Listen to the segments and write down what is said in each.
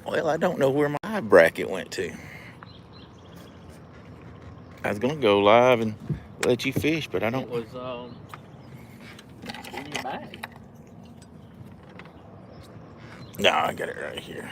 Well, I don't know where my bracket went to. I was gonna go live and let you fish, but I don't. It was in your bag. No, I got it right here.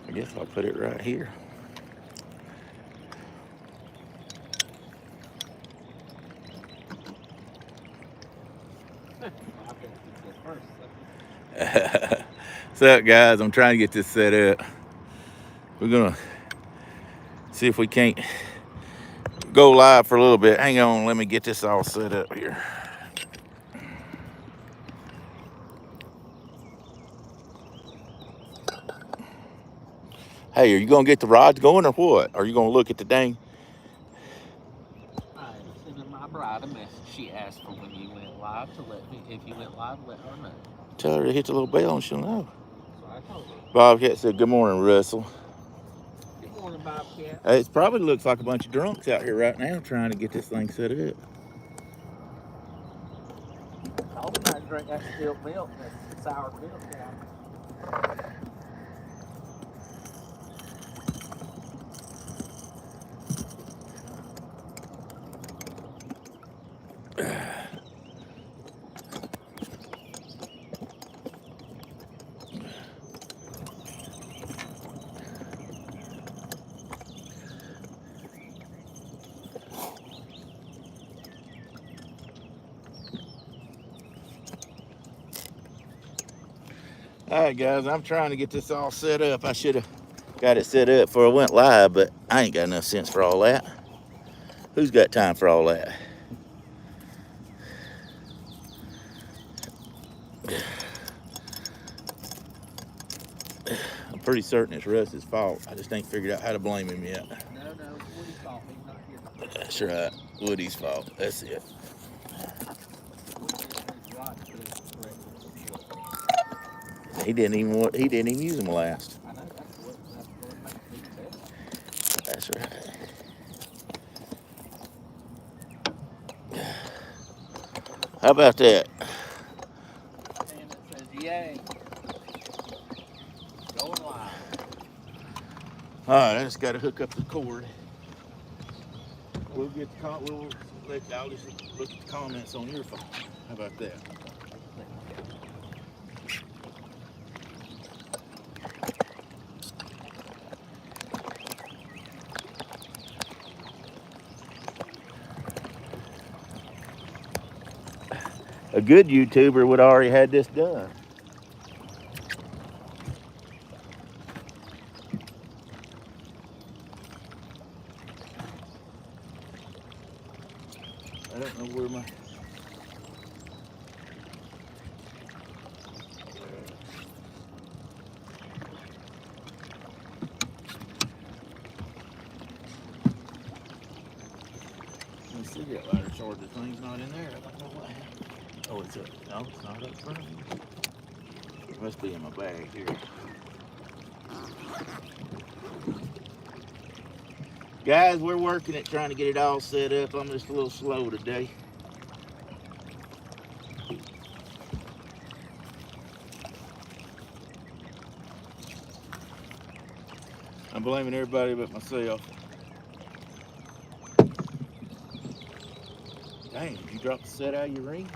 I guess I'll put it right here. I bet it's the first. What's up, guys? I'm trying to get this set up. We're gonna see if we can't go live for a little bit. Hang on, let me get this all set up here. Hey, are you gonna get the rods going or what? Are you gonna look at the dang? I am sending my bride a message. She asked for when you went live to let me. If you went live, let her know. Tell her to hit the little bell and she'll know. So I told her. Bobcat said, "Good morning, Russell." Good morning, Bobcat. It probably looks like a bunch of drunks out here right now trying to get this thing set up. I hope not drink that spilled milk, that sour milk down. All right, guys, I'm trying to get this all set up. I should have got it set up before I went live, but I ain't got enough sense for all that. Who's got time for all that? I'm pretty certain it's Russ's fault. I just ain't figured out how to blame him yet. No, Woody's fault. He's not here. That's right. Woody's fault. That's it. He didn't even use them last. I know that's what makes me tell. That's right. How about that? And it says, yay. Going live. All right, I just got to hook up the cord. We'll I'll just look at the comments on your phone. How about that? A good YouTuber would already had this done. I don't know where my... Let's see that ladder charger thing's not in there. I don't know what happened. Oh, it's up. No, it's not up front. It must be in my bag here. Guys, we're working at trying to get it all set up. I'm just a little slow today. I'm blaming everybody but myself. Dang, did you drop the set out of your ring?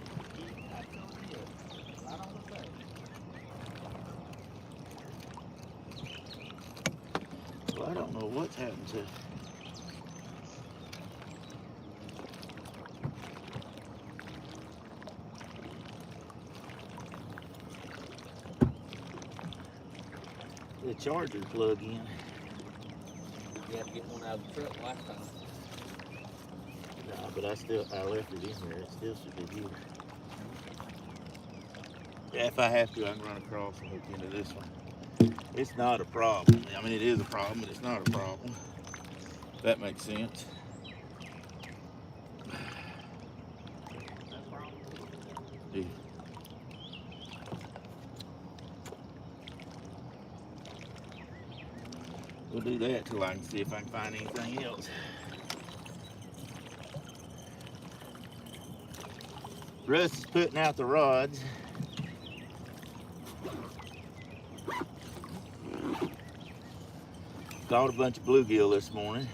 Well, I don't know what's happened to it. The charger plug in. You had to get one out of the truck last time. Nah, but I left it in there. It still should be here. Yeah, if I have to, I can run across and hook into this one. it's not a problem. I mean, it is a problem, but it's not a problem. If that makes sense. Yeah. We'll do that till I can see if I can find anything else. Russ is putting out the rods. Caught a bunch of bluegill this morning.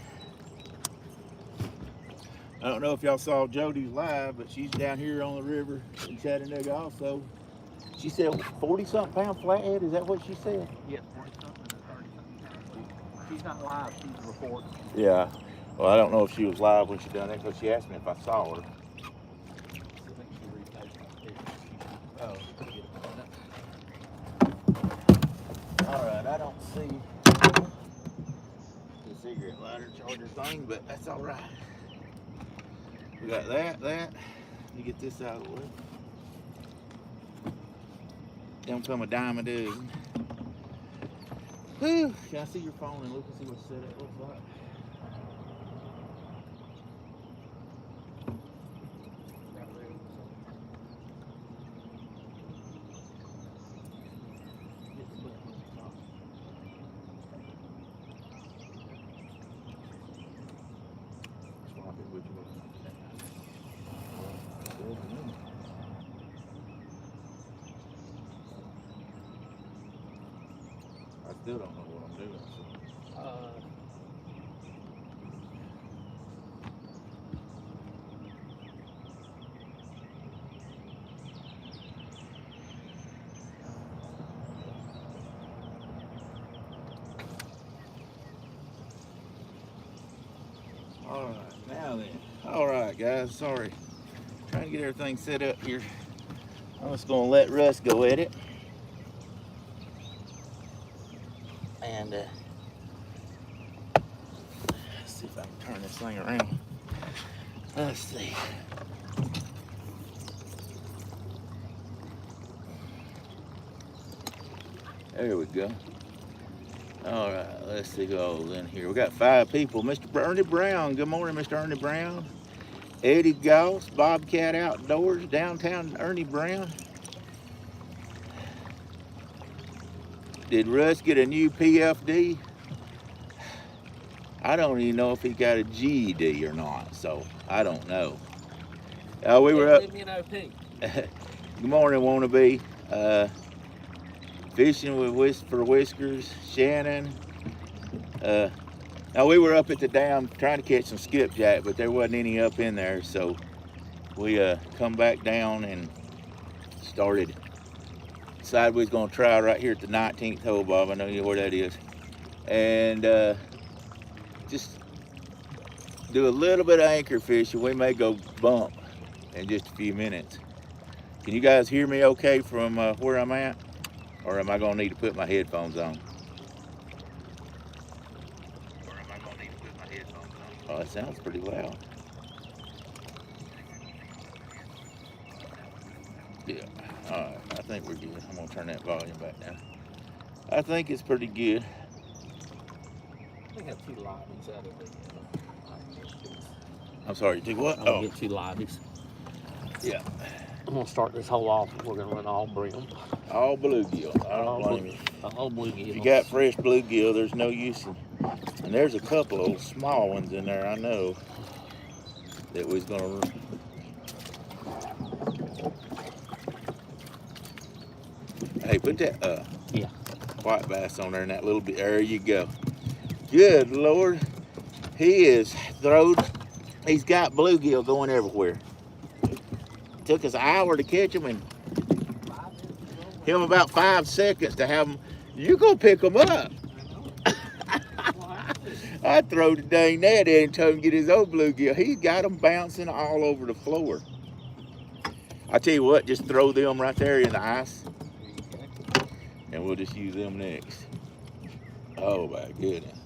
I don't know if y'all saw Jody's live, but she's down here on the river in Chattanooga also. She said 40-something pound flathead. Is that what she said? Yeah, 40-something to 30-something. She's not live, she's reporting. Yeah. Well, I don't know if she was live when she done it because she asked me if I saw her. I think she reposted it. Oh, get it. All right, I don't see the cigarette lighter charger thing, but that's all right. We got that. Let me get this out of the way. Don't come a dime a dozen. Whew. Can I see your phone and look and see what setup looks like? I still don't know what I'm doing. So. All right, now then. All right, guys, sorry. Trying to get everything set up here. I'm just gonna let Russ go at it. And let's see if I can turn this thing around. Let's see. There we go. All right, let's see who all's in here. We got 5 people. Mr. Ernie Brown. Good morning, Mr. Ernie Brown. Eddie Goss, Bobcat Outdoors, downtown Ernie Brown. Did Russ get a new PFD? I don't even know if he got a GED or not, so I don't know. We were up. Good morning, wannabe. Fishing with for Whiskers, Shannon. Now we were up at the dam trying to catch some skipjack, but there wasn't any up in there, so we come back down and decided we was gonna try right here at the 19th hole, Bob. I know you know where that is, and just do a little bit of anchor fishing. We may go bump in just a few minutes. Can you guys hear me okay from where I'm at, or am I gonna need to put my headphones on? Oh, it sounds pretty loud. Yeah, all right, I think we're good. I'm gonna turn that volume back down. I think it's pretty good. I got 2 lobbies out of it. I'm sorry, you what? I'm gonna get 2 lobbies. Yeah. I'm gonna start this hole off. We're gonna run all brim. All bluegill. I don't blame you. All bluegill. If you got fresh bluegill, there's no use in. And there's a couple of small ones in there, I know, that was gonna run. Hey, put that white bass on there in that little bit. There you go. Good Lord. He's got bluegill going everywhere. Took us an hour to catch them and him about 5 seconds to have them. You gonna pick them up. I throw the dang net in and told him to get his old bluegill. He's got them bouncing all over the floor. I tell you what, just throw them right there in the ice. And we'll just use them next. Oh my goodness.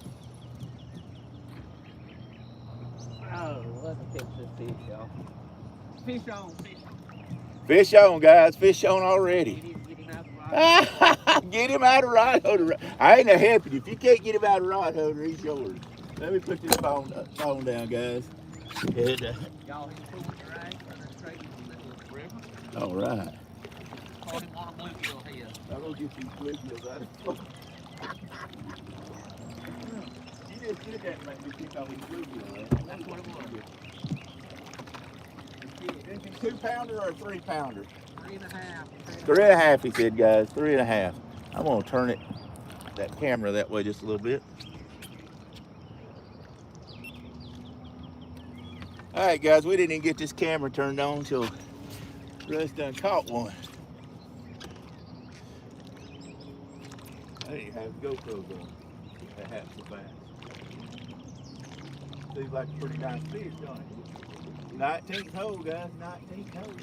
Oh, let me catch this fish, y'all. Fish on, fish on. Fish on, guys. Fish on already. Get him out the Get him out of rod holder. I ain't a helping you. If you can't get him out of rod holder, he's yours. Let me put this phone down, guys. And, Y'all he's pulling your anchor and straight in the middle of the river. all right. Caught him on a bluegill head. I'm gonna get these bluegills out of the phone. You just did that to make me think I was bluegill, right? That's what it was. Is it 2 pounder or a 3 pounder? 3.5. 3.5, he said, guys. 3.5. I'm gonna turn that camera that way just a little bit. All right, guys, we didn't even get this camera turned on until Russ done caught one. I didn't even have the GoPros on. That happened so fast. Seems like a pretty nice fish, don't it? 19th hole, guys. 19th hole.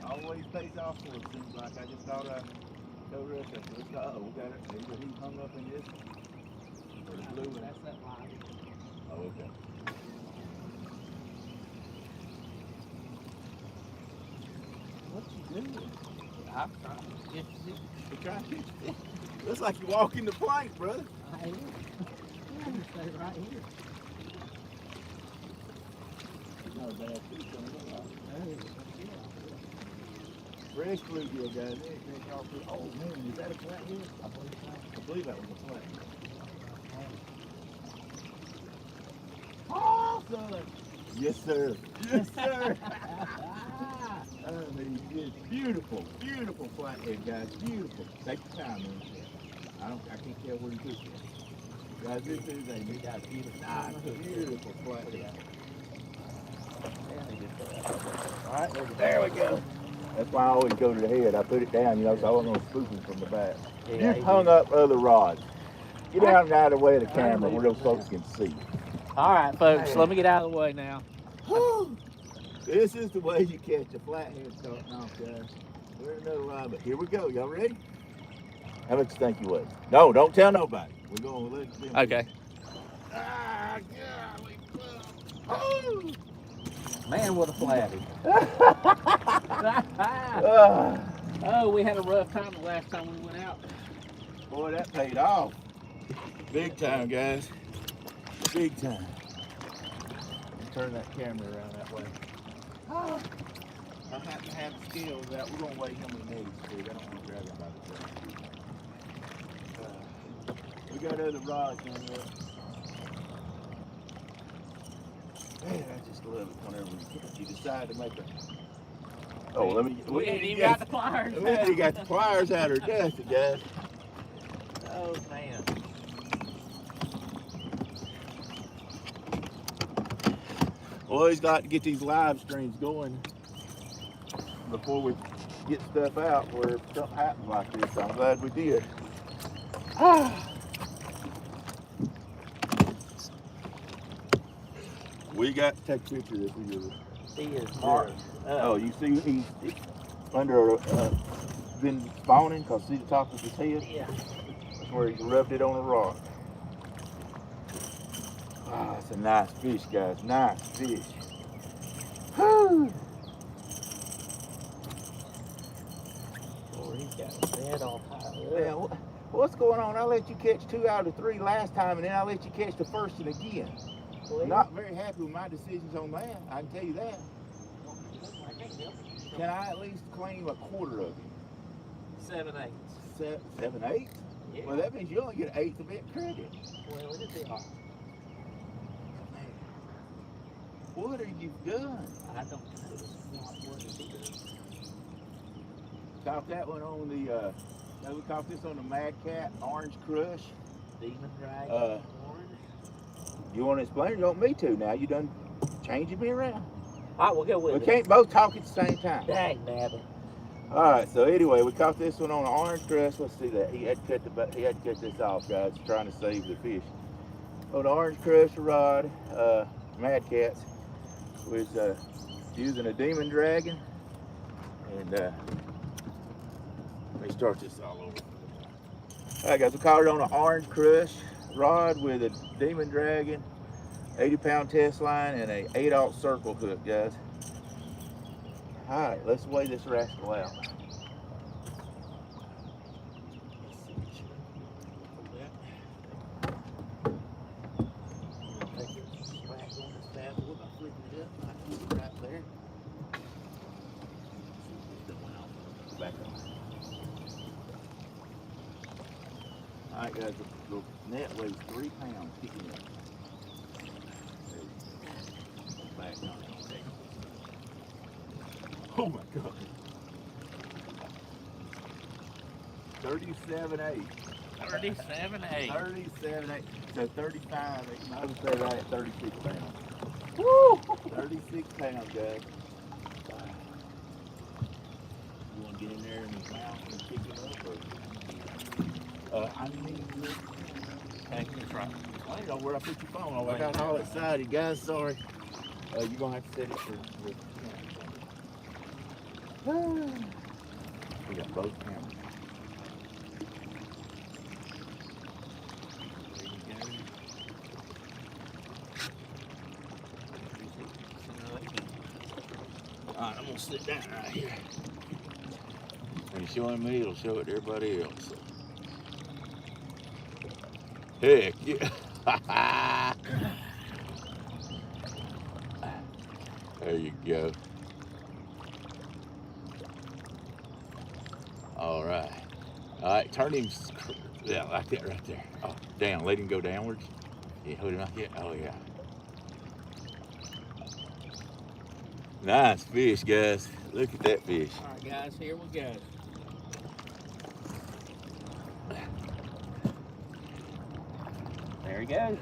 Always pays off for it, seems like. I just thought I'd go Russ. We got it. Either he hung up in this or the blue one. That's that line. Oh, okay. What you doing? I'm trying to get you. You trying to looks like you walking the plank, brother. I am. I'm gonna stay right here. Not a bad fish, don't it? Oh, yeah. Fresh bluegill, guys. Oh man, is that a flathead? I believe that was a flathead. Oh, son. Yes, sir. Yes, sir. I mean, it's beautiful, beautiful flathead, guys. Beautiful. Take your time, man. I can't tell where you put it. Guys, this is a beautiful flathead. All right, there we go. That's why I always go to the head. I put it down, so I wasn't going to spook him from the back. Yeah, You've hung up other rods. Get out and out of the way of the camera where those folks can see. All right, folks, let me get out of the way now. This is the way you catch a flathead starting off, guys. We're in another line, but here we go. Y'all ready? How much you think you weigh? No, don't tell nobody. We're going to let them. Okay. Ah, golly. Oh. Man, what a flatty. Oh, we had a rough time the last time we went out. Boy, that paid off. Big time, guys. Big time. Turn that camera around that way. I have to have the scales out. We're going to weigh him with Nate's food. I don't want to grab him by the throat. We got other rods on there. Man, I just love it whenever you decide to make a... Oh, let me... We ain't even got the pliers. We ain't got the pliers out or nothing, guys. Oh, man. Always got to get these live streams going before we get stuff out where something happens like this. I'm glad we did. We got to take a picture of this. He is marked. Oh, you see he's under been spawning because see the top of his head? Yeah. That's where he rubbed it on a rock. Ah, it's a nice fish, guys. Nice fish. Whew. Boy, he's got his head all piled up. Man, what's going on? I let you catch 2 out of 3 last time, and then I let you catch the first one again. Well, Not very happy with my decisions on that. I can tell you that. Can I at least claim a quarter of it? 7/8. 7/8? Yeah. Well, that means you only get 1/8 of it credit. Well, it'd be hard. What have you done? I don't know. What is he doing? Caught that one on the, we caught this on the Mad Cat Orange Crush. Demon Dragon. Orange. You want to explain? You want me to now? You done changing me around. All right, we'll go with We it. can't both talk at the same time. Dang, nabbit. All right, so anyway, we caught this one on an Orange Crush. Let's see that. He had to cut this off, guys, trying to save the fish. On the Orange Crush rod, Mad Cats was using a Demon Dragon, and let me start this all over. All right, guys, we caught it on an Orange Crush rod with a Demon Dragon, 80-pound test line, and a 8/0 circle hook, guys. All right, let's weigh this rascal out. flicking it up. Right there. Back on. Alright guys, the net weighs 3 pounds picking up. Back on. Oh my god. 37.8. 37.8. 37.8. So 35, I would say right at 36 pounds. Woo! 36 pounds, guys. You want to get in there in his mouth and pick it up? Or, I need this. Hey, that's right. I don't know where I put your phone. I got all excited, guys. Sorry. You're going to have to set it for we got both cameras. Alright, I'm gonna sit down right here. When you're showing me, it'll show it to everybody else. So. Heck yeah. There you go. Alright. Alright, turn him, yeah, like that right there. Oh, down, let him go downwards. Yeah, hold him like that. Oh yeah. Nice fish, guys. Look at that fish. All right, guys, here we go. There he goes.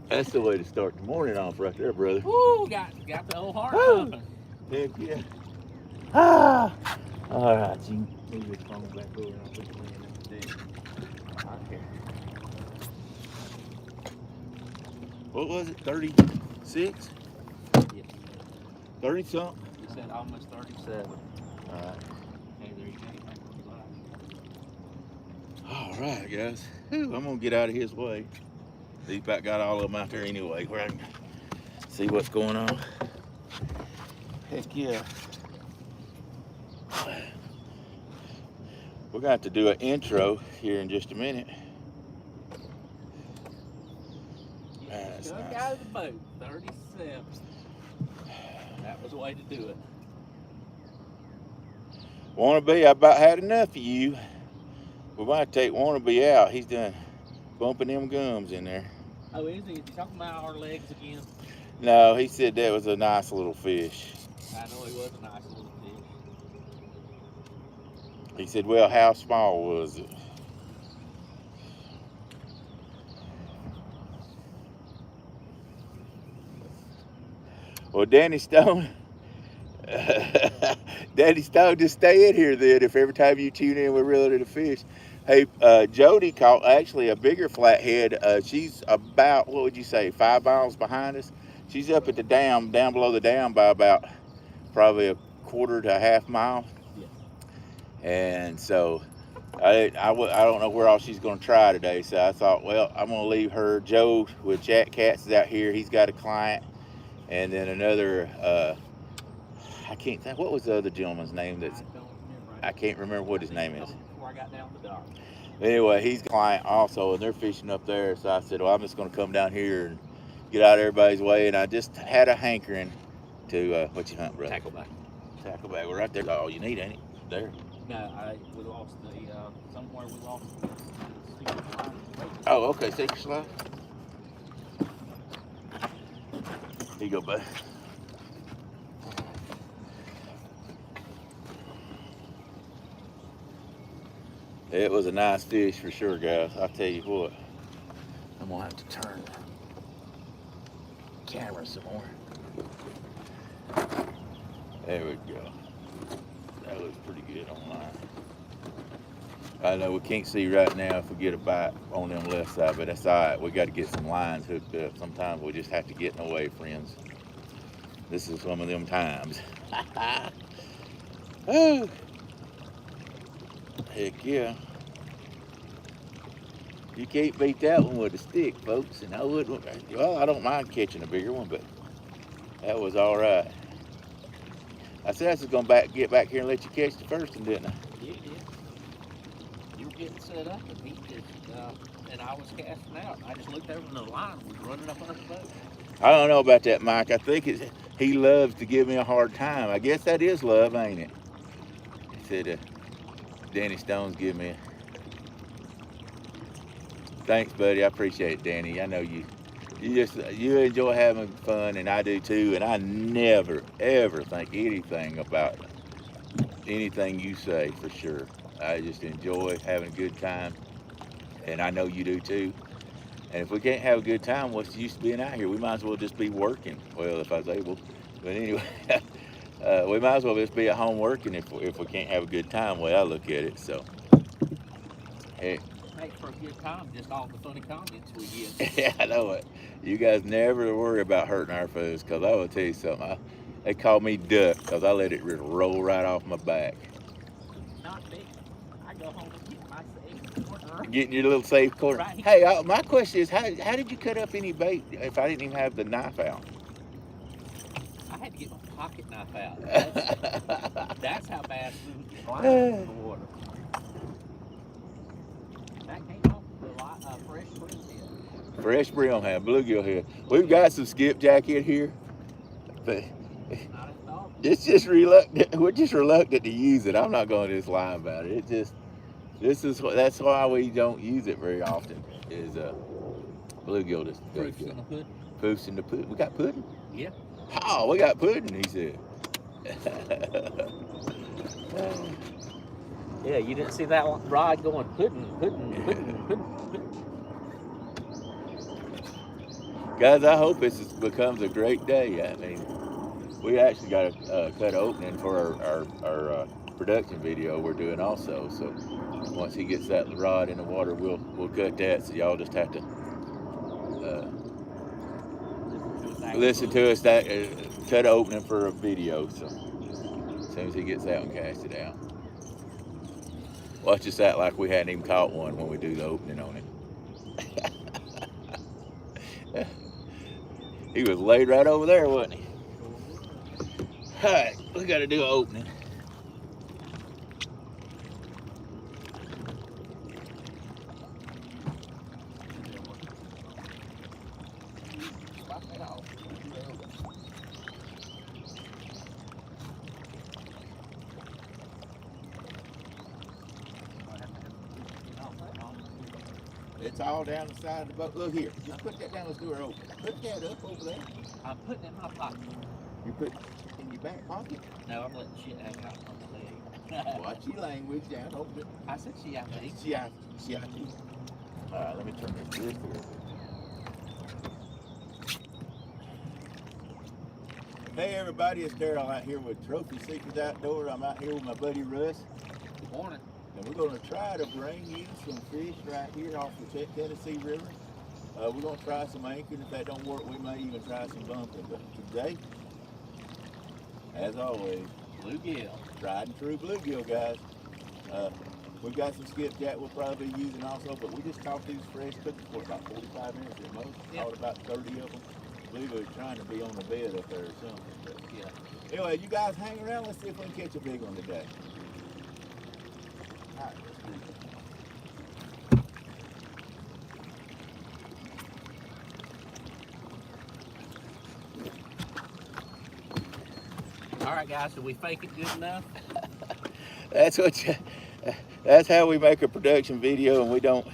That's the way to start the morning off right there, brother. Woo! Got the old heart Woo! pumping. Heck yeah. Ah! All right, you can move this phone back over and I'll put you in there. Right here. What was it, 36? Yes. 30 something? He said almost 37. All right. Hey, there you go. All right, guys. Whew, I'm gonna get out of his way. He's about got all of them out there anyway, where I can see what's going on. Heck yeah. We're gonna have to do an intro here in just a minute. That's nice. Out of the boat, 37. That was the way to do it. Wannabe, I about had enough of you. We might take Wannabe out. He's done bumping them gums in there. Oh, is he? Is he talking about our legs again? No, he said that was a nice little fish. I know he was a nice little fish. He said, well, how small was it? Well, Danny Stone, Danny Stone, just stay in here then if every time you tune in we're reeling a fish. Hey, Jody caught actually a bigger flathead. She's about, what would you say, 5 miles behind us? She's up at the dam, down below the dam by about probably a quarter to a half mile. Yeah. And so I don't know where all she's going to try today. So I thought, well, I'm going to leave her. Joe with Jack Cats is out here. He's got a client. And then another, I can't think, what was the other gentleman's name? I can't remember what his name is. Before I got down the dock. Anyway, he's a client also, and they're fishing up there. So I said, well, I'm just going to come down here and get out of everybody's way. And I just had a hankering to, what you hunt, brother? Tackleback. Tackleback. We're right there. That's all you need, ain't it? There. No, we lost the, somewhere we lost the secret line. Oh, okay, secret slide. Here you go, bud. It was a nice fish for sure, guys. I'll tell you what. I'm gonna have to turn the camera some more. There we go. That looks pretty good online. I know we can't see right now if we get a bite on them left side, but that's all right. We got to get some lines hooked up. Sometimes we just have to get in the way, friends. This is some of them times. Oh, heck yeah. You can't beat that one with a stick, folks. And I wouldn't, well, I don't mind catching a bigger one, but that was all right. I said I was going to get back here and let you catch the first one, didn't I? You did. You were getting set up, and he just, and I was casting out. I just looked over and the line was running up under the boat. I don't know about that, Mike. I think he loves to give me a hard time. I guess that is love, ain't it? He said, Danny Stone's give me. Thanks, buddy. I appreciate it, Danny. I know you enjoy having fun, and I do too. And I never ever think anything about anything you say, for sure. I just enjoy having a good time, and I know you do too. And if we can't have a good time, what's the use of being out here? We might as well just be working. Well, if I was able. But anyway, we might as well just be at home working if we can't have a good time, the way I look at it. So, hey. Make for a good time, just all the funny comments we get. Yeah, I know it. You guys never worry about hurting our foes, because I will tell you something. They call me Duck because I let it roll right off my back. Not me. I go home and get my safe corner. Getting your little safe corner. Right. Hey, my question is, how did you cut up any bait if I didn't even have the knife out? I had to get my pocket knife out. That's how bad the line was in the water. That came off the fresh brimhead. Fresh brimhead, bluegill head. We've got some skipjack in here, but Not a dog. it's just reluctant. We're just reluctant to use it. I'm not going to just lie about it. That's why we don't use it very often. Is bluegill just Proofs in the pudding. Proofs in the pudding. We got pudding. Yeah. Oh, we got pudding. He said. Yeah, you didn't see that rod going pudding. Guys, I hope this becomes a great day. I mean, we actually got a cut opening for our production video we're doing also. So once he gets that rod in the water, we'll cut that. So y'all just have to listen to us that cut opening for a video. So as soon as he gets out and cast it out, watch us act like we hadn't even caught one when we do the opening on it. He was laid right over there, wasn't he? All right, we got to do an opening. It's all down the side of the boat. Look here. Just put that down. Let's do her open. Put that up over there. I'm putting it in my pocket. You put in your back pocket? No, I'm letting shit hang out on the leg. Watch your language down. Hold it. I said she out there. She out. All right, let me turn this here. Hey everybody, it's Daryl out here with Trophy Seekers Outdoors. I'm out here with my buddy Russ. Good morning. And we're going to try to bring you some fish right here off the Tennessee River. We're going to try some anchoring. If that don't work, we may even try some bumping. But today, as always, Bluegill. tried and true bluegill, guys. We've got some skipjack we'll probably be using also, but we just caught these fresh, took us for about 45 minutes at most. Yep. Caught about 30 of them. I believe we were trying to be on the bed up there or something. But Yeah. anyway, you guys hang around. Let's see if we can catch a big one today. All right, let's do it. All right, guys. So we fake it good enough. That's how we make a production video, and we don't.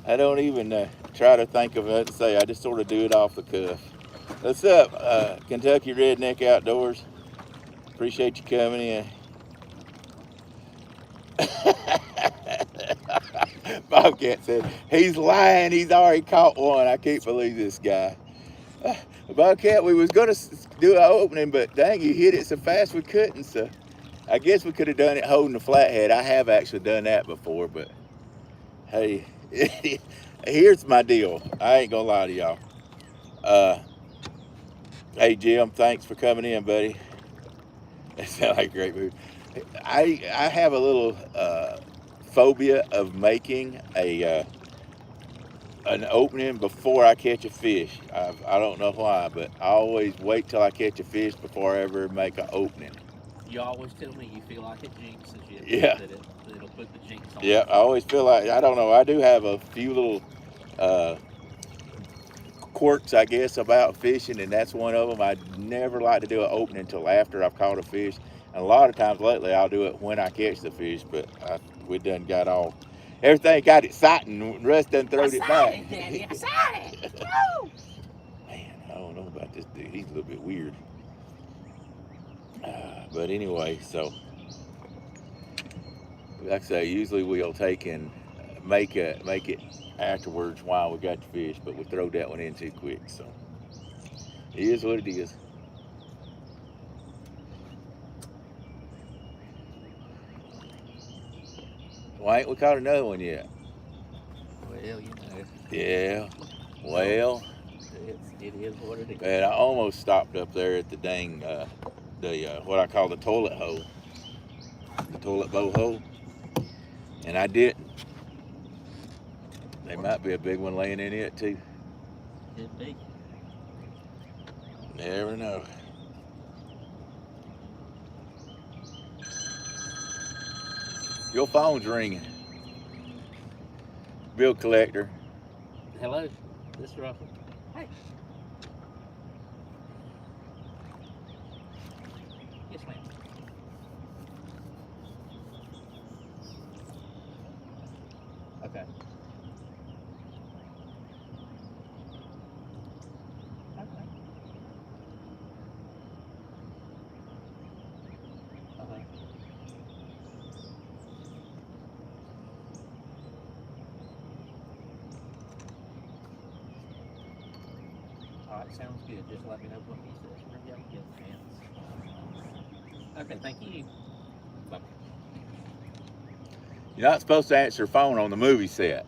I don't even try to think of what to say. I just sort of do it off the cuff. What's up, Kentucky Redneck Outdoors? Appreciate you coming in. Bobcat said he's lying. He's already caught one. I can't believe this guy. Bobcat, we was gonna do an opening, but dang, you hit it so fast we couldn't. So I guess we could have done it holding the flathead. I have actually done that before, but hey, here's my deal. I ain't gonna lie to y'all. Hey Jim, thanks for coming in, buddy. That sounds like a great movie. I have a little phobia of making an opening before I catch a fish. I don't know why, but I always wait till I catch a fish before I ever make an opening. You always tell me you feel like it jinxes you. Yeah. That it'll put the jinx on. Yeah, I always feel like, I don't know, I do have a few little quirks, I guess, about fishing, and that's one of them. I never like to do an opening until after I've caught a fish. And a lot of times lately, I'll do it when I catch the fish, but we done got all, everything got exciting. Russ done throwed it back. Daddy, I saw it. Woo! Man, I don't know about this dude. He's a little bit weird. But anyway, so like I say, usually we'll take and make it afterwards while we got the fish, but we throw that one in too quick. So it is what it is. Why ain't we caught another one yet? Well, you know. Yeah. Well, it is what it is. and I almost stopped up there at the dang what I call the toilet hole, the toilet bowl hole, and I didn't. There might be a big one laying in it too. Could be. Never know. Your phone's ringing. Bill collector. Hello, this is Russell. Hey. Yes, ma'am. Okay. Alright, sounds good. Just let me know what he says. Whenever y'all get a chance. Okay, thank you. Bye. You're not supposed to answer your phone on the movie set.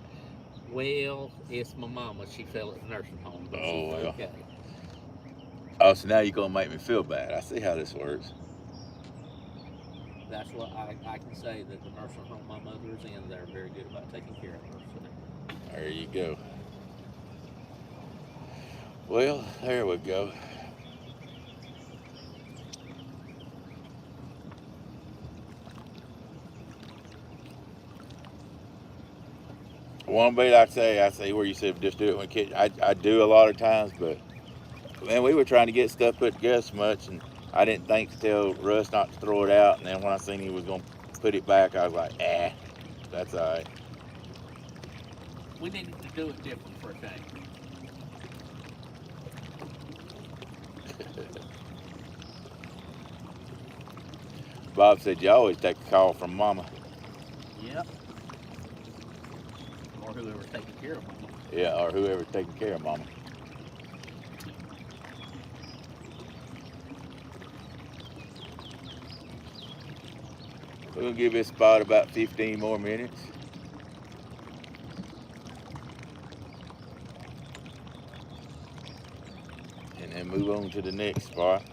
Well, it's my mama. She fell at the nursing home, but Oh, she's well. okay. Oh, so now you're gonna make me feel bad. I see how this works. That's what I can say, that the nursing home my mother is in, they're very good about taking care of her. So. There you go. Well, there we go. One bait I say where you said just do it when catch. I do a lot of times, but man, we were trying to get stuff put together so much, and I didn't think to tell Russ not to throw it out. And then when I seen he was gonna put it back, I was like, that's all right. We needed to do it different for a change. Bob said you always take a call from Mama. Yep. Or whoever's taking care of Mama. Yeah, or whoever's taking care of Mama. We're gonna give this spot about 15 more minutes. And then move on to the next spot.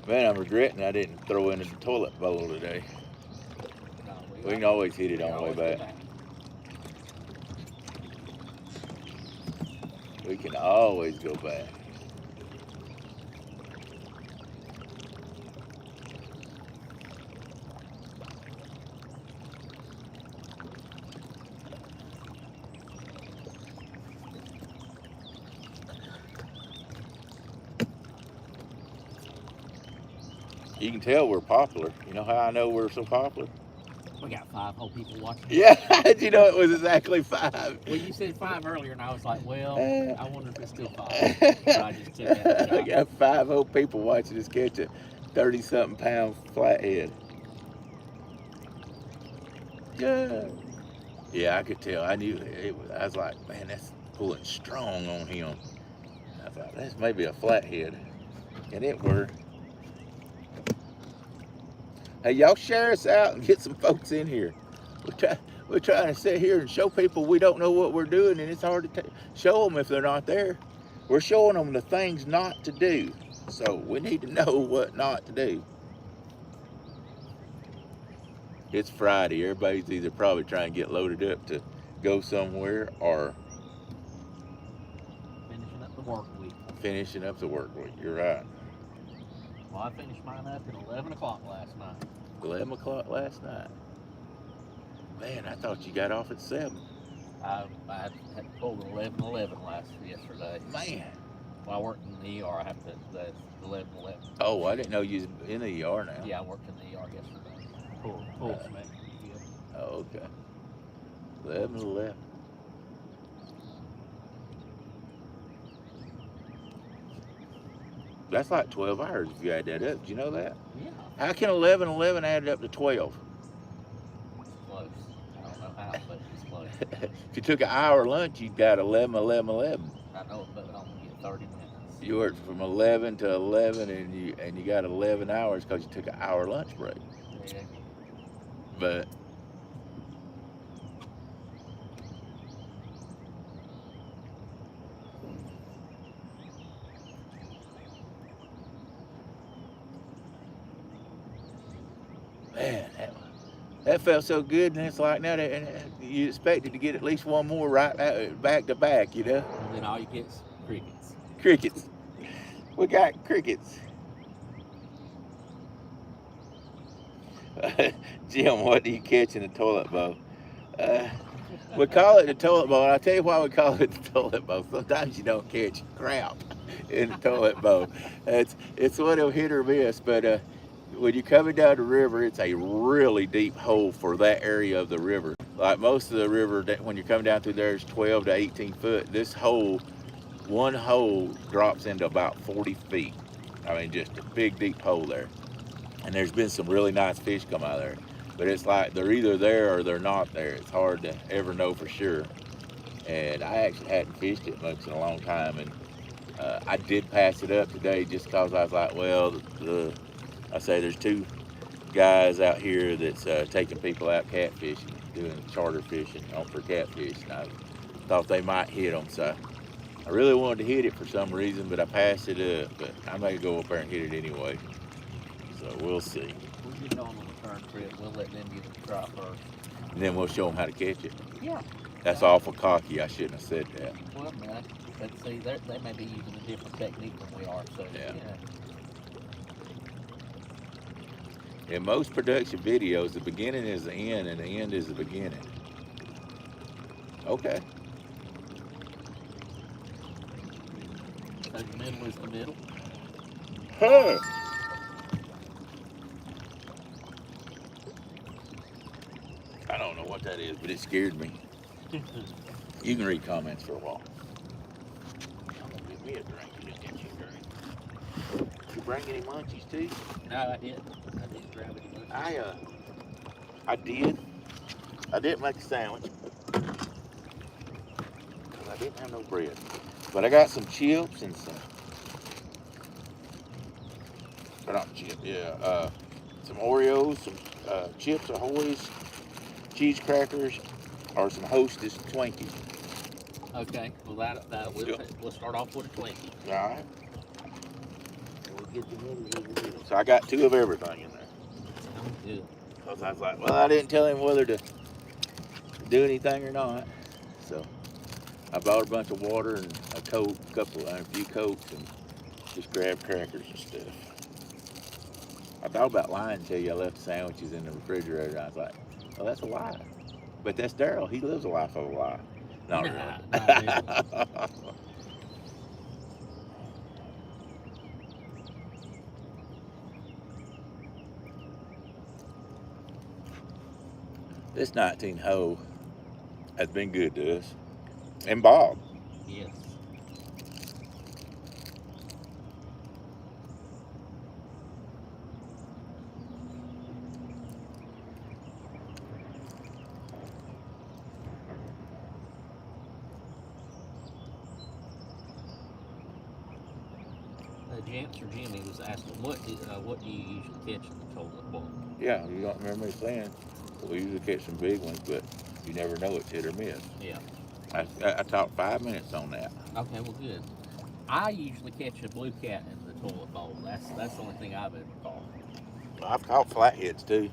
Man, I'm regretting I didn't throw in the toilet bowl today. No, We can always hit it on the way back. We can always go back. You can tell we're popular. You know how I know we're so popular? We got 5 whole people watching. Yeah, you know it was exactly 5. Well, you said 5 earlier, and I was like, well, I wonder if it's still 5. So I just took that. I got 5 whole people watching us catch a 30-something pound flathead. Yeah. Yeah, I could tell. I knew it was. I was like, man, that's pulling strong on him. I thought that's maybe a flathead, and it were. Hey, y'all share us out and get some folks in here. We're trying to sit here and show people we don't know what we're doing, and it's hard to show them if they're not there. We're showing them the things not to do, so we need to know what not to do. It's Friday. Everybody's either probably trying to get loaded up to go somewhere or Finishing up the work week. finishing up the work week. You're right. Well, I finished mine up at 11 o'clock last night. 11 o'clock last night. Man, I thought you got off at 7. I had pulled 11:11 yesterday. Man. When I worked in the ER, I have to, that's 11:11. Oh, I didn't know you was in the ER now. Yeah, I worked in the ER yesterday. Pulled smack. Yeah. Oh, okay. 11:11. That's like 12 hours if you add that up. Did you know that? Yeah. How can 11:11 add up to 12? It's close. I don't know how, but it's close. If you took an hour lunch, you got 11:11. I know, but I only get 30 minutes. You worked from 11 to 11, and you got 11 hours because you took an hour lunch break. Yeah. But man, that felt so good, and it's like now that you expected to get at least one more right back to back, you know. And then all you get is crickets. Crickets. We got crickets. Jim, what do you catch in the toilet bowl? We call it the toilet bowl, and I'll tell you why we call it the toilet bowl. Sometimes you don't catch crap in the toilet bowl. It's one of hit or miss, but when you're coming down the river, it's a really deep hole for that area of the river. Like most of the river, when you're coming down through there, is 12 to 18 foot. This hole, one hole drops into about 40 feet. I mean, just a big, deep hole there. And there's been some really nice fish come out of there. But it's like they're either there or they're not there. It's hard to ever know for sure. And I actually hadn't fished it much in a long time. And I did pass it up today just because I was like, well, I say there's 2 guys out here that's taking people out catfishing, doing charter fishing for catfish. And I thought they might hit them. So I really wanted to hit it for some reason, but I passed it up. But I may go up there and hit it anyway. So we'll see. We'll get on the return trip. We'll let them get a try first. And then we'll show them how to catch it. Yeah. That's awful cocky. I shouldn't have said that. Well, man, let's see, they may be using a different technique than we are. So, Yeah. yeah. In most production videos, the beginning is the end and the end is the beginning. Okay. So the middle is the middle. Huh. I don't know what that is, but it scared me. You can read comments for a while. I'm gonna get me a drink. You didn't get you a drink. Did you bring any munchies too? No, I didn't. I didn't grab any munchies. I did. I didn't make a sandwich. I didn't have no bread. But I got some chips and some, or not chips, yeah, some Oreos, some Chips Ahoy's, cheese crackers, or some Hostess Twinkies. Okay, well we'll start off with a Twinkie. All right. And we'll get the middle in the middle. So I got 2 of everything in there. Sounds good. Because I was like, well, I didn't tell him whether to do anything or not. So I bought a bunch of water and a Coke, a few Cokes, and just grabbed crackers and stuff. I thought about lying and tell you I left the sandwiches in the refrigerator. I was like, well, that's a lie. But that's Daryl. He lives a life of a lie. Not really. Not This 19 hole has been good to us. And Bob. Yes. Jance or Jimmy was asking, what do you usually catch in the toilet bowl? Yeah, you don't remember me saying, we usually catch some big ones, but you never know it's hit or miss. Yeah. I talked 5 minutes on that. Okay, well, good. I usually catch a blue cat in the toilet bowl. That's the only thing I've ever caught. I've caught flatheads too.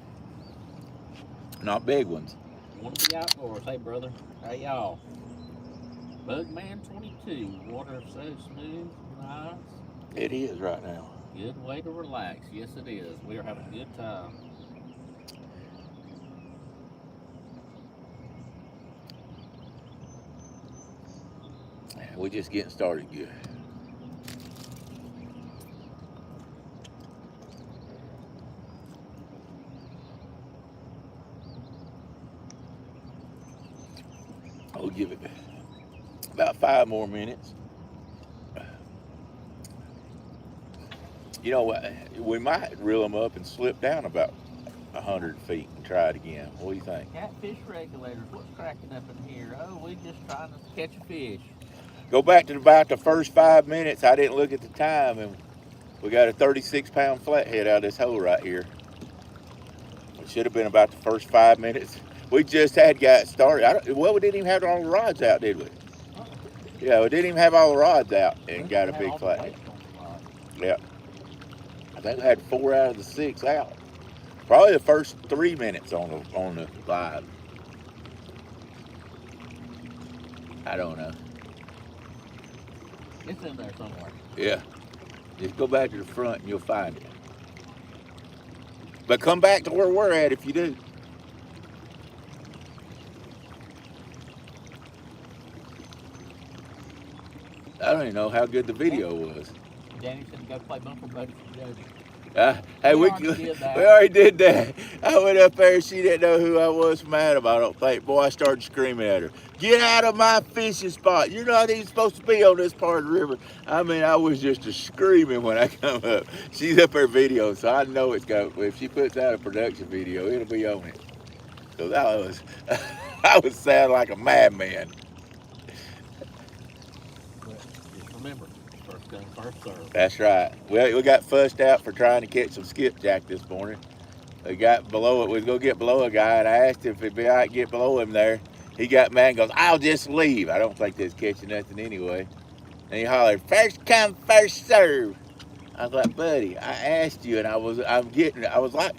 Not big ones. Want to be outdoors? Hey, brother. Hey, y'all. Bugman 22. Water so smooth, nice. It is right now. Good way to relax. Yes, it is. We are having a good time. We're just getting started good. I'll give it about 5 more minutes. You know what? We might reel them up and slip down about 100 feet and try it again. What do you think? Catfish regulators, what's cracking up in here? Oh, we just trying to catch a fish. Go back to about the first 5 minutes. I didn't look at the time, and we got a 36-pound flathead out of this hole right here. It should have been about the first 5 minutes. We just had got started. Well, we didn't even have all the rods out, did we? Yeah, we didn't even have all the rods out and got a big flathead. Yeah. I think we had 4 out of the 6 out. Probably the first 3 minutes on the live. I don't know. It's in there somewhere. Yeah. Just go back to the front and you'll find it. But come back to where we're at if you do. I don't even know how good the video was. Danny said to go play bumper buddy for Jody. Hey, we already did that. I went up there and she didn't know who I was from Adam, I don't think. Boy, I started screaming at her. Get out of my fishing spot. You're not even supposed to be on this part of the river. I mean, I was just screaming when I come up. She's up her video, so I know it's got, if she puts out a production video, it'll be on it. So that was, I was sounding like a madman. But just remember, first come, first serve. That's right. We got fussed out for trying to catch some skipjack this morning. We got below it. We was going to get below a guy, and I asked him if it'd be all right to get below him there. He got mad and goes, I'll just leave. I don't think they's catching nothing anyway. And he hollered, first come, first serve. I was like, buddy, I asked you, and I was like,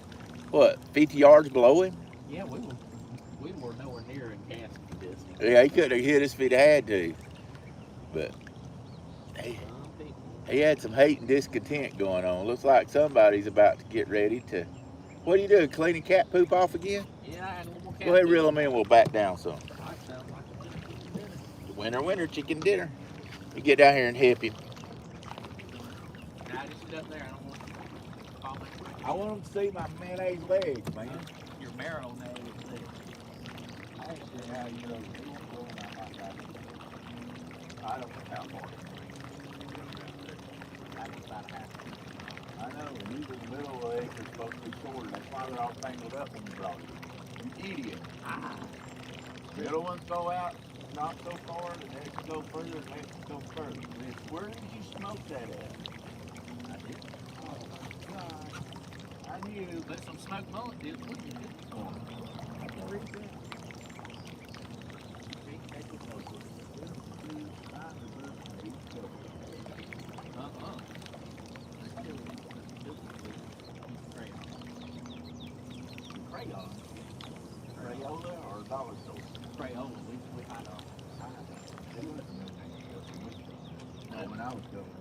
what, 50 yards below him? Yeah, we were nowhere near in casting distance. Yeah, he couldn't have hit us if he'd had to. But he had some hate and discontent going on. Looks like somebody's about to get ready to. What are you doing? Cleaning cat poop off again? Yeah, and we'll Go ahead, reel them in. We'll back down some. All right, sounds like a chicken dinner. Winter chicken dinner. You get down here and help him. Now, just sit up there. I don't want to fall in. I want them to see my mayonnaise legs, man. Your marrow nose there. I ain't sure how you know. I don't know how far. That's about half. I know, usually the middle legs are supposed to be shorter. That's why they're all tangled up when you brought it. You idiot. Middle ones go out not so far, the next go further, the next go further. Where did you smoke that at? I did. Oh my God. I knew. But some smoked mullet did would be good for them. I can read that. Uh-uh. Crayon. Crayola or dollar store? Crayola. We had a. When I was going.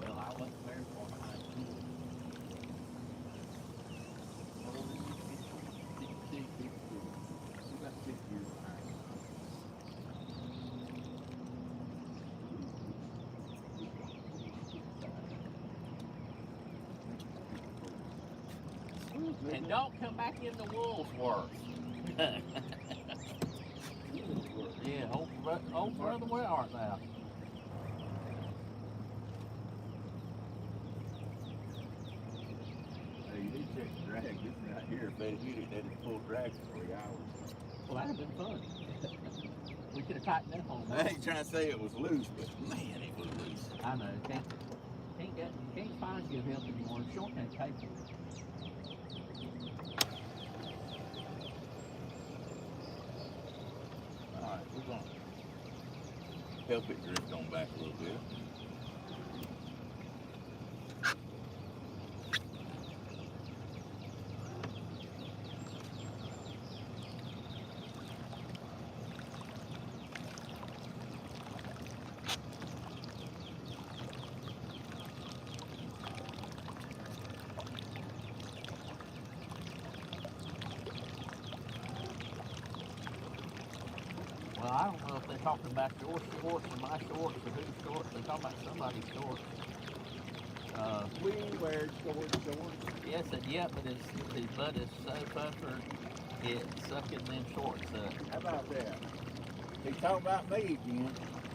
Well, I wasn't very far behind school. We got 6 years behind. And don't come back into Woolsworth. Yeah, old brother, where art thou? Hey, you need to check the drag. This one right here, if they hit it, they'd have pulled drag for 3 hours. Well, that'd have been fun. We could have tightened up on I that. ain't trying to say it was loose, but man, it was loose. I know. Can't find you help anymore. Sure can't pay for it. All right, we're going to help it drift on back a little bit. Well, I don't know if they're talking about your shorts or my shorts or whose shorts. They're talking about somebody's shorts. We wear shorts. Yes, and yeah, but his butt is so puckered, it's sucking them shorts up. How about that? He's talking about me again.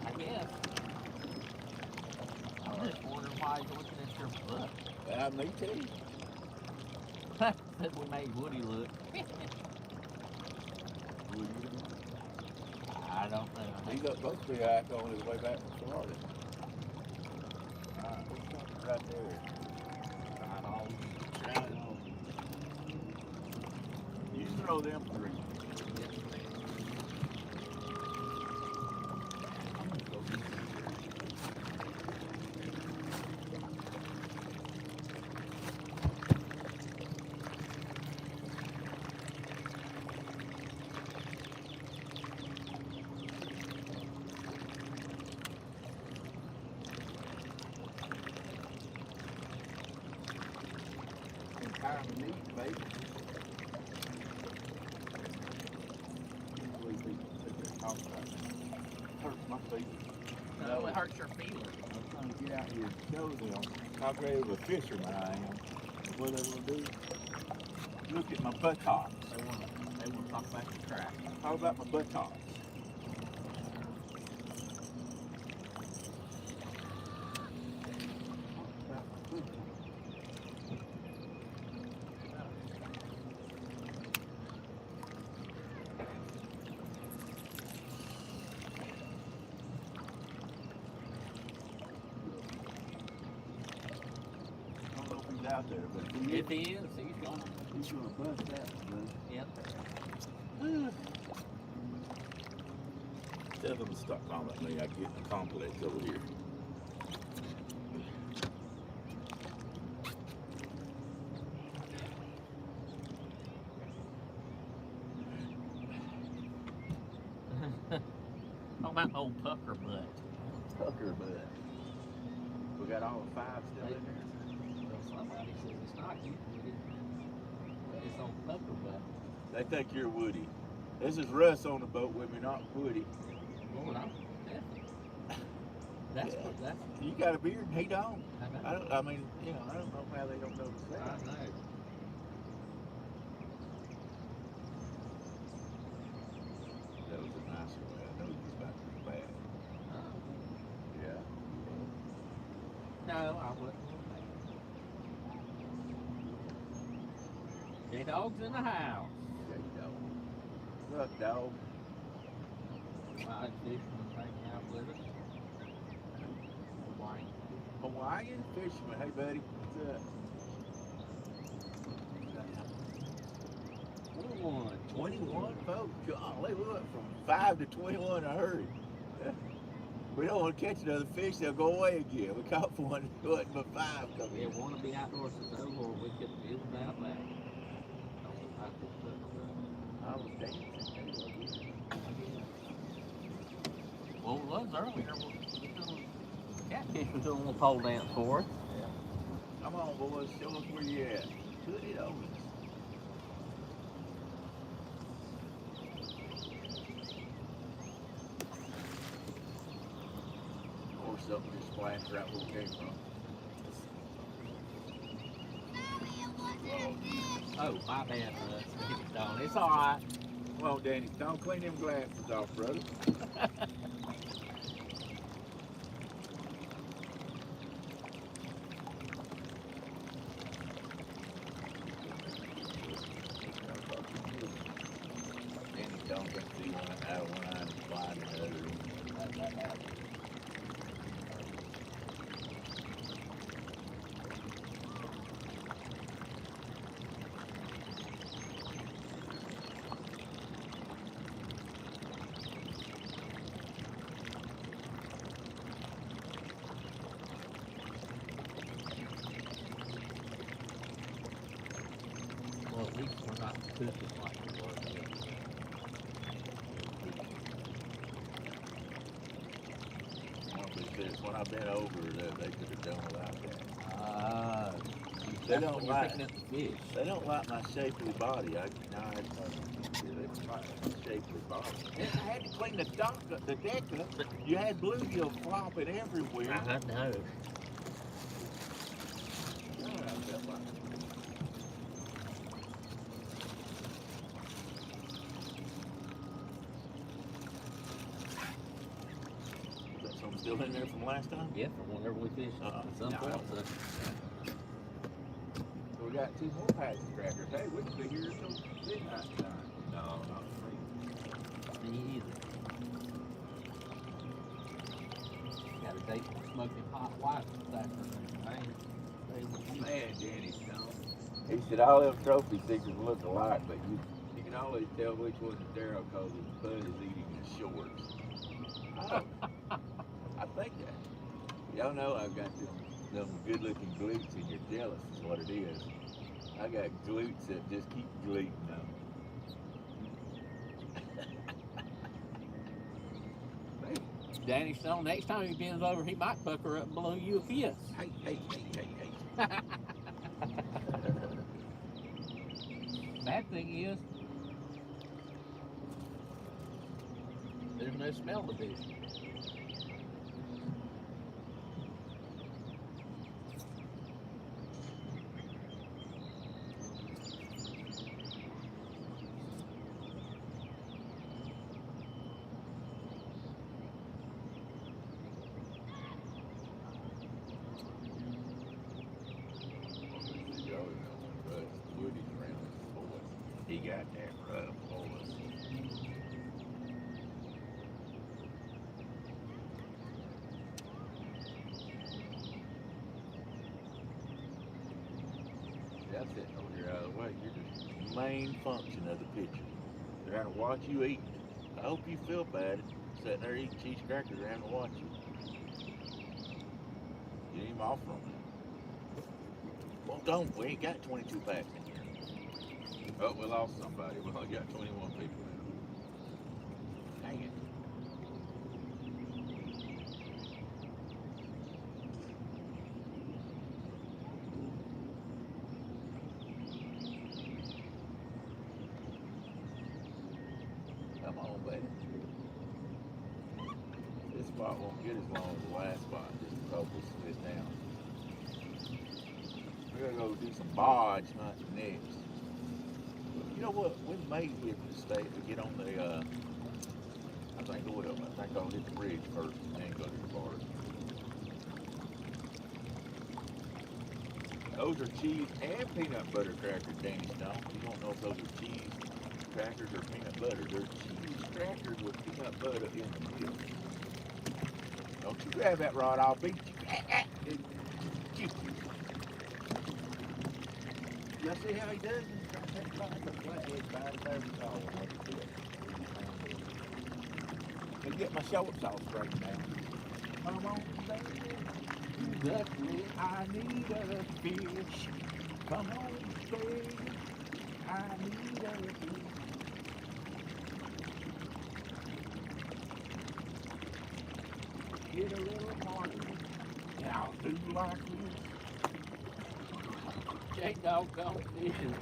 I guess. I'm just wondering why he's looking at your butt. Me too. Said we made Woody look. I don't know. He's supposed to be out on his way back from Florida. Right there. Right on. Right on. You throw them three. Yes, ma'am. Time to eat, baby. Can't believe people sit there talking about it. Hurts my feet. No, it hurts your feelings. I'm trying to get out here and show them how great of a fisherman I am. And what they want to do? Look at my buttocks. They want to talk about your track. How about my buttocks? Out there, but If he is, he's gonna. he's gonna bust that one. Yep. Tell them to stop calling me. I get a complex over here. Talk about old pucker butt. Tucker butt. We got all five still in there. Well, somebody says it's not you, Woody. It's on pucker butt. They think you're Woody. This is Russ on the boat with me, not Woody. Lord, I'm That's Yeah. what that's. You got a beard and he don't. I know. I mean, you know, I don't know how they don't notice I that. know. That was a nicer way. I know he was about to be bad. Yeah. No, I wouldn't. J-Dog's in the house. There you go. Look, dog. My fisherman hanging out with us. Hawaii. Hawaiian fisherman. Hey, buddy. What's up? 21 folks. Golly, we went from 5 to 21 in a hurry. We don't want to catch another fish, they'll go away again. We caught one, it wasn't but 5 coming Yeah, in. want to be outdoors is over, or we could build out that. I was dancing. Well, it was earlier. Catfish was doing a little pole dance for us. Come on, boys, show us where you at. Put it on us. Or something just splashed right where we came from. Oh, my bad, Russ. Don't. It's all right. Come on, Danny, don't clean them glasses off, brother. Danny, don't get see one out of one eye and blind in the other. That happens. Well, at least we're not cooking like we were. When I've been over, they could have done without that. They don't don't like- picking up the fish. They don't like my shapely body. I shape safely bottom. I had to clean the deck up. You had bluegill flopping everywhere. I know. Is that something still in there from last time? Yeah, from whenever we fished at some No, I point. don't- So. So we got 2 more patches of crackers. Hey, we can be here till midnight tonight. No, not me. Me either. Got a date for smoking hot white this afternoon. Man, Danny Stone. He said all them trophy seekers look alike, but you can always tell which one's Darryl because his bud is eating his shorts. I think that. Y'all know I've got them good looking glutes and you're jealous is what it is. I got glutes that just keep gleating them. Danny Stone, next time he bends over, he might pucker up and blow you a kiss. Hey. Bad thing is, there's no smell division. He got that rough boys. Yeah, I'm sitting over here out of the way. You're the main function of the picture. They're having to watch you eat. I hope you feel bad sitting there eating cheese crackers. They're having to watch you. Get him off from it. Well, don't. We ain't got 22 packs in here. Oh, we lost somebody. We only got 21 people now. Dang it. Come on, baby. This spot won't get as long as the last spot just because we split down. We're gonna go do some bodge hunting next. You know what? We may hit the state to get on the, I think I will. I think I'll hit the bridge first and then go to the barge. Those are cheese and peanut butter crackers, Danny Stone. You don't know if those are cheese crackers or peanut butter. They're cheese crackers with peanut butter in the middle. Don't you grab that rod, I'll beat you. Y'all see how he does it? Let me get my shorts all straightened out. Come on, baby. Exactly, I need a fish. Come on, baby. I need a fish. Get a little harder. And I'll do like this. J-Dog gone fishing.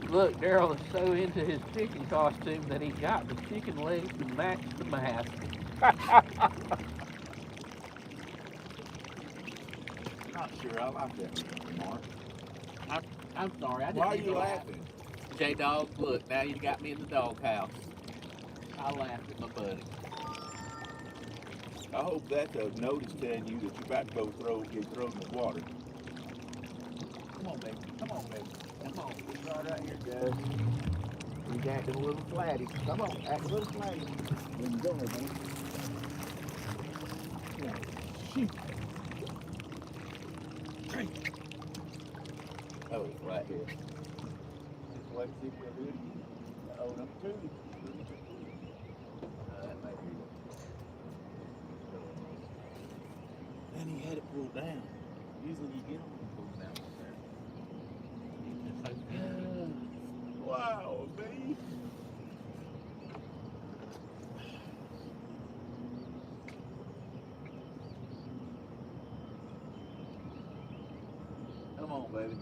Look, Darryl is so into his chicken costume that he got the chicken legs to match the mask. Not sure I like that remark. I'm sorry, I didn't Why are mean you to laugh. laughing? J-Dog, look, now you got me in the doghouse. I laughed at my buddy. I hope that's a notice telling you that you're about to get thrown in the water. Come on, baby. Come on, baby. Come on. It's right here, guys. He's acting a little flatty. Come on, act a little flatty. There you go, man. Yeah. Shoot. Oh, it's right here. Just wait and see if we'll do it again. Oh, number 2. That might be it. And he had it pulled down. Usually you get them pulled down like that. Wow, baby. Come on, baby.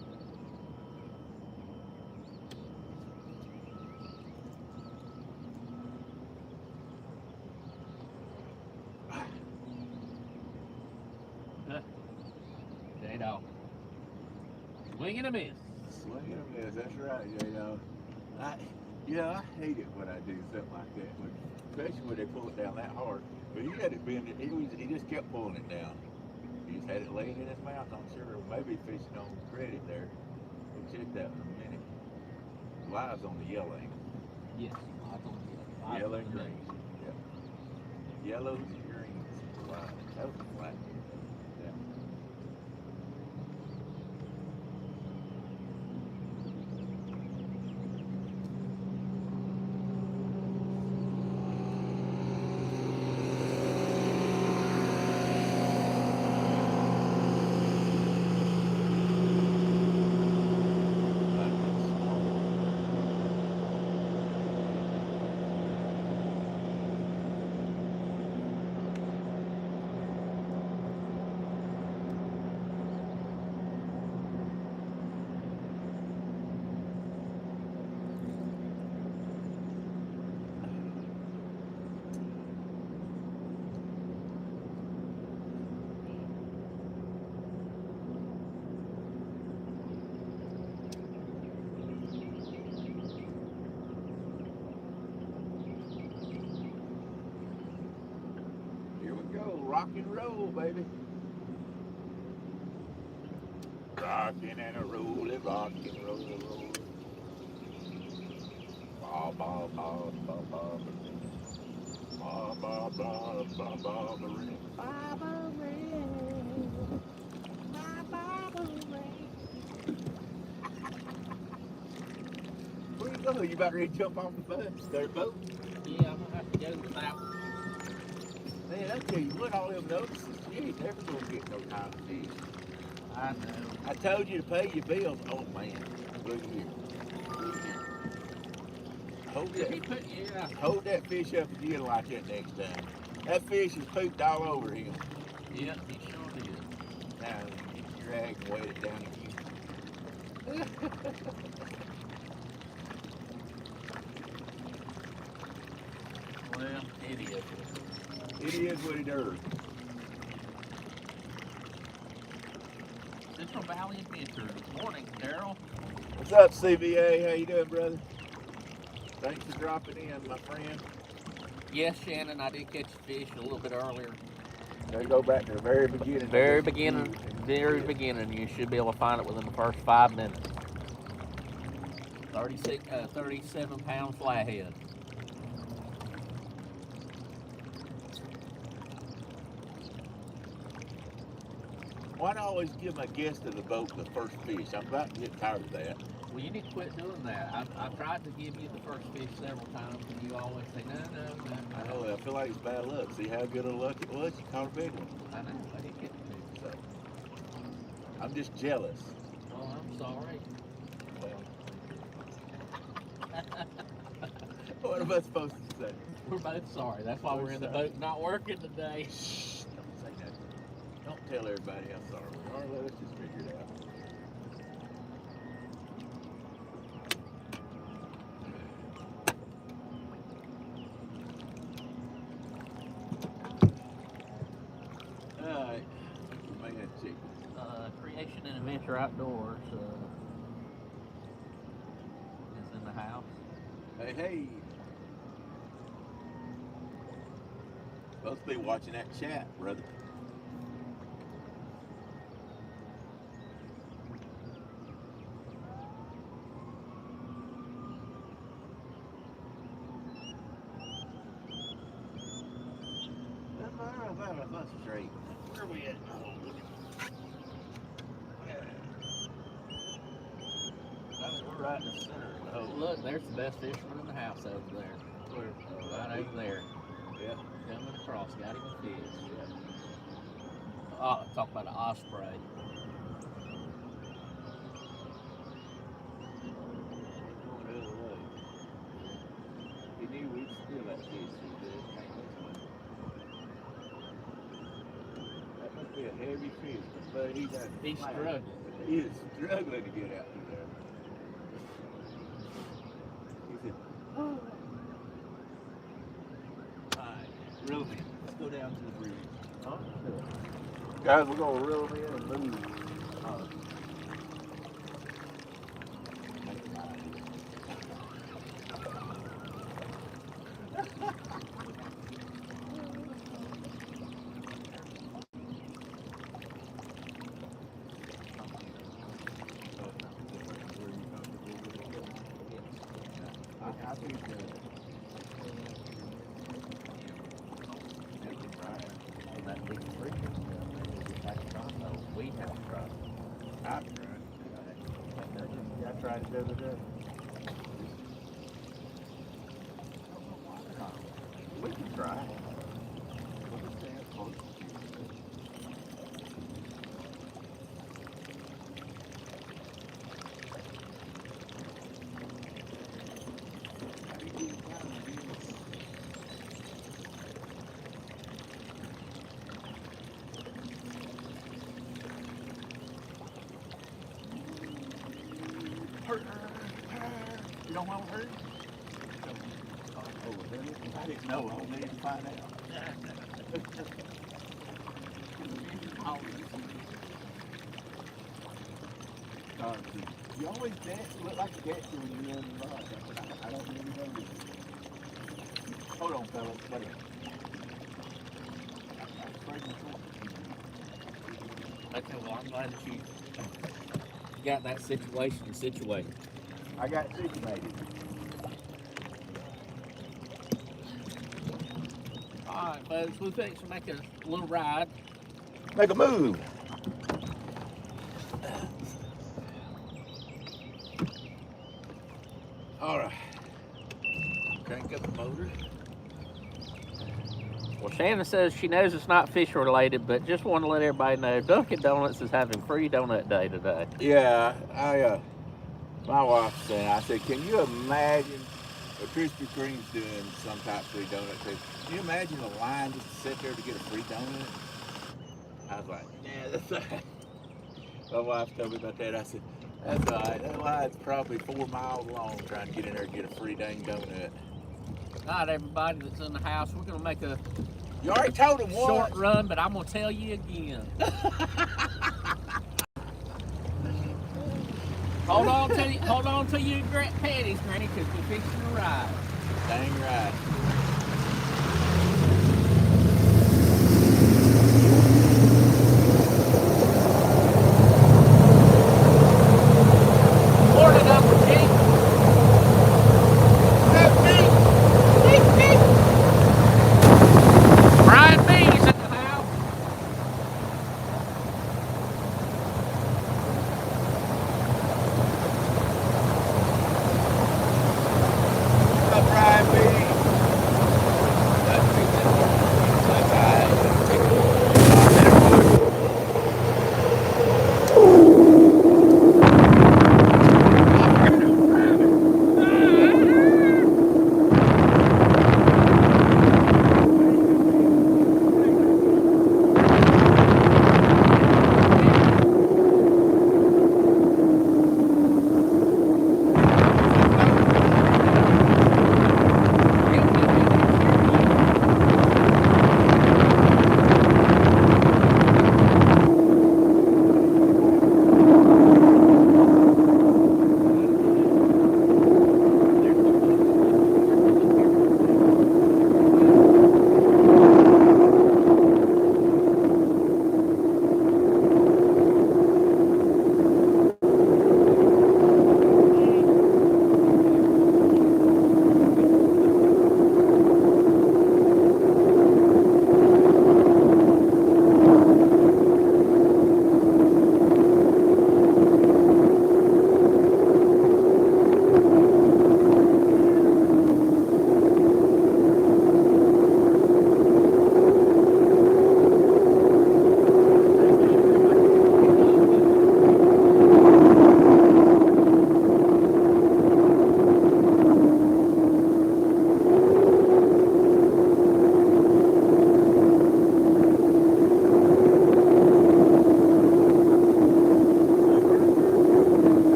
Swing and a miss. Swing and a miss. That's right. I hate it when I do something like that, especially when they pull it down that hard. But he had it bend. He just kept pulling it down. He just had it laying in his mouth. I'm sure maybe fishing on credit there. We'll check that in a minute. Live's on the yellow. Yes. I don't know. Yellow and green. Yep. Yellows and greens. Live. That was a flat. Yeah. Here we go, rock and roll, baby. Rockin' and a rollin', rock and roll, roll. Ba ba ba ba ba ba ba ba ba ba ba ring. Baba ring. Baba ring. Where you go? You about ready to jump off the boat? Yeah, I'm gonna have to go without. Man, I tell you what, all them notices, you ain't never gonna get no kind of fish. I know. I told you to pay your bills. Oh man, look here. Look here. Hold that fish up again like that next time. That fish has pooped all over him. Yeah, he sure did. Now get your rag and wet it down again. Well, it is. It is what it is. Central Valley Adventure. Good morning, Daryl. What's up, CVA? How you doing, brother? Thanks for dropping in, my friend. Yes, Shannon, I did catch a fish a little bit earlier. Gotta go back to the very beginning. Very beginning. You should be able to find it within the first 5 minutes. 37-pound flathead. Why not always give my guest of the boat the first fish? I'm about to get tired of that. Well, you need to quit doing that. I've tried to give you the first fish several times, and you always say, no. I know, I feel like it's bad luck. See how good of luck it was? You caught a big one. I know, I did get the So, I'm just jealous. Oh, I'm sorry. What am I supposed to say? We're both sorry. That's why we're in the boat not working today. Shh, don't say nothing. Don't tell everybody how sorry we are. Let us just figure it out. Alright, man, chicken. Creation and Adventure Outdoors is in the house. Hey. Supposed to be watching that chat, brother. That's straight. Where are we at? We're right in the center of the hole. Look, there's the best fisherman in the house over there. We're right over there. Yeah. Coming across, got him a fish. Oh, talk about an osprey. Going the other way. He knew we'd steal that fish. He did. That must be a heavy fish, but he's struggling. He is struggling to get out through there. He said, oh. Alright, reel him in. Let's go down to the bridge. Huh? Guys, we're going to reel him in and move. I've tried. I tried it the other day. We can try. You don't want to hurt? I didn't know. I needed to find out. You always look like a dancer when you're in the lodge. I don't really know this. Hold on, fellas. Wait a minute. Okay, well, I'm glad that you got that situation situated. I got situated. All right, folks, we're fixing to make a little ride. Make a move. All right. Crank up the motor. Well, Shannon says she knows it's not fish related, but just want to let everybody know Dunkin' Donuts is having free donut day today. Yeah, my wife said, I said, can you imagine if Krispy Kreme's doing some type of free donut too? Can you imagine a line just to sit there to get a free donut? I was like, yeah, that's all right. My wife told me about that. I said, that's all right. That line's probably 4 miles long trying to get in there and get a free dang donut. All right, everybody that's in the house, we're going to make a You already told him short run, but I'm going to tell you again. Hold on to your panties, Granny, because we're fixing to ride. Dang right. Morning, Uncle Jake. Brian Bees in the house. Brian B.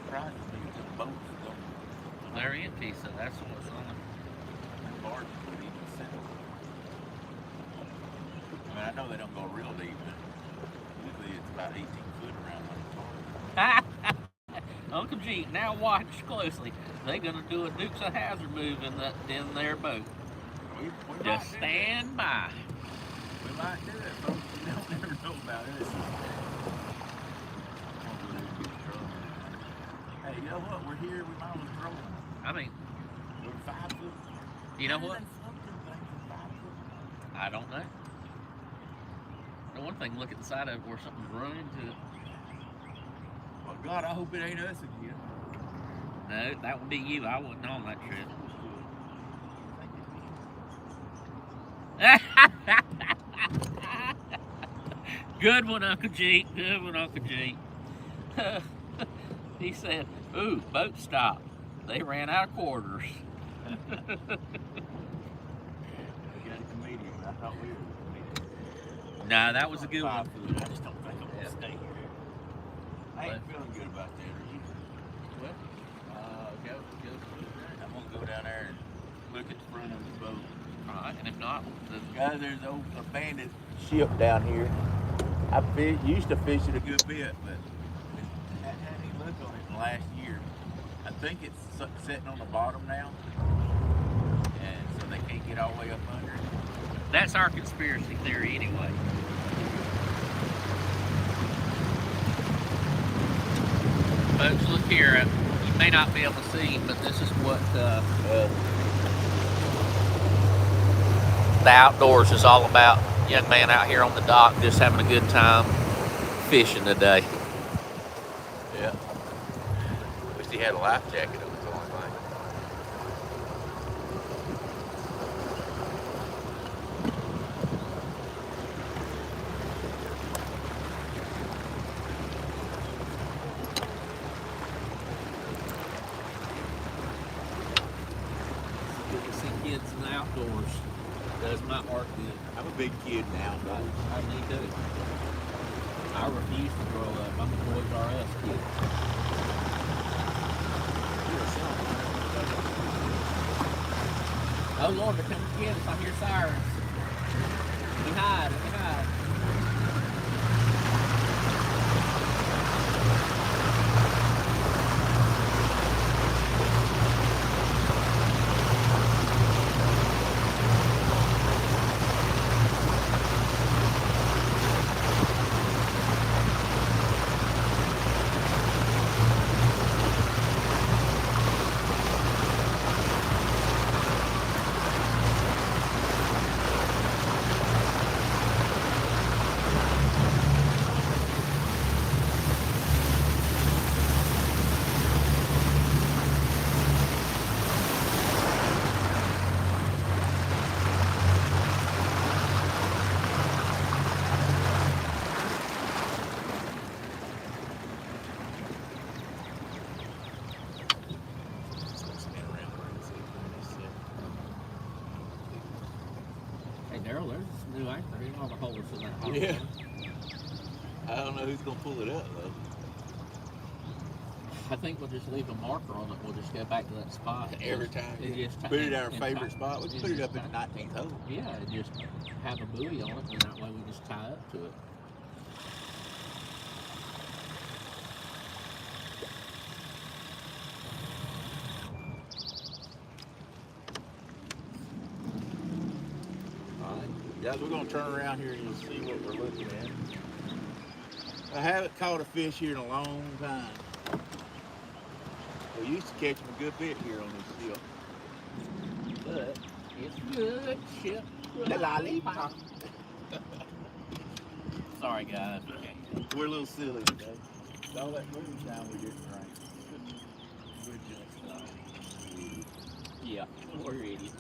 surprises me that the boats don't. They're empty, so that's what's on them. That barge would even center. I mean, I know they don't go real deep, but usually it's about 18 foot around the barge. Uncle G, now watch closely. They're gonna do a Dukes of Hazzard move in their boat. We Just stand by. We might do it, folks. We don't never know about it. Hey, you know what? We're here. We might as well throw them. I mean, We're 5 foot. you know How do what? they float them things in 5 foot? I don't know. The one thing, look at the side of it where something's run into it. Well, God, I hope it ain't us again. No, that would be you. I wasn't on that trip. Good one, Uncle G. Good one, Uncle G. He said, ooh, boat stop. They ran out of quarters. We got a comedian. I thought we were a comedian. Nah, that was a good 5 one. foot. I just don't think I'm going to stay here. I ain't feeling good about that, are you? Well, go. I'm going to go down there and look at the front of the boat. All right, and if not, Guys, there's an old abandoned ship down here. I used to fish it a good bit, but I haven't had any luck on it in the last year. I think it's sitting on the bottom now, and so they can't get all the way up under it. that's our conspiracy theory anyway. Folks, look here. You may not be able to see, but this is what the outdoors is all about. Young man out here on the dock just having a good time fishing today. Yeah. Wish he had a life jacket on his only thing. Good to see kids in the outdoors. Does my heart good. I'm a big kid now, but I need to. I refuse to grow up. I'm a Toys R Us kid. Oh Lord, they're coming to get us. I hear sirens. Let me hide. Let me hide. Hey Daryl, there's a new anchor. Here's all the holes in that hole. Yeah. I don't know who's gonna pull it up though. I think we'll just leave a marker on it. We'll just go back to that spot. Every time. It just Put it in our and favorite tie- spot. We can and put it just up at tie- the 19th hole. Yeah, and just have a buoy on it, and that way we just tie up to it. Alright. Guys, we're gonna turn around here and you'll see what we're looking at. I haven't caught a fish here in a long time. We used to catch them a good bit here on this ship. But it's good ship. The lollipop. Sorry guys. Okay. We're a little silly today. All that moonshine we didn't drink. We're just yeah, we're idiots.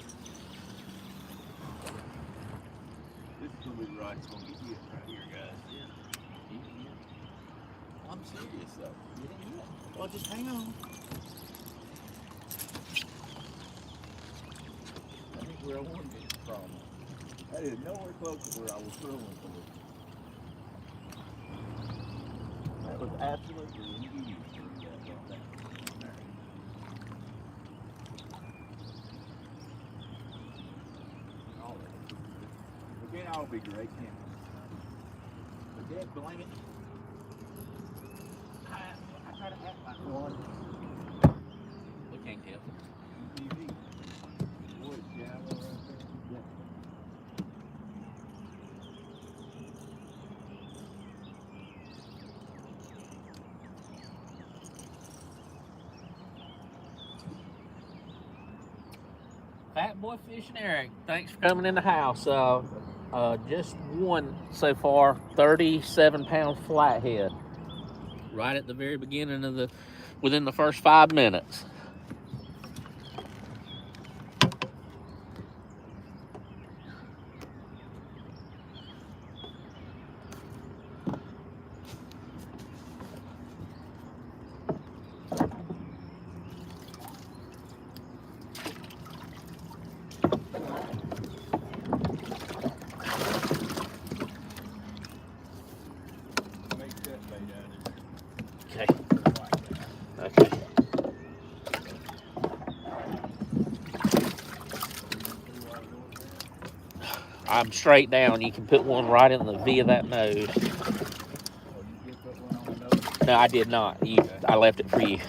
This is gonna be the rod that's gonna get hit right here, guys. I'm serious though. Well, just hang on. I think we're a one big problem. That is nowhere close to where I was throwing for. That was absolutely easy. all be great, can't we? But Dad, blame it. I try to act like one. We can't tell. TV. Wood shallow right there. Yeah. Fat Boy Fishing Eric, thanks for coming in the house. Just one so far, 37-pound flathead. Right at the very beginning of within the first 5 minutes. Make that lay down in Okay. there. Okay. I'm straight down. You can put one right in the V of that nose. Oh, you did put one on the nose? No, I did not. I left it for you.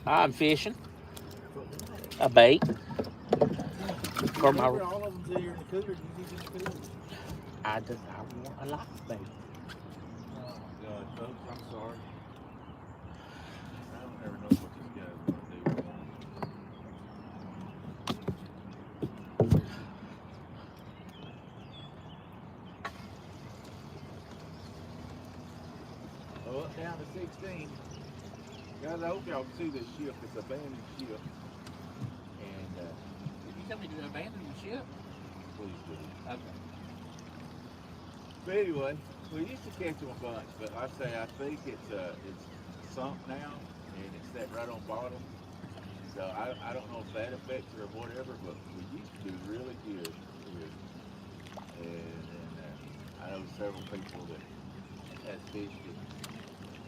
I'm fishing a bait for my. All of them's here in the cooler. Do you think in the cooler? I like the bait. Oh my God, folks, I'm sorry. I don't ever know what this guy's gonna do. Oh, up down to 16. Guys, I hope y'all can see this ship. It's a abandoned ship. And Did you tell me to abandon the ship? please do. Okay. But anyway, we used to catch them a bunch, but like I say, I think it's sunk now and it's set right on bottom. So I don't know if that affects it or whatever, but we used to do really good here. And I know several people that has fished it,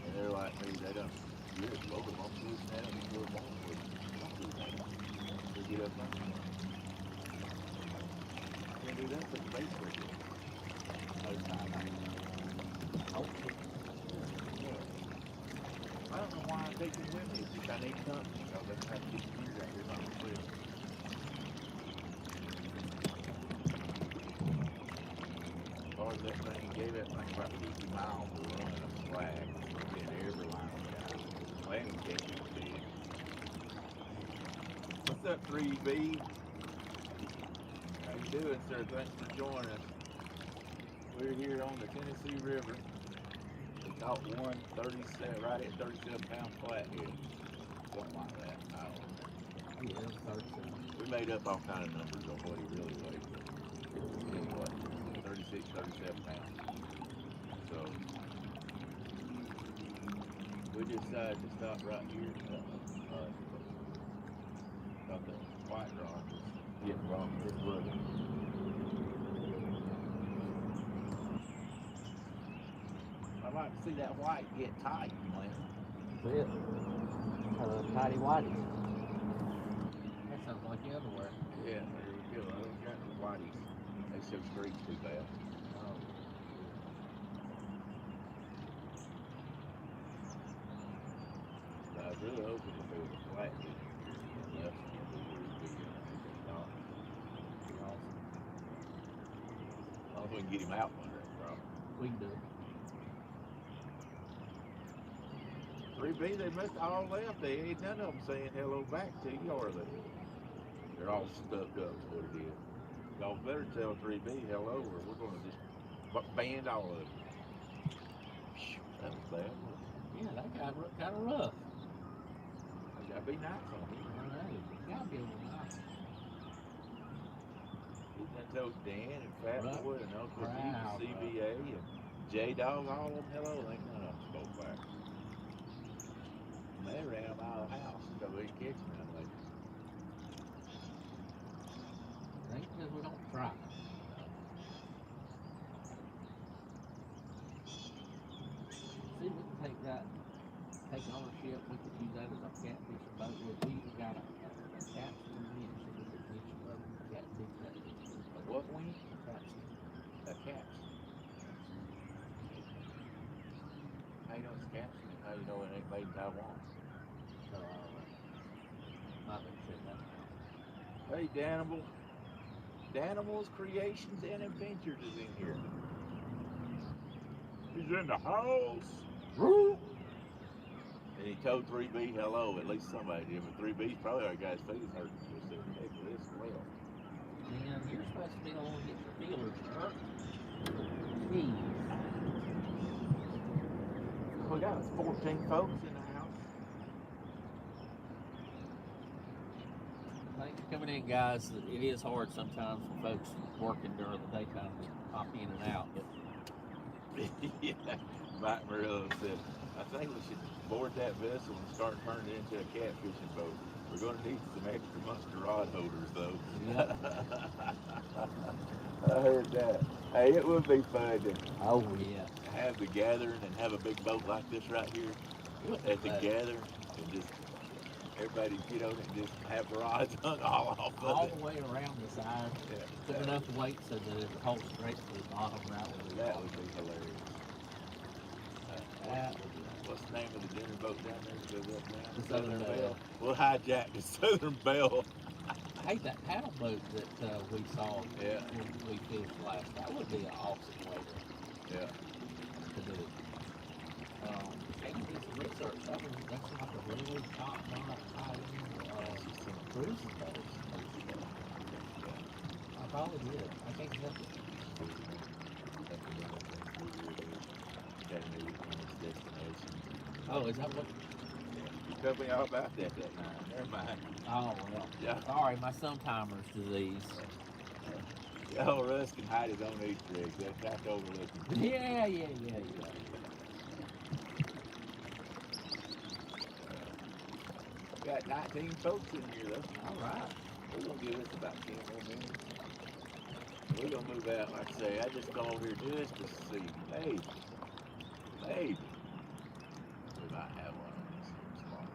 and they're like me, they don't really load them up to it now, and you go along with it. Don't do that. They get up on it. Can't do that for the base rate. I don't know why I'm taking with me. It's just I need company. You know, let's have to get some years out here on the trip. As far as that thing, gave that thing about 50 miles to run a flag. And every line was down. Landing catching a fish. What's up, 3B? How you doing, sir? Thanks for joining us. We're here on the Tennessee River. We caught one 37, right at 37-pound flathead. Something like that. I don't know. Yeah, We made up all kind of numbers on what he really weighed. Anyway, 36, 37 pounds. So, we decided to stop right here. Thought the white rod was getting wrong with his brother. I'd like to see that white get tight, man. Well, tidy whitey. That sounds like your underwear. Yeah, there we go. I don't got no whiteys. They show streaks too bad. Oh. I was really hoping if there was a flathead and left it would be not. Awesome. I don't know if we can get him out under that problem. We can do it. 3B, they must have all left. They ain't none of them saying hello back to you, are they? They're all stuck up, is what it is. Y'all better tell 3B hello, or we're going to just band all of them. That was bad. Yeah, that got kind of rough. You gotta be nice on him. All right, gotta be a little nice. I told Dan and Fat Boy and Uncle G and Wow. CBA and J-Dog, all of them hello. Ain't none of them spoke back. And they ran them out of the house, so they didn't catch them that way. Ain't because we don't try. See, we can take ownership. We could use that as our catfishing boat. We even got a captain in here, so we could fish a boat, catfish that. What wing? A caption. How you know it's caption? How you know it ain't made in Taiwan? Not that shit, that's Hey, Danimal. Danimal's Creations and Adventures is in here. He's in the house. And he told 3B hello. At least somebody did. But 3B's probably our guy's feelings hurt. Just said, heck with this as well. Man, you're supposed to be the one to get your feelers hurt. Jeez. We got 14 folks in the house. Thanks for coming in, guys. It is hard sometimes for folks working during the daytime to pop in and out, but Yeah, Mike Murillo said, I think we should board that vessel and start turning it into a catfishing boat. We're going to need some extra monster rod holders, though. Yep. I heard that. Hey, it would be fun to oh yeah. have the gathering and have a big boat like this right here at the gathering and just everybody get on it and just have rods hung all off of All it. the way around the side. Yeah, Put enough weight so that it holds straight to the bottom. that would be hilarious. That would be What's the name of the dinner boat down there that goes up now? The Southern Belle. We'll hijack the Southern Belle. I hate that paddle boat that we saw Yeah. when we fished last. That would be an awesome way Yeah. to do it. I can do some research. That's like a really top-notch high-end cruising boat. I probably did. I can't help it. Got a new destination. Oh, is that what? You told me all about that night. Never mind. Oh, well. Yeah. Sorry, my sometimer's disease. Yeah, Russ can hide his own Easter eggs. That's overlooking. Yeah. Got 19 folks in here, though. All right. We're going to give this about 10 more minutes. We're going to move out. Like I say, I just come over here just to see. Maybe. We might have one on this spot.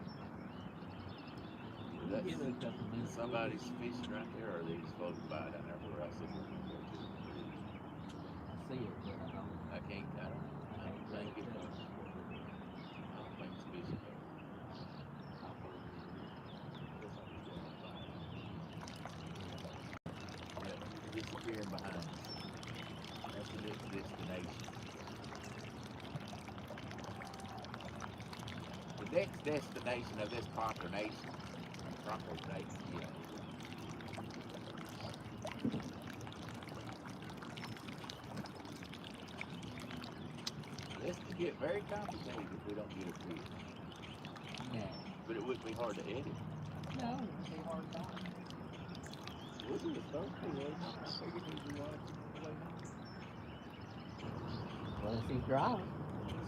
Give it a couple minutes. Somebody's fishing right there, or are they just floating by down there where I said we're going to go to? I see it, but I don't. I don't think it does. I don't think it's fishing. Disappearing behind us. That's the next destination. The next destination of this Crocker Nation. Yeah. This could get very complicated if we don't get a fish. Yeah. But it wouldn't be hard to edit. No, it would be hard time. Was it a Thursday? I figured he'd be watching. Well, if he's driving.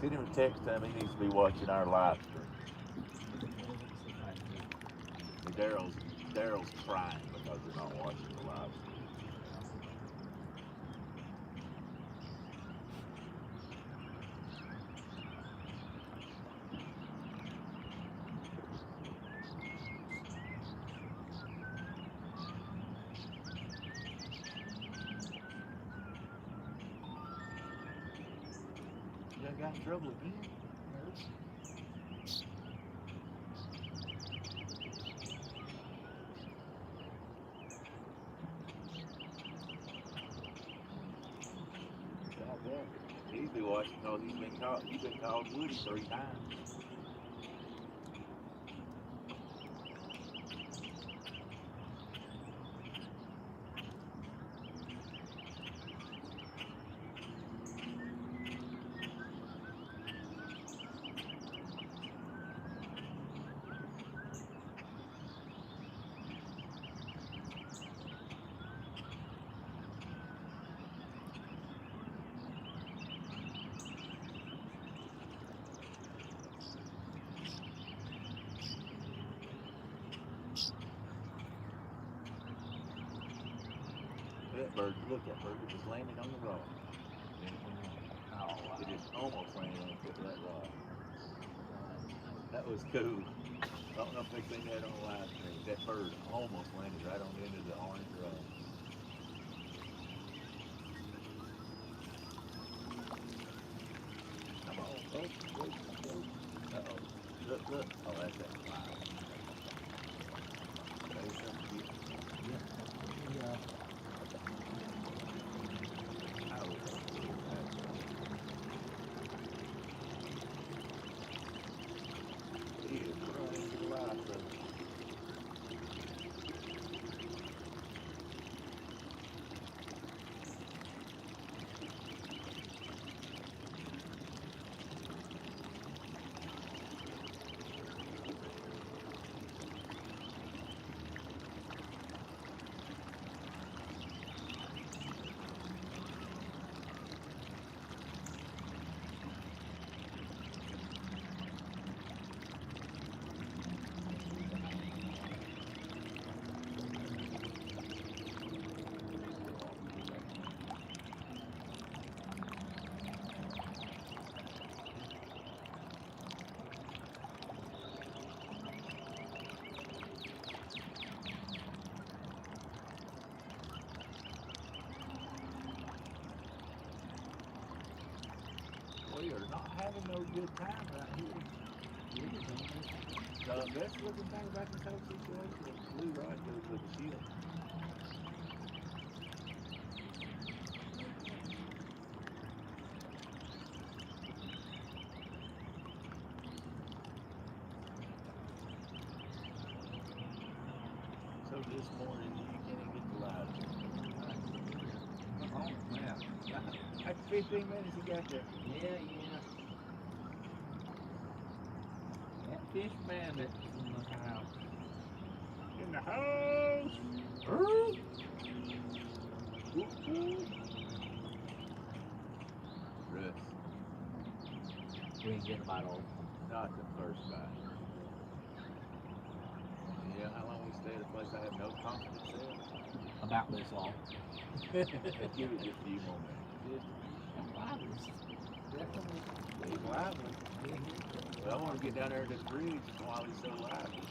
Send him a text time. He needs to be watching our live stream. Daryl's crying because they're not watching the live stream. You done got in trouble again? He's been watching because he's been called Woody 3 times. That bird, look, that bird just landed on the rock. Oh, It just almost landed on the tip of that rock. That was cool. I don't know if they seen that on live stream. That bird almost landed right on the end of the orange rock. Uh-oh. Look, look. Oh, that's that fly. There's something cute. Yeah. Oh, he is running to the light, so. We are not having no good time right here. The best looking thing about this whole situation is Blue Rod goes with the shield. So this morning you can't even get the light. Oh, yeah. After 15 minutes you got there. Yeah. That fish bandit in the house. In the house. Ruth. Russ, We ain't getting a bite off. not the first bite. Yeah, how long we stay at a place I have no confidence in? About this long. Give it just a few more minutes. He's lively. Well, I want to get down there to the bridge while he's so lively.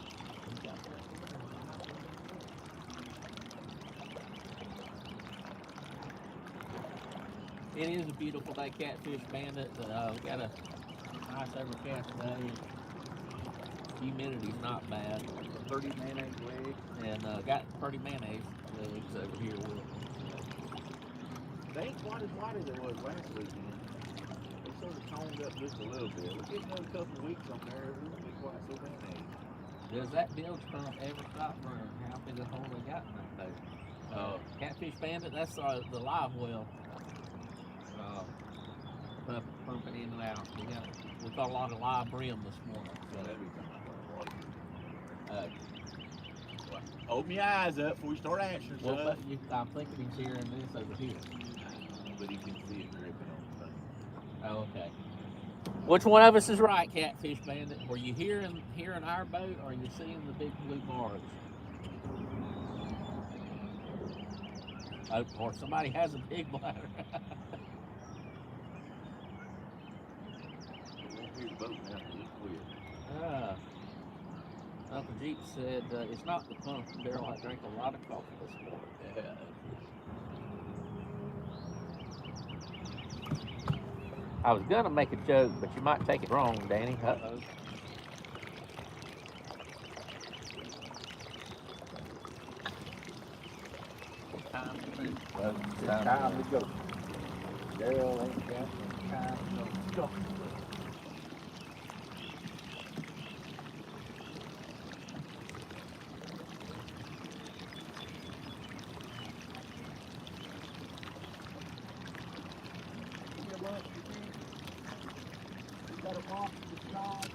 It is a beautiful day, Catfish Bandit. We got a nice overcast day. Humidity's not bad. Pretty mayonnaise legs. And got pretty mayonnaise legs over here with it. They ain't quite as white as they was last weekend. They sort of toned up just a little bit. We'll get another couple of weeks on there. It won't be quite so mayonnaise. Does that bilge pump ever stop running? How big a hole they got in that boat? Catfish Bandit, that's the live well. Pumping in and out. We caught a lot of live brim this morning. So that'd be coming. Open your eyes up before you start answering Well, stuff. I'm thinking he's hearing this over here. But he can see it dripping on the thing. Oh, okay. Which one of us is right, Catfish Bandit? Were you hearing our boat, or are you seeing the big blue barge? Oh, or somebody has a big bladder. You won't hear the boat now because it's weird. Uncle Jeep said it's not the pump, Daryl. I drank a lot of coffee this morning. Yeah. I was gonna make a joke, but you might take it wrong, Danny. Uh-oh. Time to move. It's time to go. Daryl ain't got no time to go. Got a box of God.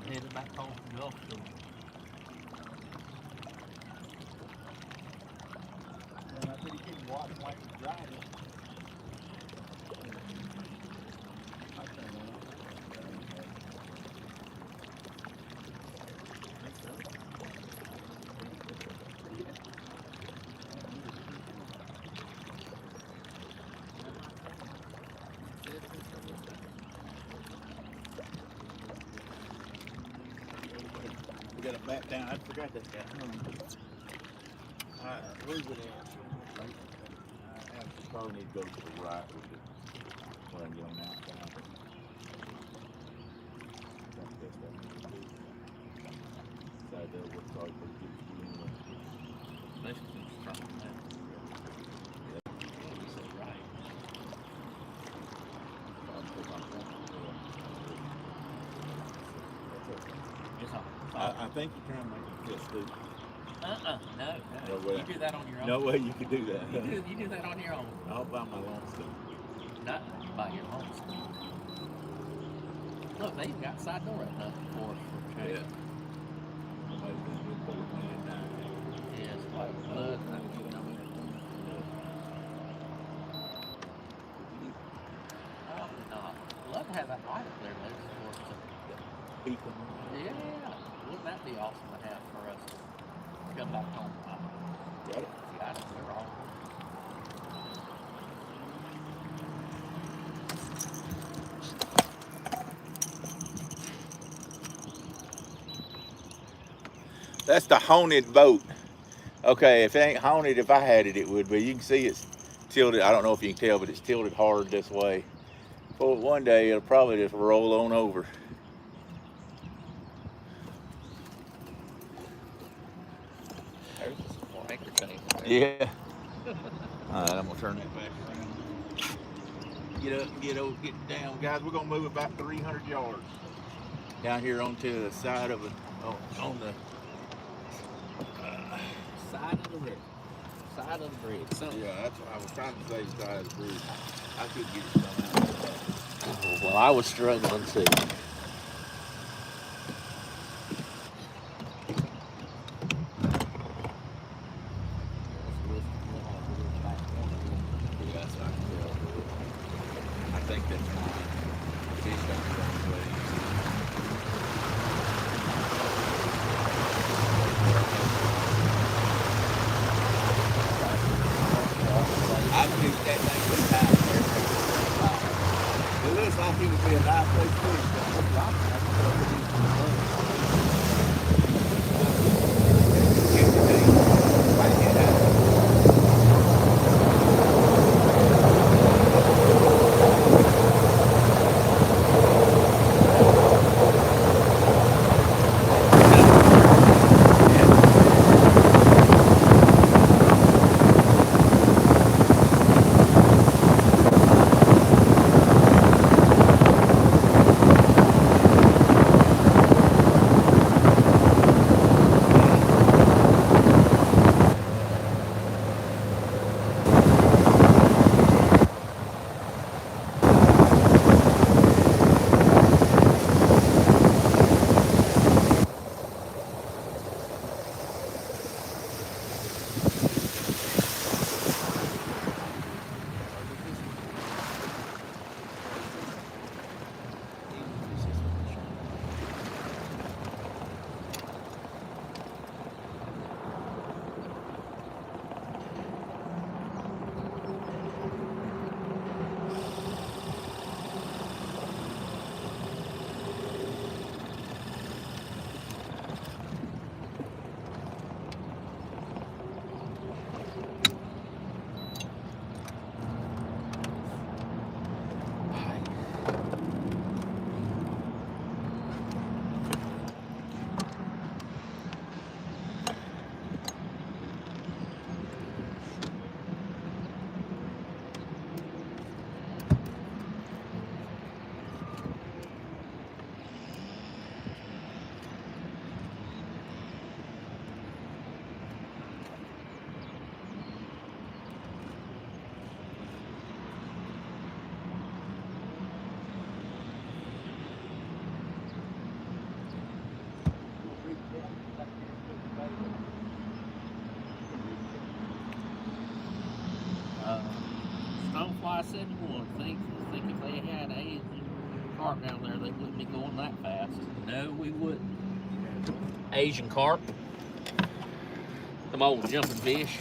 headed back home from Gulf School. And I said he couldn't watch while he was driving. We got it back down. I forgot that guy. Where's it at? I have to probably need to go to the right with it. When I get on the outside. Side there, we'll probably put it in. Basically, it's trying to have. Is that right? It's on. I think you're trying to make it feel stupid. No. No way. You do that on your own. No way you could do that. You do that on your own. I'll buy my own stuff. Not by your own stuff. Look, they even got side door opening up for us for change. Yeah, it's like blood. Probably not. Love to have that light up there, maybe for us to. Yeah. Wouldn't that be awesome to have for us to come back home? Got it? Got it. We're all. That's the haunted boat. Okay, if it ain't haunted, if I had it, it would be. You can see it's tilted. I don't know if you can tell, but it's tilted hard this way. Well, one day it'll probably just roll on over. There's a small anchor chain. Yeah. All right, I'm gonna turn that back around. Get up and get down, guys. We're gonna move about 300 yards down here onto the side of it, on the Side of the river. Side of the bridge. So, yeah. That's what I was trying to say. Side of the bridge. I couldn't get it to come out of that. well, I was struggling too. Yeah, that's not good. I think that's fine. Fish don't go wrong way. I've used that thing for time. It looks like it would be a nice place to fish. I-71. I think if they had a Asian carp down there, they wouldn't be going that fast. No, we wouldn't. Asian carp. Them old jumping fish.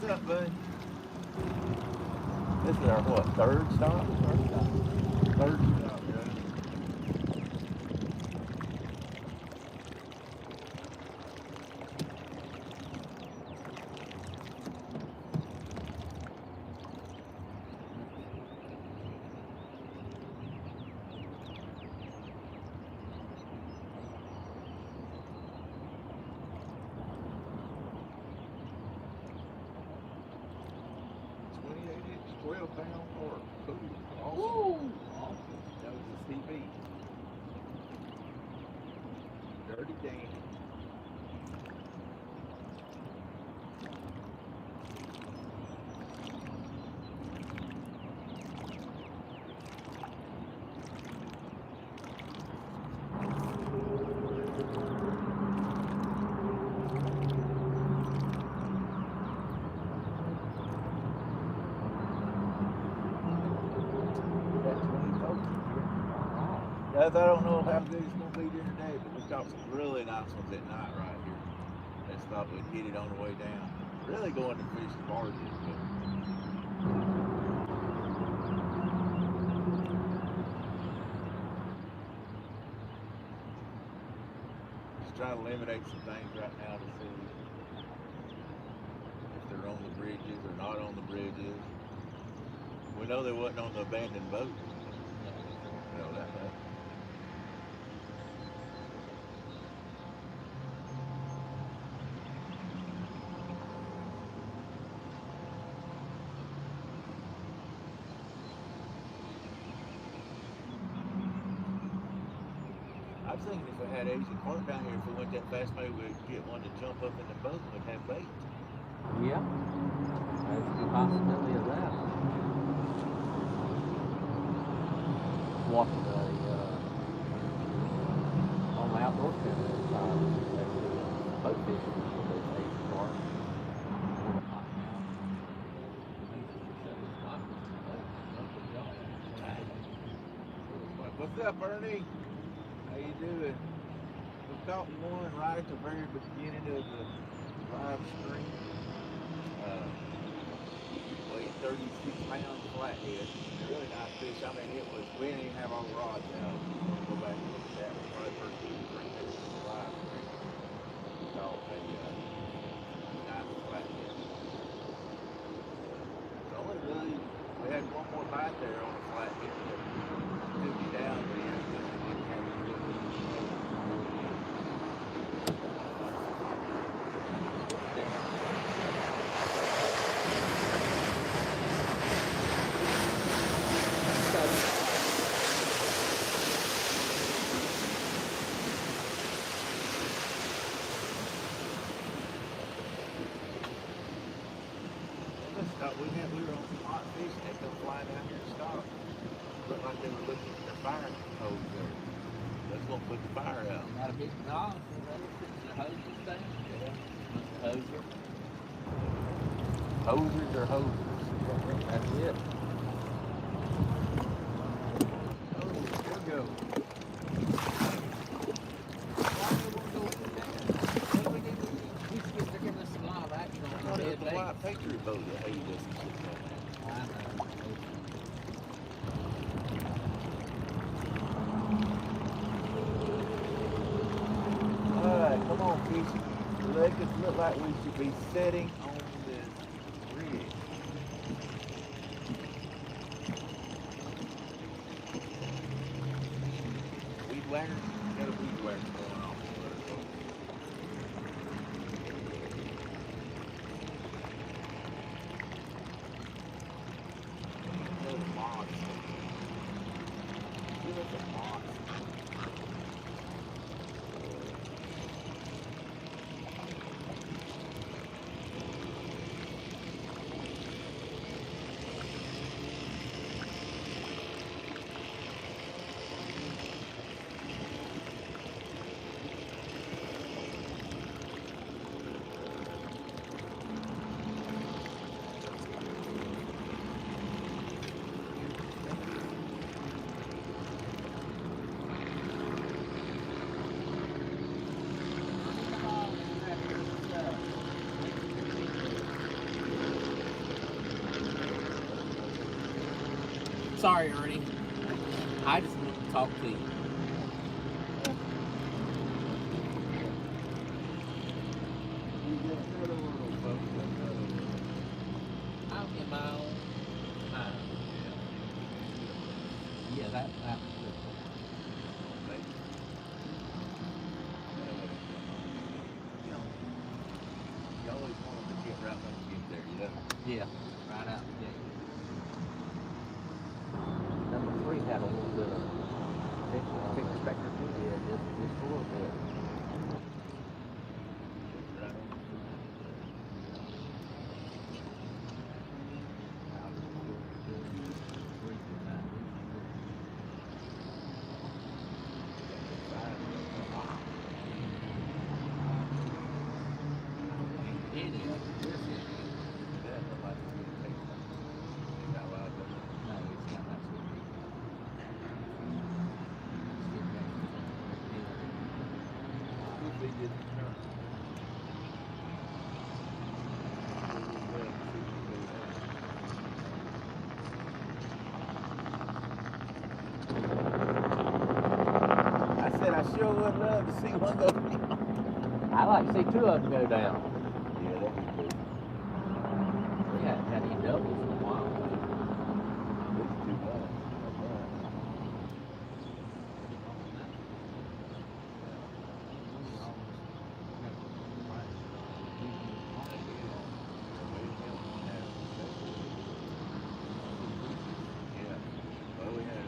What's up, bud? This is our what? Third stop? Third stop, yeah. It's 12-pound carp. Cool. Awesome. Woo! That was a CB. Dirty Danny. I don't know how good it's going to be during the day, but we caught some really nice ones at night right here. Let's thought we'd hit it on the way down. Really going to fish the barges, but just trying to eliminate some things right now to see if they're on the bridges or not on the bridges. We know they wasn't on the abandoned boat. You know that much. I was thinking if we had Asian carp down here, if we went that fast, maybe we'd get one to jump up in the boat and we'd have bait. Yeah. There's a possibility of that. Watching on the outdoor channel, they were boat fishing with those Asian carp. What's up, Ernie? How you doing? We caught one right at the very beginning of the live stream. Weighed 36 pounds flathead. Really nice fish. I mean, it was, we didn't even have our rods out. We'll go back and look at that. Probably first two or three fish in the live stream. Caught a nice flathead. It's only really, we had one more bite there on a flathead that took you down there. But we didn't have any good we were on some hot fish and they come flying down here and stop. Looked like they were looking at their fire hose there. That's gonna put the fire out. Got a big knot. The hoses thing? Yeah. Hoser. Hosers or hosers? That's it. Oh, there we go. They're giving us some live action on Thought the it was the dead white Patriot boat that ate us and shit down there. I know. Alright, come on, fish. Make us look like we should be setting on this rig. Weed whacker? Got a weed whacker going on. Little monster. Give us a monster. Sorry, Ernie. I just want to talk to you. I'm in my own time. Yeah, that was good. You always want them to get right when you get there, you know? Yeah, right out the gate. Number 3 had a little bit of pick specter too. Yeah, just a little bit. Right on. I said I sure would love to see one go down. I like to see 2 of them go down. Yeah, that'd be cool. We haven't had any doubles in a while. That's too much. That's right. Yeah. Well, we had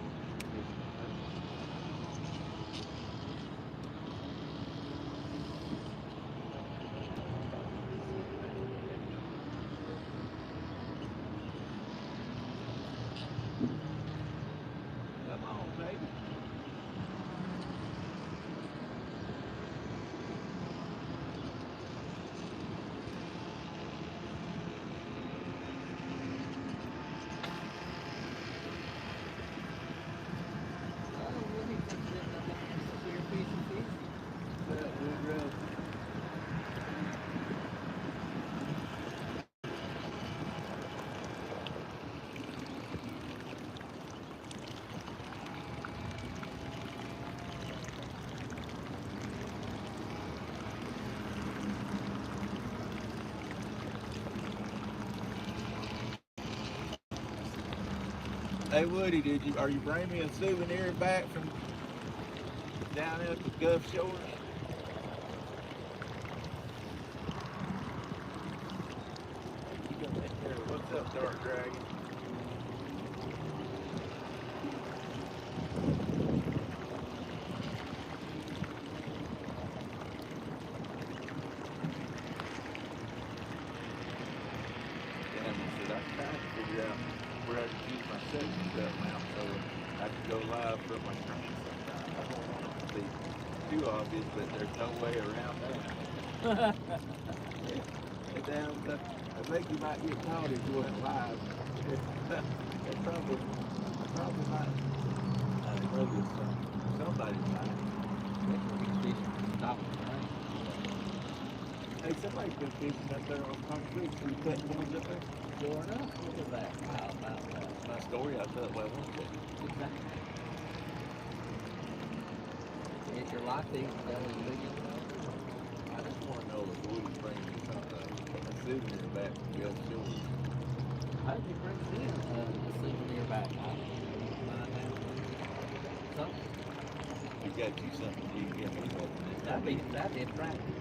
Hey Woody, are you bringing me a souvenir back from down at the Gulf Shores? You gonna take care of it. What's up, Dark Dragon? Damn, he said, I'm trying to figure out where I can keep my section stuff out so I can go live from my screen sometime. I don't want it to be too obvious, but there's no way around that. And then I think you might get caught if you went live. It probably might. I think maybe somebody might. Hey, somebody's been fishing up there on Park Creek. You cutting corns up there? Sure enough, look at that. Wow, about My story, I thought, well, okay. Exactly. It's your life these days. I just want to know if Woody's bringing me something, a souvenir back from Gulf Shores. How did you bring it in? The souvenir back. Something. He got you something you can give me back then. That'd be attractive.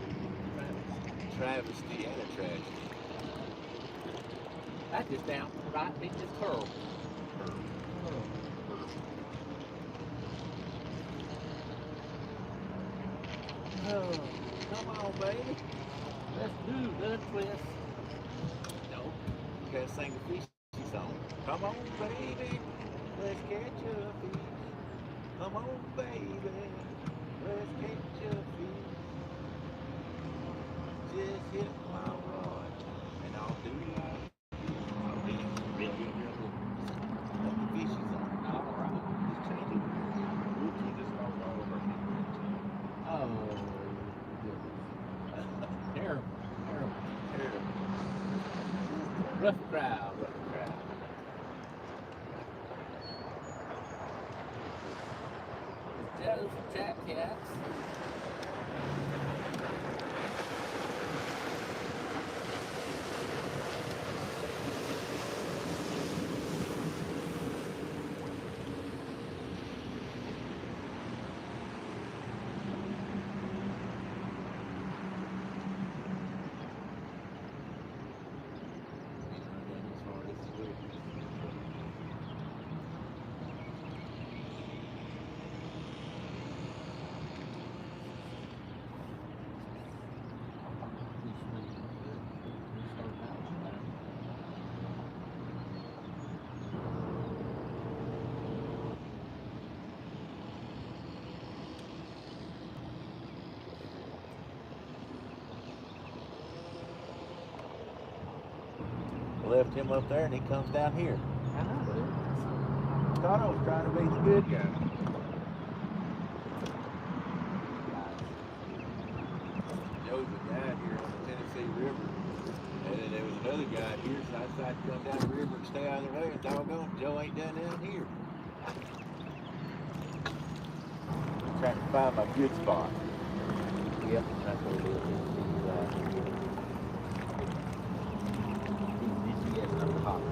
Travesty and a tragedy. That's just downright being just terrible. Oh, come on, baby. Let's do the twist. No, you gotta sing the fishy song. Come on, baby, let's catch a fish. Come on, baby, let's catch a fish. Just hit my rod, and I'll do like I'll be real good. Let the fishies on. All right. Just change it. Whoops, we just lost all of our people. Oh, terrible, terrible. Terrible. Rough crowd. Rough crowd. Joe's Chat Cats. Left him up there and he comes down here. I know, dude. Thought I was trying to be the good guy. Joe's a guy here on the Tennessee River. And then there was another guy here, so I decided to come down the river and stay out of the way. And doggone, Joe ain't done down here. I'm trying to find my good spot. Yep, that's what it is. He's DCS number hot.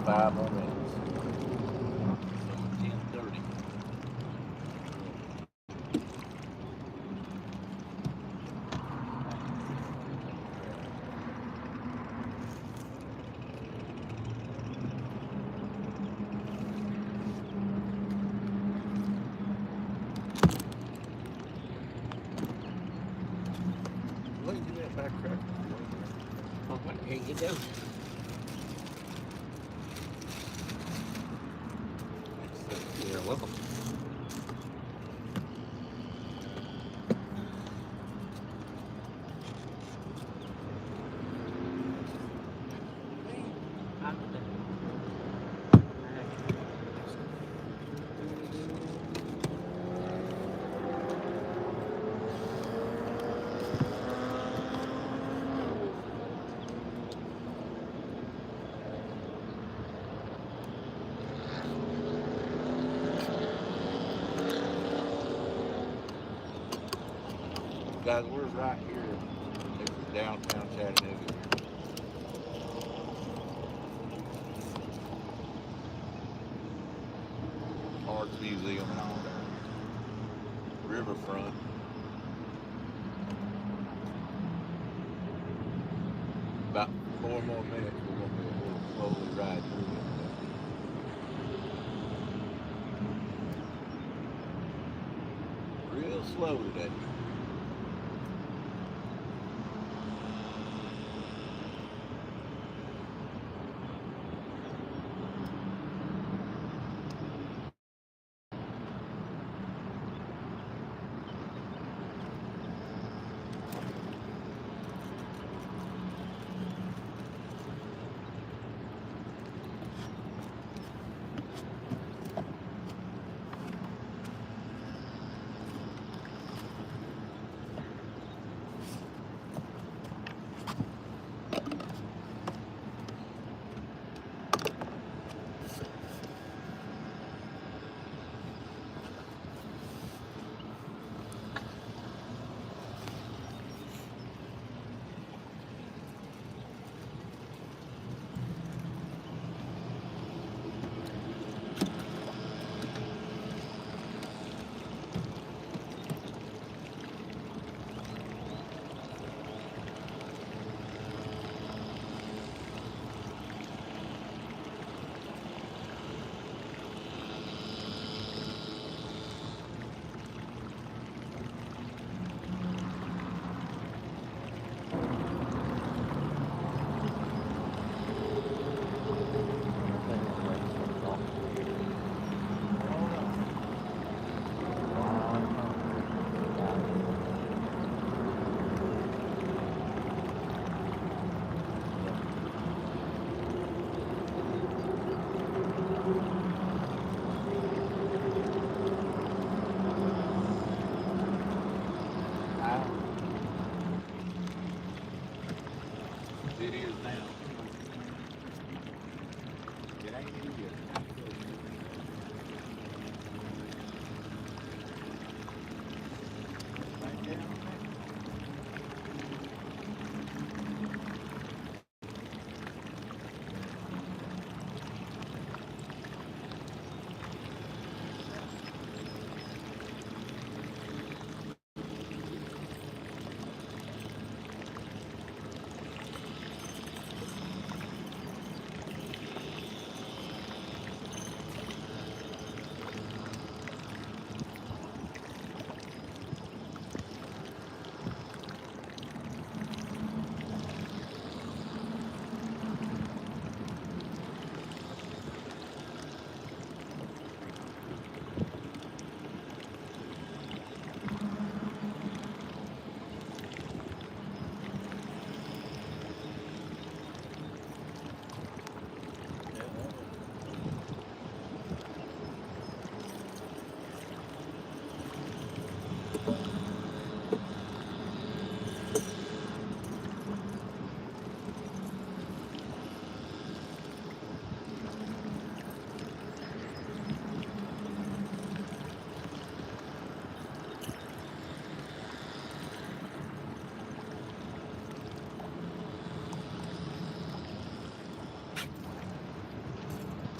5 more minutes. So 10:30. What did you do that back crack? Oh, here you go. You're welcome. Guys, we're right here. This is downtown Chattanooga. Arts Museum and all that. Riverfront. About 4 more minutes, we're going to be able to slowly ride through it. Real slow today.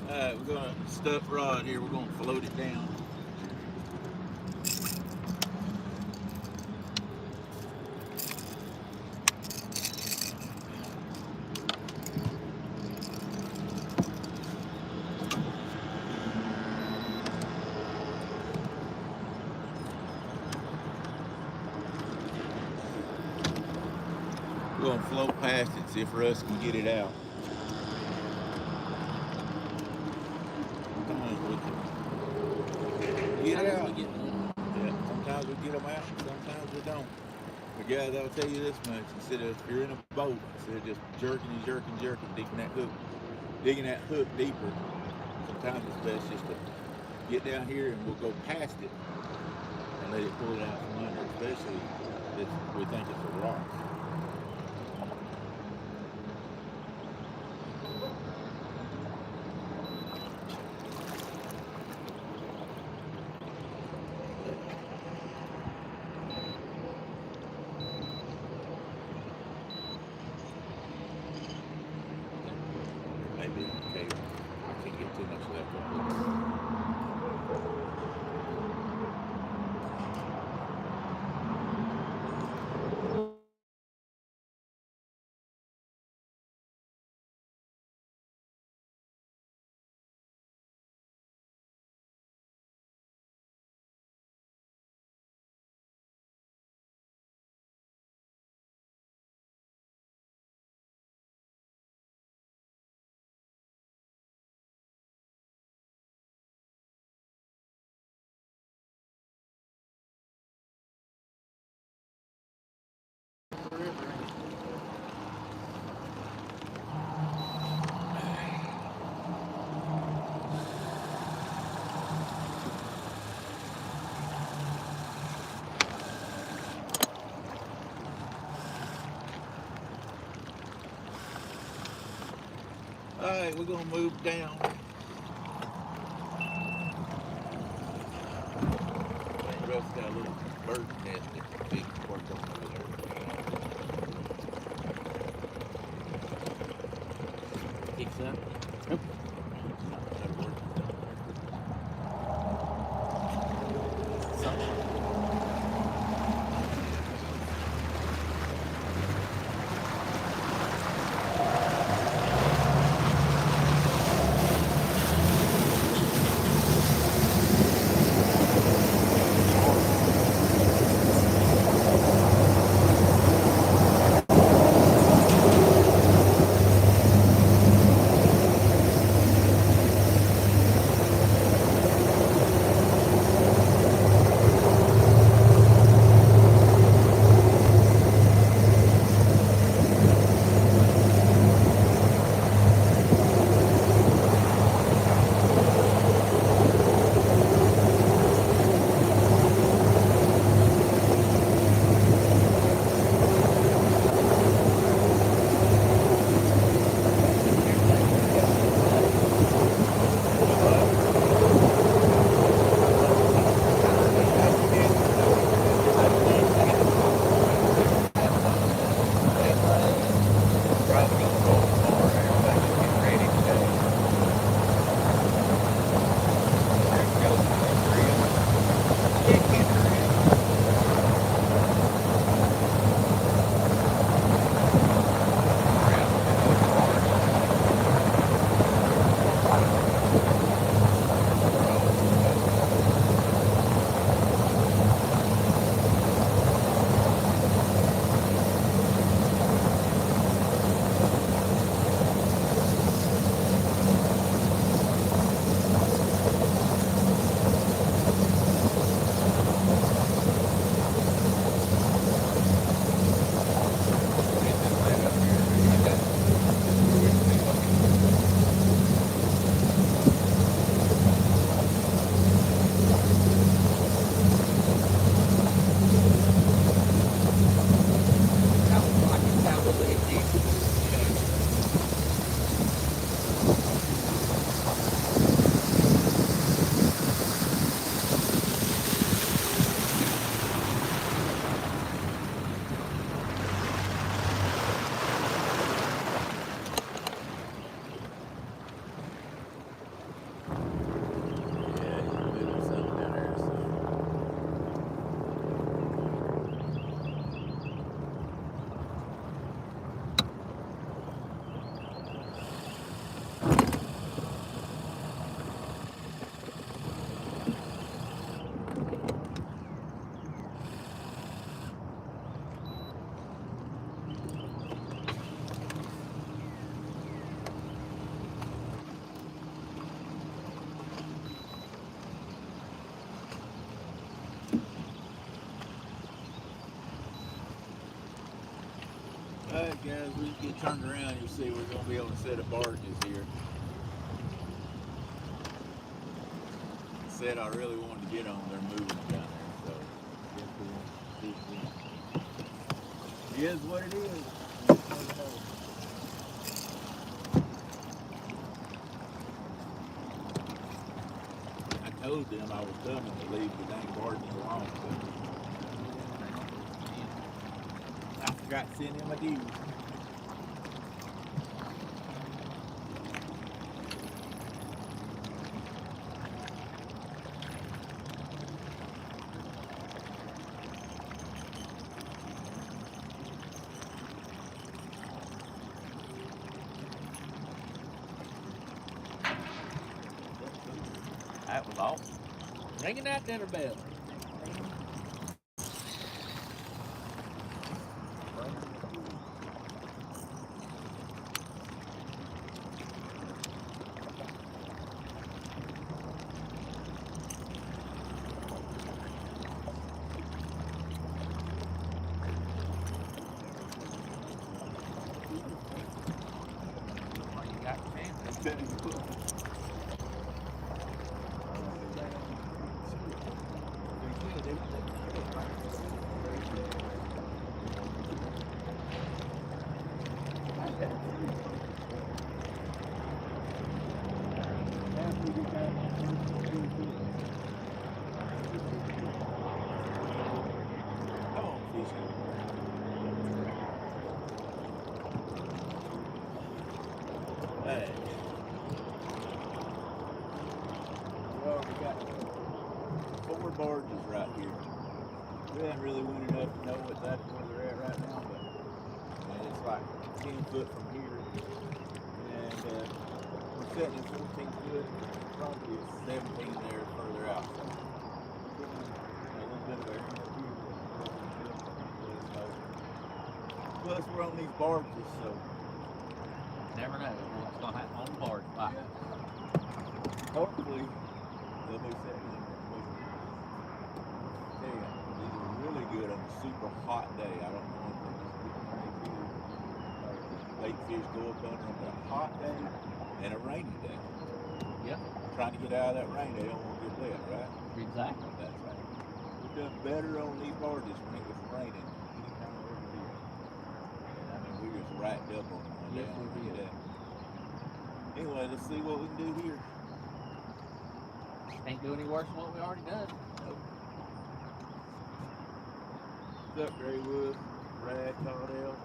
We're gonna stuff rod here. We're gonna float it down. We're gonna float past it, see if Russ can get it out. Sometimes we can get it out. Yeah, sometimes we get them out, sometimes we don't. But guys, I'll tell you this much: instead of if you're in a boat, instead of just jerking and jerking, jerking, digging that hook deeper, sometimes it's best just to get down here and we'll go past it and let it pull it out from under, especially if we think it's a rock. Maybe, okay, I can't get too much left on it. All right, we're gonna move down. I think Russ got a little bird nest that he can work on over there. Fix that. Nope. That'll work. guys, we get turned around, you'll see we're going to be able to set up barges here. Said I really wanted to get on, they're moving down there, so I guess we won't do it. It is what it is. I told them I was coming to leave the dang barges alone, but I forgot to send him a dude. That was awesome. Ringing that dinner bell. You got Hey. Well, we got 4 barges right here. We haven't really went enough to know where they're at right now, but it's like 10 foot from here. And we're setting at 14 foot, probably 17 there further out. So a little bit of area up here. Plus we're on these barges, so Never know what's going to happen on the board. Wow. hopefully they'll be setting in there. Tell you, these are really good on a super hot day. I don't know if they're just getting ready to lake fish go up under them, but a hot day and a rainy day. Yep. Trying to get out of that rain, they don't want to get wet, right? Exactly. That's right. We've done better on these barges when it was raining anytime we ever did. I mean, we just racked up on them one day. Yes, we did. Anyway, let's see what we can do here. Can't do any worse than what we already done. What's up, Graywood? Brad Caudell.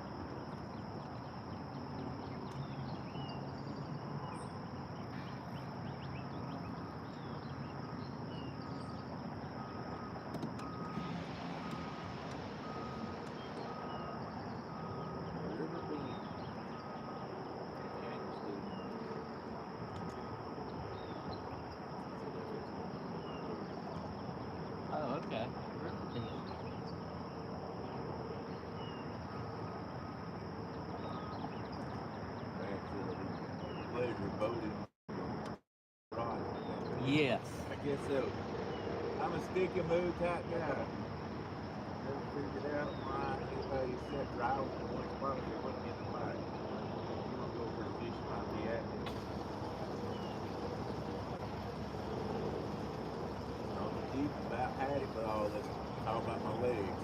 Oh, okay. Pleasure boating. Yes. I guess so. I'm a sticky mood type guy. Never figured out why anybody said route and one spot they wouldn't get the bite. You don't go for the fish might be active. I'm deep about had it, but all this talk about my legs.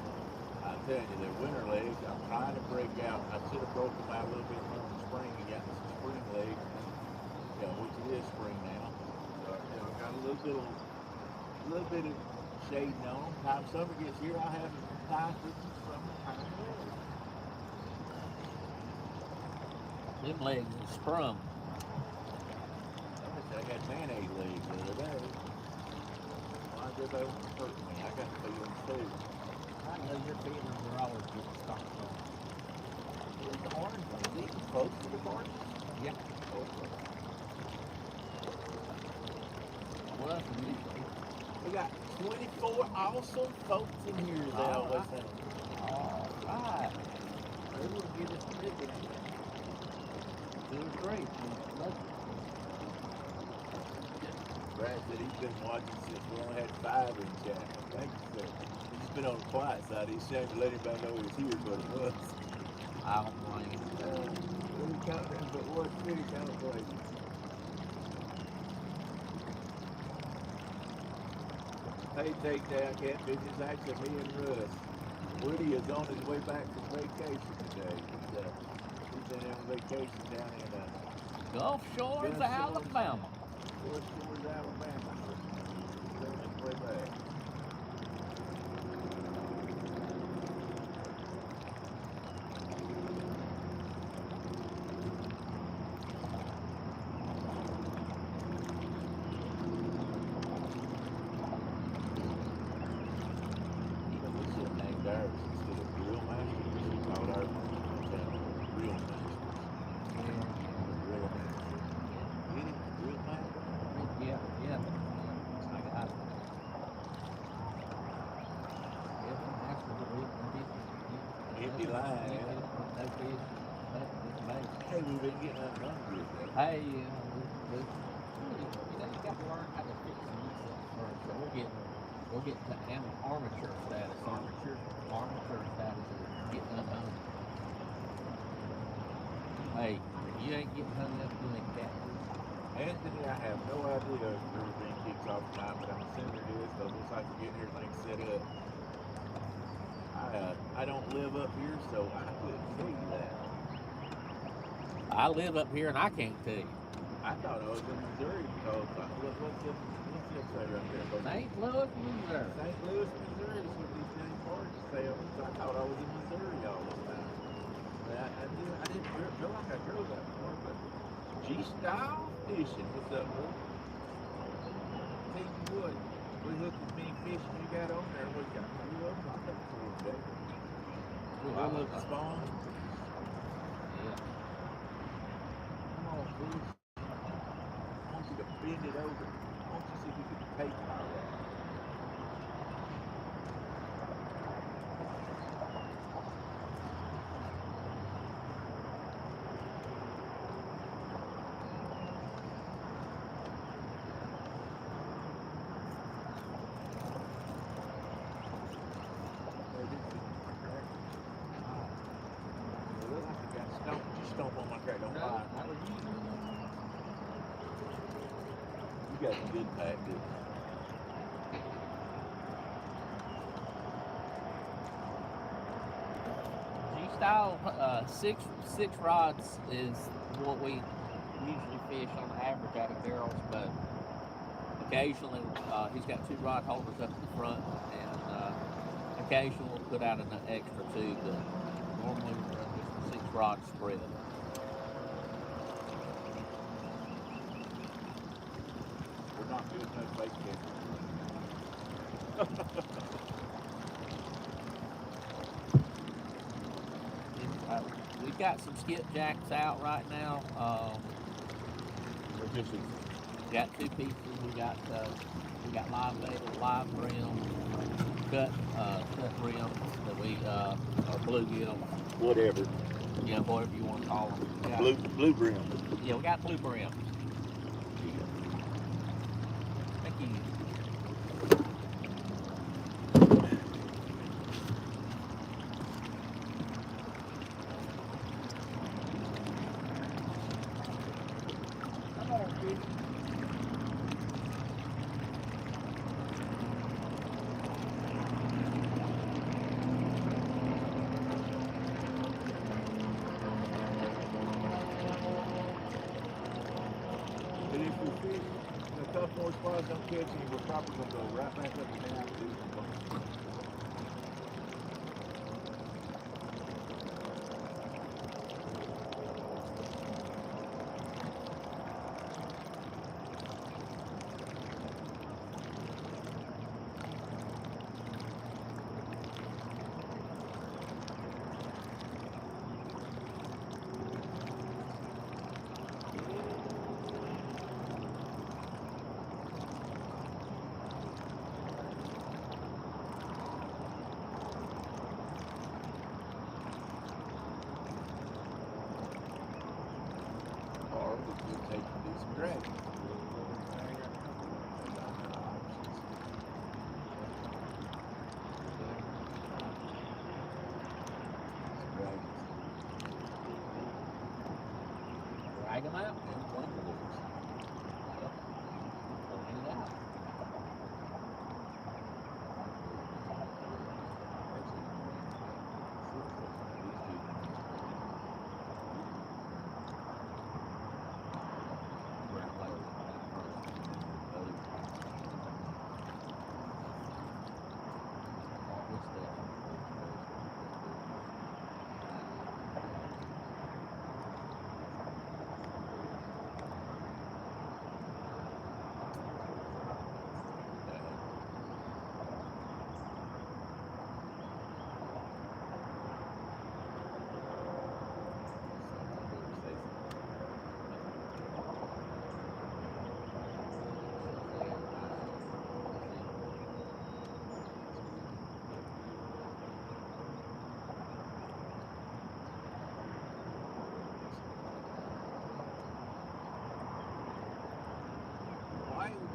I'm telling you, they're winter legs. I'm trying to break out. I should have broke them out a little bit more in the spring and got some spring legs. Yeah, which it is spring now. So I've got a little bit of shading on them. Time summer gets here, I have time for some summertime legs. Them legs are sprung. I wish I had mayonnaise legs the other day. Why did they want to hurt me? I got feelings too. I know your feelings are always getting stopped on. There's the orange one. Is it close to the orange? Yeah. Well, We got 24 awesome folks in here today. All right. They will give us a ticket. Doing great. Brad said he's been watching since we only had 5 in chat. Thank you, sir. He's been on the quiet side. He's ashamed to let anybody know he was here, but it was. I don't blame you. We count them, but what city kind of place? Hey, takedown catfish. It's actually me and Russ. Woody is on his way back from vacation today. He's been on vacation down in Gulf Shores, Gulf Shores. Alabama. Gulf Shores, Alabama. He's on his way back. You know, we should have named ours instead of Grill Masters. We should have called ours Grill Masters. Grill Masters. Get it? Grill Masters? Yeah. I got it. Yeah, that's what it is. Empty line, yeah. No fish. That's amazing. Hey, we've been getting hungry today. Hey, you got to learn how to fix these things first. So we'll get to armature status. Armature status is getting hung. Hey, if you ain't getting hung up, you ain't catfish. Anthony, I have no idea if everything kicks off tonight, but I'm assuming it is, because it looks like we're getting everything set up. I don't live up here, so I couldn't tell you that. I live up here and I can't tell you. I thought I was in Missouri because what's it say right there? St. Louis, Missouri. St. Louis, Missouri is what these dang parts say. So I thought I was in Missouri all this time. But I didn't feel like I drove that far, but G-Style Fishing, what's up, bro? Tell you what, we hooked as many fish as you got on there. We got two of them. I got two of them. I love the spawn. Yeah. Come on, fish. I want you to bend it over. I want you to see if you can take my rod. Stomp on my crack, don't lie. You got a good pack, dude. G-Style, six rods is what we usually fish on average out of barrels, but occasionally he's got two rod holders up in the front, and occasionally we'll put out an extra two, but normally we run just a 6 rod spread. We're not doing no bait catching. We've got some skipjacks out right now. Got 2 pieces. We got live bait, live brim, cut brim that we or bluegill, Whatever. yeah, whatever you want to call them. Yeah, Blue brim. yeah, we got blue brim. Thank you. Come on, fish. And if we fish in a couple more spots, don't catch any, we're probably going to go right back up and down. Or we could take and do some dragging.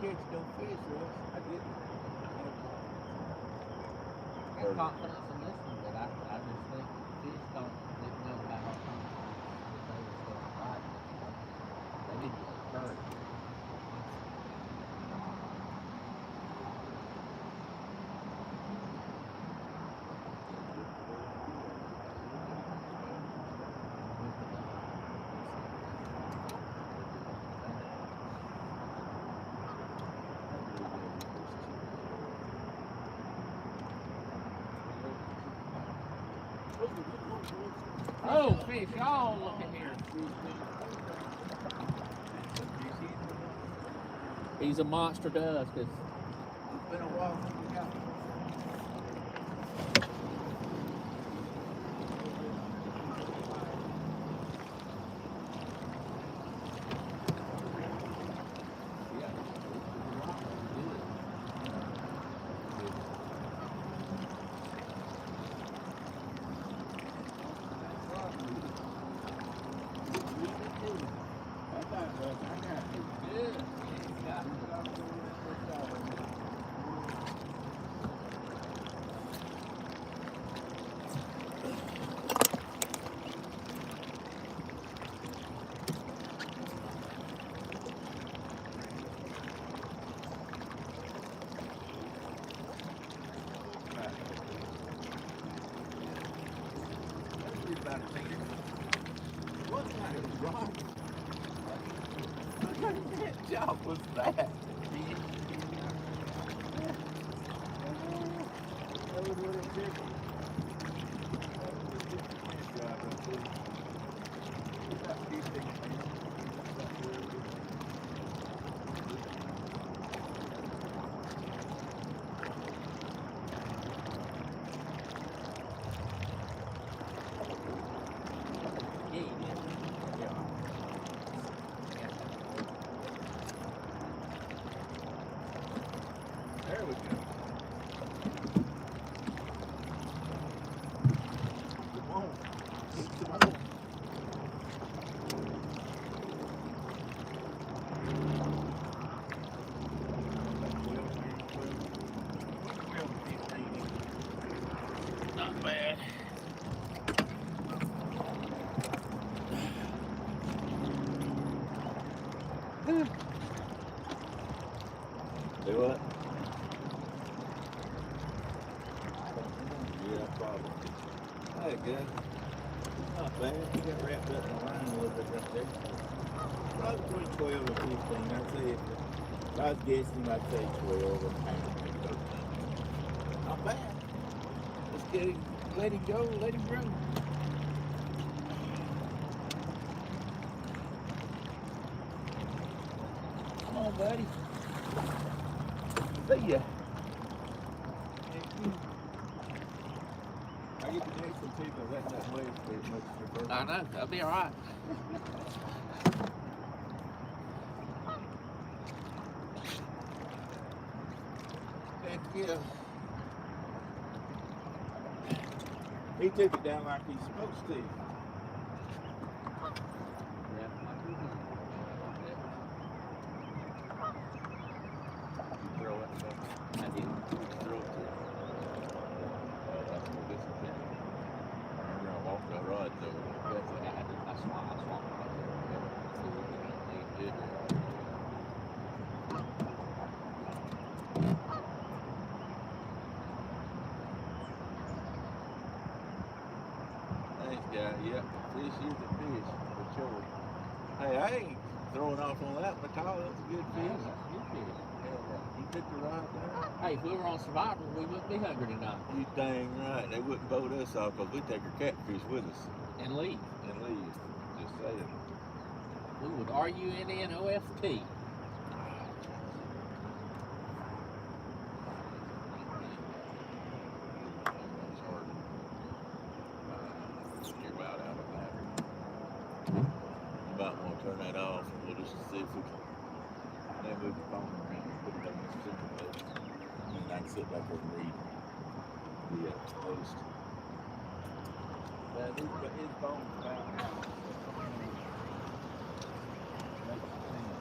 catch no fish, Russ. I didn't. I have confidence in this one, but I just think fish didn't know about our confidence that they were supposed to bite. They didn't get hurt. Oh, fish, y'all look at here. He's a monster to us, because It's been a while since we got one. What kind of rock? What kind of job was that? That was what it did. There we go. Come on. Come on. not bad. Do what? Yeah, probably. Hey, good. Not bad. You got wrapped up in the line a little bit right there. Probably between 12 and 15. I'd say if I was guessing, I'd say 12 and a half, maybe 13. Not bad. Let's get him, let him go, let him grow. Come on, buddy. See ya. I get the next one too, because that's that way pretty much for birthday. I know, that'll be all right. Heck yeah. He took it down like he's supposed to. You throw it, so I did. you throw it to him. That's what this is. Remember I walked that rod though. That's what I did. I swung right there. Good. Thanks, guy. Yep, fish is a fish for sure. Hey, I ain't throwing off on that Macaw. That's a good fish. Good fish. He took the rod there. Hey, if we were on Survivor, we wouldn't be hungry tonight. You dang right. They wouldn't boat us off because we take our catfish with us And leave. and leave. Just saying. We would RUNNOFT. It's hard. You're about out of battery. You might want to turn that off and we'll just see if we can. Then move the phone around and put it on this sticker bed. And then I can sit back there and read the post. But his phone's about out. Makes sense.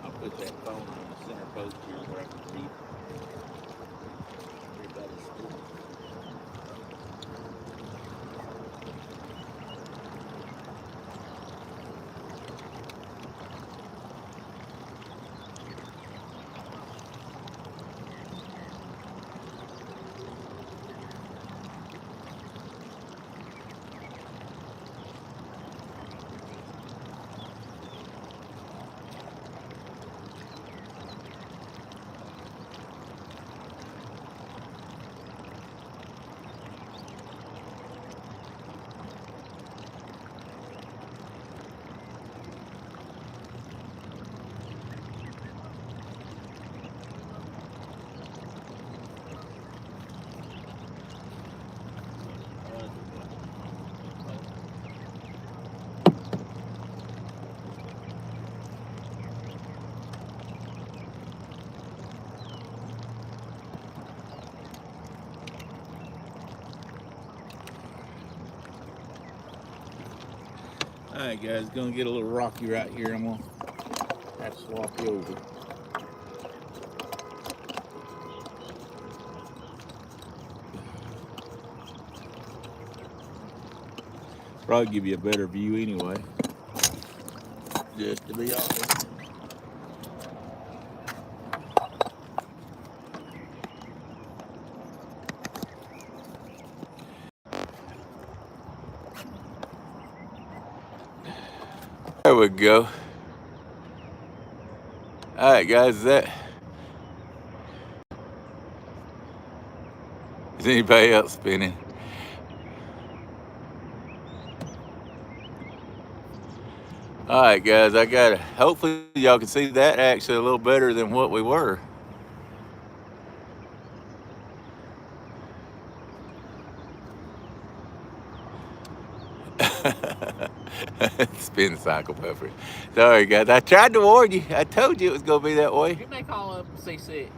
I'll put that phone on the center post here where I can see everybody's still. Alright guys, it's gonna get a little rocky right here. I'm gonna have to swap you over. Probably give you a better view anyway. Just to be honest. There we go. All right, guys, is anybody else spinning? All right, guys, hopefully y'all can see that actually a little better than what we were. Spin cycle puffer. Sorry guys, I tried to warn you. I told you it was gonna be that way. You may call up CC.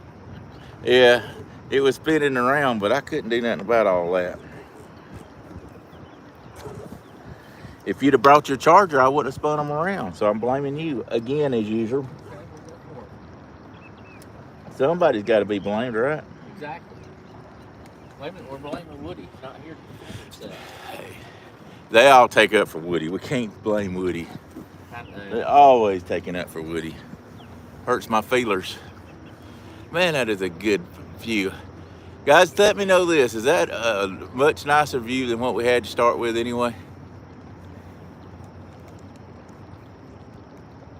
Yeah, it was spinning around, but I couldn't do nothing about all that. If you'd have brought your charger, I wouldn't have spun them around. So I'm blaming you again as usual. Okay, we'll go for it. Somebody's got to be blamed, right? Exactly. We're blaming Woody. Not here to defend himself. Hey, they all take up for Woody. We can't blame Woody. I know. They're always taking up for Woody. Hurts my feelers. Man, that is a good view. Guys, let me know this. Is that a much nicer view than what we had to start with anyway?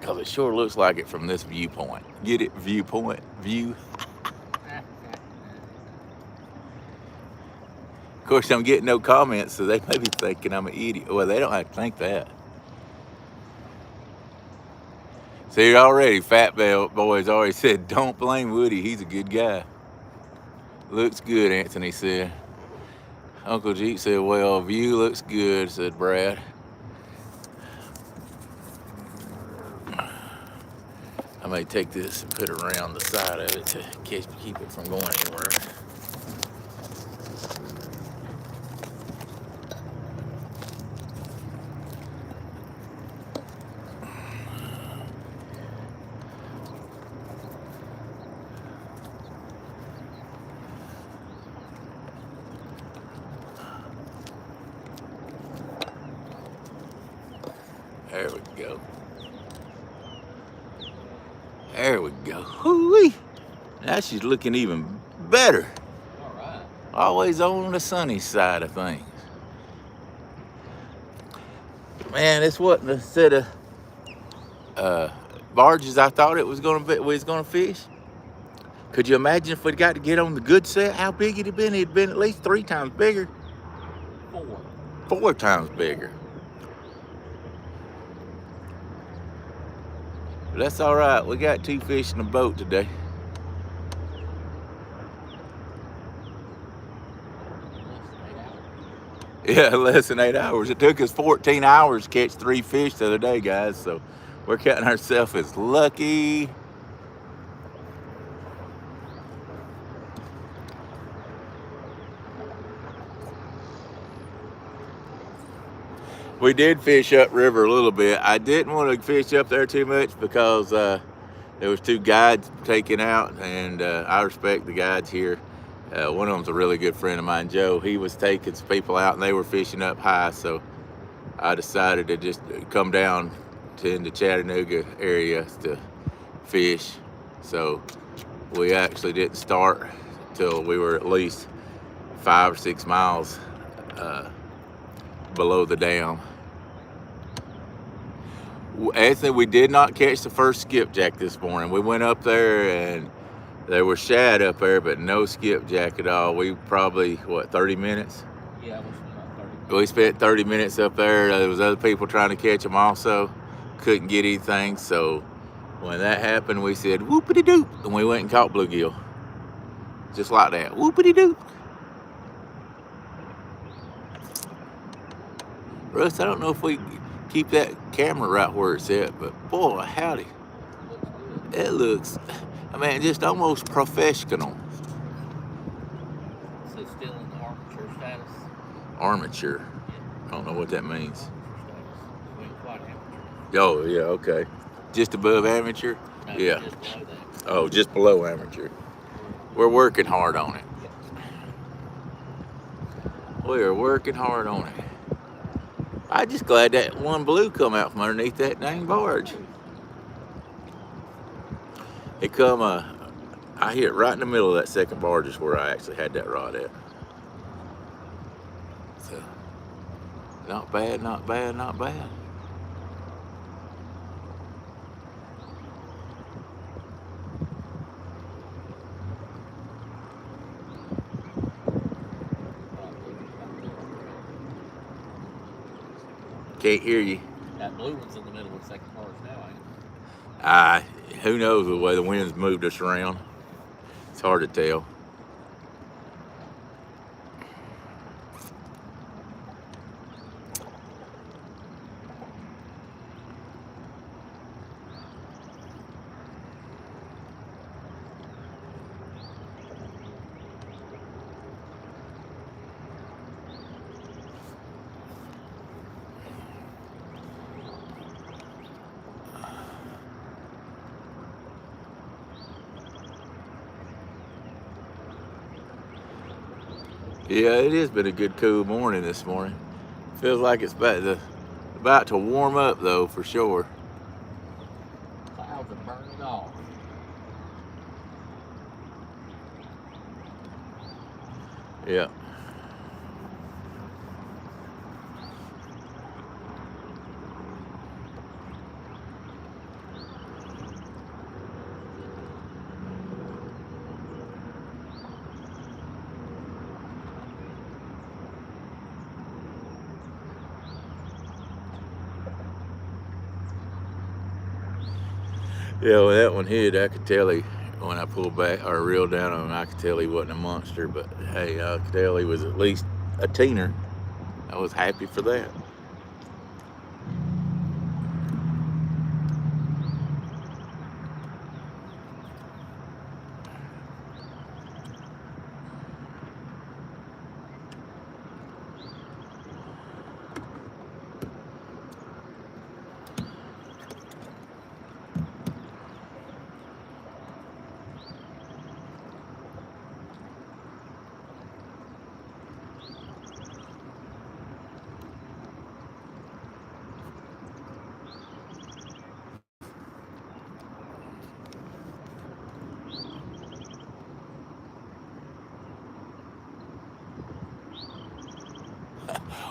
Because it sure looks like it from this viewpoint. Get it? Viewpoint? View? Of course, I'm getting no comments, so they may be thinking I'm an idiot. Well, they don't have to think that. See, already, Fat Boy's already said, don't blame Woody. He's a good guy. Looks good, Anthony said. Uncle Jeep said, well, view looks good, said Brad. I may take this and put it around the side of it to keep it from going anywhere. There we go. There we go. Hoo-wee. Now she's looking even better. All right. Always on the sunny side of things. Man, this wasn't a set of barges I thought it was gonna be. We was gonna fish. Could you imagine if we got to get on the good set? How big it'd have been? It'd been at least 3 times bigger. 4 times bigger. But that's all right. We got 2 fish in the boat today. Yeah, less than 8 hours. It took us 14 hours to catch 3 fish the other day, guys. So we're counting ourselves as lucky. We did fish upriver a little bit. I didn't want to fish up there too much because there was 2 guides taken out, and I respect the guides here. One of them's a really good friend of mine, Joe. He was taking some people out, and they were fishing up high, so I decided to just come down to the Chattanooga area to fish. So we actually didn't start till we were at least 5 or 6 miles below the dam. Anthony, we did not catch the first skipjack this morning. We went up there and there was shad up there, but no skipjack at all. We probably, 30 minutes? Yeah, about 30. We spent 30 minutes up there. There was other people trying to catch them also. Couldn't get anything. So when that happened, we said, whoopity doop. And we went and caught bluegill. Just like that. Whoopity doop. Russ, I don't know if we keep that camera right where it's at, but boy, howdy. It looks, just almost professional. So still in the armature status? Armature? I don't know what that means. We ain't quite amateur. Oh, yeah, okay. Just above amateur? No, Yeah. just below that. Oh, just below amateur. We're working hard on it. We are working hard on it. I'm just glad that one blue come out from underneath that dang barge. It come, I hit right in the middle of that second barge is where I actually had that rod at. So, not bad, not bad, not bad. Can't hear you. That blue one's in the middle of the second barge now, ain't it? Who knows the way the wind's moved us around. It's hard to tell. Yeah, it has been a good cool morning this morning. Feels like it's about to warm up though, for sure. Clouds are burning off. Yeah. Yeah, when that one hit, I could tell when I pulled back or reeled down on him, I could tell he wasn't a monster. But hey, I could tell he was at least a teener. I was happy for that.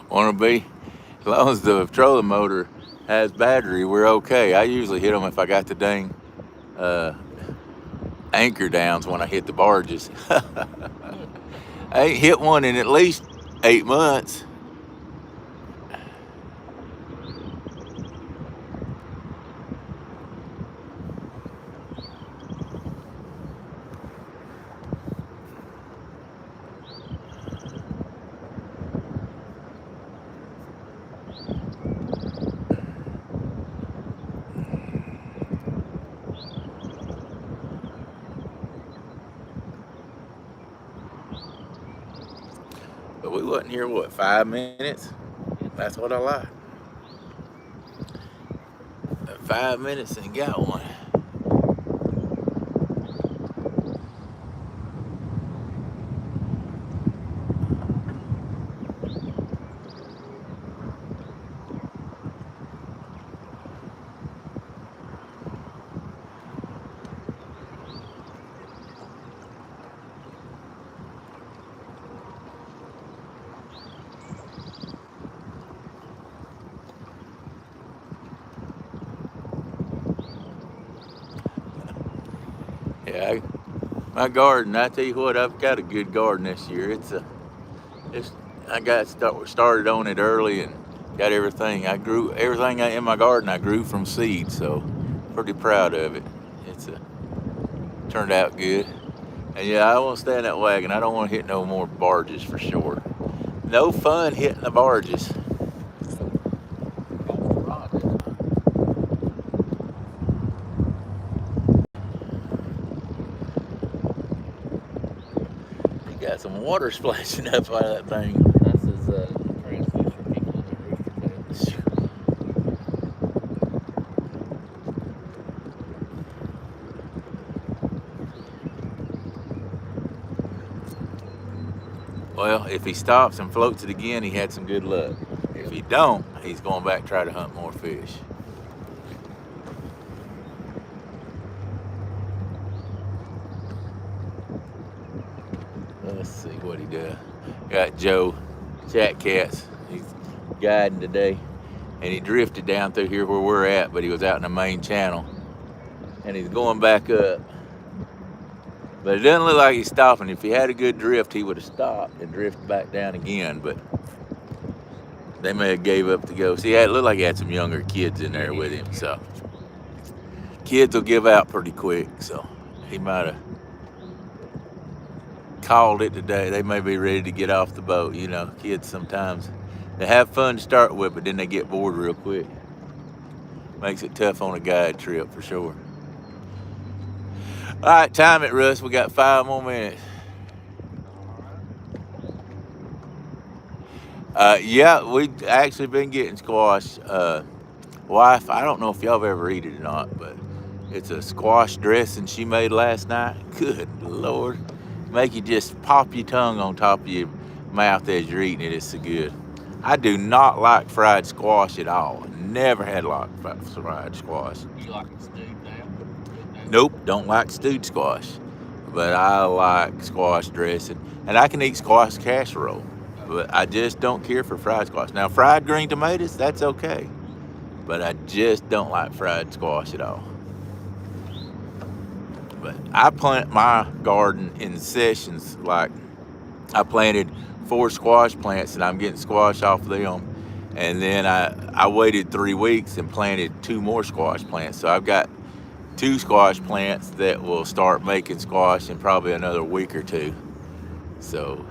Want to be, as long as the trolling motor has battery, we're okay. I usually hit them if I got the dang anchor downs when I hit the barges. I ain't hit one in at least 8 months. But we wasn't here, 5 minutes? That's what I like. 5 minutes and got one. Yeah, my garden, I tell you what, I've got a good garden this year. I got started on it early and got everything. I grew everything in my garden. I grew from seed, so pretty proud of it. It's turned out good. And yeah, I won't stay in that wagon. I don't want to hit no more barges for sure. No fun hitting the barges. Got some water splashing up out of that thing. That's his transmission kicking in the rooster tail. Well, if he stops and floats it again, he had some good luck. If he don't, he's going back to try to hunt more fish. Let's see what he does. Got Joe Chat Cats. He's guiding today. And he drifted down through here where we're at, but he was out in the main channel. And he's going back up. But it doesn't look like he's stopping. If he had a good drift, he would have stopped and drifted back down again. But they may have gave up to go. See, it looked like he had some younger kids in there with him. So kids will give out pretty quick. So he might have called it today. They may be ready to get off the boat. You know, kids sometimes, they have fun to start with, but then they get bored real quick. Makes it tough on a guide trip for sure. All right, time it, Russ. We got 5 more minutes. Yeah, we've actually been getting squash. Wife, I don't know if y'all have ever eaten it or not, but it's a squash dressing she made last night. Good Lord. Make you just pop your tongue on top of your mouth as you're eating it. It's so good. I do not like fried squash at all. Never had like fried squash. You like it stewed now? Nope, don't like stewed squash. But I like squash dressing. And I can eat squash casserole. But I just don't care for fried squash. Now, fried green tomatoes, that's okay. But I just don't like fried squash at all. But I plant my garden in sessions. Like I planted 4 squash plants and I'm getting squash off of them. And then I waited 3 weeks and planted 2 more squash plants. So I've got 2 squash plants that will start making squash in probably another week or 2. So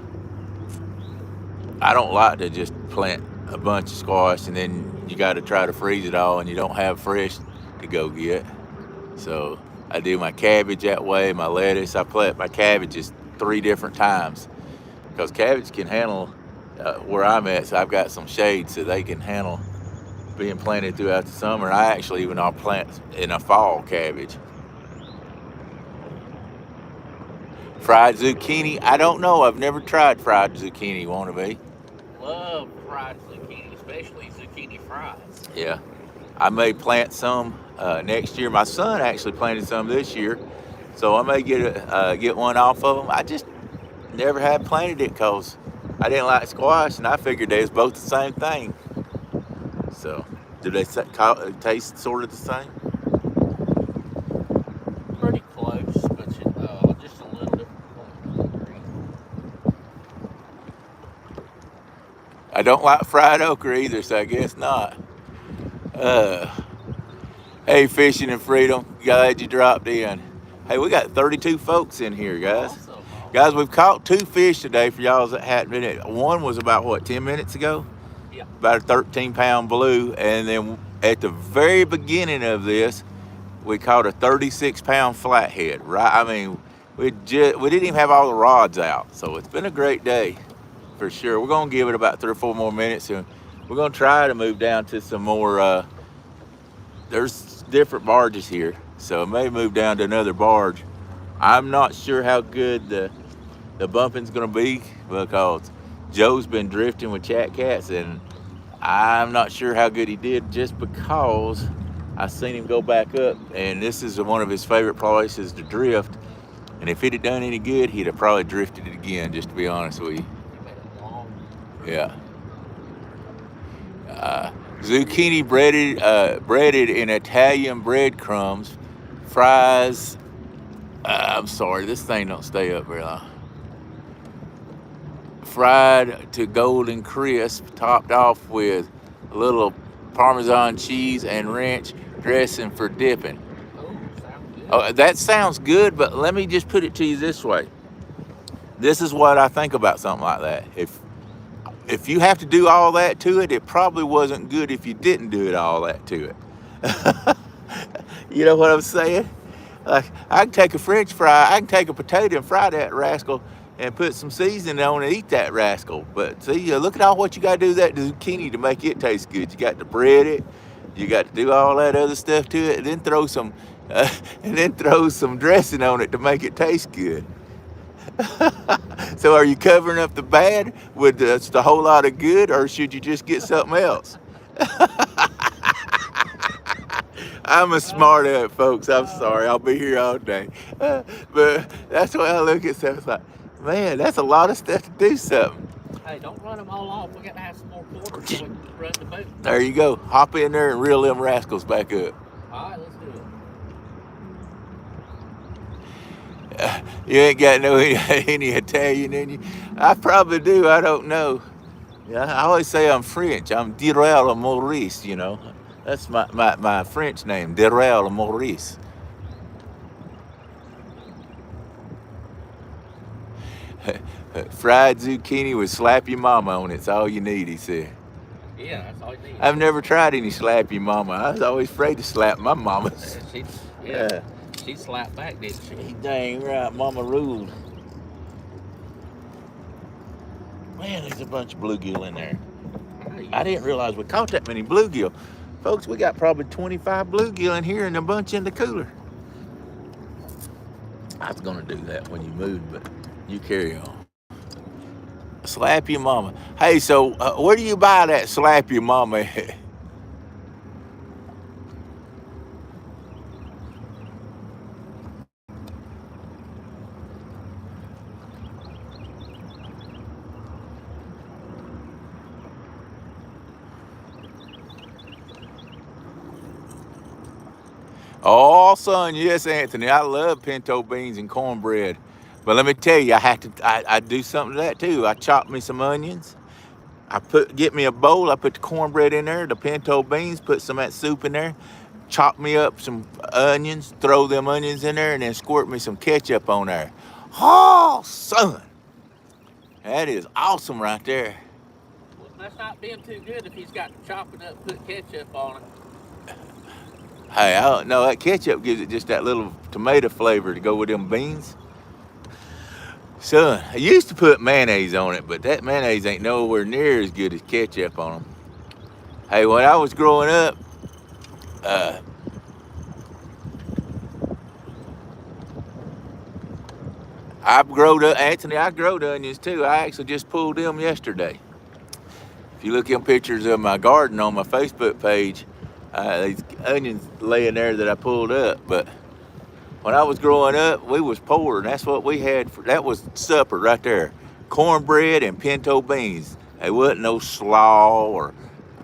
I don't like to just plant a bunch of squash and then you got to try to freeze it all and you don't have fresh to go get. So I do my cabbage that way, my lettuce. I plant my cabbages 3 different times because cabbage can handle where I'm at. So I've got some shade so they can handle being planted throughout the summer. I actually even I'll plant in a fall cabbage. Fried zucchini, I don't know. I've never tried fried zucchini. Want to be? Love fried zucchini, especially zucchini fries. Yeah, I may plant some next year. My son actually planted some this year, so I may get one off of them. I just never had planted it because I didn't like squash, and I figured they was both the same thing. So, do they taste sort of the same? Pretty close, but just a little different. I don't like fried okra either, so I guess not. Hey, Fishing and Freedom, glad you dropped in. Hey, we got 32 folks in here, guys. Awesome. Guys, we've caught 2 fish today for y'all that hadn't been in. One was about, what, 10 minutes ago? Yeah. About a 13-pound blue. And then at the very beginning of this, we caught a 36-pound flathead, right? I mean, we didn't even have all the rods out. So it's been a great day for sure. We're going to give it about 3 or 4 more minutes. And we're going to try to move down to some more, there's different barges here, so it may move down to another barge. I'm not sure how good the bumping's gonna be because Joe's been drifting with Chat Cats, and I'm not sure how good he did just because I seen him go back up, and this is one of his favorite places to drift. And if he'd have done any good, he'd have probably drifted it again, just to be honest with you. Yeah. Zucchini breaded in Italian breadcrumbs, fries. I'm sorry, this thing don't stay up very long. Fried to golden crisp, topped off with a little Parmesan cheese and ranch dressing for dipping. Oh, that sounds good, but let me just put it to you this way. This is what I think about something like that. If you have to do all that to it, it probably wasn't good if you didn't do it all that to it. You know what I'm saying? Like, I can take a French fry, I can take a potato and fry that rascal and put some seasoning on it and eat that rascal. But see, look at all what you got to do to that zucchini to make it taste good. You got to bread it, you got to do all that other stuff to it, and then throw some dressing on it to make it taste good. So are you covering up the bad with just a whole lot of good, or should you just get something else? I'm a smart ass, folks. I'm sorry. I'll be here all day. But that's the way I look at stuff. It's like, man, that's a lot of stuff to do something. Hey, don't run them all off. We got to have some more quarters so we can run the boat. There you go. Hop in there and reel them rascals back up. All right, let's do it. You ain't got any Italian in you? I probably do. I don't know. Yeah, I always say I'm French. I'm Direl Maurice, you know. That's my French name, Direl Maurice. Fried zucchini with slap your mama on it's all you need, he said. Yeah, that's all you need. I've never tried any slap your mama. I was always afraid to slap my mamas. She slapped back, didn't she? Dang right, mama ruled. Man, there's a bunch of bluegill in there. I didn't realize we caught that many bluegill. Folks, we got probably 25 bluegill in here and a bunch in the cooler. I was gonna do that when you moved, but you carry on. Slap your mama. Hey, so where do you buy that slap your mama at? Oh, son, yes, Anthony. I love pinto beans and cornbread. But let me tell you, I do something to that too. I chop me some onions. Get me a bowl. I put the cornbread in there, the pinto beans, put some of that soup in there, chop me up some onions, throw them onions in there, and then squirt me some ketchup on there. Oh, son. That is awesome right there. Well, that's not being too good if he's got to chop it up, put ketchup on it. Hey, I don't know, that ketchup gives it just that little tomato flavor to go with them beans. Son, I used to put mayonnaise on it, but that mayonnaise ain't nowhere near as good as ketchup on them. Hey, when I was growing up, Anthony, I growed onions too. I actually just pulled them yesterday. If you look in pictures of my garden on my Facebook page, these onions laying there that I pulled up. But when I was growing up, we was poor, and that's what we had. That was supper right there. Cornbread and pinto beans. There wasn't no slaw or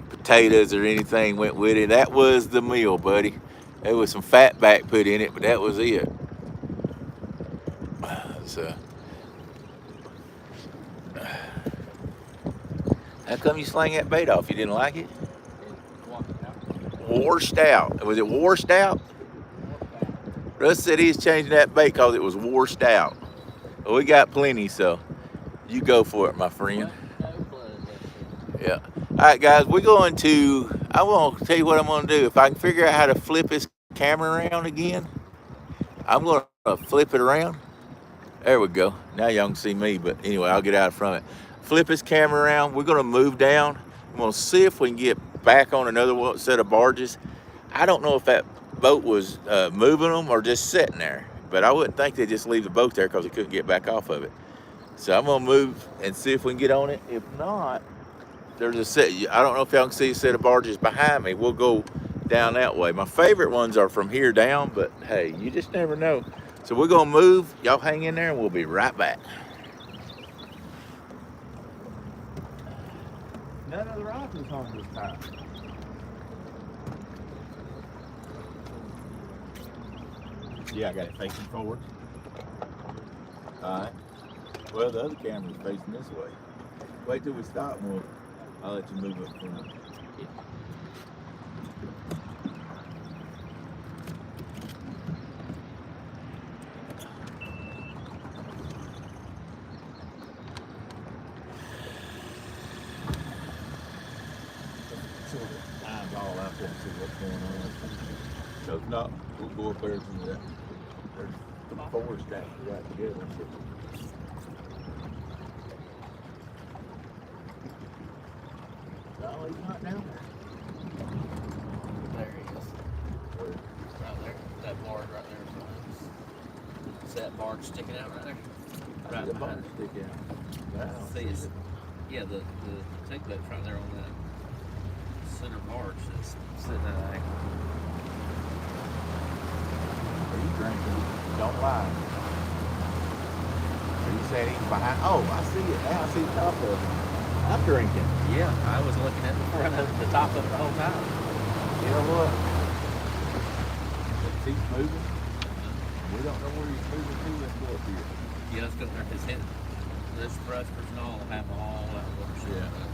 potatoes or anything went with it. That was the meal, buddy. There was some fat back put in it, but that was it. So, how come you slang that bait off? You didn't like it? Washed out. Was it washed out? Russ said he's changing that bait because it was washed out. Well, we got plenty, so you go for it, my friend. Yeah. All right, guys, I want to tell you what I'm going to do. If I can figure out how to flip this camera around again, I'm going to flip it around. There we go. Now y'all can see me, but anyway, I'll get out from it. Flip this camera around. We're going to move down. I'm going to see if we can get back on another set of barges. I don't know if that boat was moving them or just sitting there. But I wouldn't think they'd just leave the boat there because they couldn't get back off of it. So I'm gonna move and see if we can get on it. If not, there's a set. I don't know if y'all can see a set of barges behind me. We'll go down that way. My favorite ones are from here down, but hey, you just never know. So we're gonna move. Y'all hang in there and we'll be right back. None of the rifles on this time. Yeah, I got it facing forward. All right. Well, the other camera's facing this way. Wait till we stop and I'll let you move up front. Sort of time's all out there and see what's going on. So if not, we'll go up there to that. There's the four stacked right together. No, he's not down there. There he is. Right there. That barge right there. Is that barge sticking out right there? Right The behind barge stick out. Wow. See, it's, yeah, the tankboat's right there on that center barge that's sitting at an angle. Are you drinking? Don't lie. Are you saying he's behind? Oh, I see it now. I see the top of it. I'm drinking. Yeah, I was looking at the front of the top of it the whole time. You know what? It keeps moving. We don't know where he's moving to. Let's go up here. Yeah, it's going to his head. This thrusters and all have all that little shit. Yeah.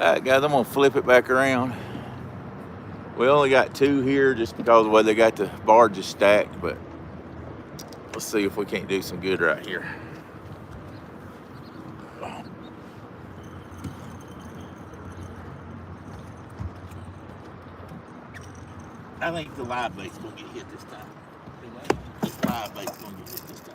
Alright guys, I'm gonna flip it back around. We only got two here just because of the way they got the barges stacked, but let's see if we can't do some good right here. I think the live bait's gonna get hit this time. This live bait's gonna get hit this time.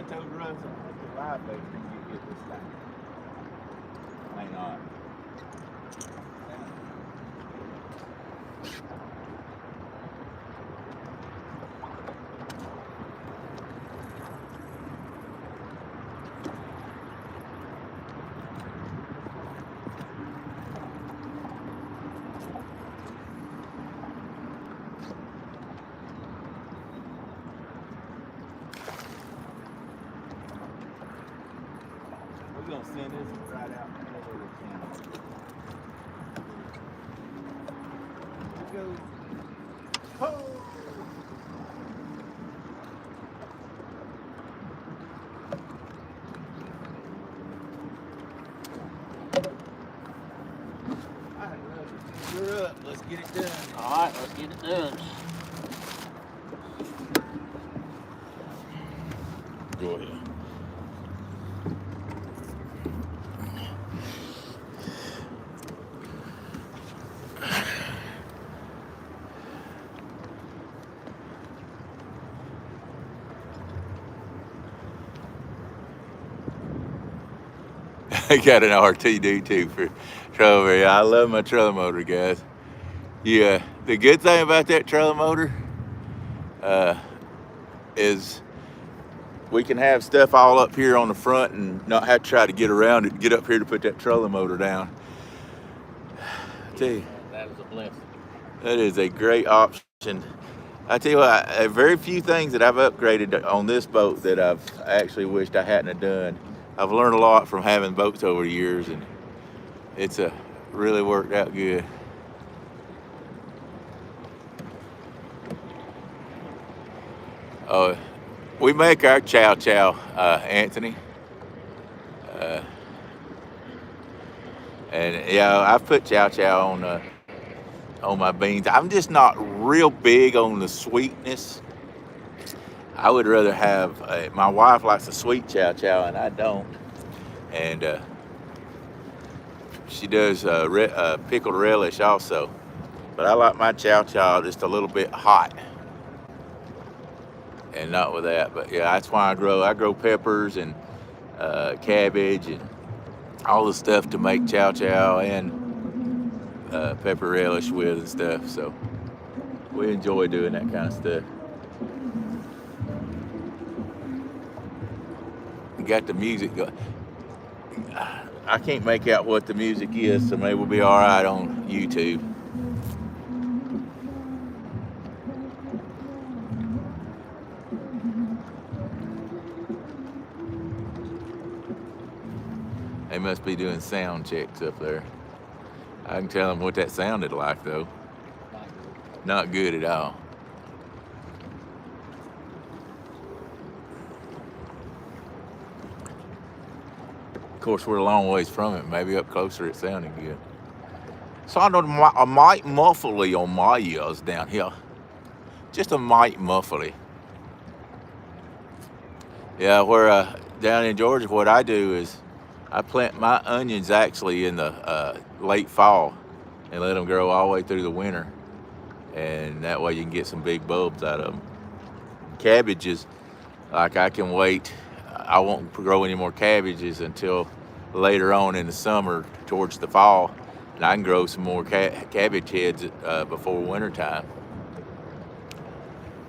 told Russ the live bait's gonna get good this time. May not. We're gonna send this right out in the middle of the channel. Go. Oh! All right, you're up. Let's get it done. All right, let's get it done. Go ahead. I got an RTD2 for trailer. I love my trailer motor, guys. Yeah, the good thing about that trailer motor is we can have stuff all up here on the front and not have to try to get around it, get up here to put that trailer motor down. I tell you, That is a blessing. that is a great option. I tell you what, very few things that I've upgraded on this boat that I've actually wished I hadn't have done. I've learned a lot from having boats over the years, and it's really worked out good. Oh, we make our chow chow, Anthony. And yeah, I've put chow chow on my beans. I'm just not real big on the sweetness. I would rather have, my wife likes a sweet chow chow and I don't. And she does pickled relish also. But I like my chow chow just a little bit hot. And not with that, but yeah, that's why I grow peppers and cabbage and all the stuff to make chow chow and pepper relish with and stuff. So we enjoy doing that kind of stuff. Got the music going. I can't make out what the music is, so maybe we'll be all right on YouTube. They must be doing sound checks up there. I can tell them what that sounded like, though. Not good at all. Of course, we're a long ways from it. Maybe up closer it sounded good. Sounded a mite muffly on my ears down here. Just a mite muffly. Yeah, where down in Georgia, what I do is I plant my onions actually in the late fall and let them grow all the way through the winter. And that way you can get some big bulbs out of them. Cabbages, like I can wait. I won't grow any more cabbages until later on in the summer towards the fall. And I can grow some more cabbage heads before winter time.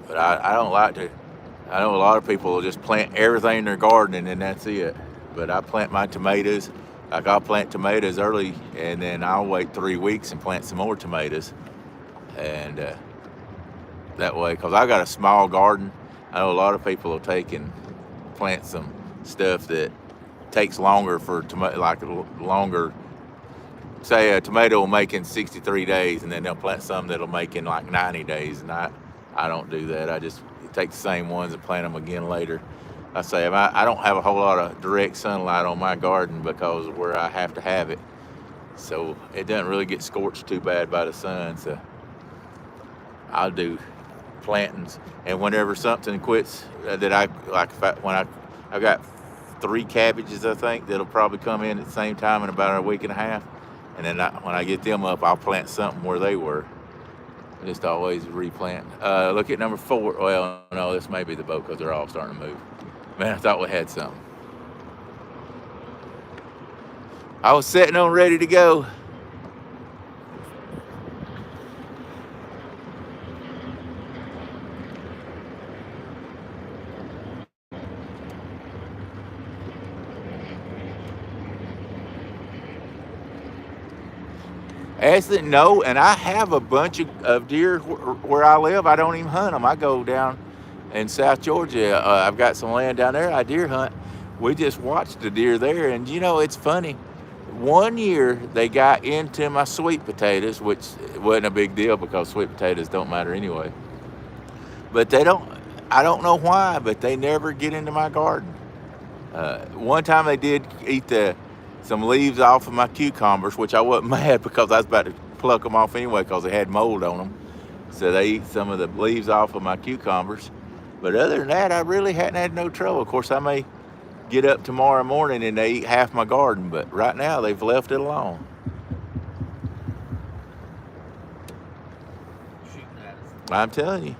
But I don't like to. I know a lot of people will just plant everything in their garden and then that's it. But I plant my tomatoes. Like I'll plant tomatoes early and then I'll wait 3 weeks and plant some more tomatoes. And that way, because I got a small garden, I know a lot of people will take and plant some stuff that takes longer for tomato, like longer. Say a tomato will make in 63 days, and then they'll plant some that'll make in like 90 days. And I don't do that. I just take the same ones and plant them again later. I say I don't have a whole lot of direct sunlight on my garden because of where I have to have it, so it doesn't really get scorched too bad by the sun. So I'll do plantings, and whenever something quits that I like, I've got 3 cabbages I think that'll probably come in at the same time in about a week and a half, and then when I get them up, I'll plant something where they were. I just always replant. Look at number 4. Well, no, this may be the boat because they're all starting to move. Man, I thought we had something. I was sitting on ready to go. Actually, no, and I have a bunch of deer where I live. I don't even hunt them. I go down in South Georgia. I've got some land down there. I deer hunt. We just watched the deer there, and you know, it's funny. One year they got into my sweet potatoes, which wasn't a big deal because sweet potatoes don't matter anyway. But they don't. I don't know why, but they never get into my garden. One time they did eat some leaves off of my cucumbers, which I wasn't mad because I was about to pluck them off anyway because they had mold on them. So they eat some of the leaves off of my cucumbers. But other than that, I really hadn't had no trouble. Of course, I may get up tomorrow morning and they eat half my garden, but right now they've left it alone. I'm telling you.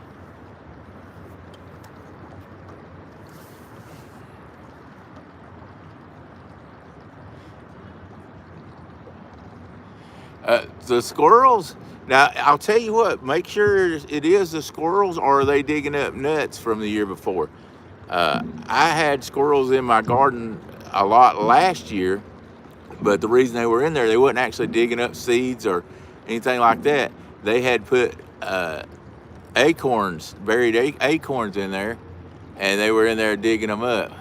The squirrels, now I'll tell you what, make sure it is the squirrels, or are they digging up nuts from the year before? I had squirrels in my garden a lot last year, but the reason they were in there, they wasn't actually digging up seeds or anything like that. They had put acorns, buried acorns in there, and they were in there digging them up.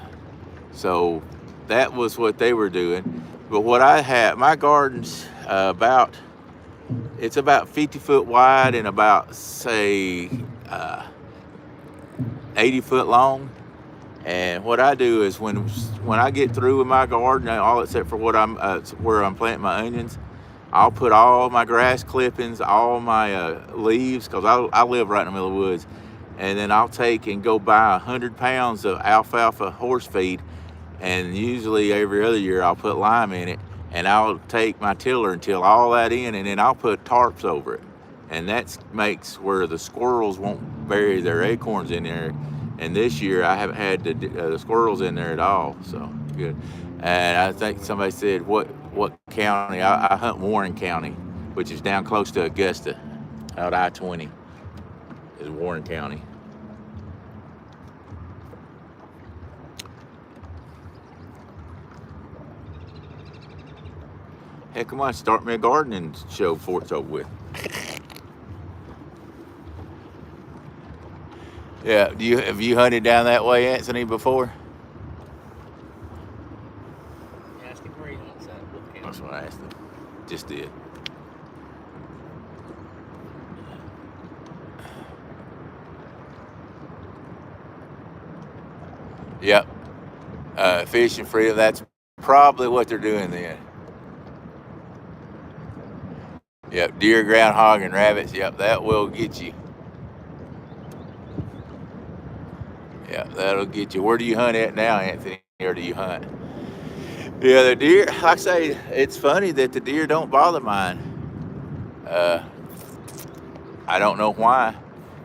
So that was what they were doing. But what I had, my garden's it's about 50 foot wide and about, say, 80 foot long. And what I do is when I get through with my garden, all except for what where I'm planting my onions, I'll put all my grass clippings, all my leaves, because I live right in the middle of the woods, and then I'll take and go buy 100 pounds of alfalfa horse feed, and usually every other year I'll put lime in it, and I'll take my tiller and till all that in, and then I'll put tarps over it, and that makes where the squirrels won't bury their acorns in there. And this year I haven't had the squirrels in there at all, so good. And I think somebody said, what county? I hunt Warren County, which is down close to Augusta, out I-20 is Warren County. Hey, come on, start me a gardening show before it's over with. Yeah, have you hunted down that way, Anthony, before? Ask him where he hunts at. What county? That's what I asked him. Just did. Yep. Fishing freedom, that's probably what they're doing then. Yep, deer, groundhog, and rabbits. Yep, that will get you. Yeah, that'll get you. Where do you hunt at now, Anthony? Or do you hunt? Yeah, the deer, like I say, it's funny that the deer don't bother mine. I don't know why.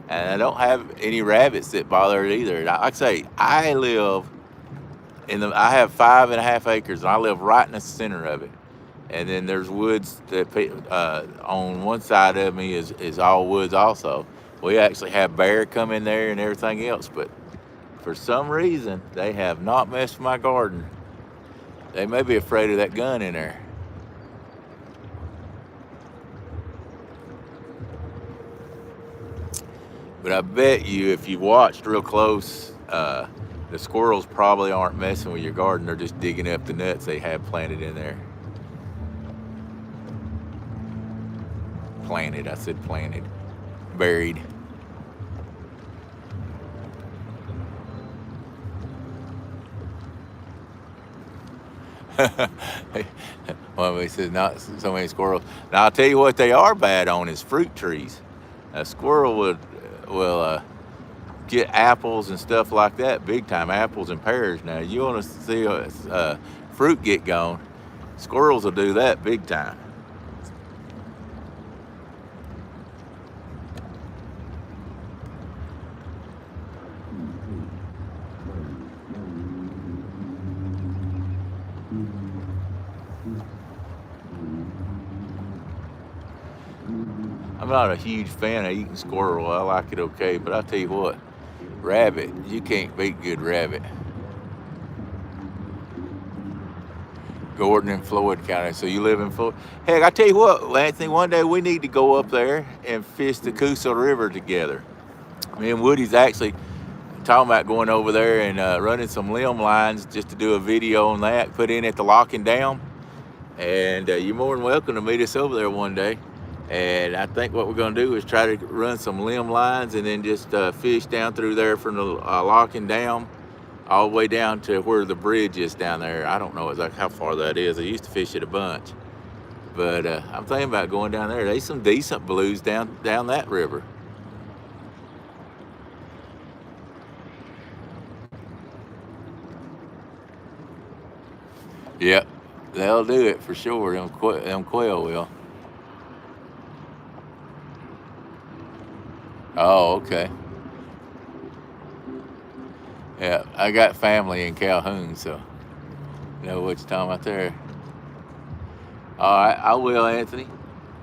And I don't have any rabbits that bother it either. Like I say, I live I have 5.5 acres, and I live right in the center of it. And then there's woods that on one side of me is all woods also. We actually have bear come in there and everything else, but for some reason, they have not messed with my garden. They may be afraid of that gun in there. But I bet you, if you watched real close, the squirrels probably aren't messing with your garden. They're just digging up the nuts they have planted in there. Planted, I said planted. Buried. Well, he says not so many squirrels. Now I'll tell you what they are bad on is fruit trees. A squirrel will get apples and stuff like that big time. Apples and pears. Now you want to see fruit get gone, squirrels will do that big time. I'm not a huge fan of eating squirrel. I like it okay, but I'll tell you what, rabbit, you can't beat good rabbit. Gordon and Floyd County. So you live in Floyd. Heck, I tell you what, Anthony, one day we need to go up there and fish the Coosa River together. Me and Woody's actually talking about going over there and running some limb lines just to do a video on that, put in at the locking dam. And you're more than welcome to meet us over there one day. And I think what we're going to do is try to run some limb lines and then just fish down through there from the locking dam all the way down to where the bridge is down there. I don't know exactly how far that is. I used to fish it a bunch. But I'm thinking about going down there. There's some decent blues down that river. Yep, they'll do it for sure. Them quail will. Oh, okay. Yeah, I got family in Calhoun, so you know what you're talking about there. All right, I will, Anthony.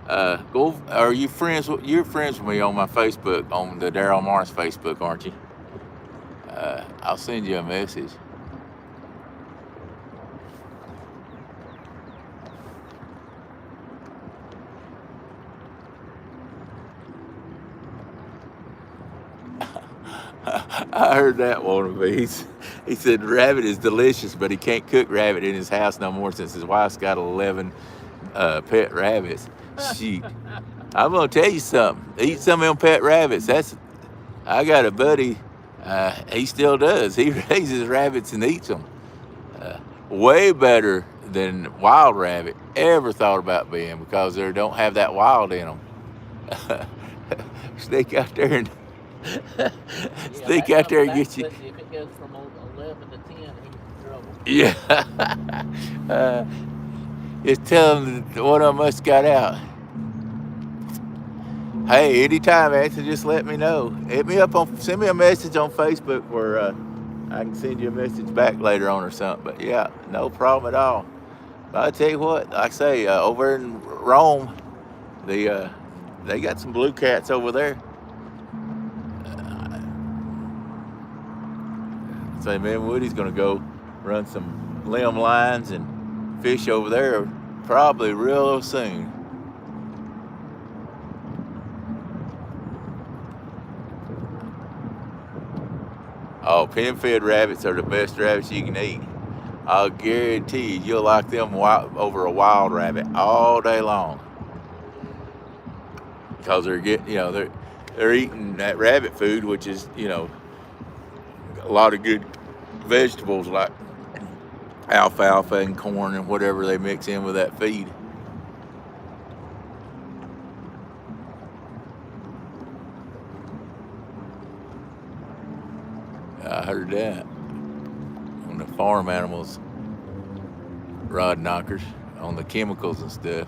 Go. Are you friends? You're friends with me on my Facebook, on the Daryl Morris Facebook, aren't you? I'll send you a message. I heard that one of these. He said rabbit is delicious, but he can't cook rabbit in his house no more since his wife's got 11 pet rabbits. Shoot. I'm gonna tell you something. Eat some of them pet rabbits. I got a buddy. He still does. He raises rabbits and eats them. Way better than wild rabbit ever thought about being, because they don't have that wild in them. Sneak out there and sneak out there and get you. If it goes from 11 to 10, he's in trouble. Yeah. Just tell them one of them must got out. Hey, anytime, Anthony, just let me know. Hit me up send me a message on Facebook where I can send you a message back later on or something. But yeah, no problem at all. But I tell you what, like I say, over in Rome, they got some blue cats over there. Say, man, Woody's gonna go run some limb lines and fish over there probably real soon. Oh, pin-fed rabbits are the best rabbits you can eat. I'll guarantee you'll like them over a wild rabbit all day long. Because they're getting, they're eating that rabbit food, which is, a lot of good vegetables like alfalfa and corn and whatever they mix in with that feed. I heard that on the farm animals, rod knockers, on the chemicals and stuff.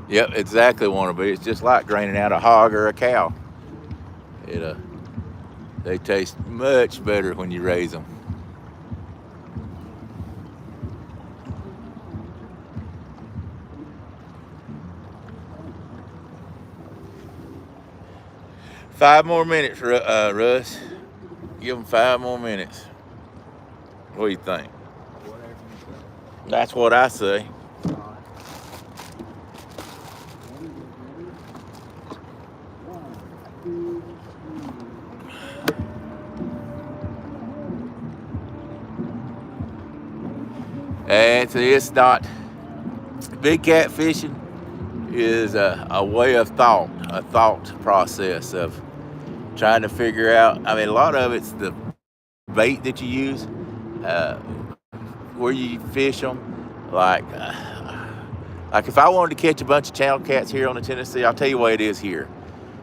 Yep, exactly want to be. It's just like draining out a hog or a cow. They taste much better when you raise them. Five more minutes, Russ. Give them 5 more minutes. What do you think? That's what I say. And it's not, big cat fishing is a way of thought, a thought process of trying to figure out. I mean, a lot of it's the bait that you use, where you fish them. Like if I wanted to catch a bunch of channel cats here on the Tennessee, I'll tell you what it is here.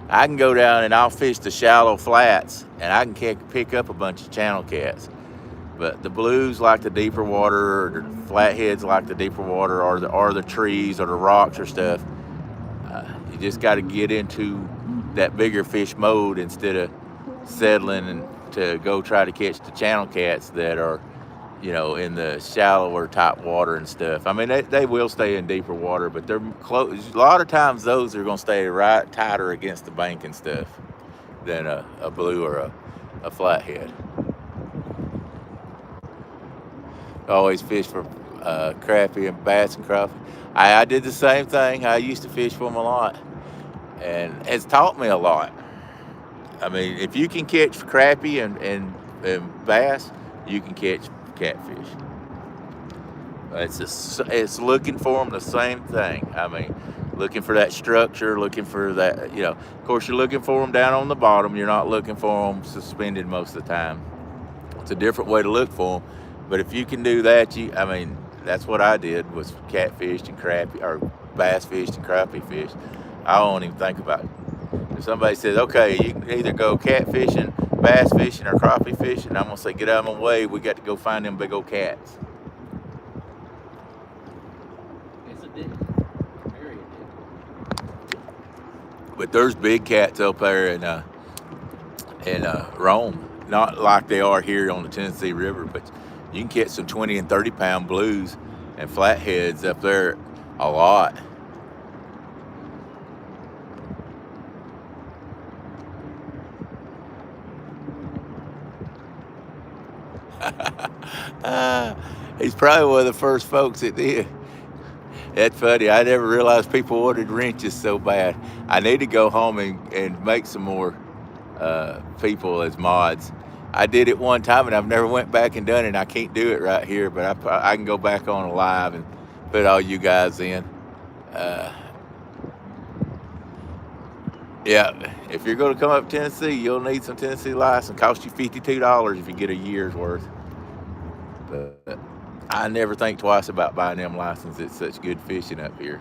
I can go down and I'll fish the shallow flats and I can pick up a bunch of channel cats. But the blues like the deeper water, or the flatheads like the deeper water, or the trees or the rocks or stuff. You just got to get into that bigger fish mode instead of settling and to go try to catch the channel cats that are, you know, in the shallower type water and stuff. I mean, they will stay in deeper water, but they're close. A lot of times those are going to stay right tighter against the bank and stuff than a blue or a flathead. I always fish for crappie and bass and crappie. I did the same thing. I used to fish for them a lot, and it's taught me a lot. I mean, if you can catch crappie and bass, you can catch catfish. It's looking for them the same thing. I mean, looking for that structure, looking for that, you know. Of course, you're looking for them down on the bottom. You're not looking for them suspended most of the time. It's a different way to look for them. But if you can do that, I mean, that's what I did, was catfished and crappie, or bass fished and crappie fish. I don't even think about it. If somebody says, okay, you can either go catfishing, bass fishing, or crappie fishing, I'm going to say, get out of my way. We got to go find them big old cats. It's addictive. Very addictive. But there's big cats up there in Rome. Not like they are here on the Tennessee River, but you can catch some 20 and 30 pound blues and flatheads up there a lot. He's probably one of the first folks that did. That's funny. I never realized people ordered wrenches so bad. I need to go home and make some more people as mods. I did it one time and I've never went back and done it. And I can't do it right here, but I can go back on live and put all you guys in. Yeah, if you're going to come up to Tennessee, you'll need some Tennessee license. Cost you $52 if you get a year's worth. But I never think twice about buying them licenses. It's such good fishing up here.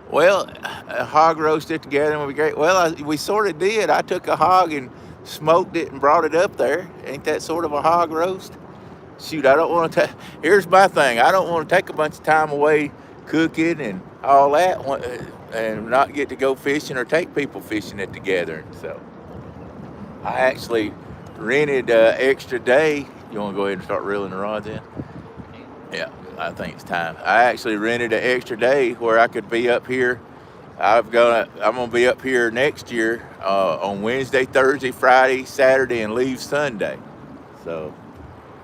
Well, a hog roasted together would be great. Well, we sort of did. I took a hog and smoked it and brought it up there. Ain't that sort of a hog roast? Shoot, I don't want to here's my thing. I don't want to take a bunch of time away cooking and all that and not get to go fishing or take people fishing it together. So I actually rented an extra day. You want to go ahead and start reeling the rods in? Yeah, I think it's time. I actually rented an extra day where I could be up here. I'm gonna be up here next year on Wednesday, Thursday, Friday, Saturday, and leave Sunday. So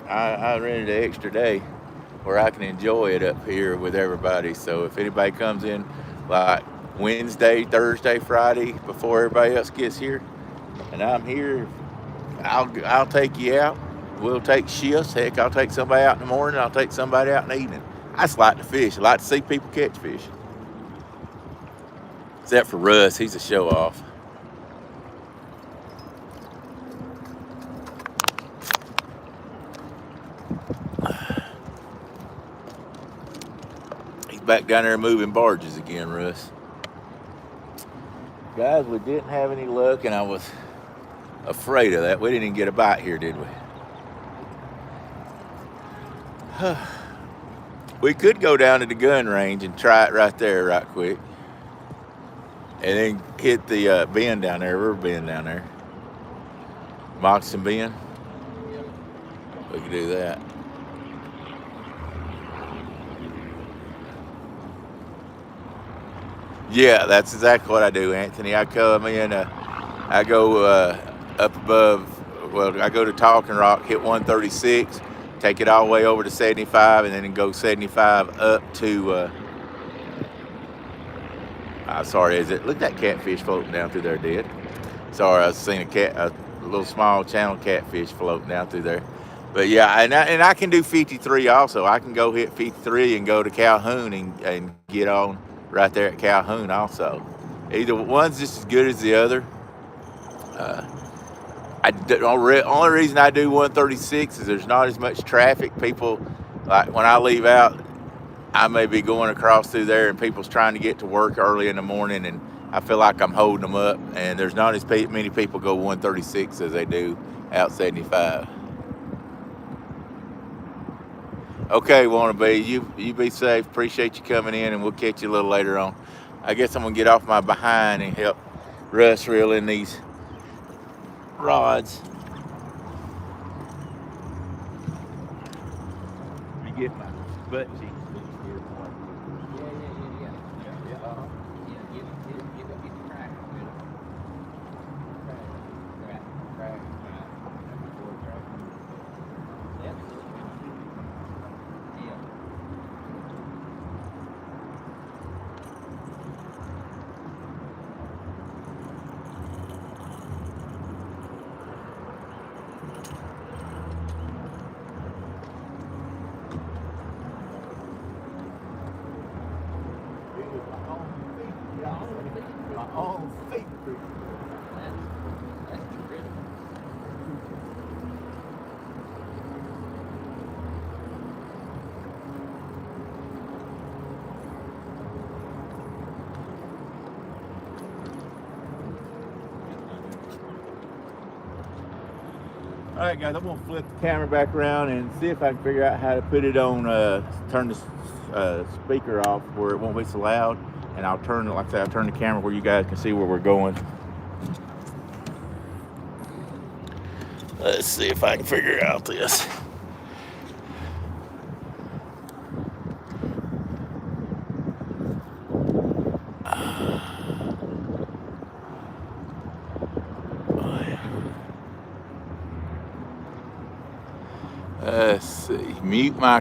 I rented an extra day where I can enjoy it up here with everybody. So if anybody comes in like Wednesday, Thursday, Friday before everybody else gets here, and I'm here, I'll take you out. We'll take shifts. Heck, I'll take somebody out in the morning. I'll take somebody out in the evening. I just like to fish. I like to see people catch fish. Except for Russ, he's a show off. He's back down there moving barges again, Russ. Guys, we didn't have any luck, and I was afraid of that. We didn't even get a bite here, did we? We could go down to the gun range and try it right there right quick. And then hit the bend down there, river bend down there. Moccasin Bend. We could do that. Yeah, that's exactly what I do, Anthony. I come in, I go up above, well, I go to Talking Rock, hit 136, take it all the way over to 75, and then go 75 up to, sorry, look at that catfish floating down through there, dead. Sorry, I was seeing a little small channel catfish floating down through there. But yeah, and I can do 53 also. I can go hit 53 and go to Calhoun and get on right there at Calhoun also. Either one's just as good as the other. The only reason I do 136 is there's not as much traffic. People, like when I leave out, I may be going across through there and people's trying to get to work early in the morning, and I feel like I'm holding them up, and there's not as many people go 136 as they do out 75. Okay, Wannabe, you be safe. Appreciate you coming in, and we'll catch you a little later on. I guess I'm gonna get off my behind and help Russ reel in these rods. Let me get my butt cheeks fixed here. My own feet. That's critical. All right, guys, I'm gonna flip the camera back around and see if I can figure out how to put it on, turn the speaker off where it won't be so loud. And I'll turn, like I said, I'll turn the camera where you guys can see where we're going. Let's see if I can figure out this. Let's see, mute my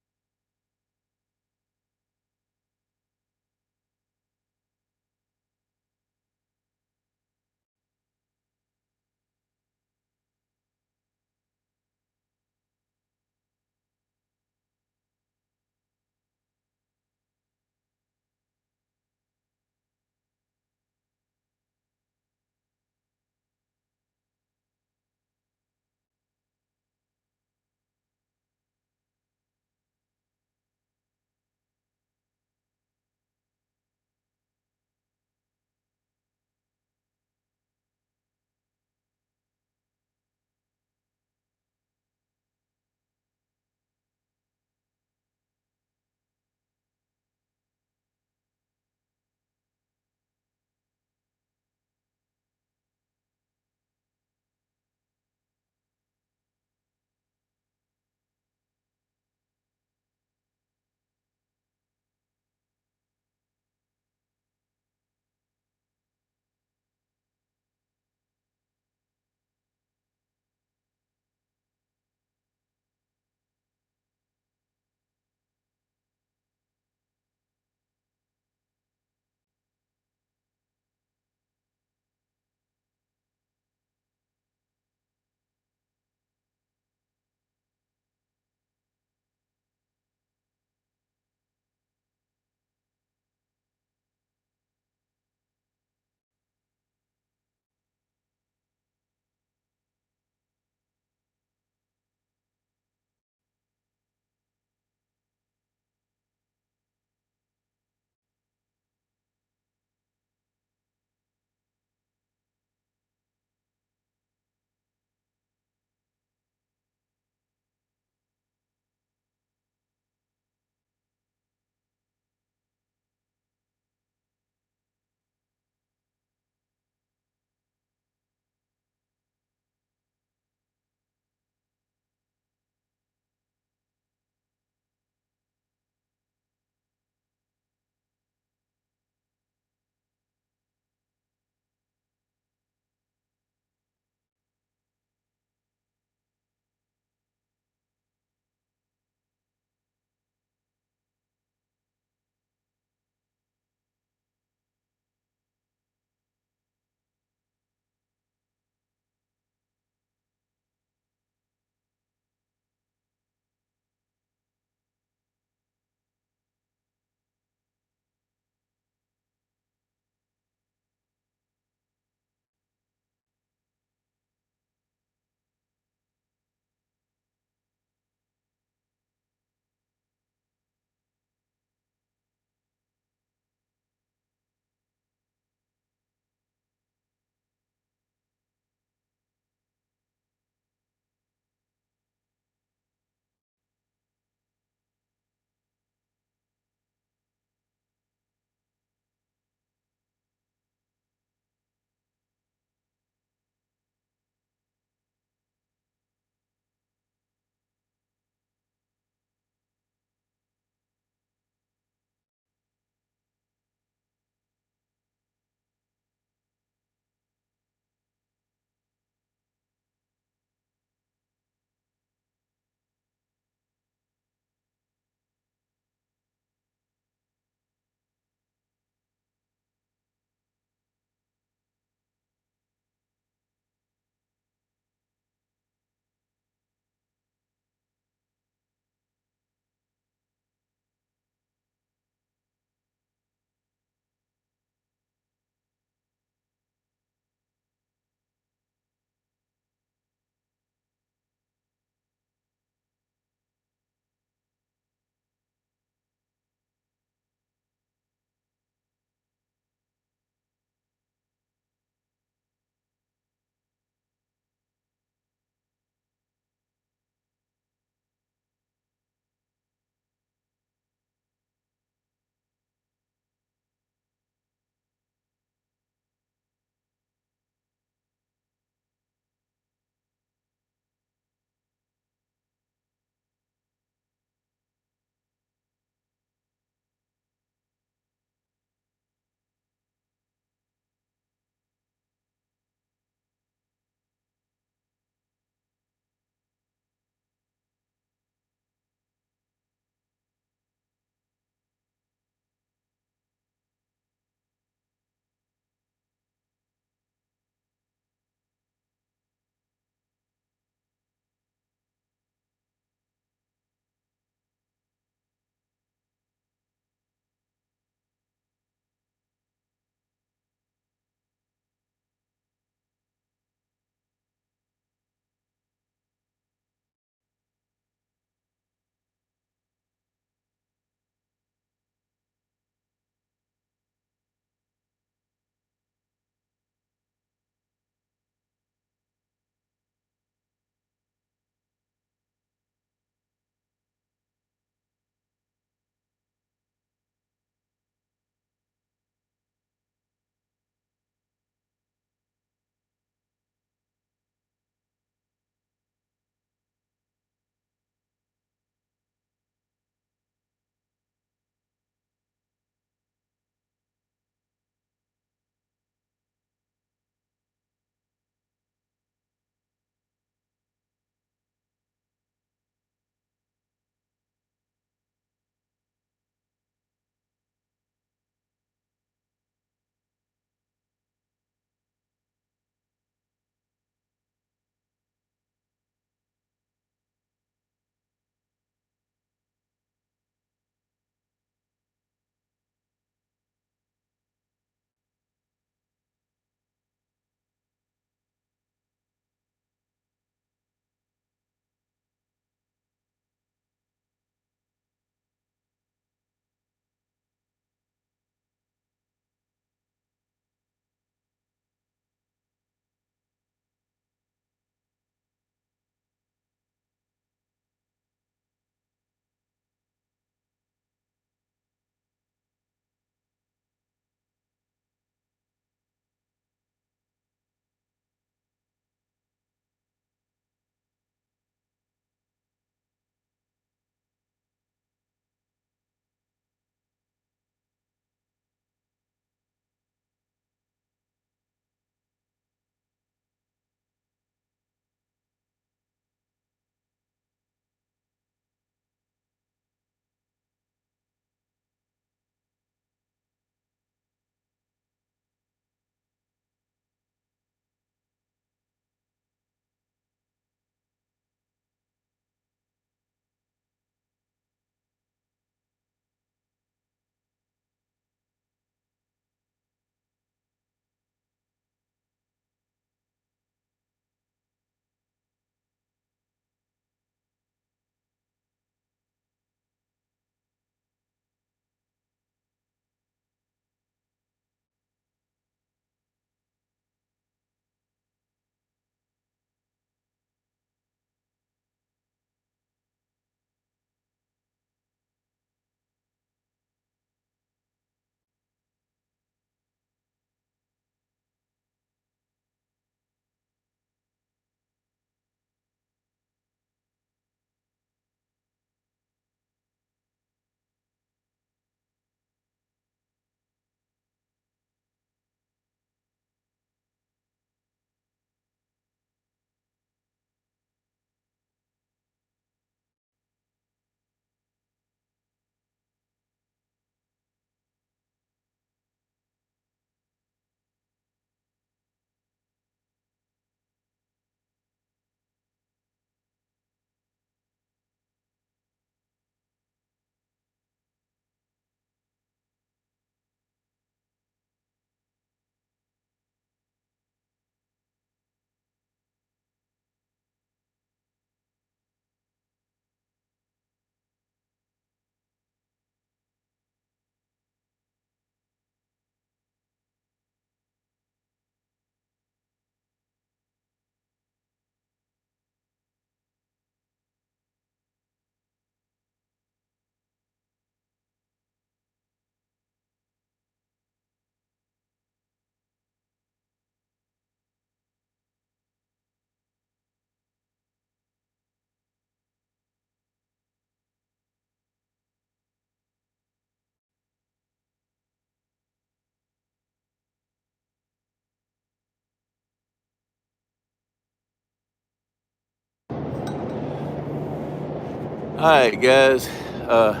All right, guys. I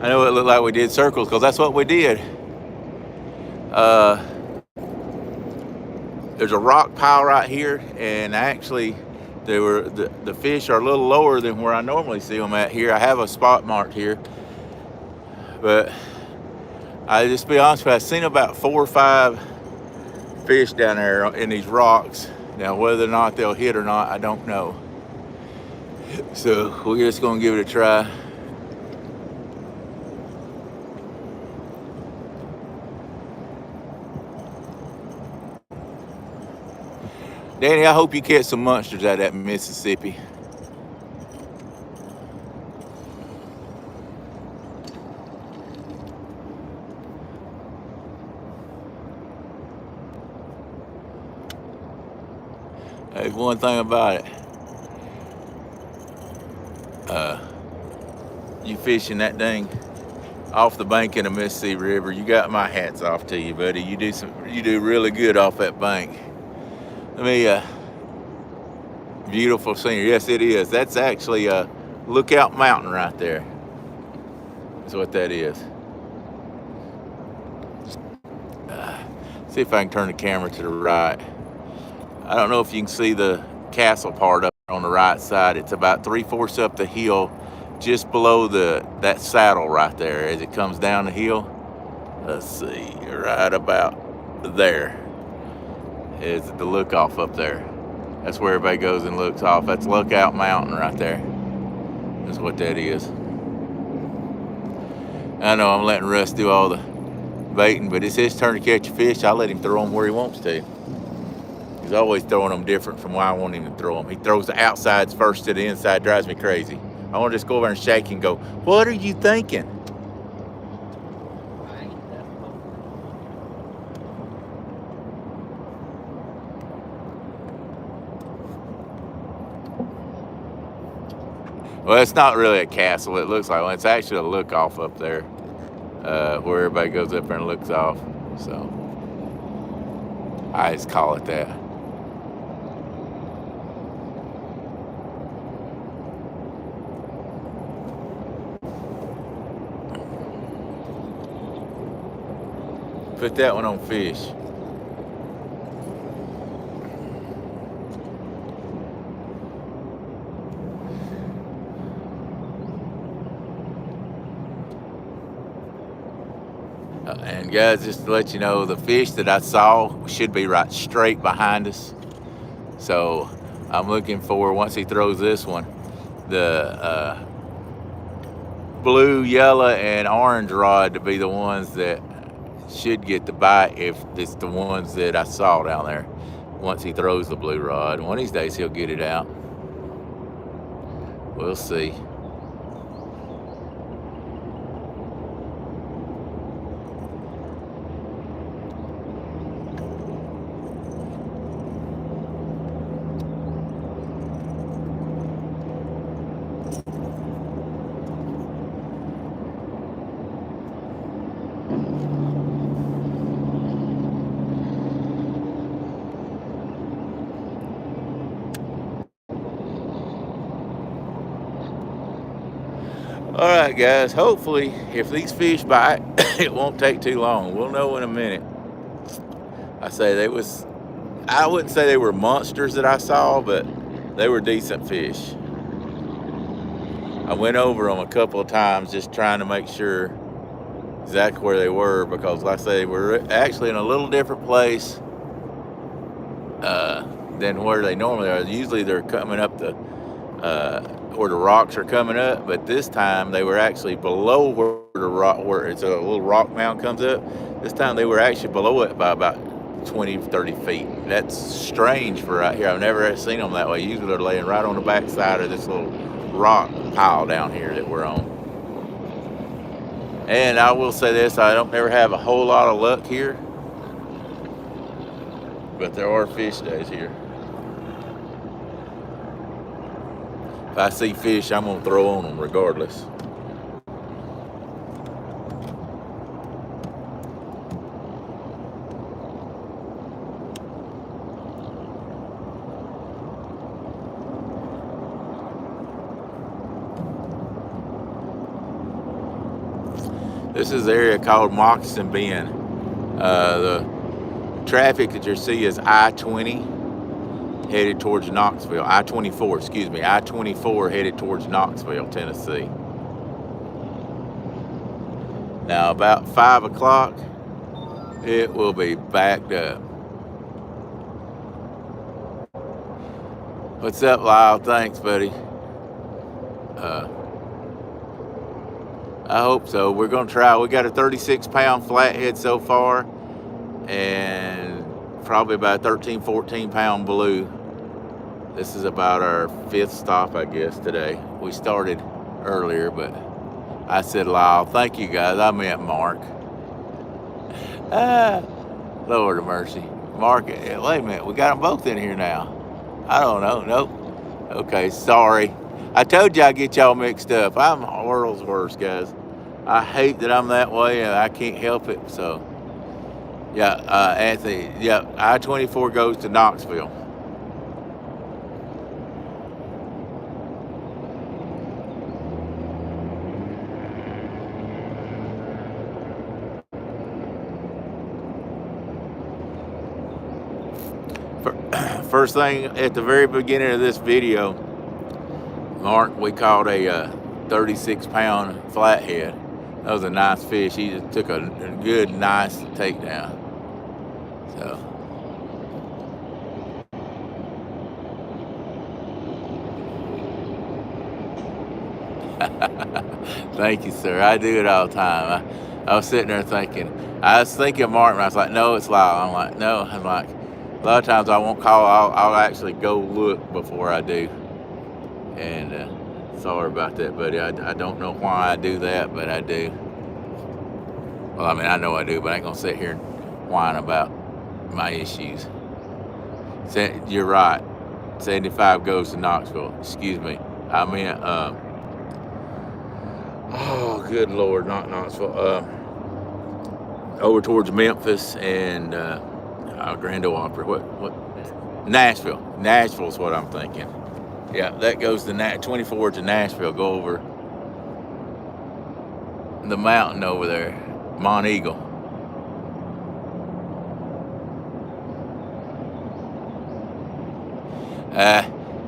know it looked like we did circles because that's what we did. There's a rock pile right here, and actually, the fish are a little lower than where I normally see them at here. I have a spot marked here, but I just be honest with you, I've seen about 4 or 5 fish down there in these rocks. Now, whether or not they'll hit or not, I don't know. So we're just gonna give it a try. Danny, I hope you catch some monsters out of that Mississippi. There's one thing about it. You fishing that thing off the bank in the Mississippi River, you got my hats off to you, buddy. You do really good off that bank. Let me beautiful scenery. Yes, it is. That's actually Lookout Mountain right there. That's what that is. See if I can turn the camera to the right. I don't know if you can see the castle part up on the right side. It's about 3/4 up the hill, just below that saddle right there as it comes down the hill. Let's see, right about there is the look off up there. That's where everybody goes and looks off. That's Lookout Mountain right there. That's what that is. I know I'm letting Russ do all the baiting, but it's his turn to catch a fish. I let him throw them where he wants to. He's always throwing them different from where I want him to throw them. He throws the outsides first to the inside, drives me crazy. I want to just go over and shake and go, "What are you thinking?" Well, it's not really a castle. It looks like one. It's actually a look off up there, where everybody goes up there and looks off. So I just call it that. Put that one on fish. And guys, just to let you know, the fish that I saw should be right straight behind us. So I'm looking for, once he throws this one, the blue, yellow, and orange rod to be the ones that should get the bite if it's the ones that I saw down there. Once he throws the blue rod, one of these days he'll get it out. We'll see. All right, guys, hopefully if these fish bite, it won't take too long. We'll know in a minute. I wouldn't say they were monsters that I saw, but they were decent fish. I went over them a couple of times just trying to make sure exactly where they were, because like I say, we're actually in a little different place than where they normally are. Usually they're coming up where the rocks are coming up, but this time they were actually below where it's a little rock mountain comes up. This time they were actually below it by about 20, 30 feet. That's strange for right here. I've never seen them that way. Usually they're laying right on the back side of this little rock pile down here that we're on. And I will say this, I don't ever have a whole lot of luck here, but there are fish days here. If I see fish, I'm gonna throw on them regardless. This is the area called Moccasin Bend. The traffic that you see is I-20 headed towards Knoxville. I-24, excuse me. I-24 headed towards Knoxville, Tennessee. Now about 5 o'clock, it will be backed up. What's up, Lyle? Thanks, buddy. I hope so. We're going to try. We got a 36-pound flathead so far, and probably about 13, 14-pound blue. This is about our 5th stop, I guess, today. We started earlier, but I said Lyle. Thank you, guys. I meant Mark. Lord of mercy. Mark, wait a minute. We got them both in here now. I don't know. Nope. Okay, sorry. I told you I'd get y'all mixed up. I'm the world's worst, guys. I hate that I'm that way, and I can't help it. So, yeah, Anthony, yeah, I-24 goes to Knoxville. First thing at the very beginning of this video, Mark, we caught a 36-pound flathead. That was a nice fish. He just took a good, nice takedown. So, thank you, sir. I do it all the time. I was sitting there thinking, Mark, and I was like, no, it's Lyle. I'm like, no. I'm like, a lot of times I won't call. I'll actually go look before I do. And sorry about that, buddy. I don't know why I do that, but I do. Well, I mean, I know I do, but I ain't gonna sit here and whine about my issues. You're right. 75 goes to Knoxville. Excuse me. I meant, oh, good Lord, not Knoxville. Over towards Memphis and Grand Ole Opry. What? Nashville. Nashville's what I'm thinking. Yeah, that goes to 24 to Nashville. Go over the mountain over there, Mont Eagle.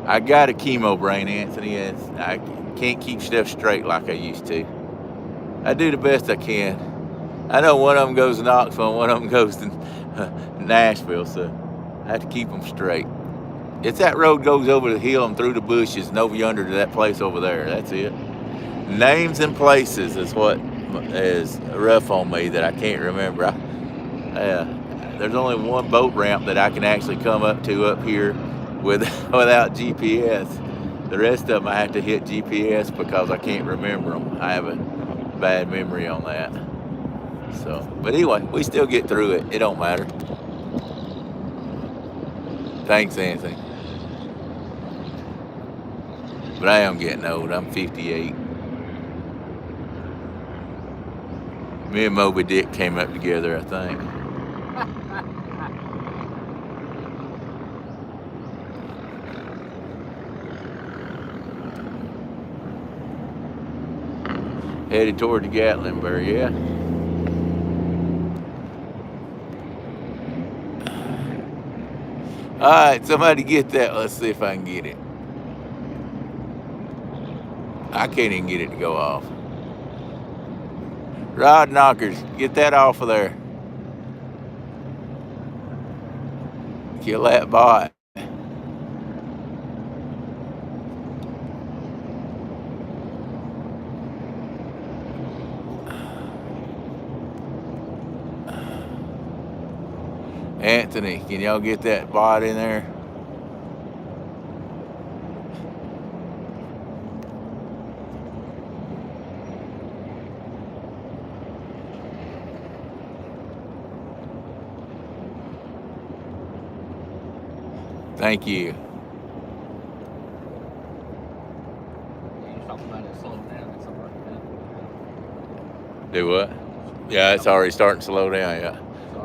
I got a chemo brain, Anthony. I can't keep stuff straight like I used to. I do the best I can. I know one of them goes to Knoxville and one of them goes to Nashville, so I have to keep them straight. It's that road goes over the hill and through the bushes and over yonder to that place over there. That's it. Names and places is what is rough on me that I can't remember. There's only one boat ramp that I can actually come up to up here without GPS. The rest of them I have to hit GPS because I can't remember them. I have a bad memory on that. So, but anyway, we still get through it. It don't matter. Thanks, Anthony. But I am getting old. I'm 58. Me and Moby Dick came up together, I think. Headed toward the Gatlinburg, yeah. All right, somebody get that. Let's see if I can get it. I can't even get it to go off. Rod knockers, get that off of there. Kill that bot. Anthony, can y'all get that bot in there? Thank you. Do what? Yeah, it's already starting to slow down, yeah.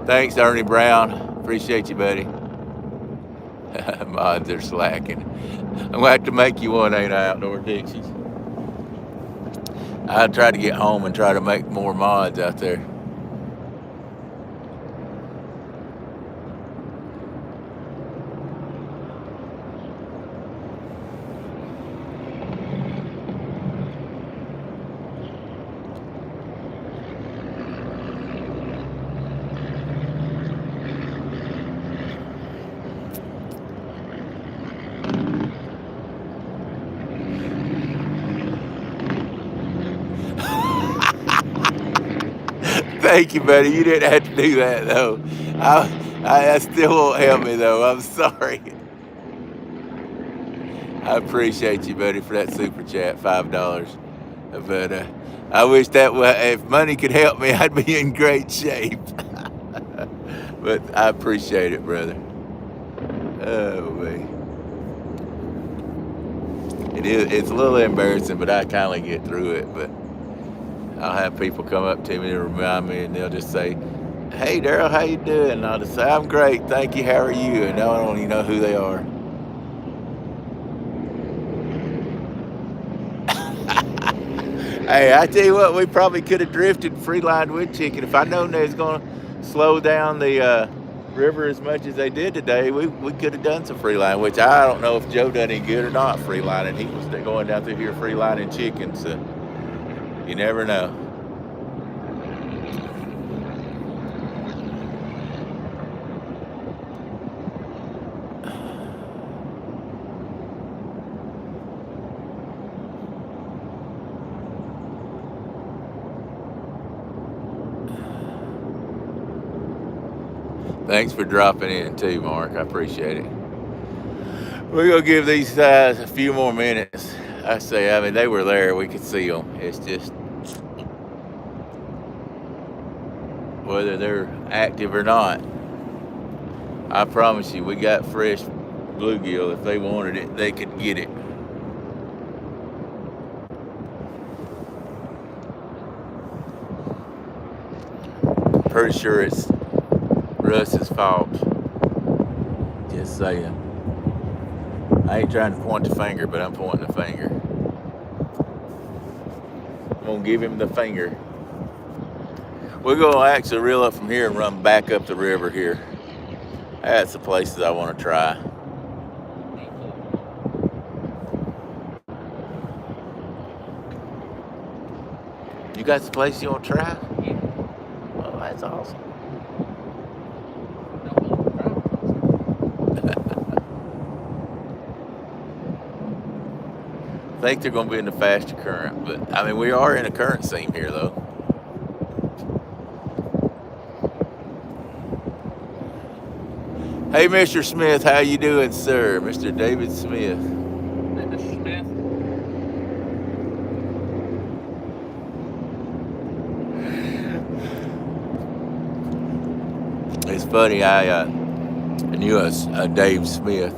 Thanks, Ernie Brown. Appreciate you, buddy. Mods are slacking. I'm going to have to make you one, ain't I, Outdoor Dixies? I try to get home and try to make more mods out there. Thank you, buddy. You didn't have to do that though. That still won't help me though. I'm sorry. I appreciate you, buddy, for that super chat, $5. But I wish that if money could help me, I'd be in great shape. But I appreciate it, brother. Oh man, it's a little embarrassing, but I kind of get through it. But I'll have people come up to me and remind me, and they'll just say, "Hey, Daryl, how you doing?" And I'll just say, "I'm great, thank you. How are you?" And I don't even know who they are. Hey, I tell you what, we probably could have drifted free-line wood chicken. If I'd known they was going to slow down the river as much as they did today, we could have done some free-line, which I don't know if Joe done any good or not free-lining. He was going down through here free-lining chicken, so you never know. Thanks for dropping in too, Mark. I appreciate it. We're going to give these guys a few more minutes. I mean, they were there. We could see them. It's just whether they're active or not. I promise you, we got fresh bluegill. If they wanted it, they could get it. Pretty sure it's Russ's fault. Just saying. I ain't trying to point the finger, but I'm pointing the finger. I'm gonna give him the finger. We're gonna actually reel up from here and run back up the river here. That's the places I want to try. You got some place you want to try? Yeah. Oh, that's awesome. I think they're going to be in the faster current, but I mean, we are in a current seam here though. Hey, Mr. Smith, how you doing, sir? Mr. David Smith. Mr. Smith. It's funny, I knew a Dave Smith,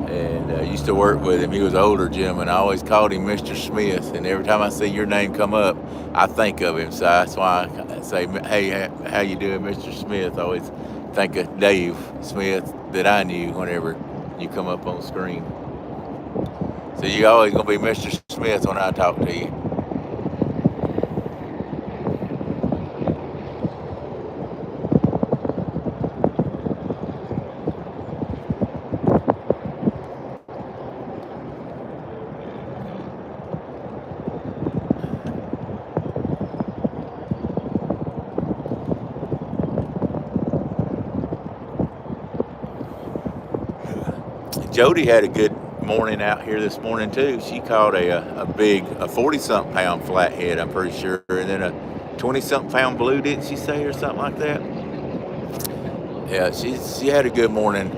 and used to work with him. He was an older gentleman. I always called him Mr. Smith, and every time I see your name come up, I think of him. So that's why I say, hey, how you doing, Mr. Smith? I always think of Dave Smith that I knew whenever you come up on screen. So you're always going to be Mr. Smith when I talk to you. Jody had a good morning out here this morning too. She caught a big 40-something pound flathead, I'm pretty sure, and then a 20-something pound blue, didn't she say, or something like that? Yeah, she had a good morning.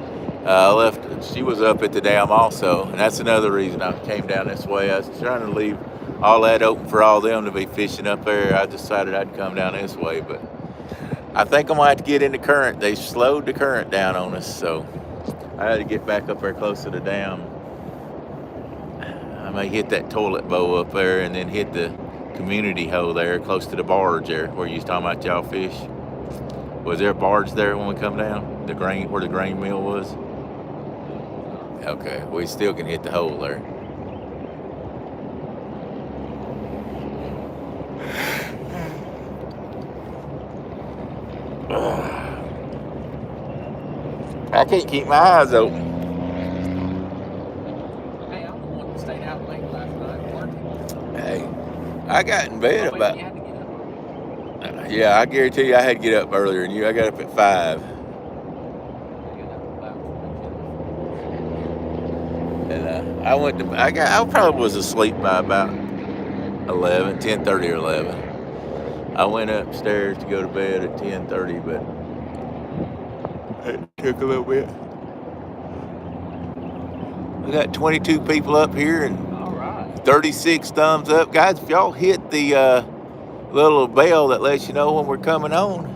She was up at the dam also, and that's another reason I came down this way. I was trying to leave all that open for all them to be fishing up there. I decided I'd come down this way, but I think I'm gonna have to get in the current. They slowed the current down on us, so I had to get back up there close to the dam. I may hit that toilet bowl up there and then hit the community hole there close to the barge there where you was talking about y'all fish. Was there a barge there when we come down? Where the grain mill was? Okay, we still can hit the hole there. I can't keep my eyes open. Hey, I'm the one that stayed out late last night working. Hey, I got in bed Oh, wait, about. you had to get up. Yeah, I guarantee you, I had to get up earlier than you. I got up at 5. I got up about 22. And I went to. I probably was asleep by about 11, 10:30 or 11. I went upstairs to go to bed at 10:30, but it took a little bit. We got 22 people up here and All right. 36 thumbs up. Guys, if y'all hit the little bell that lets you know when we're coming on,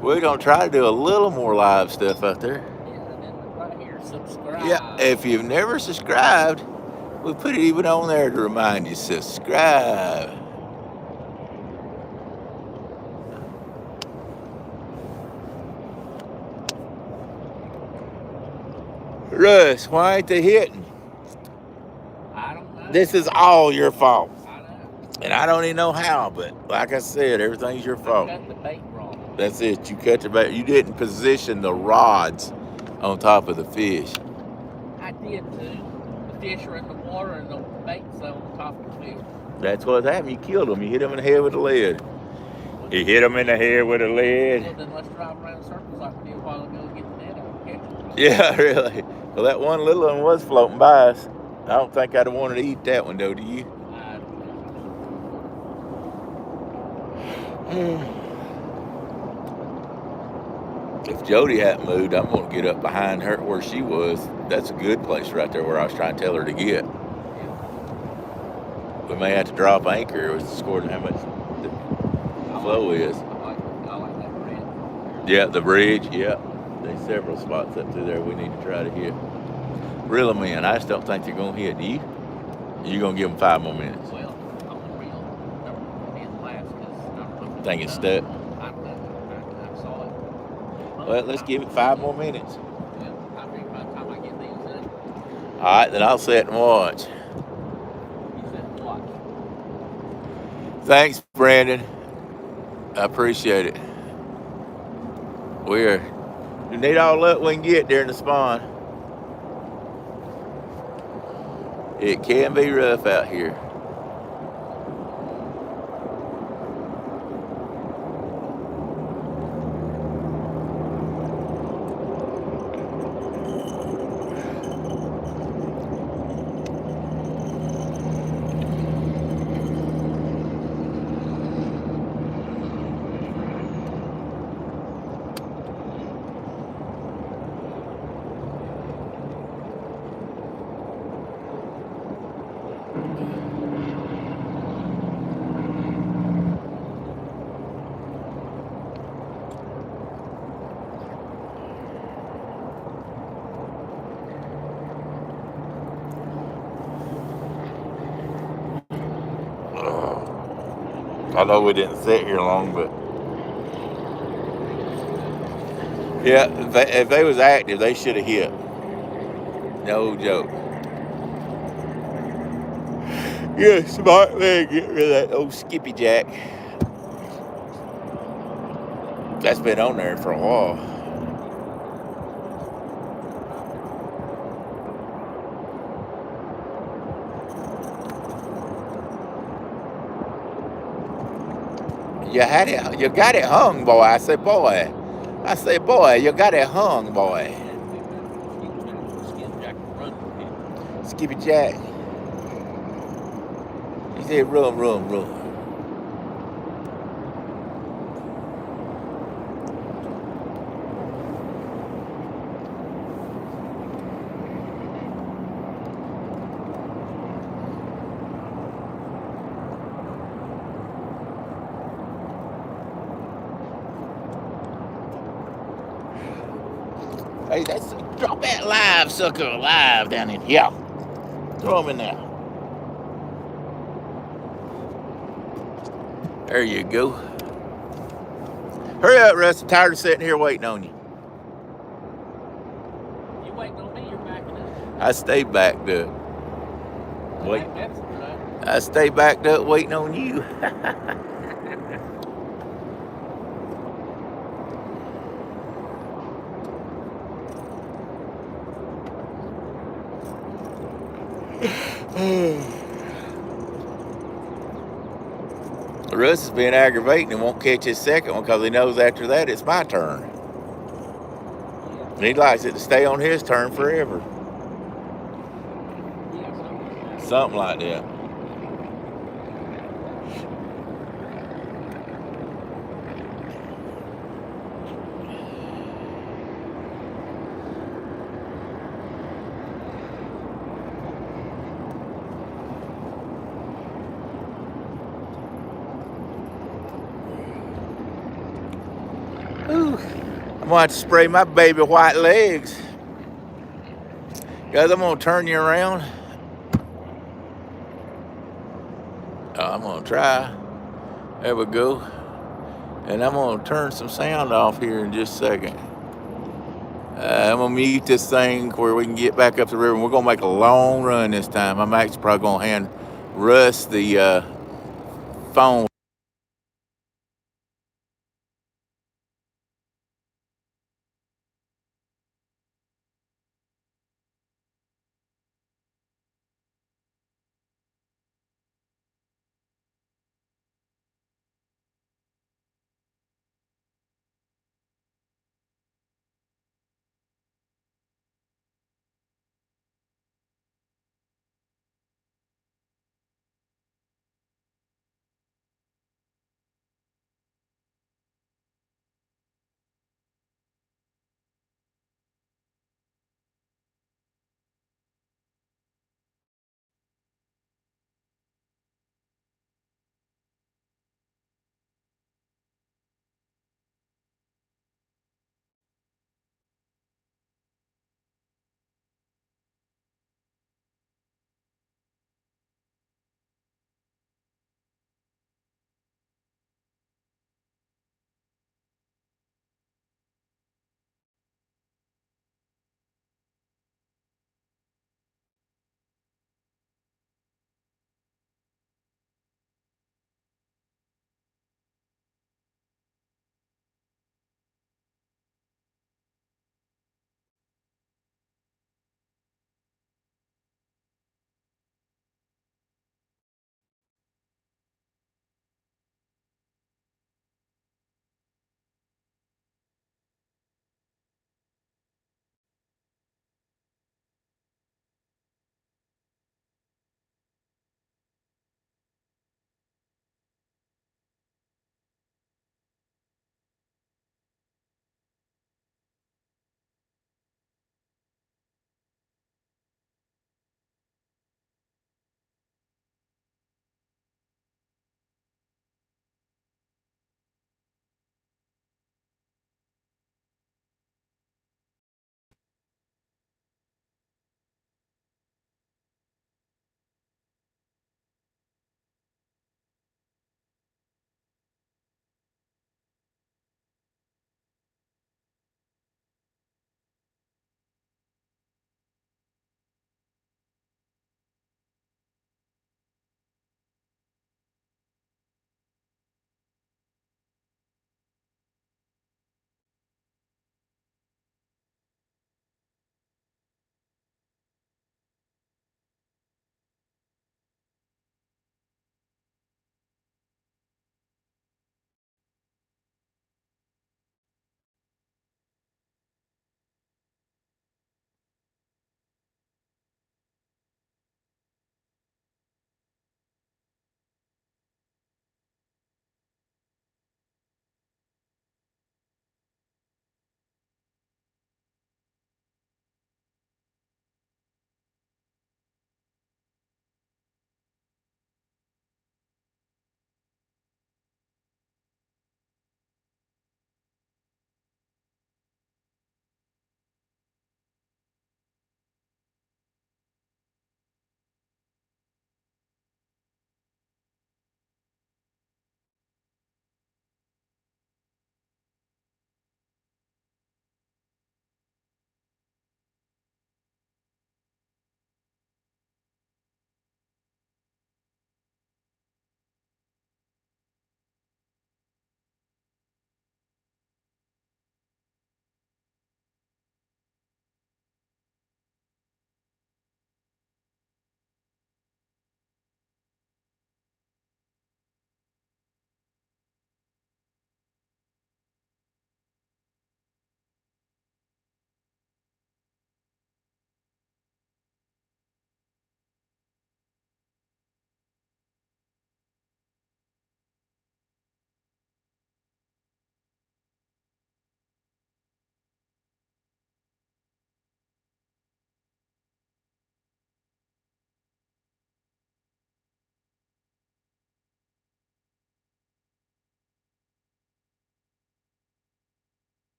we're going to try to do a little more live stuff out there. Yeah, and then right here, subscribe. Yeah, if you've never subscribed, we put it even on there to remind you, subscribe. Russ, why ain't they hitting? I don't know. This is all your fault. I know. And I don't even know how, but like I said, everything's your fault. I cut the bait wrong. That's it. You cut the bait. You didn't position the rods on top of the fish. I did too. The fish are in the water and the bait's on top of the fish. That's what happened. You killed them. You hit them in the head with a lead. You hit them in the head with a lead. Well, then let's drive around in circles like we did a while ago and get the net out and catch it. Yeah, really. Well, that one little one was floating by us. I don't think I'd have wanted to eat that one, though, do you? If Jody hadn't moved, I'm going to get up behind her where she was. That's a good place right there where I was trying to tell her to get. We may have to drop anchor according to how much the flow is. I like that bridge. Yeah, the bridge, yeah. There's several spots up through there we need to try to hit. Reel them in. I just don't think they're going to hit. Do you? You're going to give them 5 more minutes. Well, I'm going to reel in last because I'm Think it's stuck? I saw it. Well, let's give it 5 more minutes. Yeah, I think by the time I get these in. All right, then I'll sit and watch. You said watch. Thanks, Brandon. I appreciate it. We need all luck we can get during the spawn. It can be rough out here. I know we didn't sit here long, but yeah, if they was active, they should have hit. No joke. Yeah, smart man, get rid of that old skippy jack. That's been on there for a while. You had it. You got it hung, boy. I say, boy. You got it hung, boy. Skippy Jack. He said, run. Hey, drop that live sucker alive down in here. Throw him in there. There you go. Hurry up, Russ. I'm tired of sitting here waiting on you. You waiting on me? You're backing up. I stay backed up. Wait. That's right. I stay backed up waiting on you. Russ has been aggravating and won't catch his second one because he knows after that it's my turn. And he likes it to stay on his turn forever. Something like that. Ooh. I'm gonna have to spray my baby white legs. Guys, I'm gonna turn you around. I'm gonna try. There we go. And I'm gonna turn some sound off here in just a second. I'm gonna mute this thing where we can get back up the river. We're gonna make a long run this time. I'm actually probably gonna hand Russ the phone.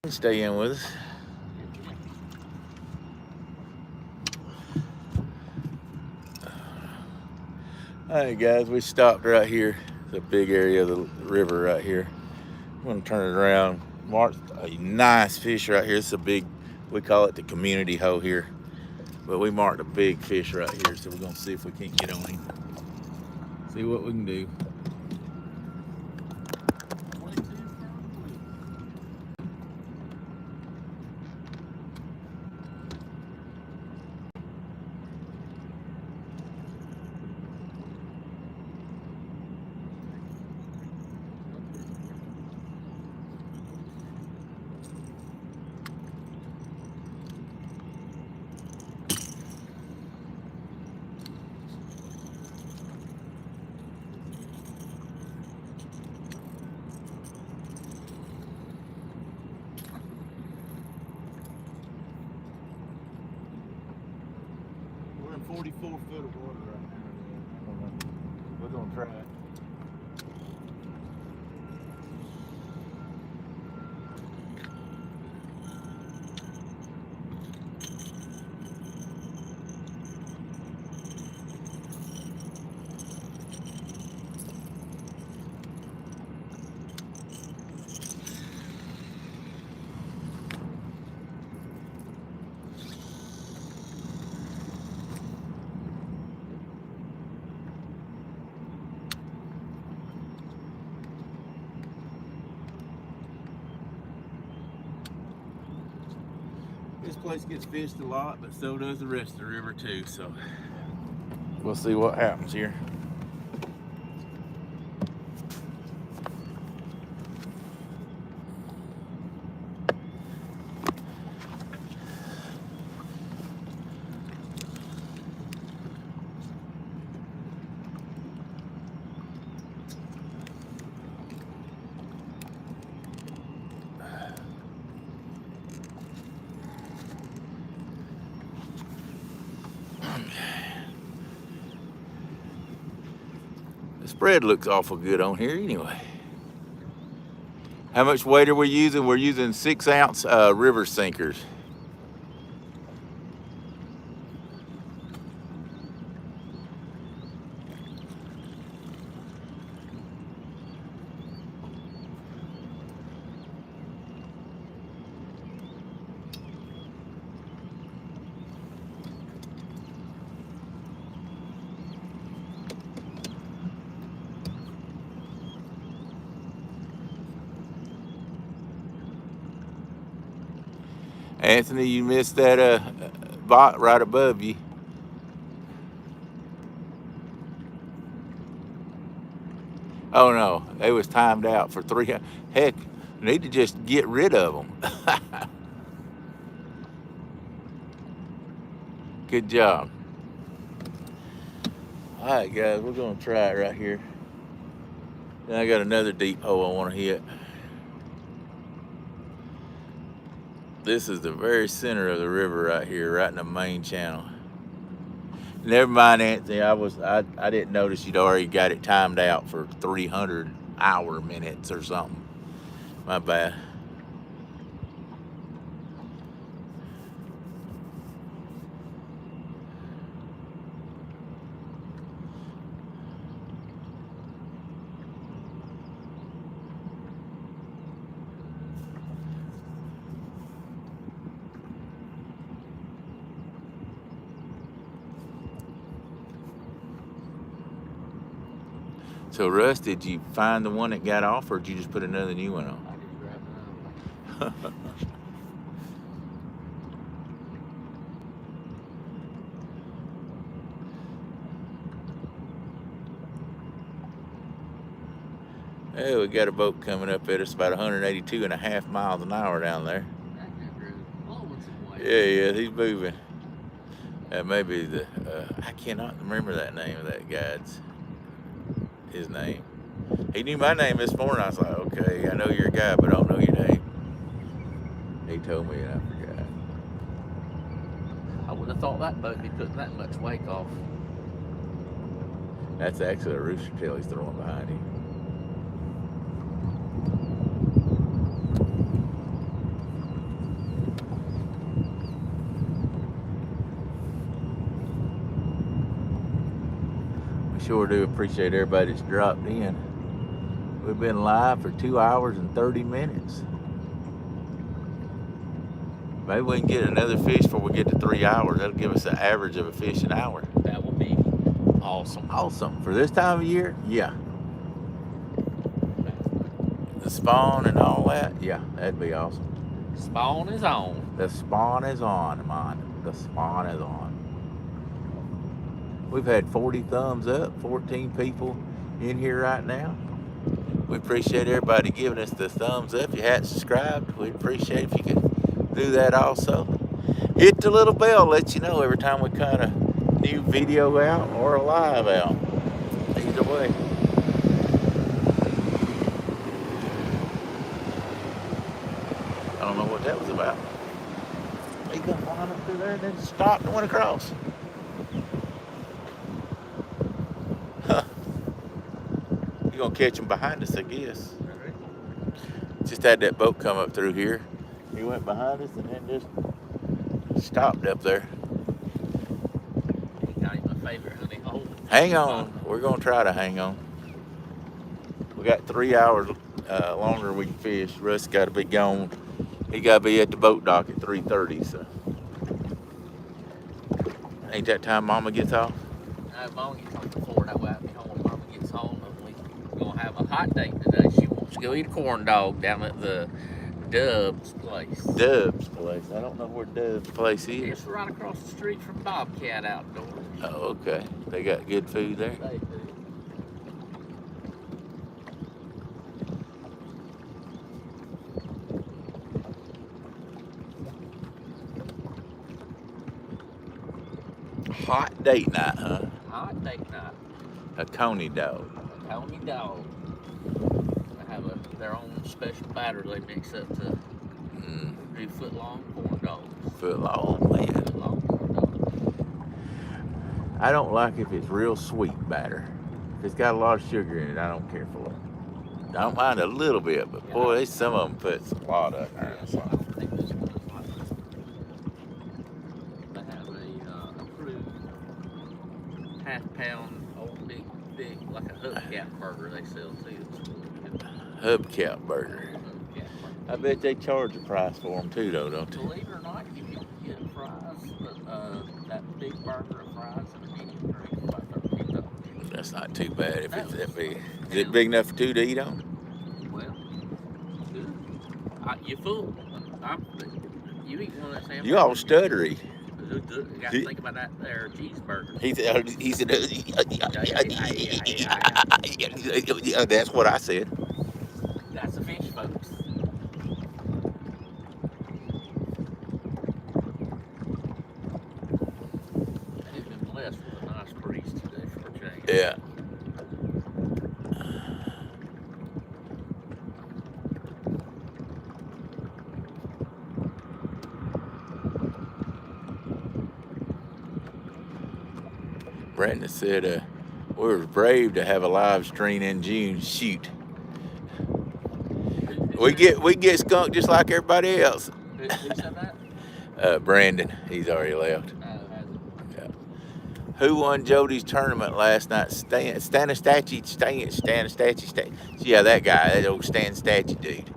Stay in with us. All right, guys, we stopped right here. It's a big area of the river right here. I'm gonna turn it around. Marked a nice fish right here. It's a big, we call it the community hoe here. But we marked a big fish right here, so we're gonna see if we can't get on him. See what we can do. We're in 44 foot of water right now. We're gonna try it. This place gets fished a lot, but so does the rest of the river too, so we'll see what happens here. The spread looks awful good on here anyway. How much weight are we using? We're using 6-ounce river sinkers. Anthony, you missed that bot right above you. Oh no, they was timed out for 300. Heck, need to just get rid of them. Good job. All right, guys, we're gonna try it right here. Then I got another deep hole I want to hit. This is the very center of the river right here, right in the main channel. Never mind, Anthony. I didn't notice you'd already got it timed out for 300 hour minutes or something. My bad. So, Russ, did you find the one that got off, or did you just put another new one on? I just grabbed another one. Hey, we got a boat coming up at us about 182.5 miles an hour down there. Yeah, he's moving. That may be the, I cannot remember that name of that guide's. His name. He knew my name this morning. I was like, okay, I know you're a guy, but I don't know your name. He told me and I forgot. I wouldn't have thought that boat would be putting that much wake off. That's actually a rooster tail he's throwing behind him. sure do appreciate everybody that's dropped in. We've been live for 2 hours and 30 minutes. Maybe we can get another fish before we get to 3 hours. That'll give us an average of a fish an hour. That would be awesome. Awesome. For this time of year, yeah. The spawn and all that, yeah, that'd be awesome. Spawn is on. The spawn is on, man. The spawn is on. We've had 40 thumbs up, 14 people in here right now. We appreciate everybody giving us the thumbs up. If you hadn't subscribed, we'd appreciate if you could do that also. Hit the little bell, let you know every time we kind of new video out or a live out. Either way. I don't know what that was about. He gonna climb up through there and then stop and went across. Huh. You're gonna catch him behind us, I guess. Just had that boat come up through here. He went behind us and then just stopped up there. Not even my favorite hunting hole. Hang on. We're gonna try to hang on. We got 3 hours longer we can fish. Russ got to be gone. He got to be at the boat dock at 3:30. So ain't that time Mama gets off? Mama gets home before that way. I'll be home when Mama gets home. And we're going to have a hot date today. She wants to go eat a corn dog down at the Dub's place. Dub's place. I don't know where Dub's place is. It's right across the street from Bobcat Outdoors. Oh, okay. They got good food there. They do. Hot date night, huh? Hot date night. A coney dog. Coney dog. They have their own special batter they mix up to do foot-long corn dogs. Foot long, man. Foot-long corn dogs. I don't like if it's real sweet batter. If it's got a lot of sugar in it, I don't care for it. I don't mind a little bit, but boy, some of them puts a lot up there. Yeah, so I don't think this one is like this. They have a approved half-pound old big, like a hubcap burger they sell too. It's really good. Hubcap burger. Hubcap burger. I bet they charge a price for them too, though, don't they? Believe it or not, you can get fries, that big burger of fries and a mini drink for about $13. That's not too bad if it's that big. Is Yeah. it big enough for two to eat on? Well, good. You fool. You eat one of those hamburgers. You all stuttery. You got to think about that there cheeseburger. He said, that's what I said. That's a fish, folks. They've been blessed with a nice breeze today for a change. Yeah. Brandon said, we were brave to have a live stream in June. Shoot. We get skunked just like everybody else. Who said that? Brandon, he's already left. Has it? Yeah. Who won Jody's tournament last night? Stanistachi. Yeah, that guy, that old Stanistachi dude.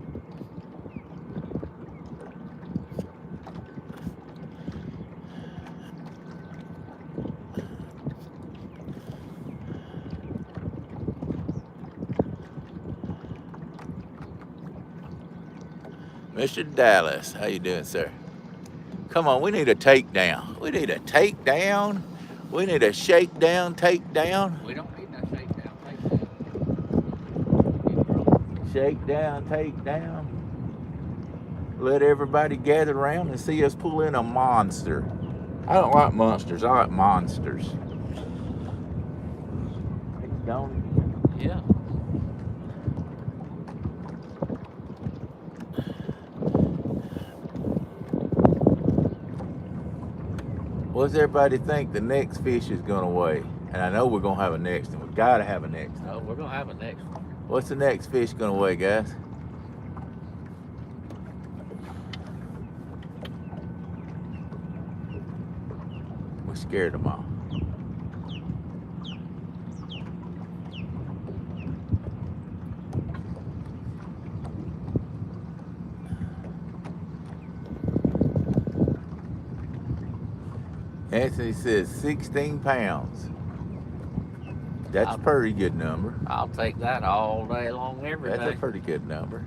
Mr. Dallas, how you doing, sir? Come on, we need a takedown. We need a takedown. We need a shakedown, takedown. We don't need no shakedown. Shakedown, takedown. Let everybody gather around and see us pull in a monster. I don't like monsters, I like monsters. It's gone. Yeah. What does everybody think the next fish is going to weigh? And I know we're going to have a next one. We've got to have a next one. Oh, we're going to have a next one. What's the next fish going to weigh, guys? We scared them all. Anthony says 16 pounds. That's a pretty good number. I'll take that all day long, every day. That's a pretty good number.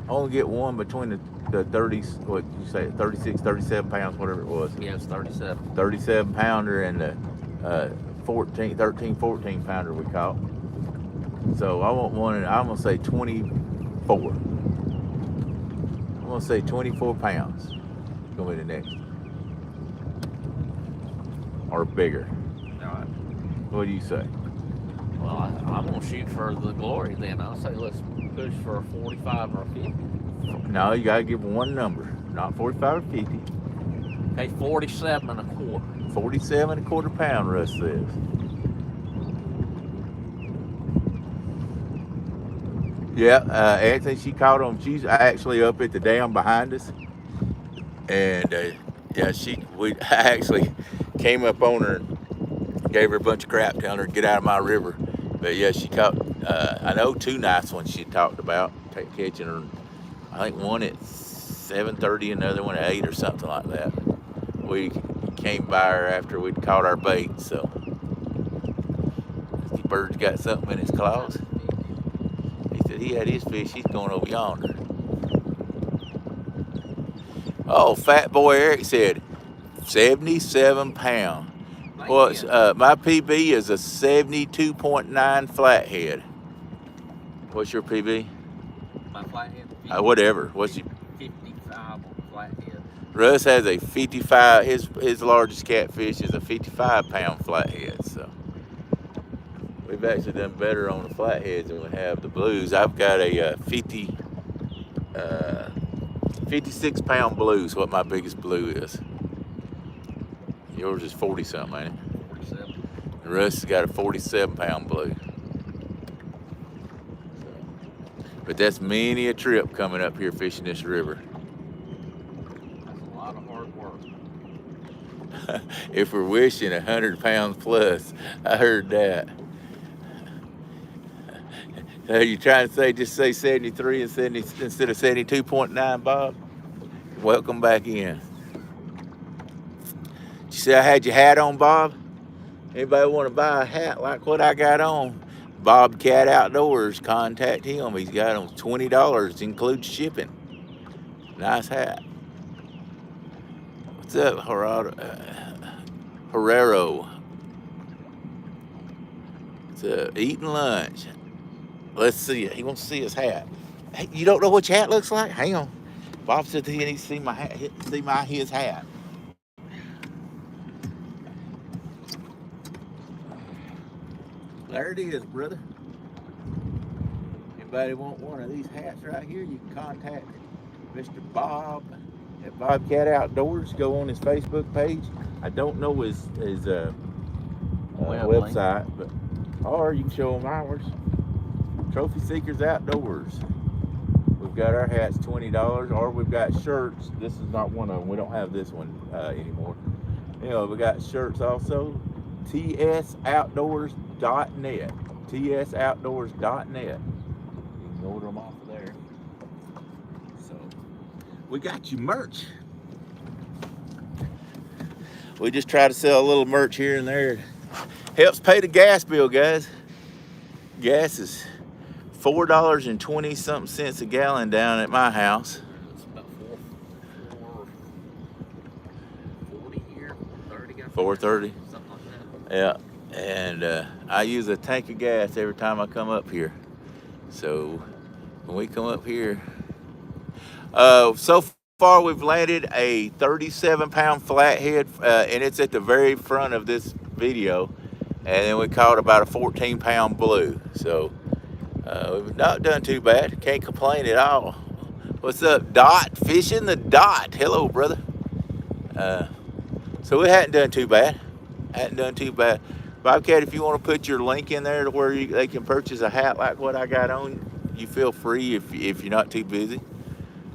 I only get one between the 30s, what you say, 36, 37 pounds, whatever it was. Yeah, it's 37. 37 pounder and the 13, 14 pounder we caught. So I want one, I'm going to say 24. I'm going to say 24 pounds. Going to be the next. Or bigger. All right. What do you say? Well, I'm going to shoot for the glory then. I'll say let's push for a 45 or a 50. No, you got to give one number. Not 45 or 50. Okay, 47 and a quarter. 47 and a quarter pound, Russ says. Yeah, Anthony, she caught them. She's actually up at the dam behind us. And yeah, I actually came up on her and gave her a bunch of crap telling her to get out of my river. But yeah, she caught, I know 2 nice ones she talked about catching her. I think one at 7:30, another one at 8 or something like that. We came by her after we'd caught our bait, so. The bird's got something in his claws. He said he had his fish, he's going over yonder. Oh, Fat Boy Eric said 77 pound. Well, my PB is a 72.9 flathead. What's your PB? My flathead? Whatever. What's your 55 on flathead. Russ has a 55. His largest catfish is a 55 pound flathead. So we've actually done better on the flatheads than we have the blues. I've got a 56 pound blue is what my biggest blue is. Yours is 40 something, ain't it? 47. And Russ has got a 47 pound blue. But that's many a trip coming up here fishing this river. That's a lot of hard work. If we're wishing 100 pounds plus, I heard that. Are you trying to say just say 73 and 70 instead of 72.9, Bob? Welcome back in. Did you say I had your hat on, Bob? Anybody want to buy a hat like what I got on? Bobcat Outdoors, contact him. He's got them $20, includes shipping. Nice hat. What's up, Herrero? It's eating lunch. Let's see it. He wants to see his hat. Hey, you don't know what your hat looks like? Hang on. Bob said he needs to see my hat. His hat. There it is, brother. Anybody want one of these hats right here, you can contact Mr. Bob at Bobcat Outdoors. Go on his Facebook page. I don't know his website, but or you can show him ours. Trophy Seekers Outdoors. We've got our hats $20, or we've got shirts. This is not one of them. We don't have this one anymore. You know, we got shirts also. TSOutdoors.net. TSOutdoors.net. You can order them off of there. So, we got you merch. We just try to sell a little merch here and there. Helps pay the gas bill, guys. Gas is $4.20 something cents a gallon down at my house. It's about 4.40 here, 4.30. 4.30. Something like that. Yeah, and I use a tank of gas every time I come up here. So when we come up here, so far we've landed a 37 pound flathead, and it's at the very front of this video. And then we caught about a 14 pound blue. So we've not done too bad. Can't complain at all. What's up, Dot? Fishing the Dot. Hello, brother. So we hadn't done too bad. Bobcat, if you want to put your link in there to where they can purchase a hat like what I got on, you feel free if you're not too busy.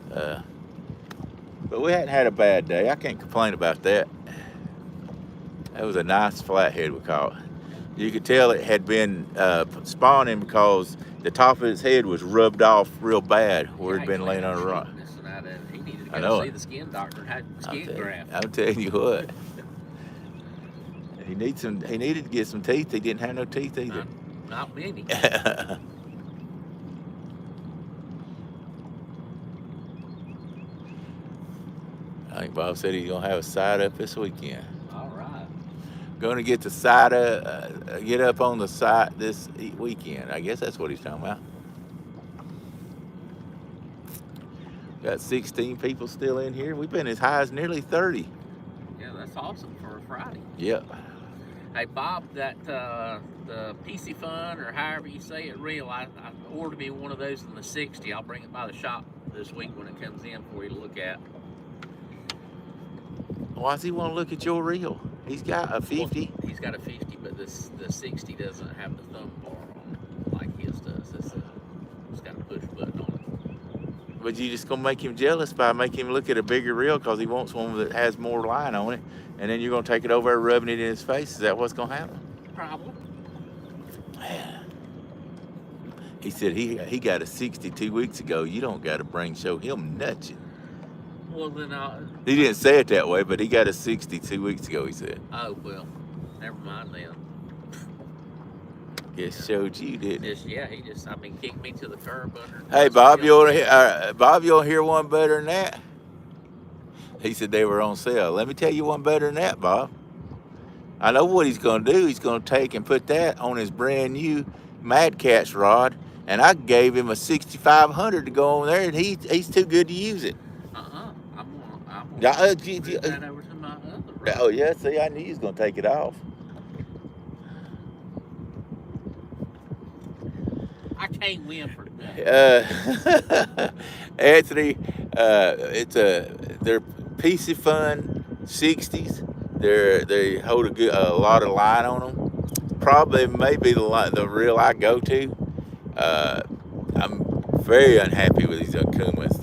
But we hadn't had a bad day. I can't complain about that. That was a nice flathead we caught. You could tell it had been spawning because the top of its head was rubbed off real bad where it'd been laying on a rock. He needed to I know See it. the skin doctor and have skin graft. I'm telling you what. He needed to get some teeth. He didn't have no teeth either. Not many. I think Bob said he's gonna have a side up this weekend. All right. Going to get the side get up on the side this weekend. I guess that's what he's talking about. Got 16 people still in here. We've been as high as nearly 30. Yeah, that's awesome for a Friday. Yep. Hey, Bob, that the PC Fun, or however you say it, reel, I ordered me one of those in the 60. I'll bring it by the shop this week when it comes in for you to look at. Why does he want to look at your reel? He's got a 50. Well, he's got a 50, but the 60 doesn't have the thumb bar on it like his does. It's got a push button on it. But you just gonna make him jealous by making him look at a bigger reel because he wants one that has more line on it, and then you're gonna take it over and rubbing it in his face. Is that what's gonna happen? Probably. He said he got a 60 2 weeks ago. You don't got to show him nothing. Well, then he didn't say it that way, but he got a 60 2 weeks ago. He said. Oh well, never mind then. Guess showed you, didn't he? Kicked me to the curb under. Hey, Bob, you want to hear one better than that? He said they were on sale. Let me tell you one better than that, Bob. I know what he's going to do. He's going to take and put that on his brand new Mad Catz rod, and I gave him a 6500 to go on there, and he's too good to use it. I'm gonna move that over to my other rod. Oh yeah, see, I knew he was going to take it off. I can't win for that. Anthony, they're PC Fun 60s. They hold a lot of line on them. Probably maybe the reel I go to. I'm very unhappy with these Okumas.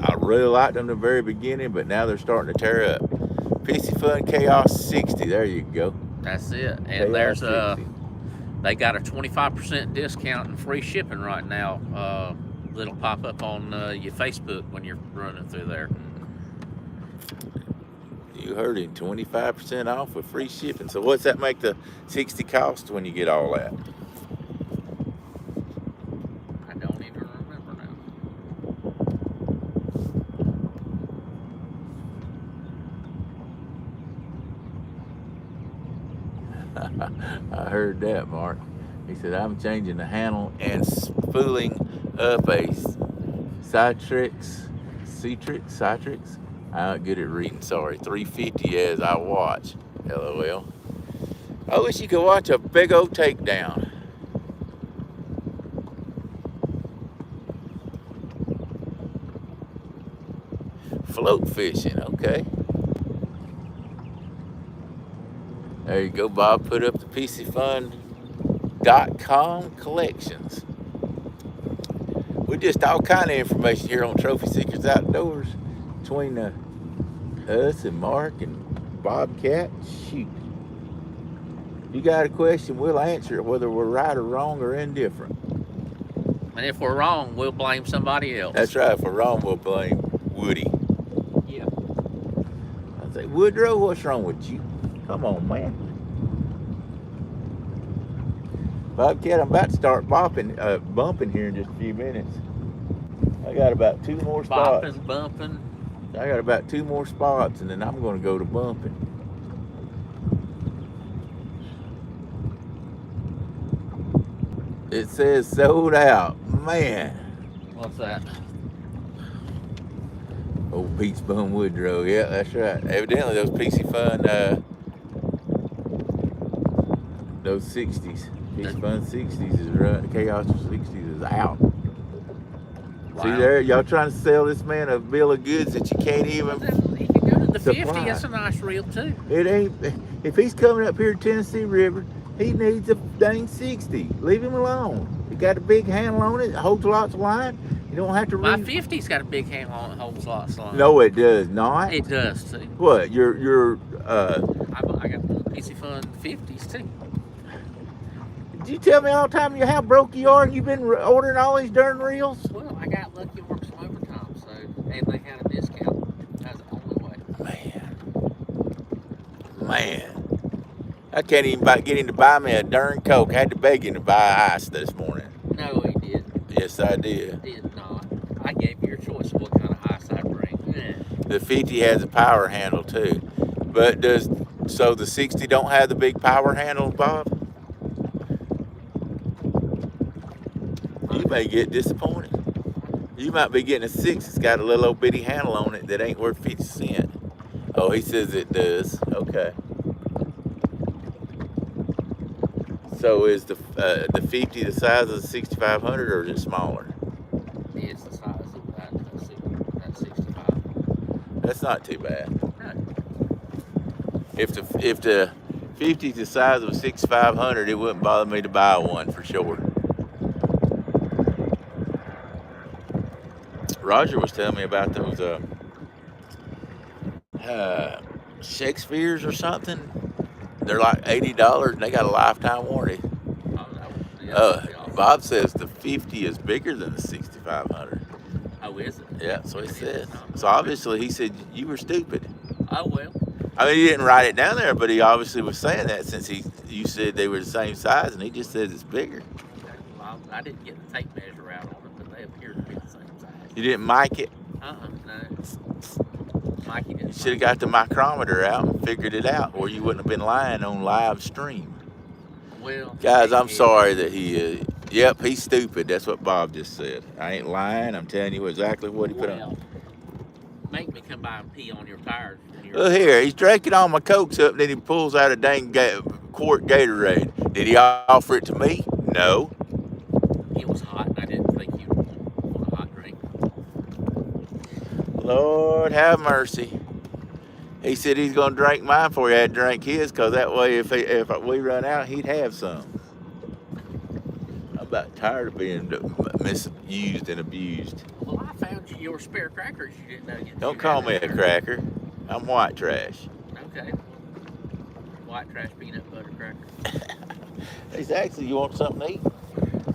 I really liked them in the very beginning, but now they're starting to tear up. PC Fun Chaos 60. There you go. That's it. And Chaos there's 60. They got a 25% discount and free shipping right now. That'll pop up on your Facebook when you're running through there. You heard him, 25% off with free shipping. So what's that make the 60 cost when you get all that? I don't even remember now. I heard that, Mark. He said, I'm changing the handle and spooling up a Citrix. I'm not good at reading, sorry. 350 as I watch. LOL. I wish you could watch a big old takedown. Float fishing, okay. There you go, Bob. Put up the PCFun.com collections. We just all kind of information here on Trophy Seekers Outdoors between us and Mark and Bobcat. Shoot. If you got a question, we'll answer it, whether we're right or wrong or indifferent. And if we're wrong, we'll blame somebody else. That's right. If we're wrong, we'll blame Woody. Yeah. I say, Woodrow, what's wrong with you? Come on, man. Bobcat, I'm about to start bumping here in just a few minutes. I got about 2 more spots. Bopping, bumping. I got about 2 more spots, and then I'm going to go to bumping. It says sold out. Man. What's that? Old Peach Bum Woodrow. Yeah, that's right. Evidently, those PC Fun, those 60s. Peach Fun 60s is run. Chaos 60s is out. Wow. See there? Y'all trying to sell this man a bill of goods that you can't even He can go to the supply. 50. That's a nice reel, too. It ain't. If he's coming up here to Tennessee River, he needs a dang 60. Leave him alone. He got a big handle on it. It holds lots of line. You don't have to My 50's got a big handle on it. Holds lots of line. No, it does not. It does, too. What? Your I got PC Fun 50s, too. Did you tell me all the time how broke you are and you've been ordering all these darn reels? Well, I got lucky working some overtime, so and they had a discount. That's the only way. Man. I can't even get him to buy me a darn Coke. I had to beg him to buy ice this morning. No, he did. Yes, I did. Did not. I gave you your choice of what kind of ice I bring. Yeah. The 50 has a power handle too. But so the 60 don't have the big power handle, Bob? You may get disappointed. You might be getting a 6 that's got a little old bitty handle on it that ain't worth 50 cents. Oh, he says it does. Okay. So is the 50 the size of the 6500 or is it smaller? It's the size of that 65. That's not too bad. No. If the 50 is the size of a 6500, it wouldn't bother me to buy one for sure. Roger was telling me about those Shakespeare's or something. They're like $80 and they got a lifetime warranty. Bob says the 50 is bigger than the 6500. Oh, is it? Yeah, so he said. So obviously he said you were stupid. Oh, well. I mean, he didn't write it down there, but he obviously was saying that since you said they were the same size, and he just says it's bigger. Well, I didn't get the tape measure out on it, but they appear to be the same size. You didn't mic it? No. Mikey didn't. You should have got the micrometer out and figured it out, or you wouldn't have been lying on live stream. Well, guys, I'm sorry that he is. Yep, he's stupid. That's what Bob just said. I ain't lying. I'm telling you exactly what he put on. Make me come by and pee on your tires. Look here, he's drinking all my Cokes up, and then he pulls out a dang quart Gatorade. Did he offer it to me? No. It was hot, and I didn't think you'd want a hot drink. Lord have mercy. He said he's going to drink mine before he had to drink his, because that way if we run out, he'd have some. I'm about tired of being misused and abused. Well, I found you your spare crackers you didn't know you Don't call me a cracker. I'm white trash. Okay. White trash peanut butter cracker. He's actually, you want something to eat?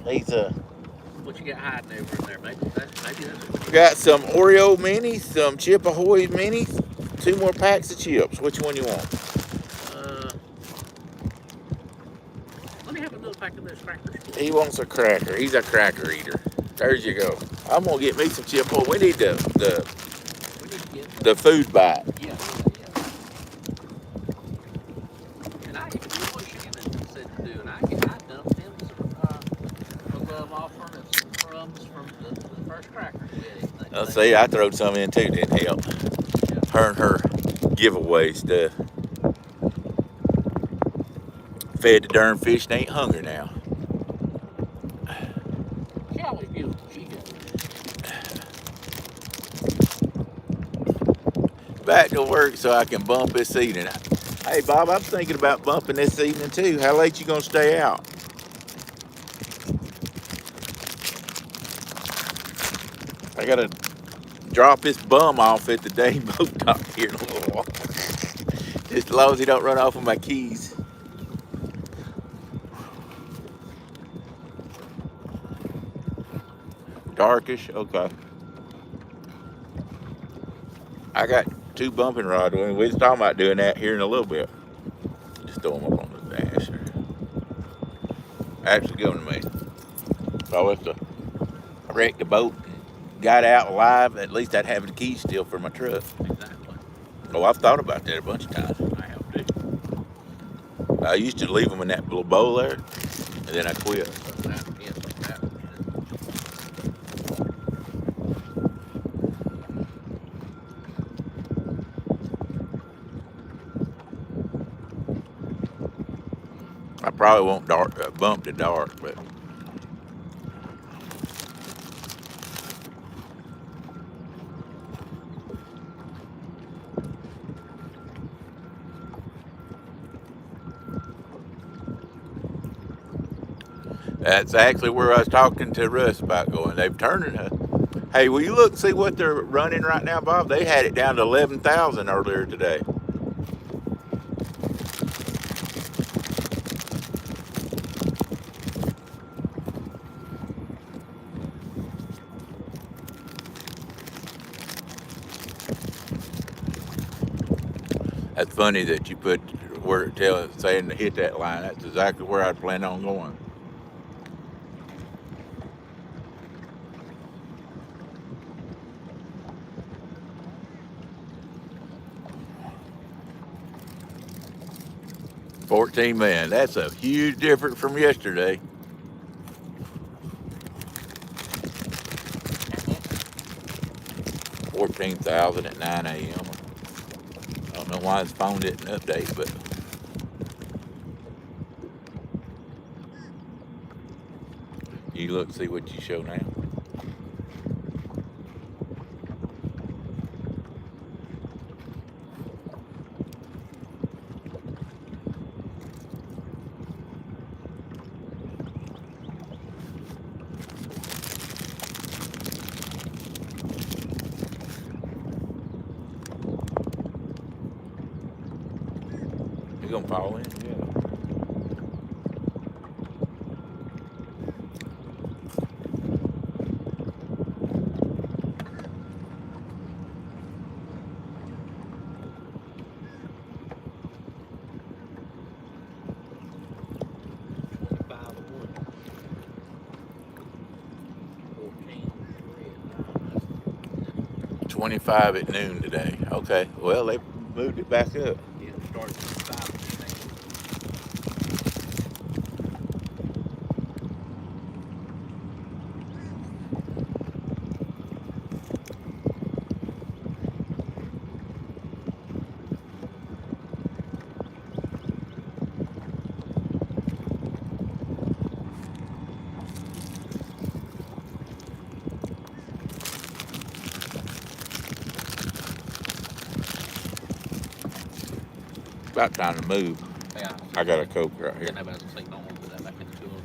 He's What you got hiding over in there? Maybe that's got some Oreo minis, some Chip Ahoy minis, 2 more packs of chips. Which one you want? Let me have another pack of those crackers. He wants a cracker. He's a cracker eater. There you go. I'm gonna get me some Chip Ahoy. We need the food bite. Yeah. And I even do what Shannon said to do, and I dumped him some crumbs from the first crackers we had. Let's see, I throwed some in too, didn't help. Her and her giveaway stuff. Fed the darn fish and ain't hungry now. She always beautiful. She good. Back to work so I can bump this evening. Hey Bob, I'm thinking about bumping this evening too. How late you gonna stay out? I gotta drop this bum off at the dang boat dock here in a little while. Just as long as he don't run off with my keys. Darkish, okay. I got 2 bumping rods. We was talking about doing that here in a little bit. Just throw them up on the dash. Actually give them to me. So if I wrecked the boat and got out alive, at least I'd have the keys still for my truck. Exactly. Oh, I've thought about that a bunch of times. I have too. I used to leave them in that little bowl there, and then I quit. I probably won't bump the dark, but that's actually where I was talking to Russ about going. They've turned it. Hey, will you look and see what they're running right now, Bob? They had it down to 11,000 earlier today. That's funny that you put where saying to hit that line. That's exactly where I plan on going. $14 million. That's a huge difference from yesterday. $14,000 at 9 a.m. I don't know why his phone didn't update, but you look, see what you show now. You gonna fall in? Yeah. $25 25 at noon today. Okay. Well, they moved it back up. Yeah, it starts at 5. About time to move. Yeah. I got a Coke right here. Didn't have anything to say, don't put that back in the cooler.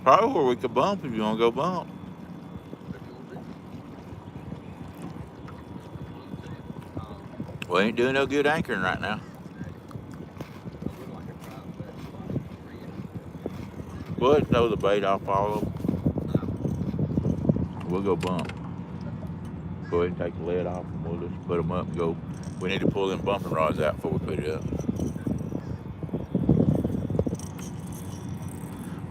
Probably where we could bump if you want to go bump. We ain't doing no good anchoring right now. We'll throw the bait off all of them. We'll go bump. Go ahead and take the lead off and we'll just put them up and go. We need to pull them bumping rods out before we put it up.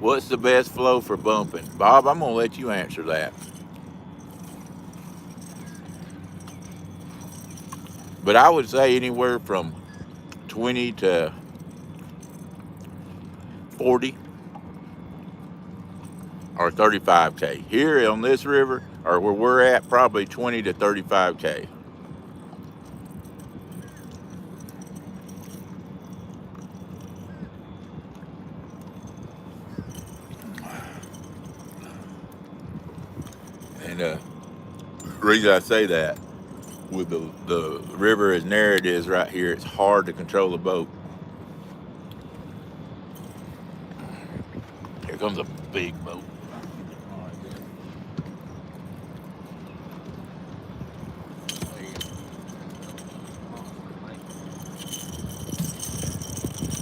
What's the best flow for bumping? Bob, I'm going to let you answer that. But I would say anywhere from 20 to 40 or 35K. Here on this river, or where we're at, probably 20 to 35K. And the reason I say that, with the river as narrow it is right here, it's hard to control the boat. Here comes a big boat.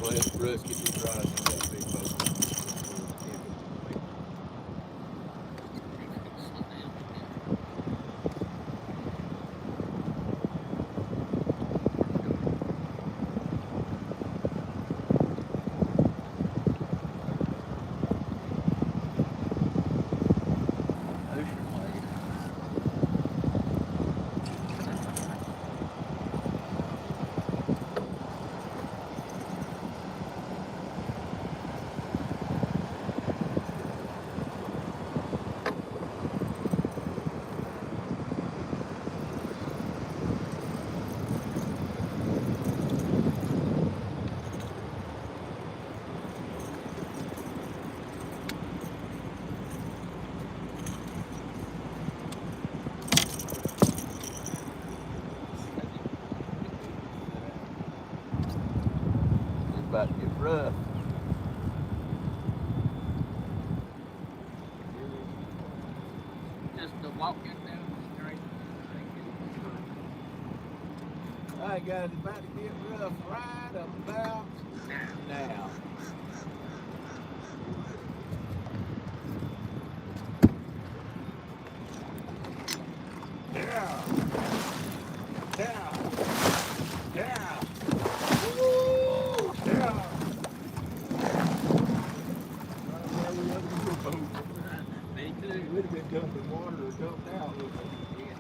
Go ahead, Russ, get these rods on that big boat. About to get rough. Just walking down the street. Alright guys, it's about to get rough right about now. Yeah. Yeah. Yeah. Woo! Yeah. Me too. It would have been dumping water or dumped out. Yeah.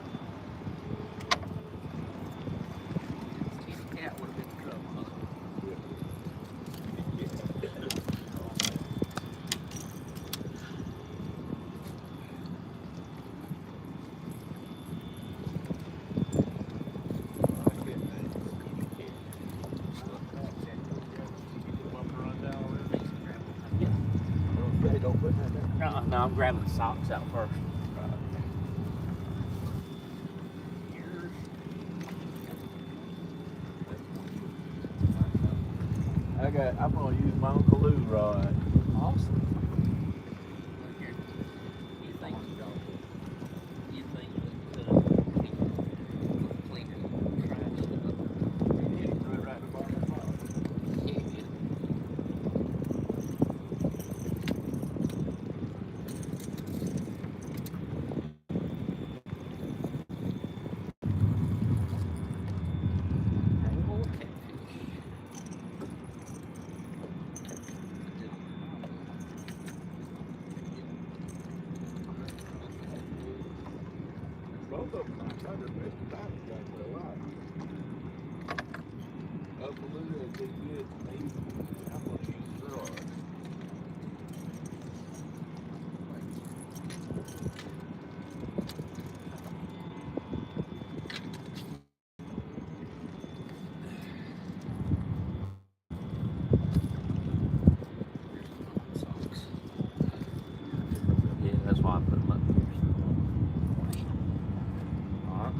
Cat would have been in trouble. Huh? Don't put that there. No, I'm grabbing the socks out first. I'm gonna use my Uncle Lou rod. Awesome. Look here. You think that cleaner trash? Right at the bottom of the bottle. Both of them are under Mr. Bobby got for a lot. Uncle Lou has been good to me. I'm gonna use the rod. Yeah, that's why I put them up here. All right.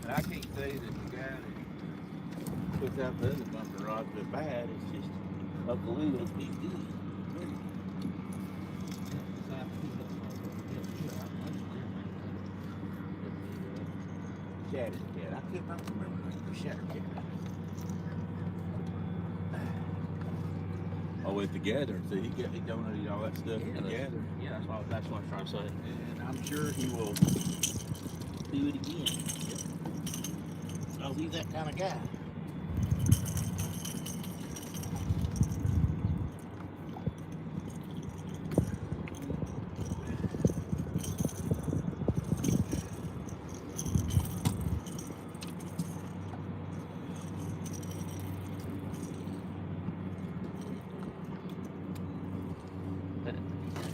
And I can't say that the guy that puts out the other bumper rods are bad. It's just Uncle Lou has been good. Shattered cat. I could not remember the shattered cat. Oh, at the gathering, see, he donated all that stuff at the gathering. Yeah, that's what I was trying to say. And I'm sure he will do it again. Oh, he's that kind of guy.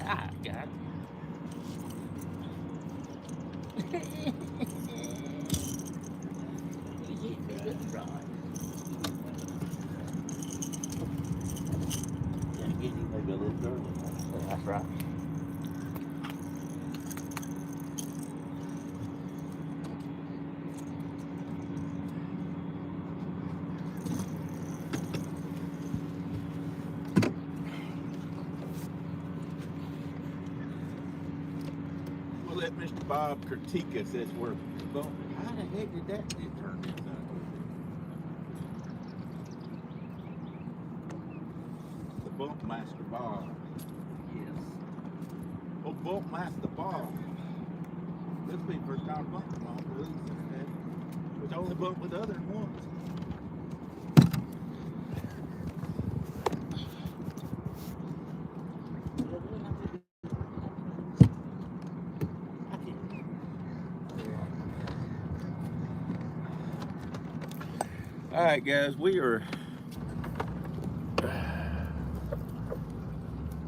Ah, God. Yeah, again, he may be a little early. That's right. We'll let Mr. Bob critique us as we're going. How the heck did that get turned inside? The Bump Master Bob. Yes. Oh, Bump Master Bob. This will be the first time bumping my Uncle Lou's. It's only bumped with other than once. All right, guys, we are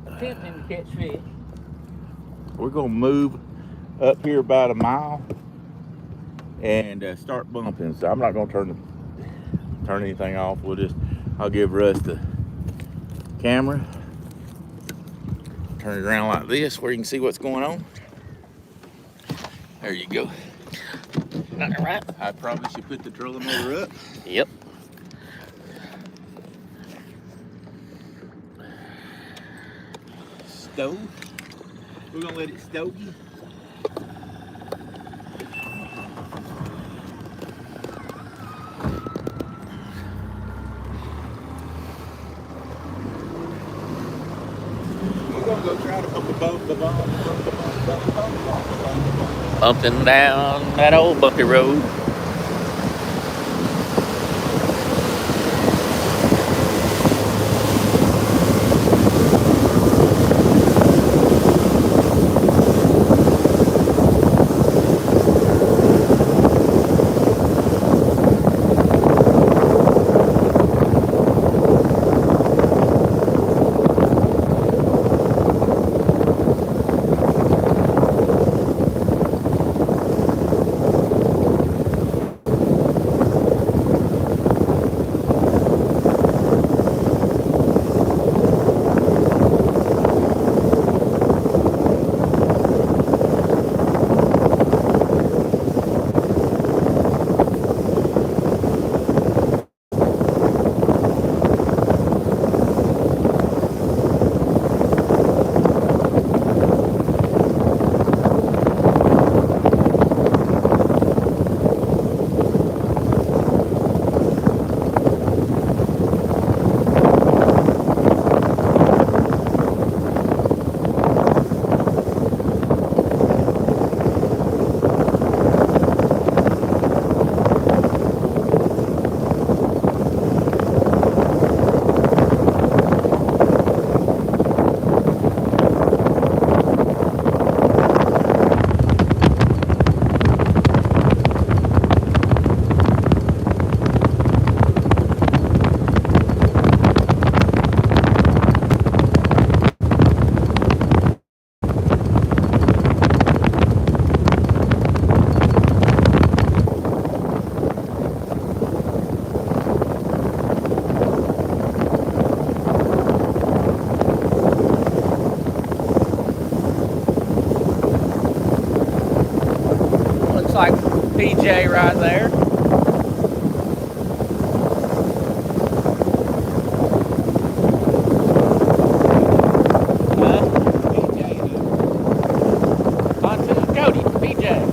Attempting to catch fish. we're gonna move up here about a mile and start bumping. So I'm not gonna turn anything off. I'll give Russ the camera, turn it around like this where you can see what's going on. There you go. All right. I probably should put the trolling motor up. Yep. Stove. We're gonna let it stogie. go try to bump the bump the bump the bump the bump the bump the bump the bump. Bumping down that old bumpy road. Looks like PJ right there. Pontoon Jody, PJ.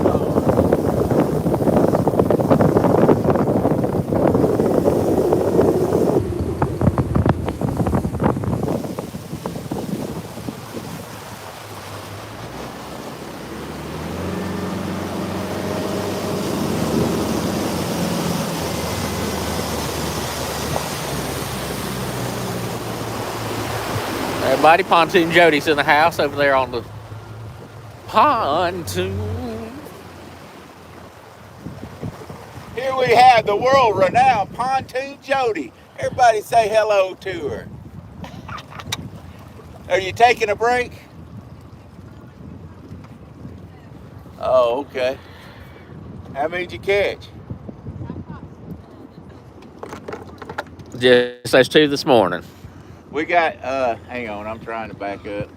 Everybody, Pontoon Jody's in the house over there on the pontoon. Here we have the world-renowned Pontoon Jody. Everybody say hello to her. Are you taking a break? Oh, okay. How many did you catch? Just those two this morning. We got, hang on, I'm trying to back up.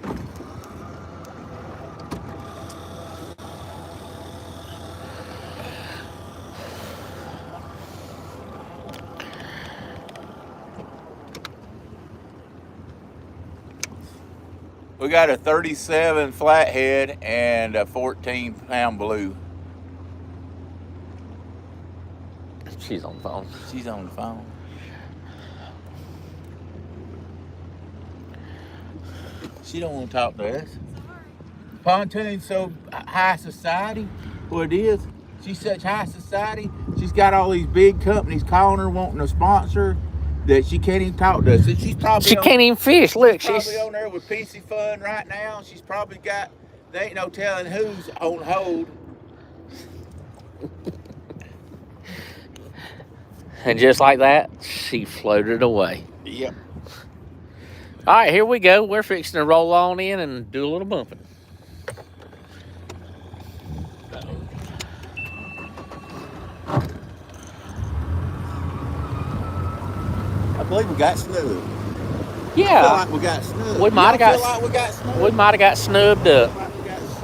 We got a 37 flathead and a 14-pound blue. She's on the phone. She's on the phone. She don't want to talk to us. Pontoon's so high society. What it is, she's such high society. She's got all these big companies calling her wanting a sponsor that she can't even talk to us. And she's probably Can't even fish. Look, she's she's probably on there with PC Fun right now. She's probably got, they ain't no telling who's on hold. And just like that, she floated away. Yep. All right, here we go. We're fixing to roll on in and do a little bumping. I believe we got snubbed. Yeah. I feel like we got snubbed. We might have got, feel like we got snubbed? we might have got snubbed up. Like we got snubbed.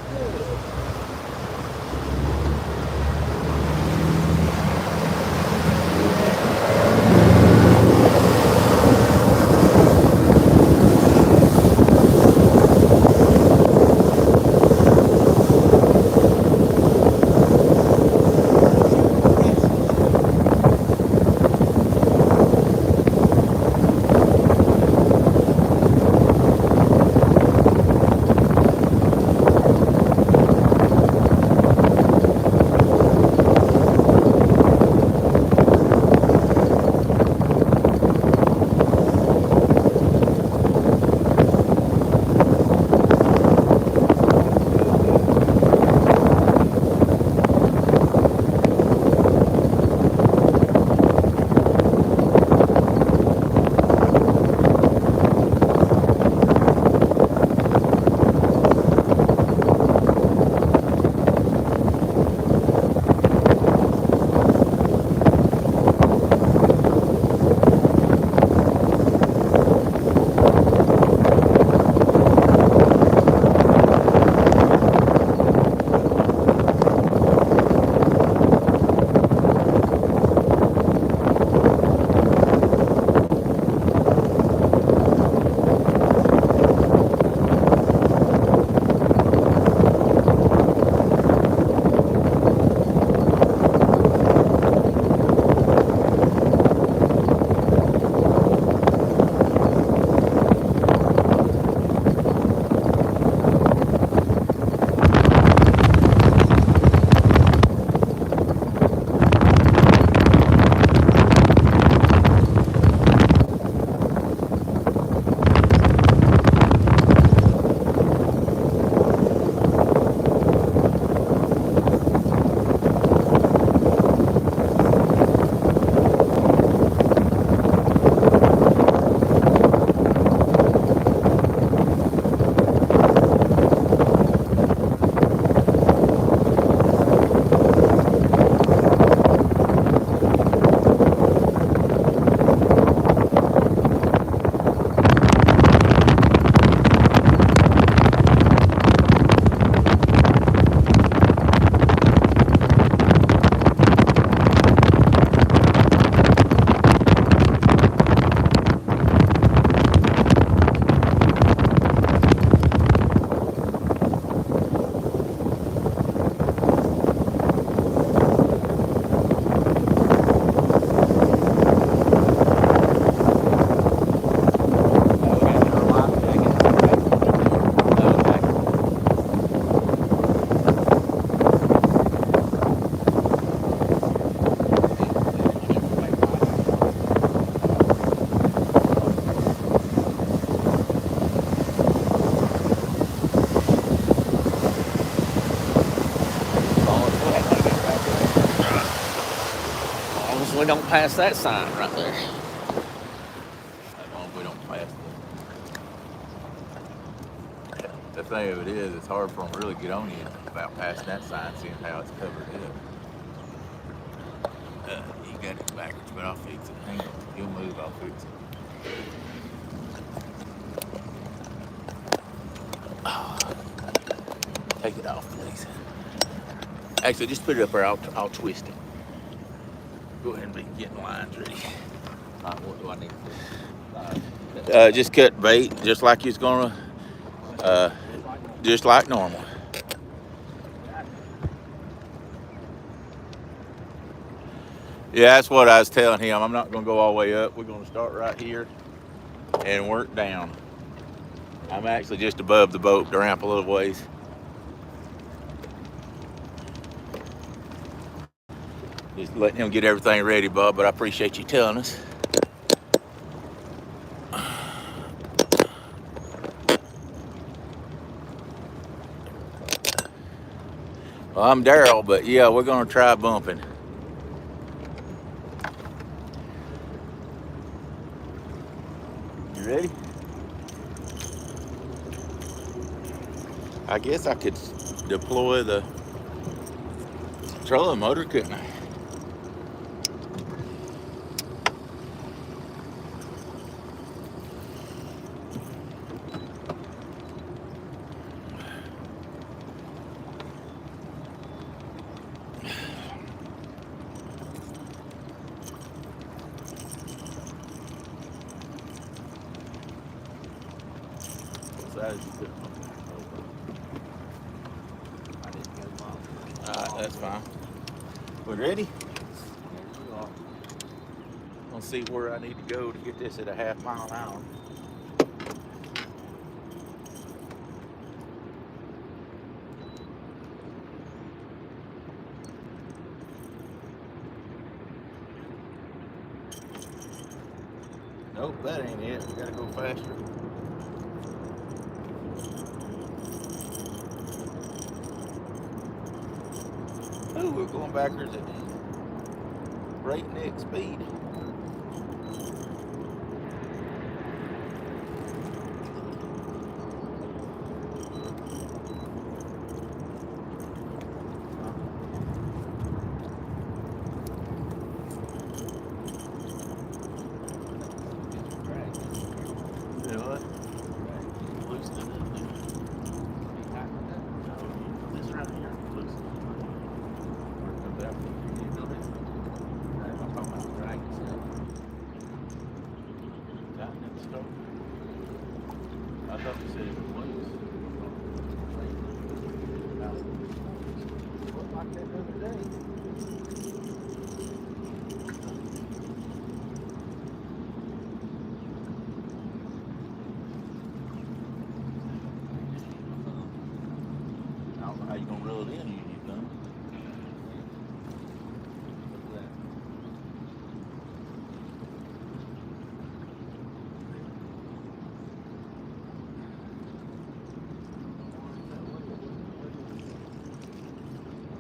we don't pass that sign right there. As long as we don't pass it. The thing of it is, it's hard for them to really get on you without passing that sign, seeing how it's covered up. You got it backwards, but I'll fix it. Hang on. You'll move, I'll fix it. Take it off, please. Actually, just put it up there. I'll twist it. Go ahead and be getting lines ready. What do I need to do? Just cut bait, just like you're gonna, just like normal. Yeah, that's what I was telling him. I'm not gonna go all the way up. We're gonna start right here and work down. I'm actually just above the boat, the ramp a little ways. Just letting him get everything ready, Bub, but I appreciate you telling us. Well, I'm Daryl, but yeah, we're gonna try bumping. You ready? I guess I could deploy the trolling motor, couldn't I? Alright, that's fine. We ready? I'll see where I need to go to get this at a 1/2 mile an hour. Nope, that ain't it. We gotta go faster. Oh, we're going backwards at breakneck speed. You know what? Loosen it up. This right here, loosen it. I thought you said it was loose. It looked like that the other day. I don't know how you're gonna reel it in using your thumb.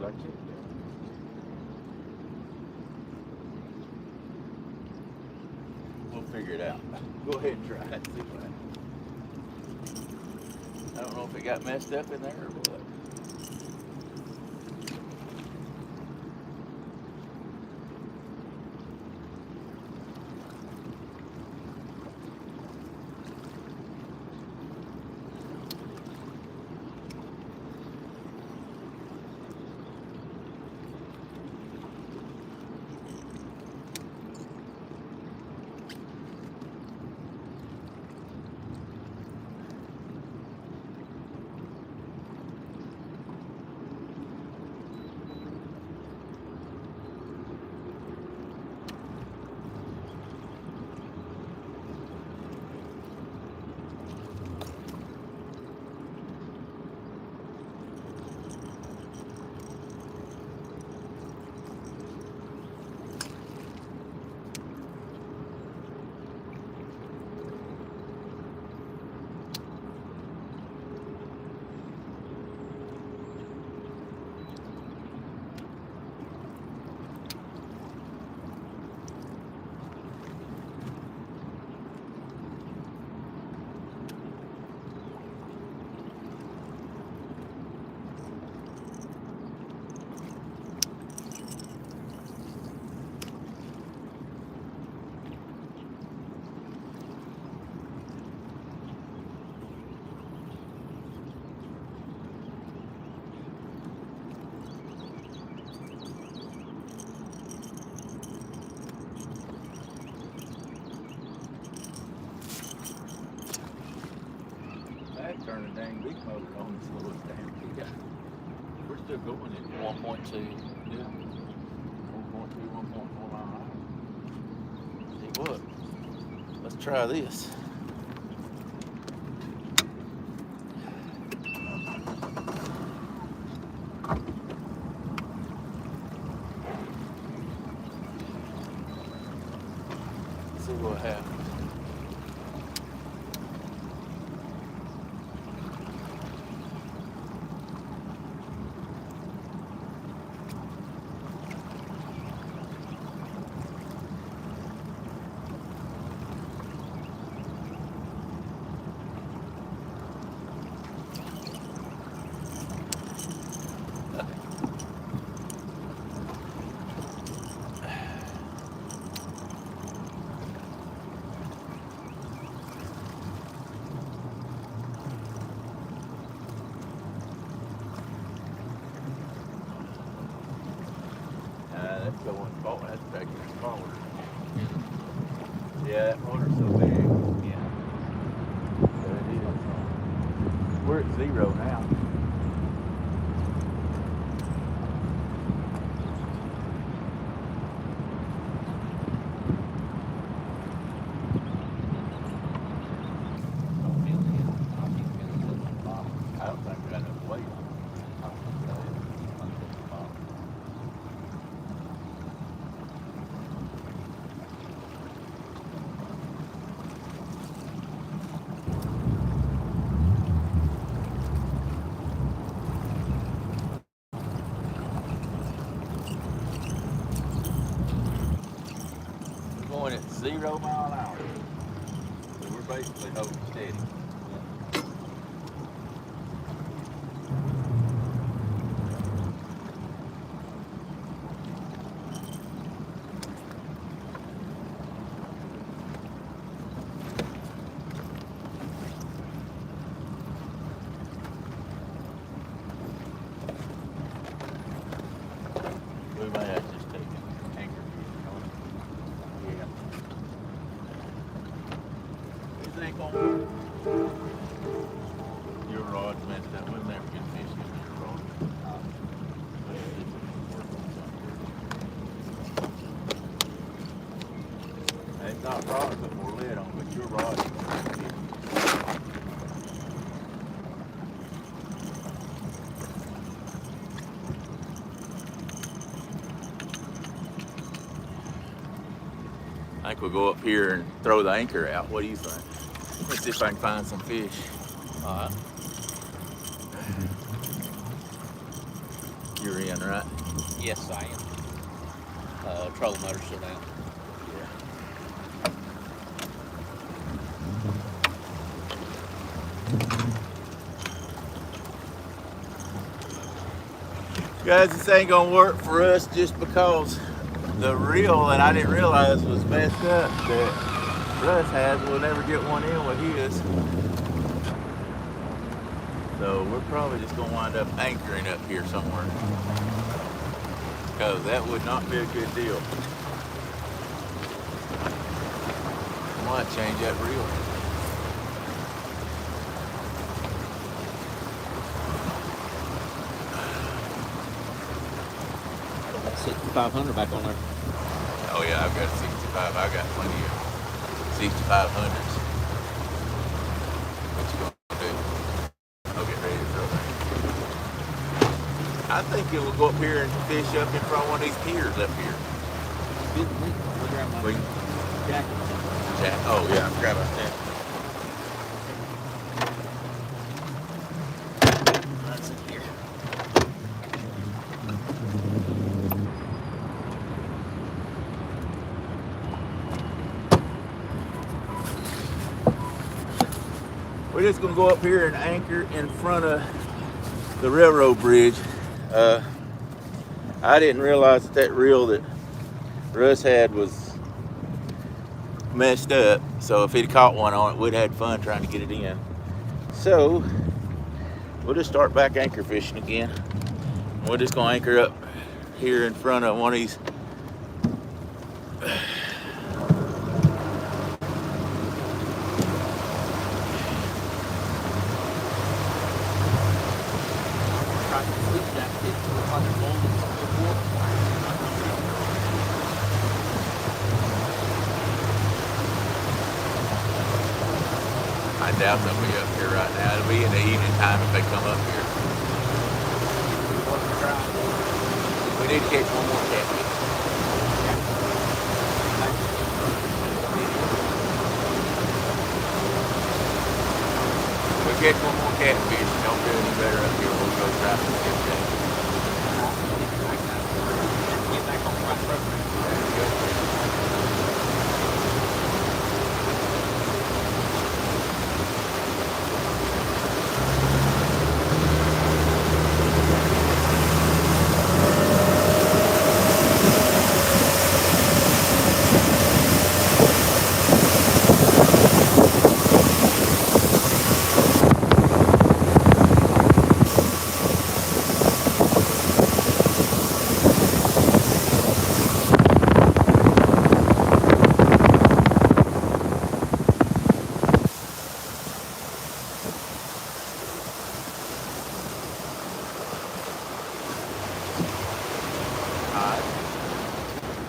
Like it. We'll figure it out. Go ahead and try it. See what happens. I don't know if it got messed up in there or what. turn the dang beef motor on and slow us down. Yeah. We're still going at 1.2. yeah, 1.2, 1.4 mile an hour. See what? Let's try this. See what happens. That's going forward. That's taking us forward. Yeah, that motor's so big. Yeah. So it is. We're at 0 now. I don't think we got enough weight on it. We're going at 0 mile an hour. So we're basically holding steady. We might have to just take an anchor fishing on it. Yeah. This ain't gonna work. Your rod's messed up. We'll never get fishing with your rod. But it's gonna work on something. It's not a problem to put more lead on, but your rod is gonna be fishing. I think we'll go up here and throw the anchor out. What do you think? Let's see if I can find some fish. All right. You're in, right? Yes, I am. Trolling motor still down. Guys, this ain't gonna work for us just because the reel that I didn't realize was messed up that Russ has. We'll never get one in with his. So we're probably just gonna wind up anchoring up here somewhere, because that would not be a good deal. I might change that reel. 6,500 back on there. Oh yeah, I've got a 65. I got plenty of 6500s. What you gonna do? I'll get ready to throw that. I think it will go up here and fish up in front of one of these piers up here. We'll grab my Wait. jacket. Jack. Oh yeah, I forgot about that. That's in here. We're just gonna go up here and anchor in front of the railroad bridge. I didn't realize that reel that Russ had was messed up. So if he'd caught one on it, we'd had fun trying to get it in. So we'll just start back anchor fishing again. We're just gonna anchor up here in front of one of these I doubt they'll be up here right now. It'll be in the evening time if they come up here. We need to catch one more catfish. We'll catch one more catfish. Don't do any better up here. We'll go try to get that. Get back on the right program.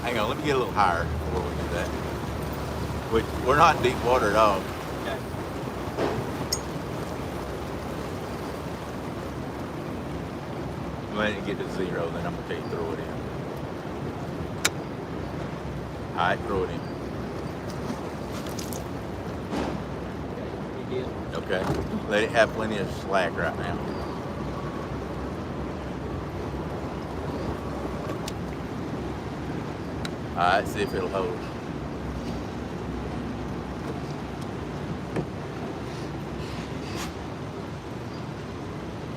Hang on, let me get a little higher before we do that. We're not in deep water at all. Okay. When it get to zero, then I'm gonna tell you throw it in. All right, throw it in. You did. Okay, let it have plenty of slack right now. All right, see if it'll hold.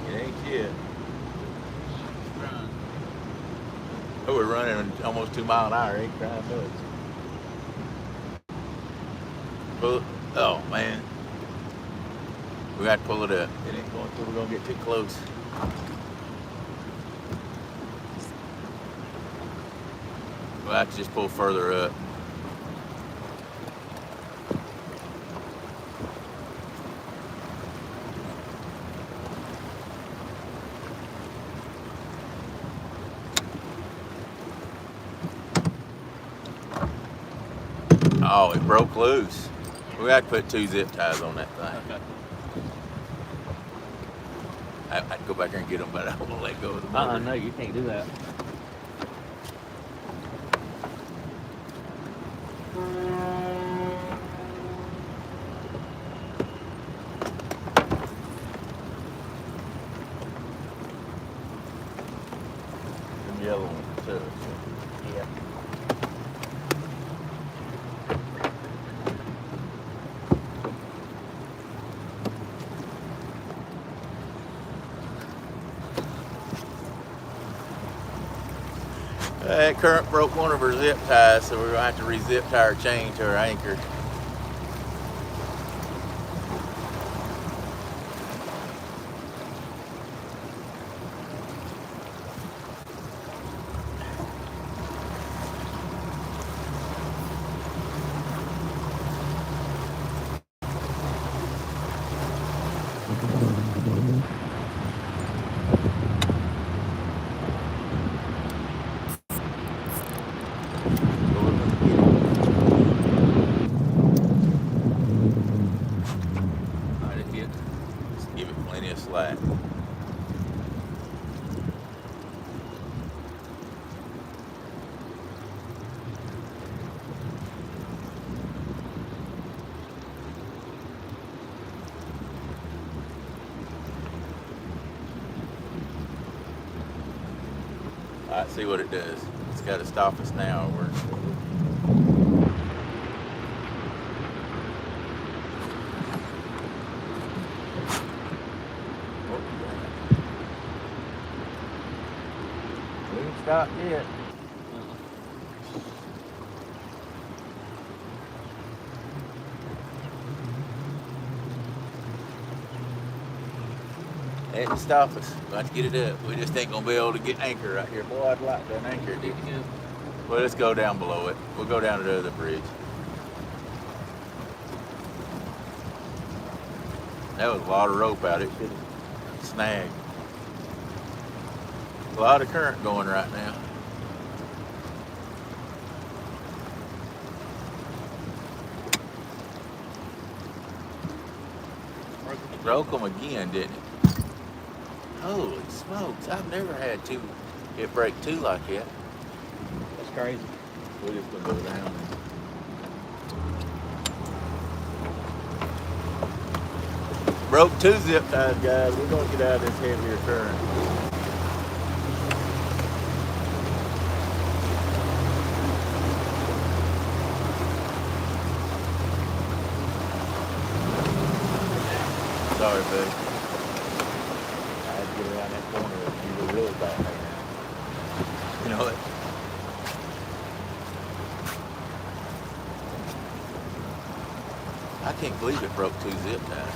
It ain't yet. Run. Oh, we're running almost 2 miles an hour. Ain't trying to do it. Pull. Oh man, we got to pull it up. It ain't going through. We're gonna get too close. We'll have to just pull further up. Oh, it broke loose. We got to put 2 zip ties on that thing. Okay. I'd go back there and get them, but I don't want to let go of the motor. No, you can't do that. Them yellow ones too. Yeah. That current broke one of her zip ties, so we're gonna have to re-zip tie our chain to her anchor. Alright, it hit. Just give it plenty of slack. Alright, see what it does. It's got to stop us now. We ain't stopped yet. It didn't stop us. We'll have to get it up. We just ain't gonna be able to get anchor right here. Boy, I'd like that anchor. Did you? Well, let's go down below it. We'll go down to the other bridge. That was a lot of rope out. It should have snagged. A lot of current going right now. Broke them again, didn't it? Holy smokes, I've never had it break two like that. That's crazy. We're just gonna go down. Broke two zip ties, guys. We're gonna get out of this heavier current. Sorry, buddy. I had to get around that corner if you were really bad right now. You know what? I can't believe it broke two zip ties.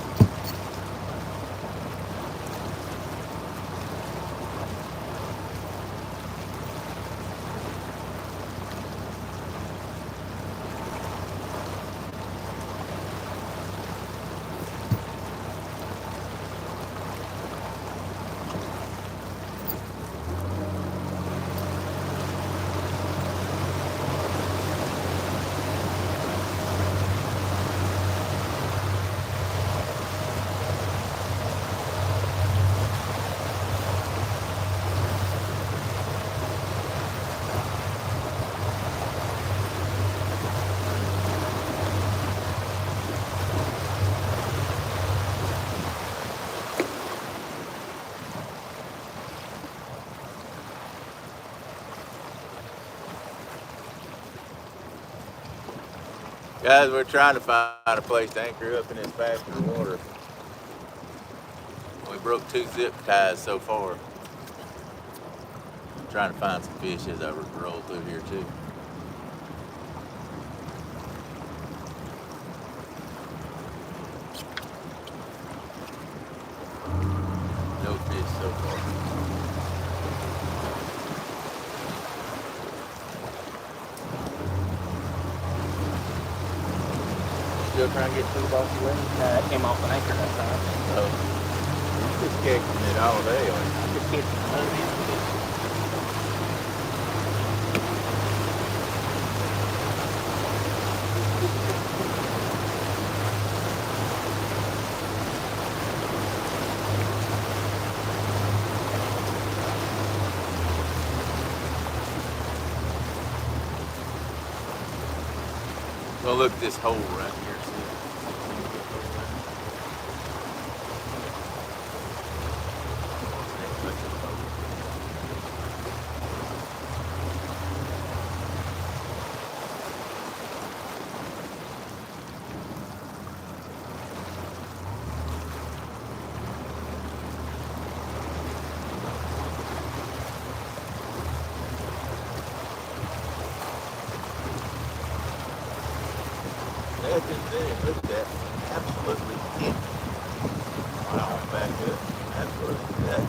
Guys, we're trying to find a place to anchor up in this faster water. We broke two zip ties so far. I'm trying to find some fish as I roll through here too. No fish so far. Still trying to get through off the way? It came off an anchor that time. Oh. You're just catching it all day, aren't you? Just catching the mud in. Well, look at this hole right here. See? That's it. Look at that. Absolutely empty. Wow, back up. Absolutely that.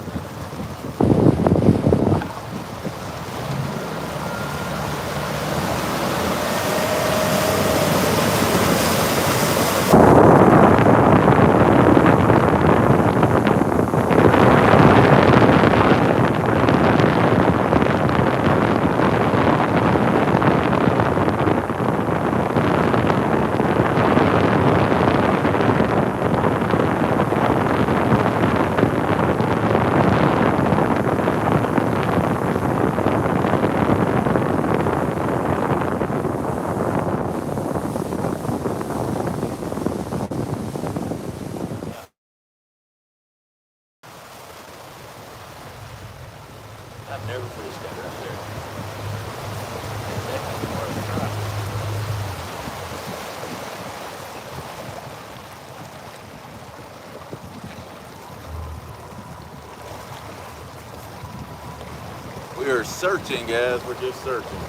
I've never fished that right there. That's definitely worth a try. We are searching, guys. We're just searching.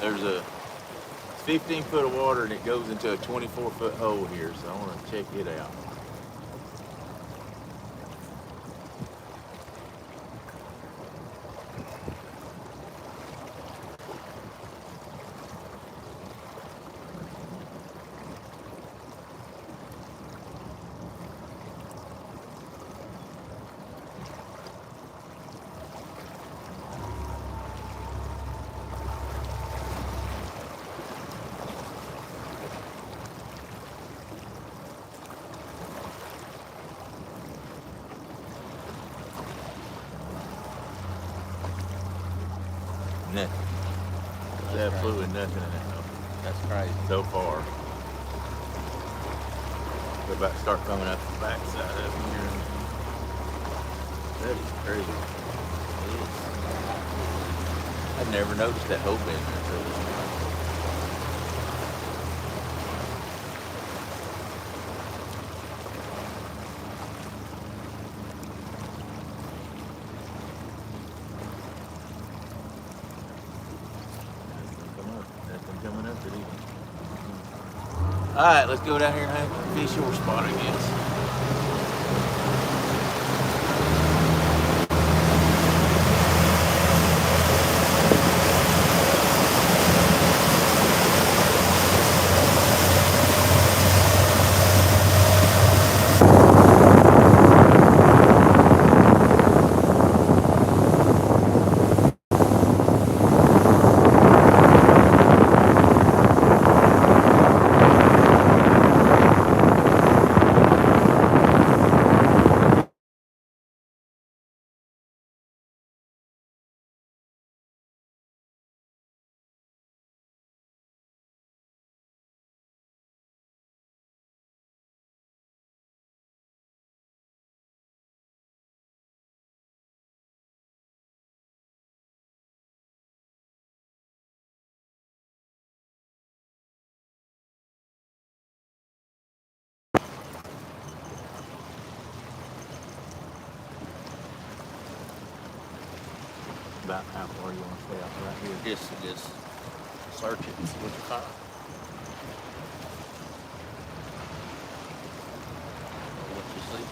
There's a 15 foot of water and it goes into a 24-foot hole here, so I want to check it out. nothing. There's That's absolutely nothing in that hole That's crazy. so far. They're about to start coming up the backside of here. That is crazy. I've never noticed that hole been there until this morning. Nothing coming up it either. Alright, let's go down here and have a fish or spot, I guess. About how far you want to stay out right here. Just search it and see what you find. What you see.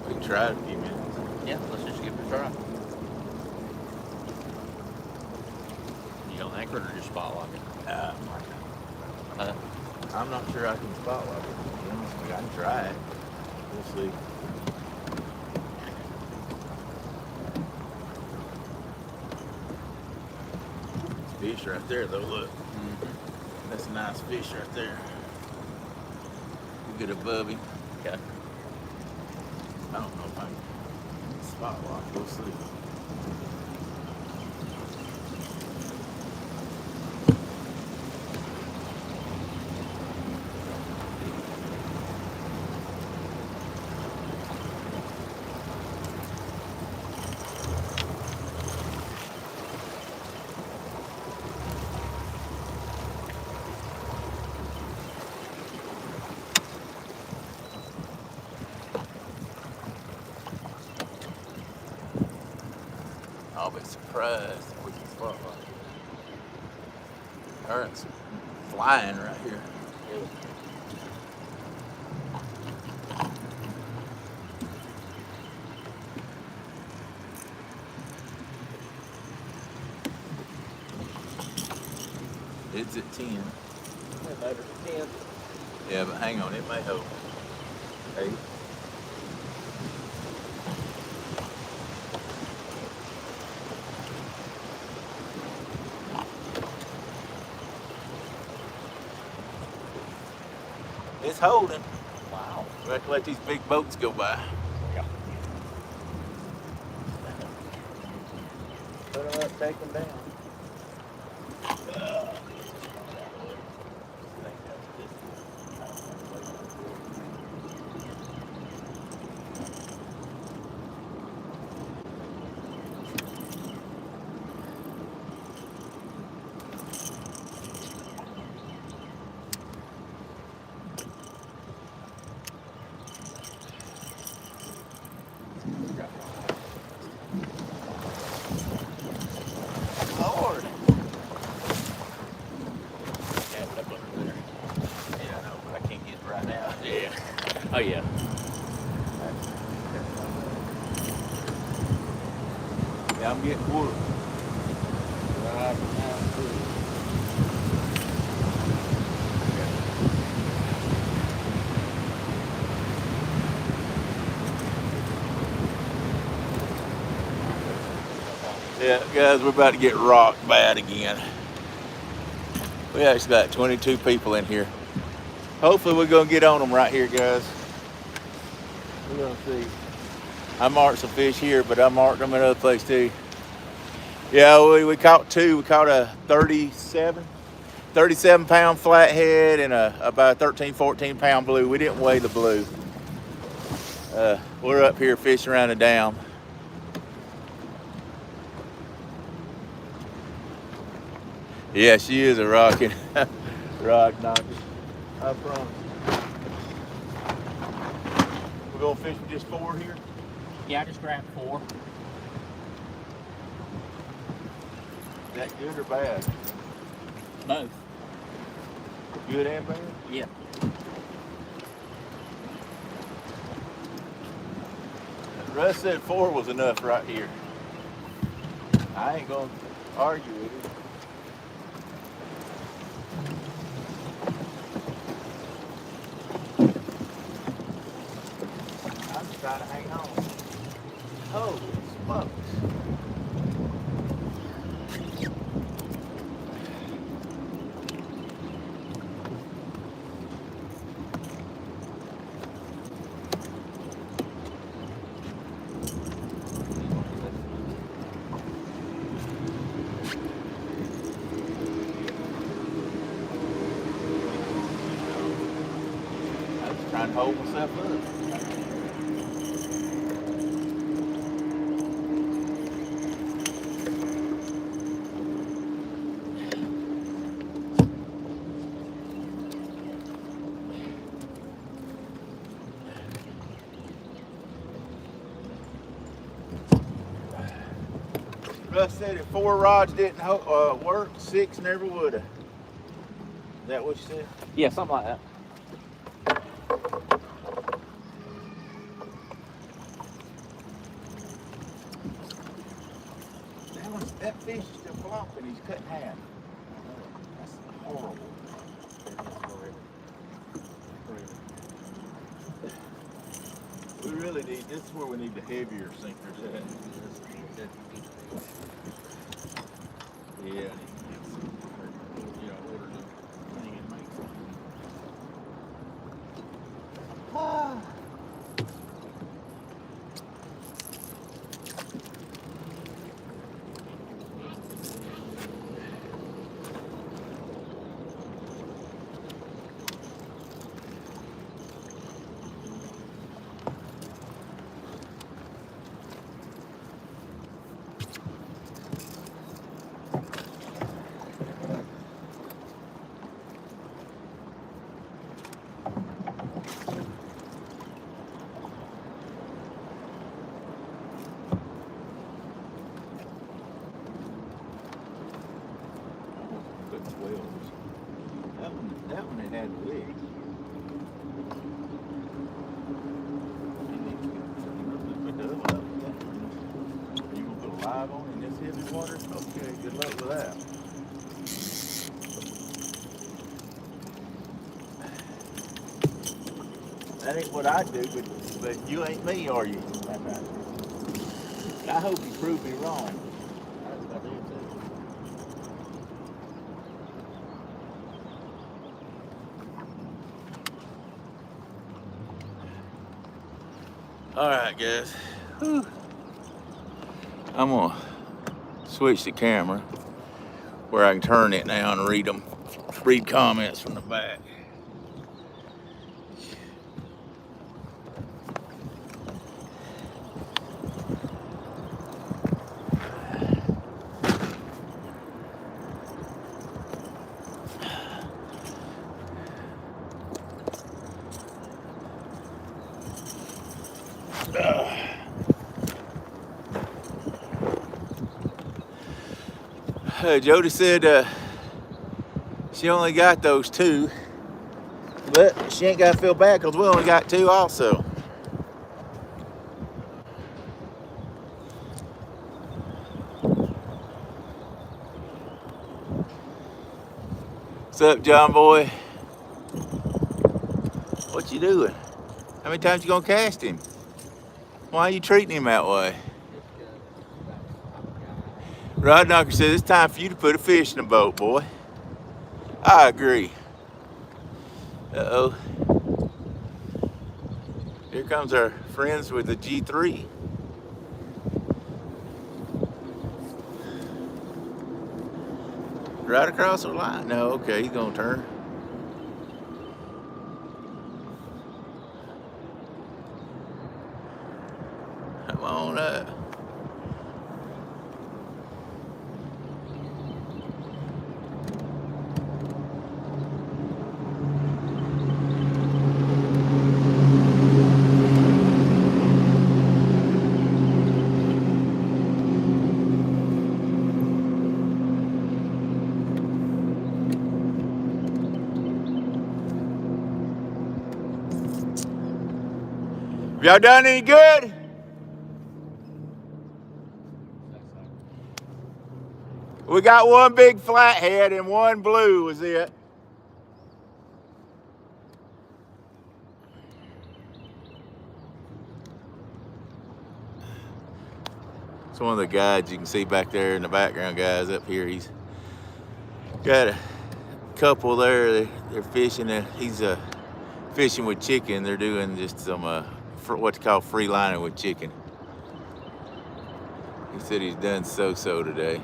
We can try it a few minutes. Yeah, let's just give it a try. You don't anchor it or just spot lock it? I'm not sure I can spot lock it. To be honest with you. I can try it. We'll see. Fish right there though, look. That's a nice fish right there. We'll get above him. Okay. I don't know if I can spot lock. We'll see. I'll be surprised if we can spot lock it. Current's flying right here. It's at 10. Better 10. Yeah, but hang on, it may hold. 8. It's holding. Wow. We have to let these big boats go by. Yeah. Put them up, take them down. Yeah, I'm getting wood. Right now, too. Yeah, guys, we're about to get rocked bad again. We actually got 22 people in here. Hopefully we're gonna get on them right here, guys. We're gonna see. I marked some fish here, but I marked them in other place too. Yeah, we caught two. We caught a 37 pound flathead and about a 13, 14 pound blue. We didn't weigh the blue. We're up here fishing around the dam. Yeah, she is a rocking rock knocker. I promise. We're gonna fish with just 4 here. Yeah, I just grabbed 4. Is that good or bad? Both. Good and bad? Yeah. Russ said 4 was enough right here. I ain't gonna argue with it. I'm just trying to hang on. Holy smokes. I'm just trying to hold myself up. Russ said if 4 rods didn't work, 6 never would have. Is that what you said? Yeah, something like that. That fish is still flopping. He's cut in half. That's horrible. We really need, this is where we need the heavier sinkers at. Yeah. That one it had a wig. You gonna put a live on in this heavy water? Okay, good luck with that. That ain't what I do, but you ain't me, are you? I hope you prove me wrong. I do too. All right, guys. Whew. I'm gonna switch the camera where I can turn it now and read comments from the back. Jody said she only got those 2, but she ain't got to feel bad because we only got 2 also. What's up, John boy? What you doing? How many times you gonna cast him? Why are you treating him that way? Rod Knocker says it's time for you to put a fish in the boat, boy. I agree. Uh-oh. Here comes our friends with the G3. Right across the line. No, okay, he's gonna turn. Come on up. Have y'all done any good? We got one big flathead and one blue was it. It's one of the guides you can see back there in the background, guys, up here. He's got a couple there. They're fishing. He's fishing with chicken. They're doing just some what's called free lining with chicken. He said he's done so today.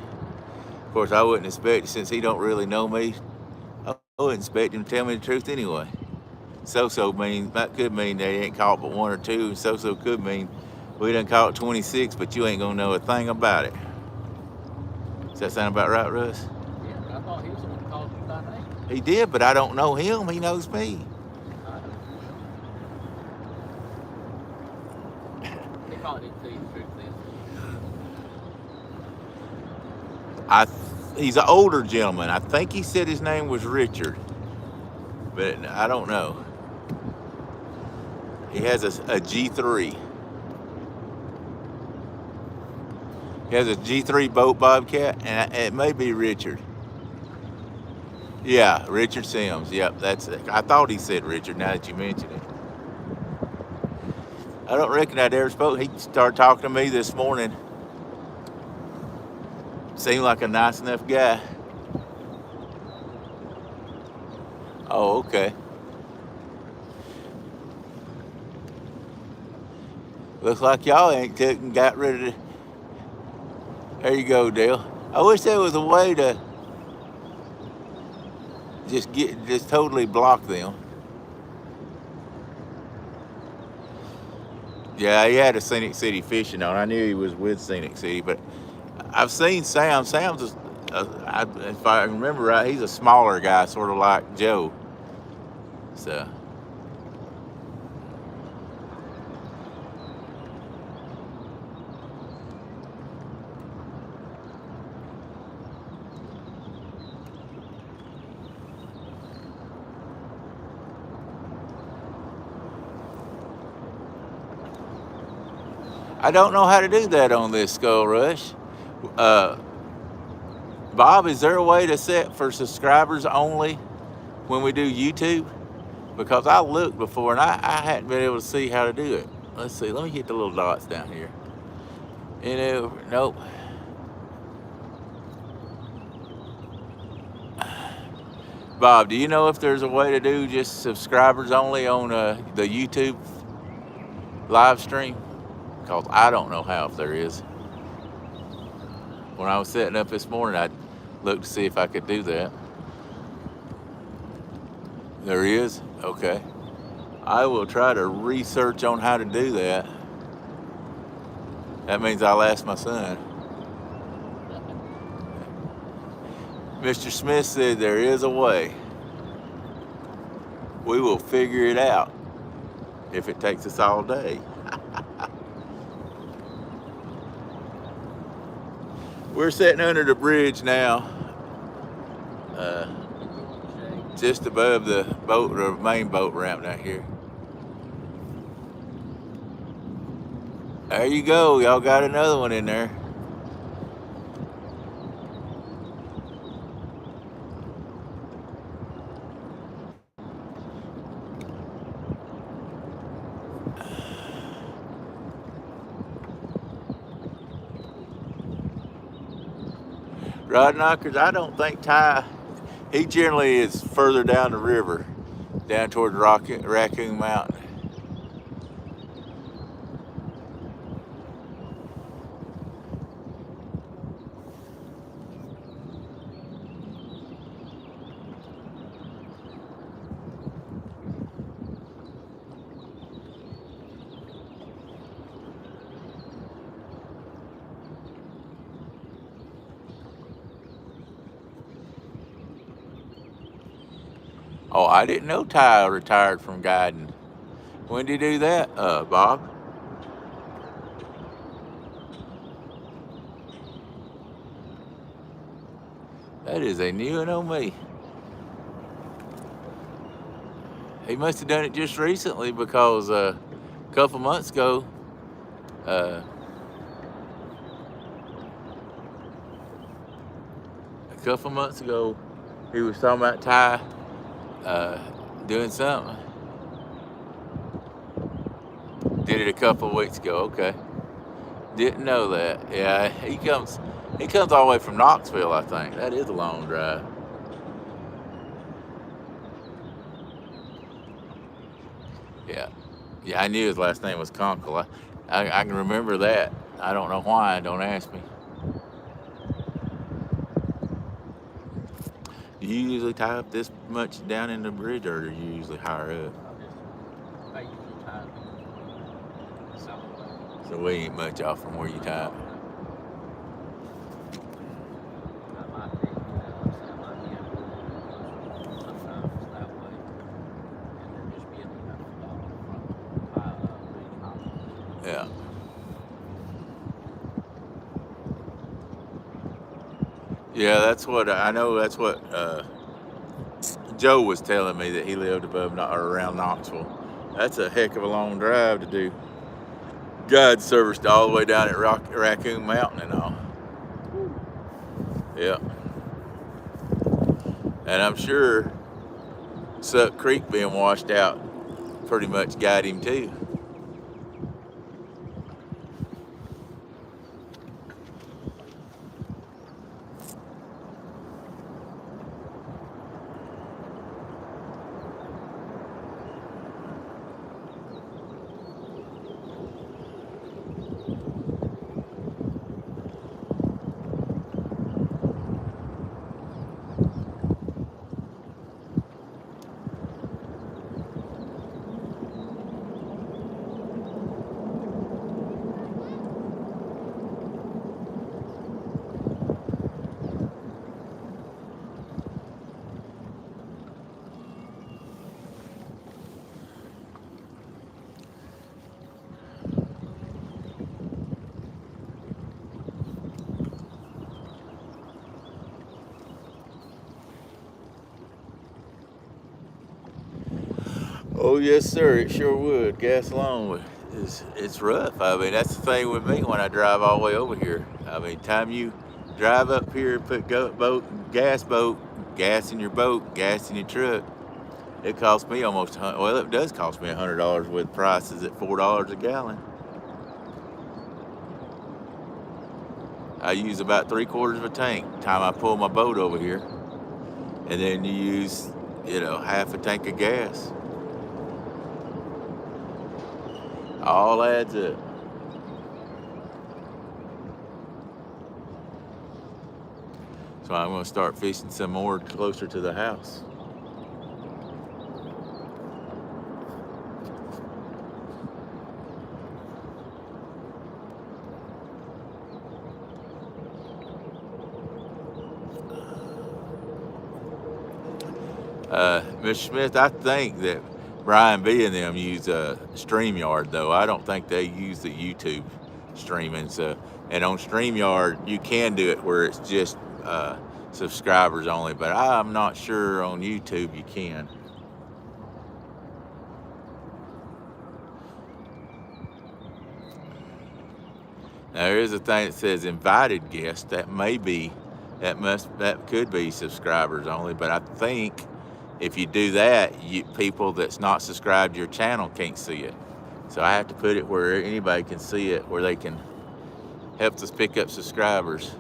Of course, I wouldn't expect, since he don't really know me, I wouldn't expect him to tell me the truth anyway. So mean, that could mean they ain't caught but one or two. So could mean we done caught 26, but you ain't gonna know a thing about it. Does that sound about right, Russ? Yeah, I thought he was the one who called you by name. He did, but I don't know him. He knows me. He probably didn't tell you the truth then. He's an older gentleman. I think he said his name was Richard, but I don't know. He has a G3. He has a G3 boat Bobcat, and it may be Richard. Yeah, Richard Sims. Yep, that's it. I thought he said Richard, now that you mention it. I don't reckon I'd ever spoke. He started talking to me this morning. Seemed like a nice enough guy. Oh, okay. Looks like y'all ain't took and got rid of it. There you go, Dale. I wish there was a way to just totally block them. Yeah, he had a Scenic City fishing on. I knew he was with Scenic City, but I've seen Sam. Sam's, if I remember right, he's a smaller guy, sort of like Joe. So. I don't know how to do that on this Skull Rush. Bob, is there a way to set for subscribers only when we do YouTube? Because I looked before and I hadn't been able to see how to do it. Let's see, let me hit the little dots down here. Nope. Bob, do you know if there's a way to do just subscribers only on the YouTube live stream? Because I don't know how, if there is. When I was setting up this morning, I looked to see if I could do that. There is? Okay. I will try to research on how to do that. That means I'll ask my son. Mr. Smith said there is a way. We will figure it out if it takes us all day. We're sitting under the bridge now, just above the boat, the main boat ramp down here. There you go, y'all got another one in there. Rod Knockers, I don't think Ty, he generally is further down the river, down toward Raccoon Mountain. Oh, I didn't know Ty retired from guiding. When did he do that, Bob? That is a new one on me. He must have done it just recently because a couple months ago, he was talking about Ty doing something. Did it a couple of weeks ago. Okay, didn't know that. Yeah, he comes all the way from Knoxville. I think that is a long drive. Yeah, I knew his last name was Conkle. I can remember that. I don't know why. Don't ask me. Do you usually tie up this much down in the bridge, or do you usually higher up? I usually tie it south. So we ain't much off from where you tie it. I might be, I might be sometimes that way, and then just be enough from high up. Yeah. Yeah, that's what I know. That's what Joe was telling me, that he lived above or around Knoxville. That's a heck of a long drive to do guide service all the way down at Raccoon Mountain and all. Yeah. And I'm sure Suck Creek being washed out pretty much got him too. Oh yes, sir. It sure would. Gas alone it's rough. I mean, that's the thing with me when I drive all the way over here. I mean, time you drive up here, put gas in your boat, gas in your truck, it costs me almost well, it does cost me $100 with prices at $4 a gallon. I use about 3/4 of a tank time I pull my boat over here, and then you use, half a tank of gas. All adds up. So I'm going to start fishing some more closer to the house. Mr. Smith, I think that Brian B and them use StreamYard, though. I don't think they use the YouTube streaming. So, and on StreamYard, you can do it where it's just subscribers only, but I'm not sure on YouTube you can. Now, there is a thing that says invited guests. That could be subscribers only, but I think if you do that, people that's not subscribed to your channel can't see it. So I have to put it where anybody can see it, where they can help us pick up subscribers.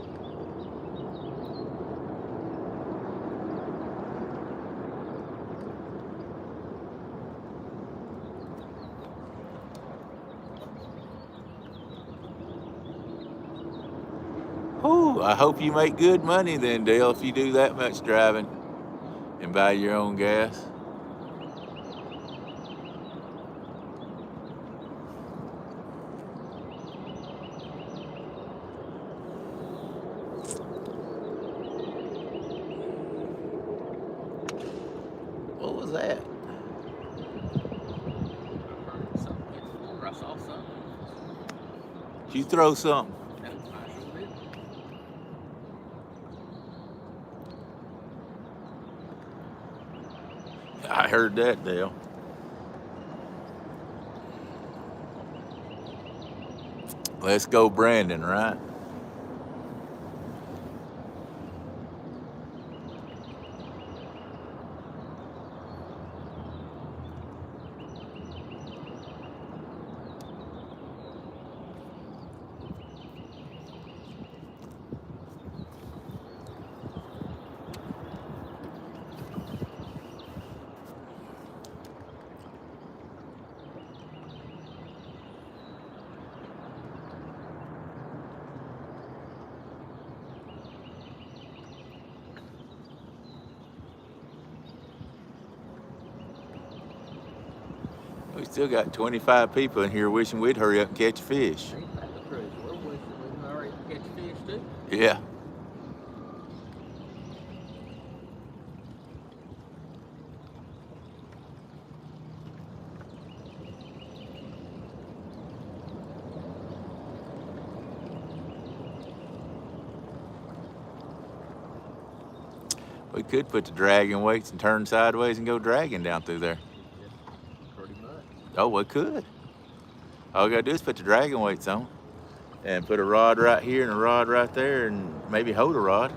Whew, I hope you make good money then, Dale, if you do that much driving and buy your own gas. What was that? Something hit the floor. I saw something. Did you throw something? No, I sure did. I heard that, Dale. Let's go, Brandon, right? We still got 25 people in here wishing we'd hurry up and catch a fish. Ain't that the truth? We're wishing we can already catch fish too. Yeah. We could put the dragging weights and turn sideways and go dragging down through there. Pretty much. Oh, we could. All we gotta do is put the dragging weights on and put a rod right here and a rod right there and maybe hold a rod.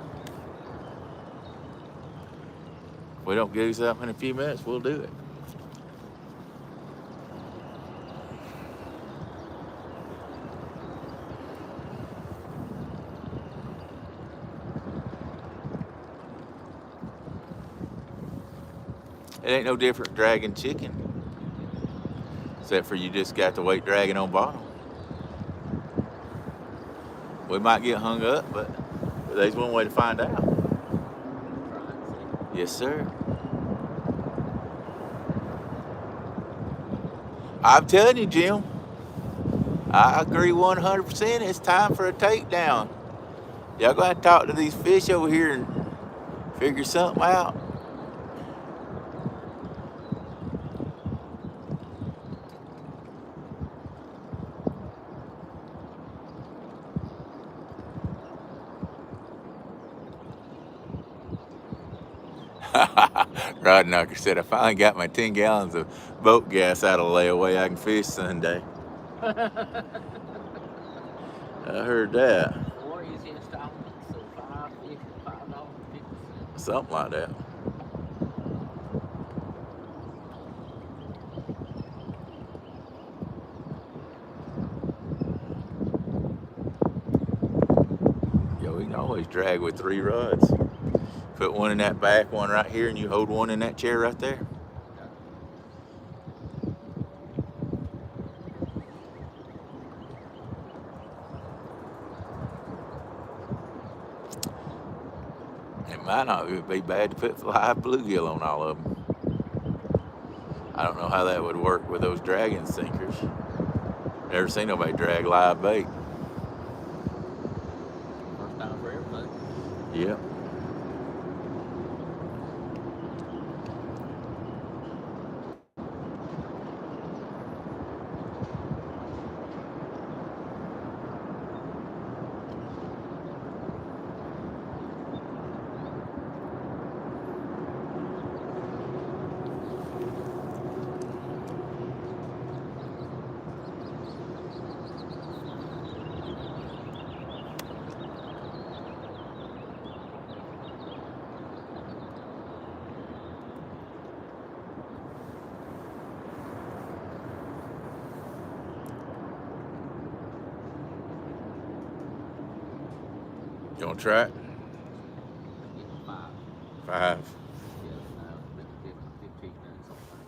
If we don't do something in a few minutes, we'll do it. It ain't no different dragging chicken, except for you just got the weight dragging on bottom. We might get hung up, but there's one way to find out. Try and see. Yes, sir. I'm telling you, Jim, I agree 100%. It's time for a takedown. Y'all gonna have to talk to these fish over here and figure something out. Rod Knocker said, I finally got my 10 gallons of boat gas out of layaway. I can fish Sunday. I heard that. 4 easy installments of $5.50. Something like that. Yeah, we can always drag with 3 rods. Put one in that back, one right here, and you hold one in that chair right there. It might not be bad to put live bluegill on all of them. I don't know how that would work with those dragon sinkers. Never seen nobody drag live bait. First time for everything. Yep. You want to try it? Get 5. 5. Yeah, no, it's been 15 minutes on that.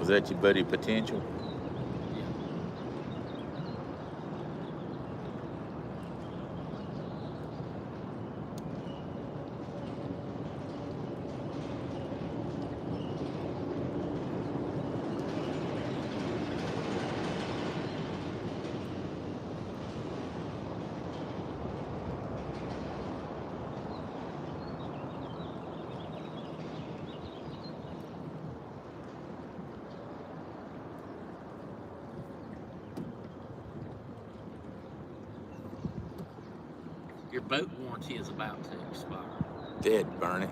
Was that your buddy Potential? Your boat warranty is about to expire. Dead, burn it.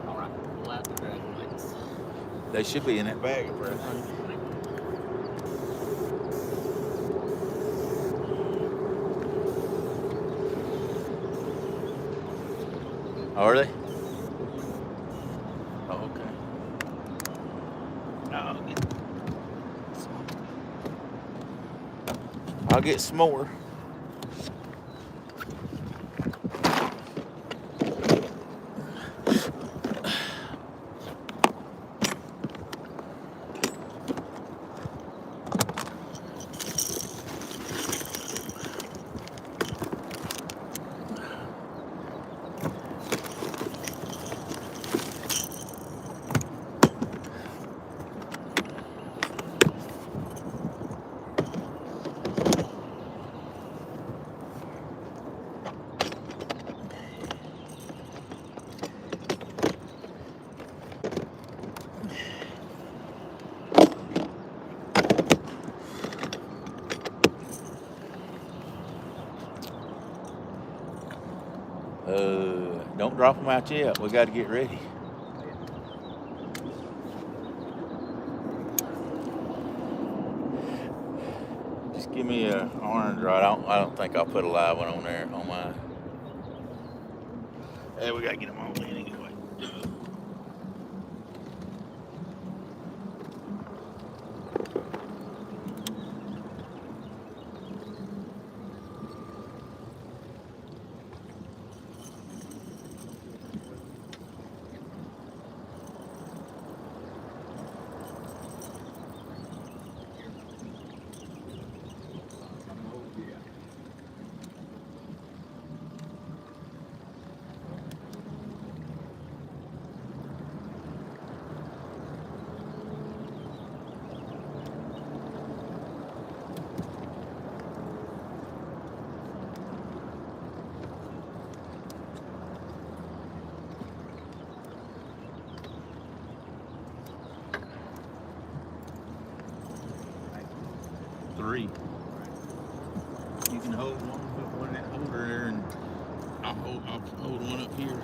All right, pull out the drag lights. They should be in that bag, bro. Are they? Oh, okay. I'll get some more. Don't drop them out yet. We got to get ready. Just give me a orange rod. I don't think I'll put a live one on there on mine. Hey, we got to get them all in anyway. Three. You can hold one, put one in that holder there, and I'll hold one up here.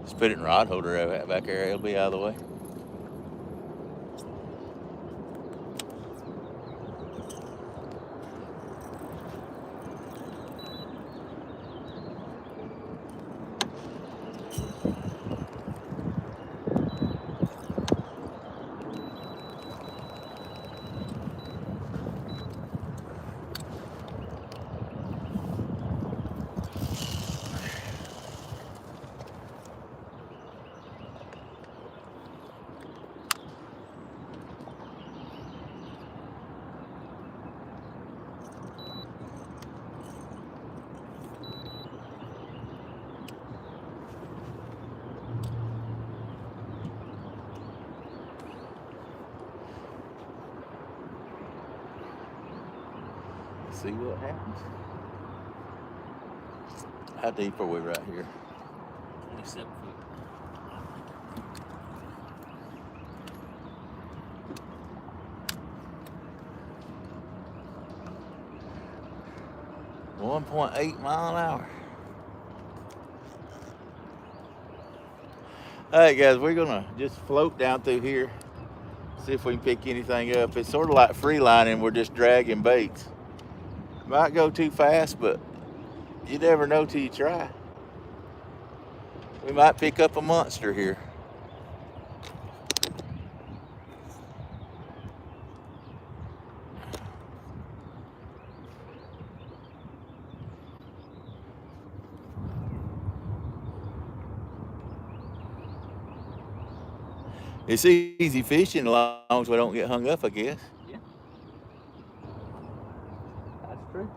Just put it in rod holder back there. It'll be out of the way. See what happens. How deep are we right here? 27 feet. .8 mile an hour. All right, guys, we're gonna just float down through here, see if we can pick anything up. It's sort of like free lining. We're just dragging baits. Might go too fast, but you never know till you try. We might pick up a monster here. It's easy fishing as long as we don't get hung up, I guess. Yeah. That's true.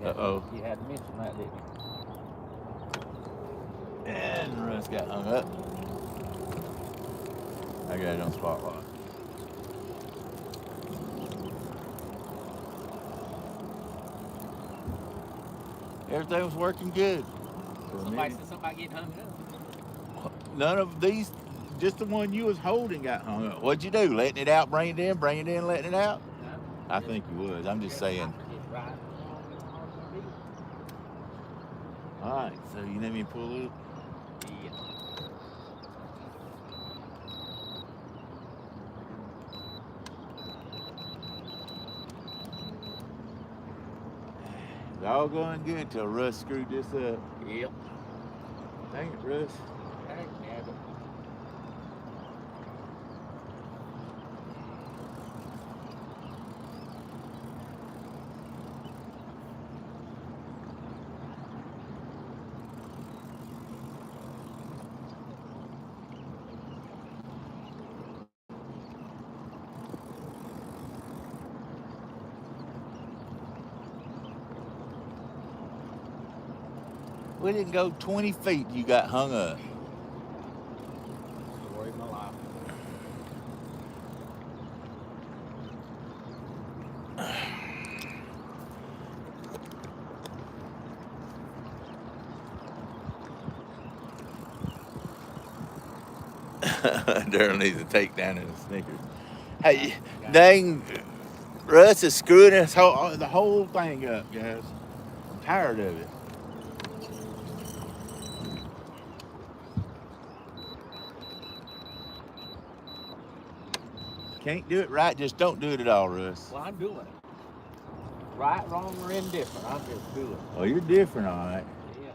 Uh-oh. You had to mention that, didn't you? And Russ got hung up. I got it on spotlight. Everything was working good. Somebody said somebody getting hung up. None of these, just the one you was holding got hung up. What'd you do? Letting it out, bring it in, letting it out? No. I think you was. I'm just saying. Right. All right, so you need me to pull up? Yeah. It's all going good till Russ screwed this up. Yep. Dang it, Russ. Heck, nabbit. We didn't go 20 feet, you got hung up. Story of my life. Daryl needs to take down his Snickers. Hey, dang, Russ is screwing the whole thing up, guys. I'm tired of it. Can't do it right, just don't do it at all, Russ. Well, I'm doing it. Right, wrong, or indifferent. I'm just doing it. Oh, you're different, all right. Yeah.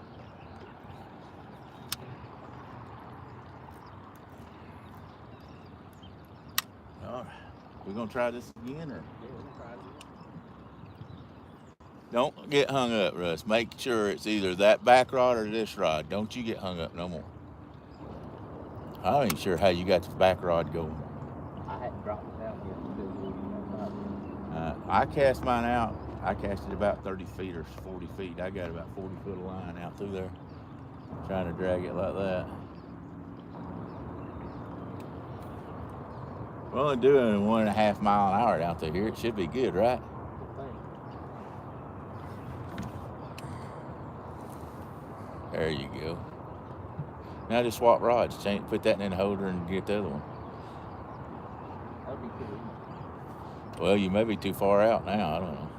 All right. We're going to try this again, or? Yeah, we'll try it. Don't get hung up, Russ. Make sure it's either that back rod or this rod. Don't you get hung up no more. I ain't sure how you got the back rod going. I hadn't dropped it out yet. I cast mine out. I cast it about 30 feet or 40 feet. I got about 40 foot of line out through there. Trying to drag it like that. We're only doing 1.5 mile an hour out through here. It should be good, right? There you go. Now just swap rods. Change, put that in the holder and get the other one. That'd be cool. Well, you may be too far out now. I don't know.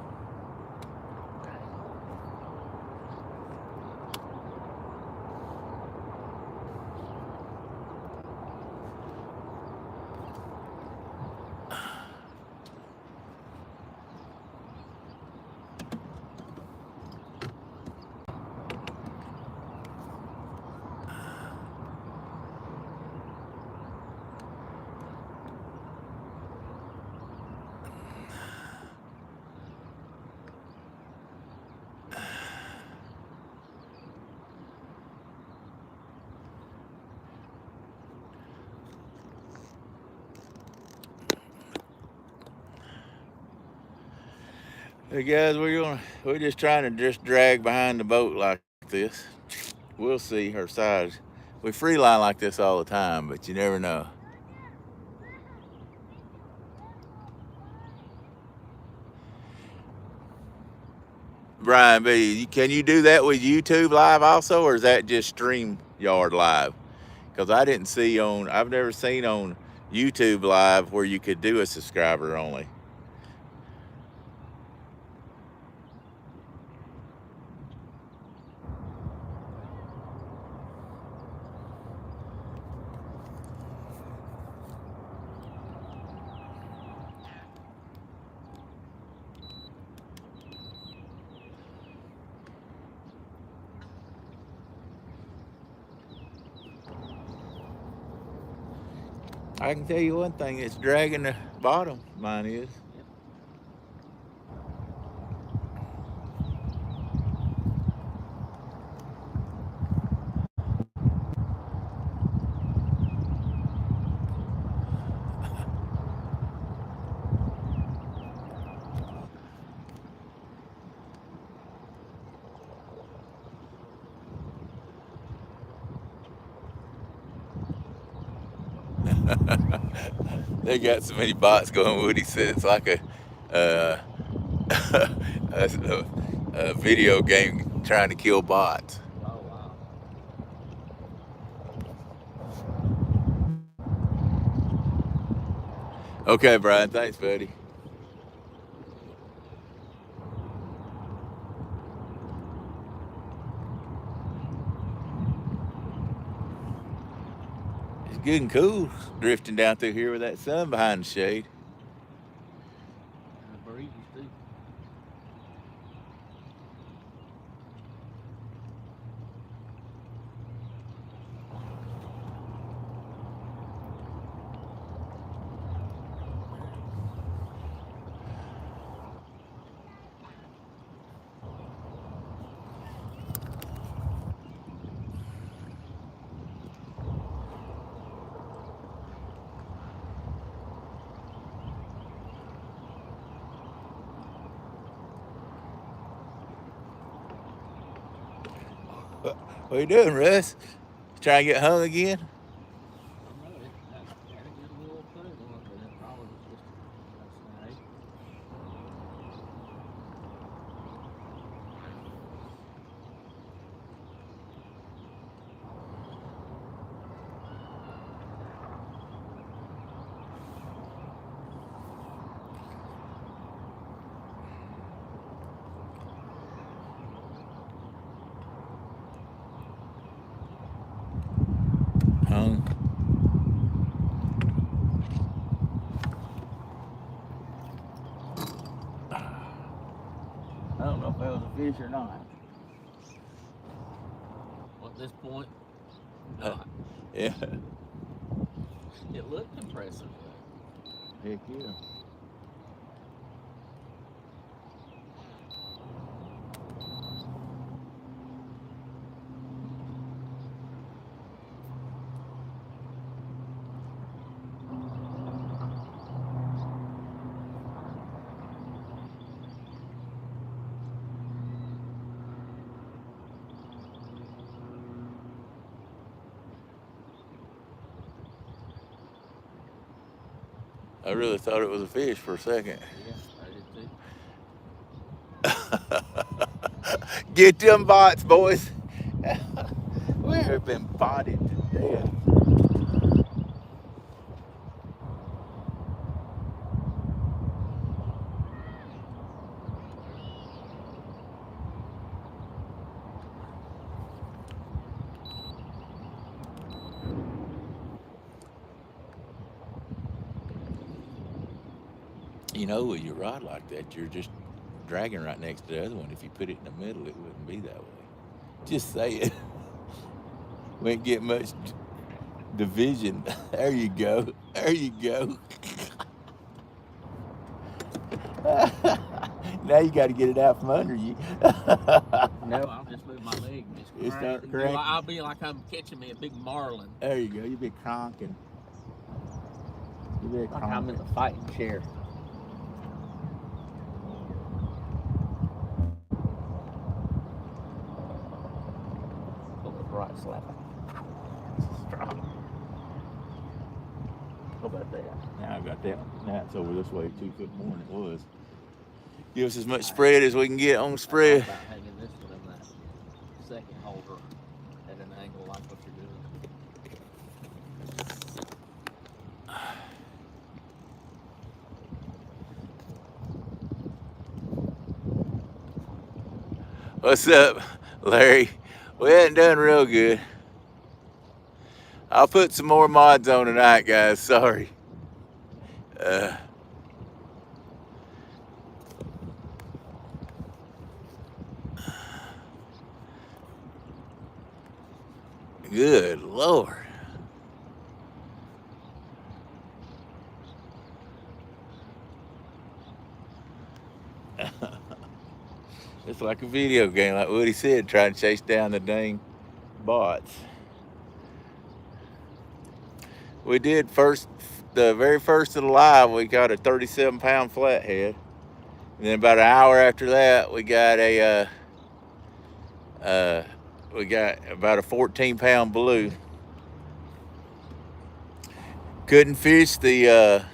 Hey guys, we're just trying to just drag behind the boat like this. We'll see her size. We free line like this all the time, but you never know. Brian B, can you do that with YouTube Live also, or is that just StreamYard Live? Because I've never seen on YouTube Live where you could do a subscriber only. I can tell you one thing, it's dragging the bottom, mine is. They got so many bots going. Woody said it's like a, a video game trying to kill bots. Oh, wow. Okay, Brian. Thanks, buddy. It's good and cool drifting down through here with that sun behind the shade. And the breeze, too. What you doing, Russ? Trying to get hung again? I don't know. Had a good little thing on it, but it probably was just a snake. Hung. I don't know if that was a fish or not. Well, at this point, Uh, not. Yeah. It looked impressive. Heck yeah. I really thought it was a fish for a second. Yeah, I did too. Get them bots, boys. We have been botted to death. You know, with your rod like that, you're just dragging right next to the other one. If you put it in the middle, it wouldn't be that way. Just say it. We ain't get much division. There you go. There you go. Now you got to get it out from under you. No, I'll just move my leg and just It's crank. not crank. I'll be like I'm catching me a big marlin. There you go. You be cronking. You be Like I'm in cronking. the fighting chair. Pull the right slap. Strong. How about that? Now I got that one. Now it's over this way 2 foot more than it was. Give us as much spread as we can get on I spread. thought about hanging this one in that second holder at an angle like what you're doing. What's up, Larry? We hadn't done real good. I'll put some more mods on tonight, guys. Sorry. Good Lord. It's like a video game, like Woody said, trying to chase down the dang bots. We did the very first of the live, we got a 37-pound flathead. And then about an hour after that, we got about a 14-pound blue. Couldn't fish the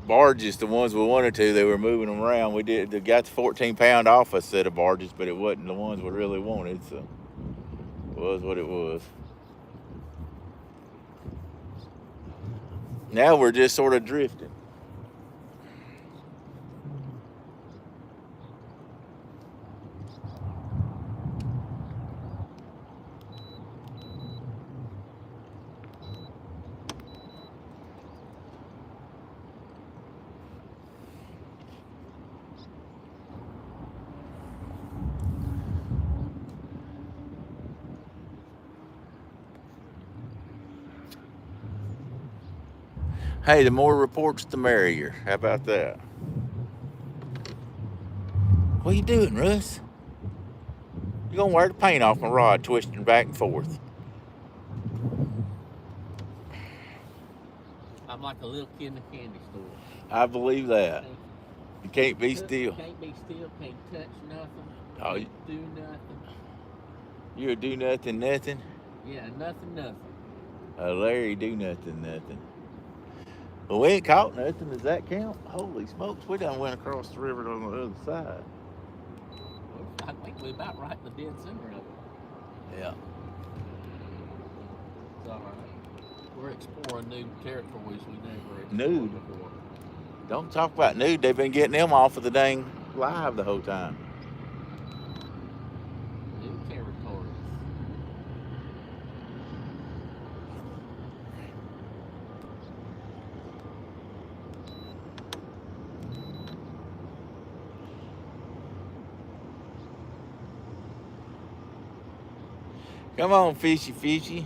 barges, the ones we wanted to. They were moving them around. We got the 14-pound off a set of barges, but it wasn't the ones we really wanted, so it was what it was. Now we're just sort of drifting. Hey, the more reports, the merrier. How about that? What are you doing, Russ? You're gonna wear the paint off my rod, twisting back and forth. I'm like a little kid in a candy store. I believe that. You can't be still. Can't be still, can't touch nothing. Oh, Can't do nothing. You do nothing, nothing? Yeah, nothing. Larry do nothing. Well, we ain't caught nothing. Does that count? Holy smokes, we done went across the river on the other side. I think we're about right in the dead center of it. Yeah. It's all right. We're exploring new territories we never explored Nude. before. Don't talk about nude. They've been getting them off of the dang live the whole time. New territories. Come on, fishy.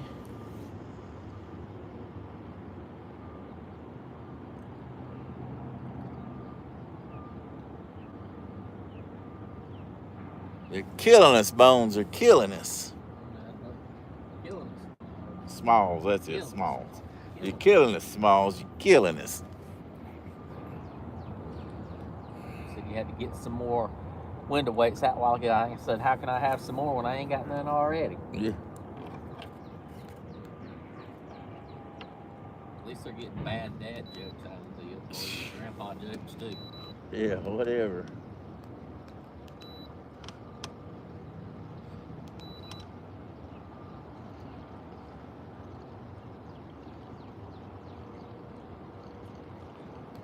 They're killing us, Bones. They're killing us. Killing us. Smalls, that's it, Killing us. Smalls. You're killing us, Smalls. You're killing us. Said you had to get some more window weights out while ago. I said, how can I have some more when I ain't got none already? Yeah. At least they're getting bad dad jokes out of the deal. Or grandpa jokes too. Yeah, whatever.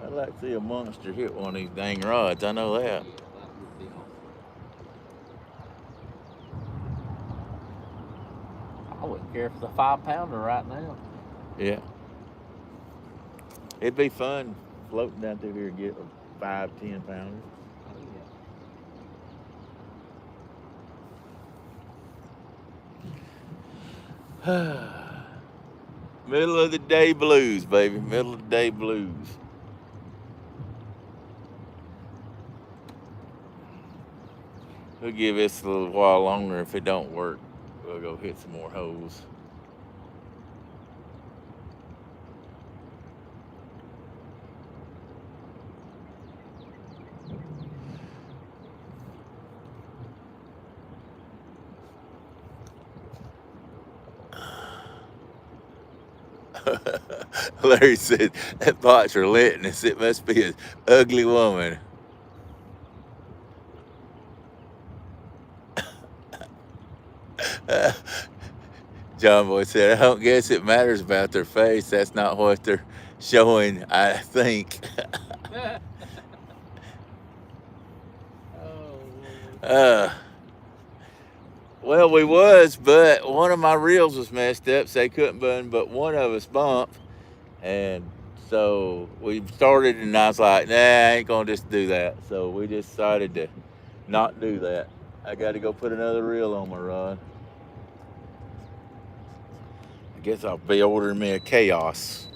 I'd like to see a monster hit one of these dang rods. I know that. Yeah, that would be awesome. I wouldn't care if it's a 5-pounder right now. Yeah. It'd be fun floating down through here and get a 5-10 pounder. Oh, yeah. Middle of the day blues, baby. Middle of the day blues. We'll give this a little while longer. If it don't work, we'll go hit some more holes. Larry said, that bot's relentless. It must be an ugly woman. John Boy said, I don't guess it matters about their face. That's not what they're showing, I think. Oh, Well, we was, but one of my reels was messed up, so they couldn't button, but one of us bumped. And so we started, and I was like, nah, I ain't going to just do that. So we just decided to not do that. I got to go put another reel on my rod. I guess I'll be ordering me a Chaos.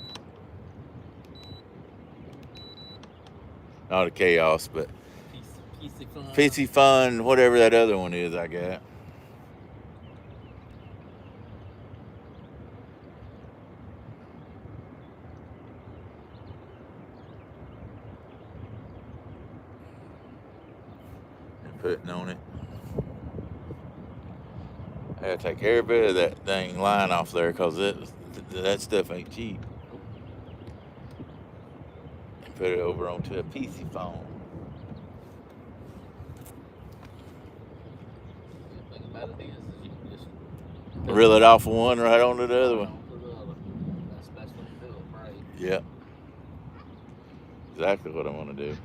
Not a Chaos, but PC Fun, whatever that other one is I got. And putting on it. I gotta take every bit of that dang line off there because that stuff ain't cheap. And put it over onto a PC phone. the thing about it is you can just Reel it off of one right onto the other one. onto the other. That's the best way to do it, right? Yep. Exactly what I want to do.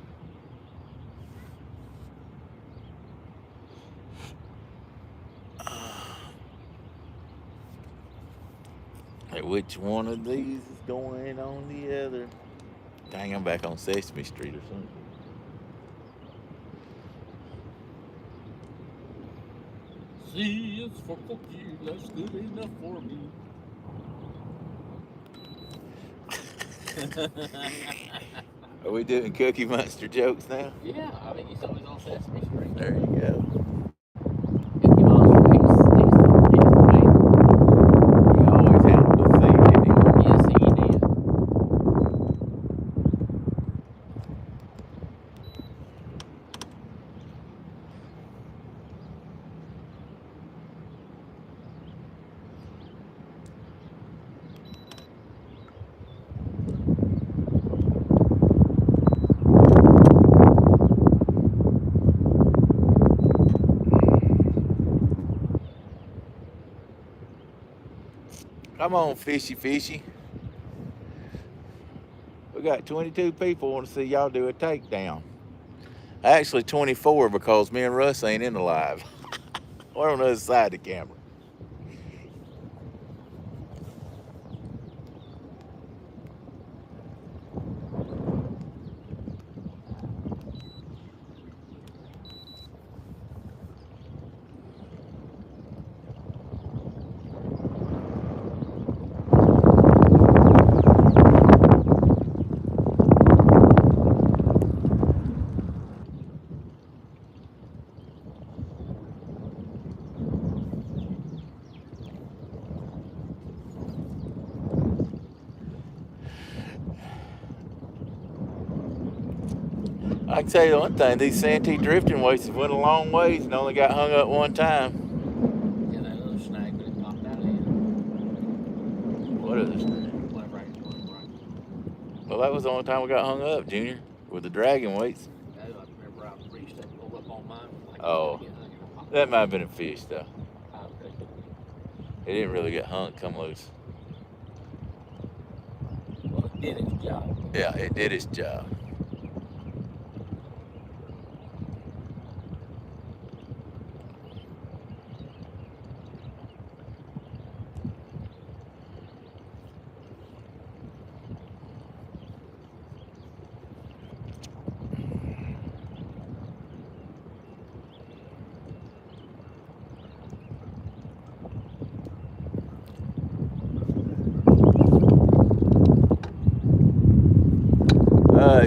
Hey, which one of these is going on the other? Dang, I'm back on Sesame Street or something. See, it's for cookie, that's good enough for me. Are we doing Cookie Monster jokes now? Yeah, I mean, he's always on Sesame Street. There you go. Cookie Monster, he's the main. He always had the thing, didn't he? Yes, he did. Come on, fishy. We got 22 people want to see y'all do a takedown. Actually, 24 because me and Russ ain't in the live. We're on the other side of the camera. I can tell you one thing, these Santee drifting weights have went a long ways and only got hung up one time. Yeah, that other snag that it popped out in. What is this? Whatever I can put it right. Well, that was the only time we got hung up, Junior, with the dragon weights. I remember I reached up, pulled up on mine. Like, Oh, that might have been a fish, though. Okay. It didn't really get hung, come loose. Well, it did its job. Yeah, it did its job.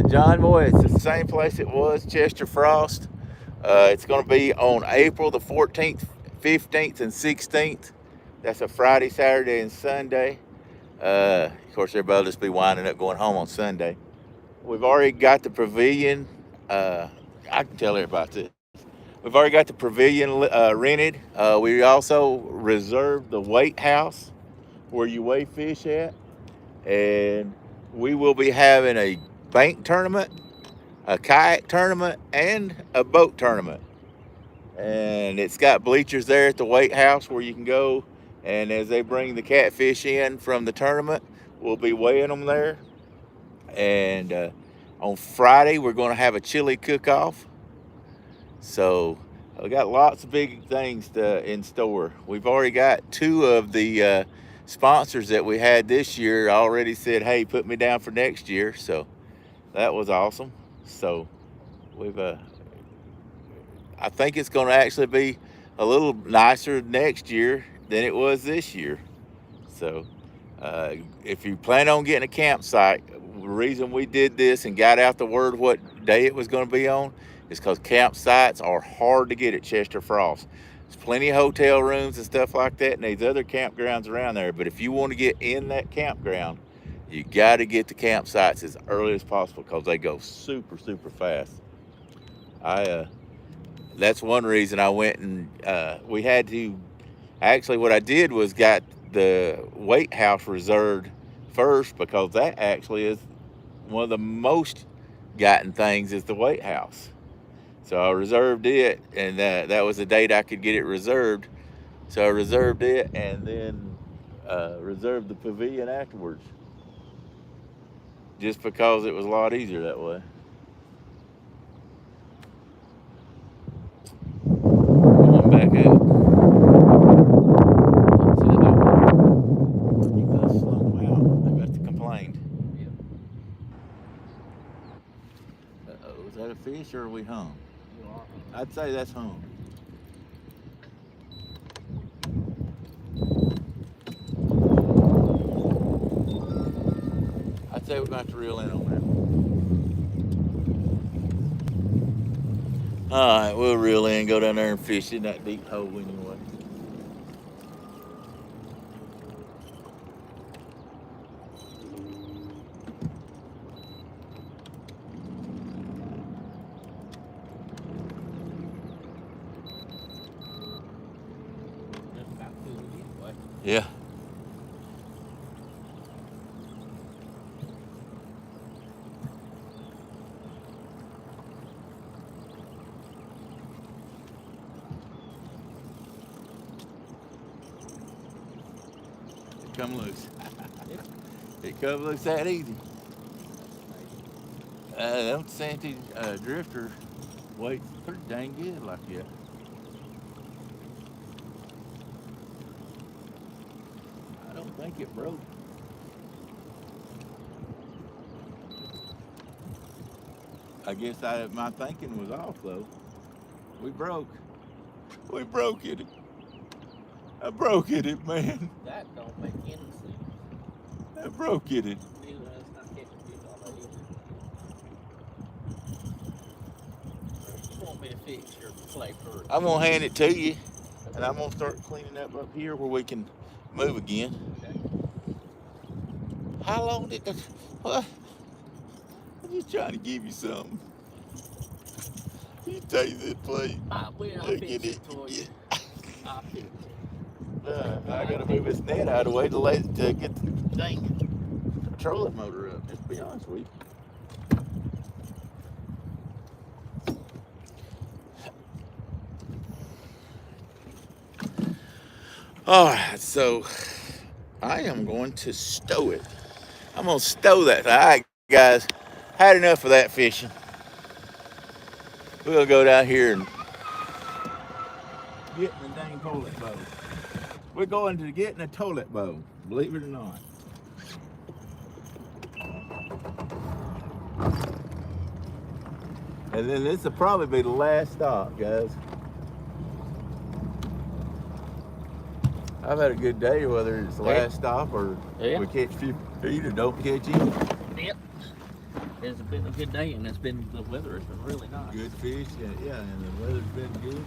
John Boy, it's the same place it was, Chester Frost. It's going to be on April the 14th, 15th, and 16th. That's a Friday, Saturday, and Sunday. Of course, everybody will just be winding up going home on Sunday. We've already got the pavilion. I can tell everybody this. We've already got the pavilion rented. We also reserved the weight house where you weigh fish at. And we will be having a bank tournament, a kayak tournament, and a boat tournament. and it's got bleachers there at the weight house where you can go. And as they bring the catfish in from the tournament, we'll be weighing them there. And on Friday, we're going to have a chili cook-off. So we got lots of big things in store. We've already got 2 of the sponsors that we had this year already said, hey, put me down for next year. So that was awesome. So we've I think it's going to actually be a little nicer next year than it was this year. So if you plan on getting a campsite, the reason we did this and got out the word what day it was going to be on is because campsites are hard to get at Chester Frost. There's plenty of hotel rooms and stuff like that, and there's other campgrounds around there. But if you want to get in that campground, you got to get the campsites as early as possible because they go super, super fast. That's one reason I went and we had to. Actually, what I did was got the weight house reserved first because that actually is one of the most gotten things is the weight house. So I reserved it, and that was the date I could get it reserved. So I reserved it and then reserved the pavilion afterwards, just because it was a lot easier that way. Going back up. You gotta slow them out. They must have complained. Uh-oh, is that a fish or are we hung? I'd say that's hung. I'd say we're going to have to reel in on that. All right, we'll reel in, go down there and fish in that deep hole anyway. Yeah. It come loose. It come loose that easy. Them Santee drifter weights pretty dang good like that. I don't think it broke. I guess my thinking was off though. We broke. We broke it. I broke it, man. That don't make any sense. I broke it. Neither does not catching fish all day either. You want me to fix your clay perch? I'm gonna hand it to you, and I'm gonna start cleaning up here where we can move again. Okay. How long did the? What? I'm just trying to give you something. You take this, please. I'll fix it for you. I'll fix it. I gotta move this net out of the way to get the dang trolling motor up. Just to be honest with you. All right, so I am going to stow it. I'm gonna stow that. All right, guys, had enough of that fishing. We'll go down here and get in the dang toilet bowl. We're going to get in a toilet bowl, believe it or not. And then this will probably be the last stop, guys. I've had a good day, whether it's the last stop or we catch a few feet or don't catch any. Yep. It's been a good day, and the weather has been really nice. Good fish, yeah, and the weather's been good.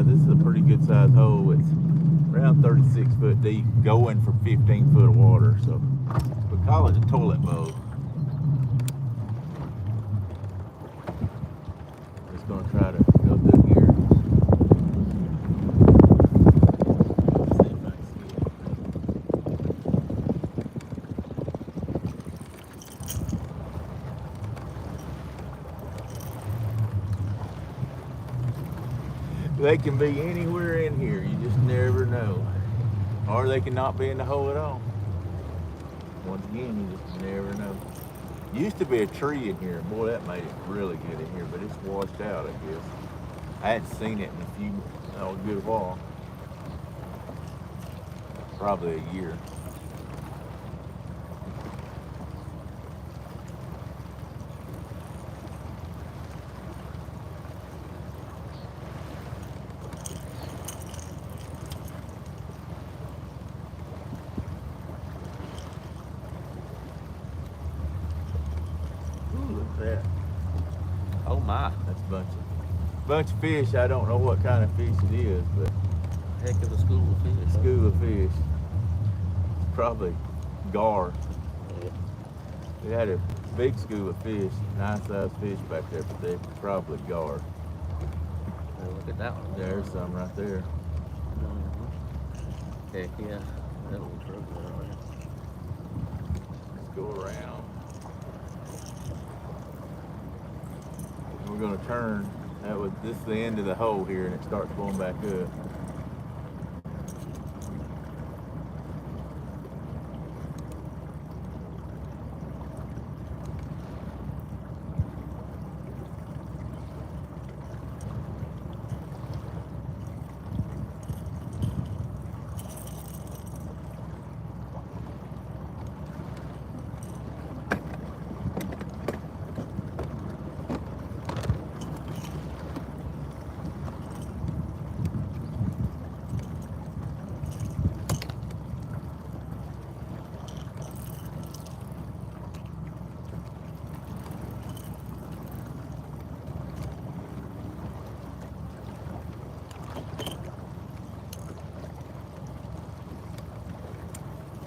this is a pretty good sized hole. It's around 36 foot deep, going for 15 foot of water. So we call it a toilet bowl. Just gonna try to go through here. See if I can see it. They can be anywhere in here, you just never know. Or they can not be in the hole at all. Once again, you just never know. Used to be a tree in here. Boy, that made it really good in here, but it's washed out, I guess. I hadn't seen it in a good while. Probably a year. Look at that. Oh my, That's a bunch of fish. I don't know what kind of fish it is, but heck of a school of fish. school of fish. It's probably gar. Yeah. We had a big school of fish, nice sized fish back there, but they're probably gar. Oh, look at that one. There's some right there. Heck yeah, that little truck there. Let's go around. We're gonna turn. This is the end of the hole here, and it starts going back up.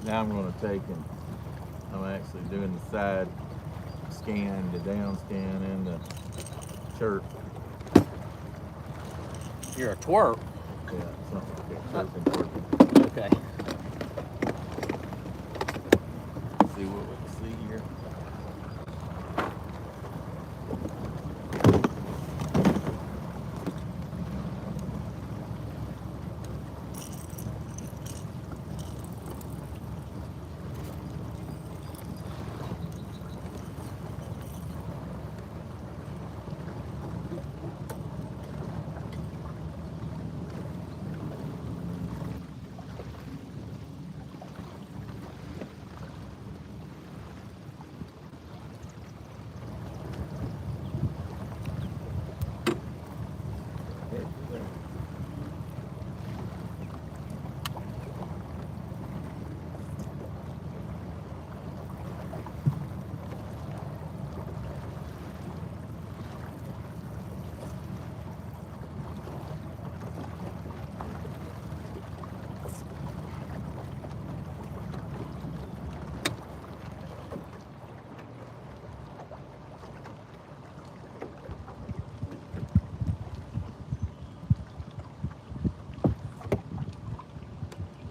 Now I'm going to take and I'm actually doing the side scan, the down scan, and the chirp. You're a twerp. Yeah, something like that. Chirping, twerping. Okay. See what we can see here.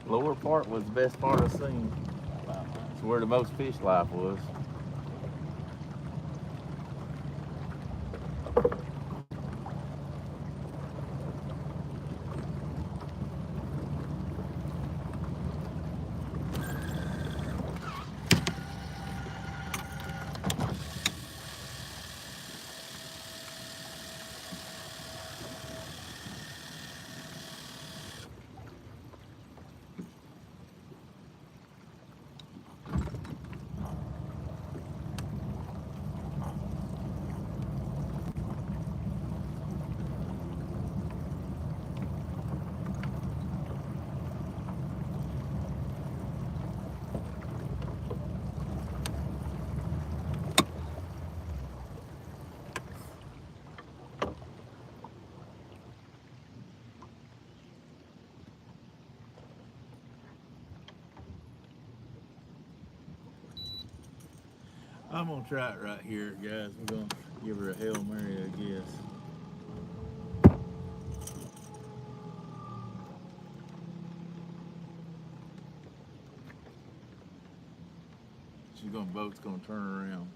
Lower part was the best part I've seen. It's where the most fish life was. I'm gonna try it right here, guys. We're gonna give her a Hail Mary, I guess. Boat's gonna turn around.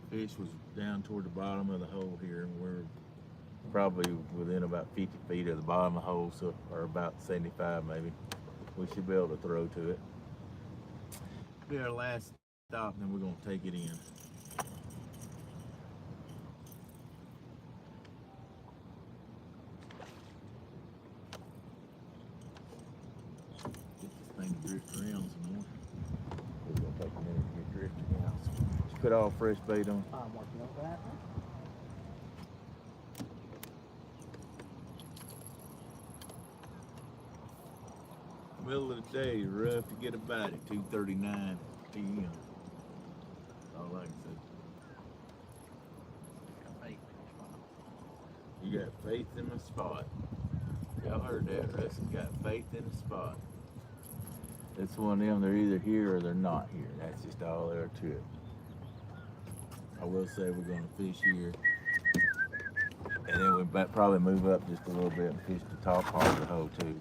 Fish was down toward the bottom of the hole here, and we're probably within about 50 feet of the bottom of the hole, so, or about 75 maybe. We should be able to throw to it. Be our last stop, and then we're gonna take it in. Drift around some more. It's gonna take a minute to get drifted out. Just put all fresh bait on. I'm working on that. Middle of the day, rough to get a bite at 2:39 p.m. All I can say. You got faith in the spot. Y'all heard that, Russ? You got faith in the spot. It's one of them, they're either here or they're not here. That's just all there to it. I will say we're gonna fish here. And then we might probably move up just a little bit and fish the top part of the hole too.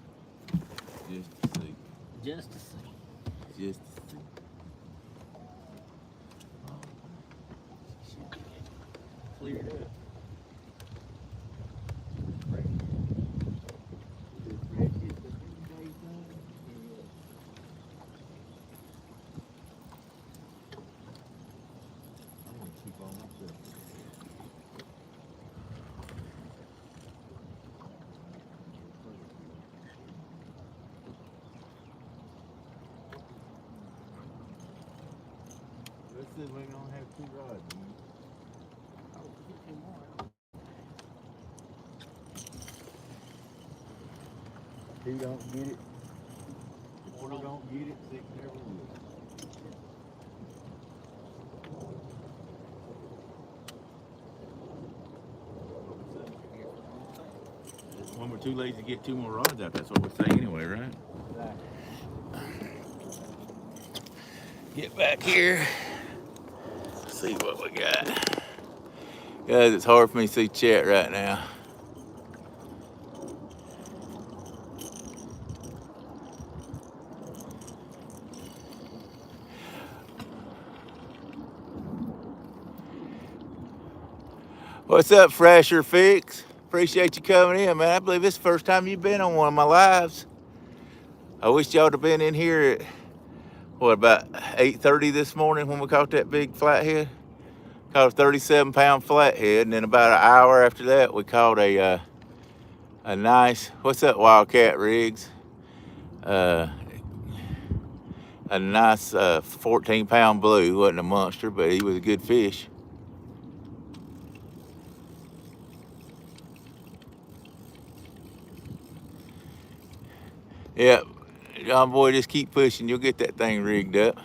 Just to see. Just to see. Just to see. Cleared up. This is we don't have 2 rods. He don't get it. If 4 don't get it, 6 never will. When we're too lazy to get 2 more rods out, that's what we're saying anyway, right? Exactly. Get back here. See what we got. Guys, it's hard for me to see chat right now. What's up, Frasher Fix? Appreciate you coming in, man. I believe this is the first time you've been on one of my lives. I wish y'all would have been in here at, what, about 8:30 this morning when we caught that big flathead. Caught a 37-pound flathead, and then about an hour after that, we caught a nice, what's that, Wildcat Riggs? A nice 14-pound blue. Wasn't a monster, but he was a good fish. Yeah, John boy, just keep pushing. You'll get that thing rigged up.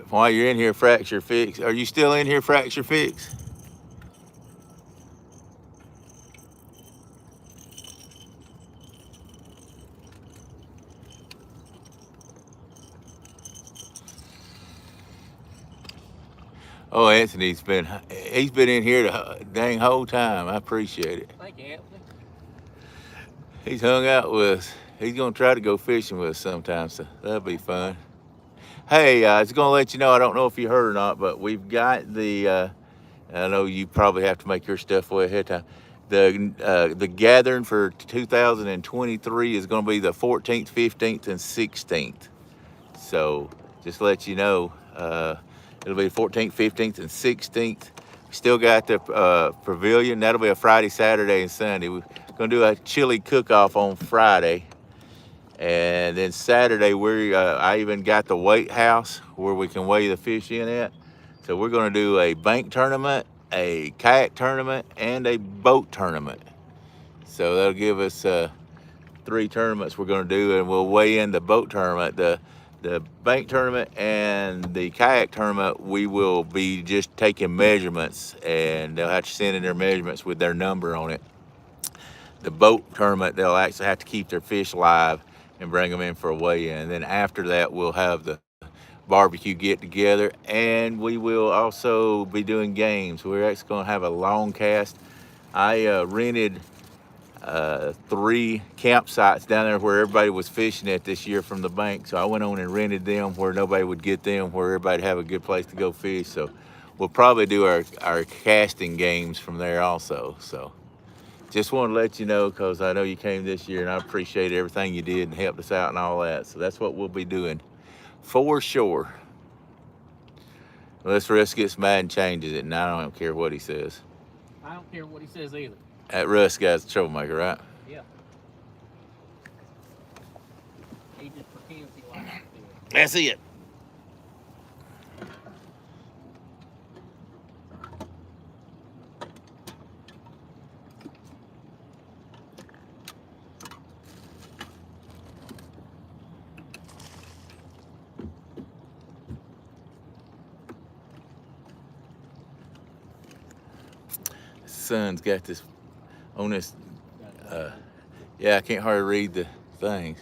While you're in here, Fracture Fix. Are you still in here, Fracture Fix? Oh, Anthony's been in here the dang whole time. I appreciate it. Thank you, Anthony. He's hung out with us. He's gonna try to go fishing with us sometime, so that'll be fun. Hey, I was gonna let you know, I don't know if you heard or not, but we've got the, I know you probably have to make your stuff way ahead of time. The gathering for 2023 is gonna be the 14th, 15th, and 16th. So just to let you know, it'll be the 14th, 15th, and 16th. We still got the pavilion. That'll be a Friday, Saturday, and Sunday. We're gonna do a chili cook-off on Friday. And then Saturday, I even got the weight house where we can weigh the fish in at. So we're gonna do a bank tournament, a kayak tournament, and a boat tournament. So that'll give us 3 tournaments we're gonna do, and we'll weigh in the boat tournament. The bank tournament and the kayak tournament, we will be just taking measurements, and they'll have to send in their measurements with their number on it. The boat tournament, they'll actually have to keep their fish live and bring them in for a weigh-in. And then after that, we'll have the barbecue get together, and we will also be doing games. We're actually going to have a long cast. I rented 3 campsites down there where everybody was fishing at this year from the bank. So I went on and rented them where nobody would get them, where everybody have a good place to go fish. So we'll probably do our casting games from there also. So just want to let you know, because I know you came this year and I appreciate everything you did and helped us out and all that. So that's what we'll be doing for sure. Unless Russ gets mad and changes it, and I don't care what he says. I don't care what he says either. That Russ guy's a troublemaker, right? Yeah. He just pretends he likes to do it. That's it. Son's got this on this. Yeah, I can't hardly read the things.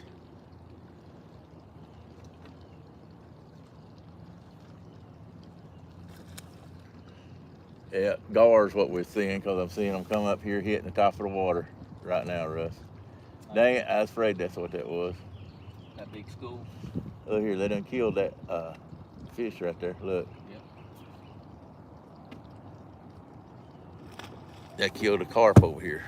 Yeah, gar's what we're seeing, because I'm seeing them come up here hitting the top of the water right now, Russ. Dang it, I was afraid that's what that was. That big school. Look here, they done killed that fish right there. Look. Yep. That killed a carp over here.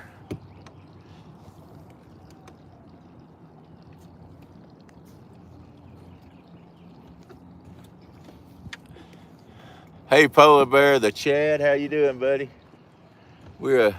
Hey, polar bear, the Chad, how you doing, buddy? We're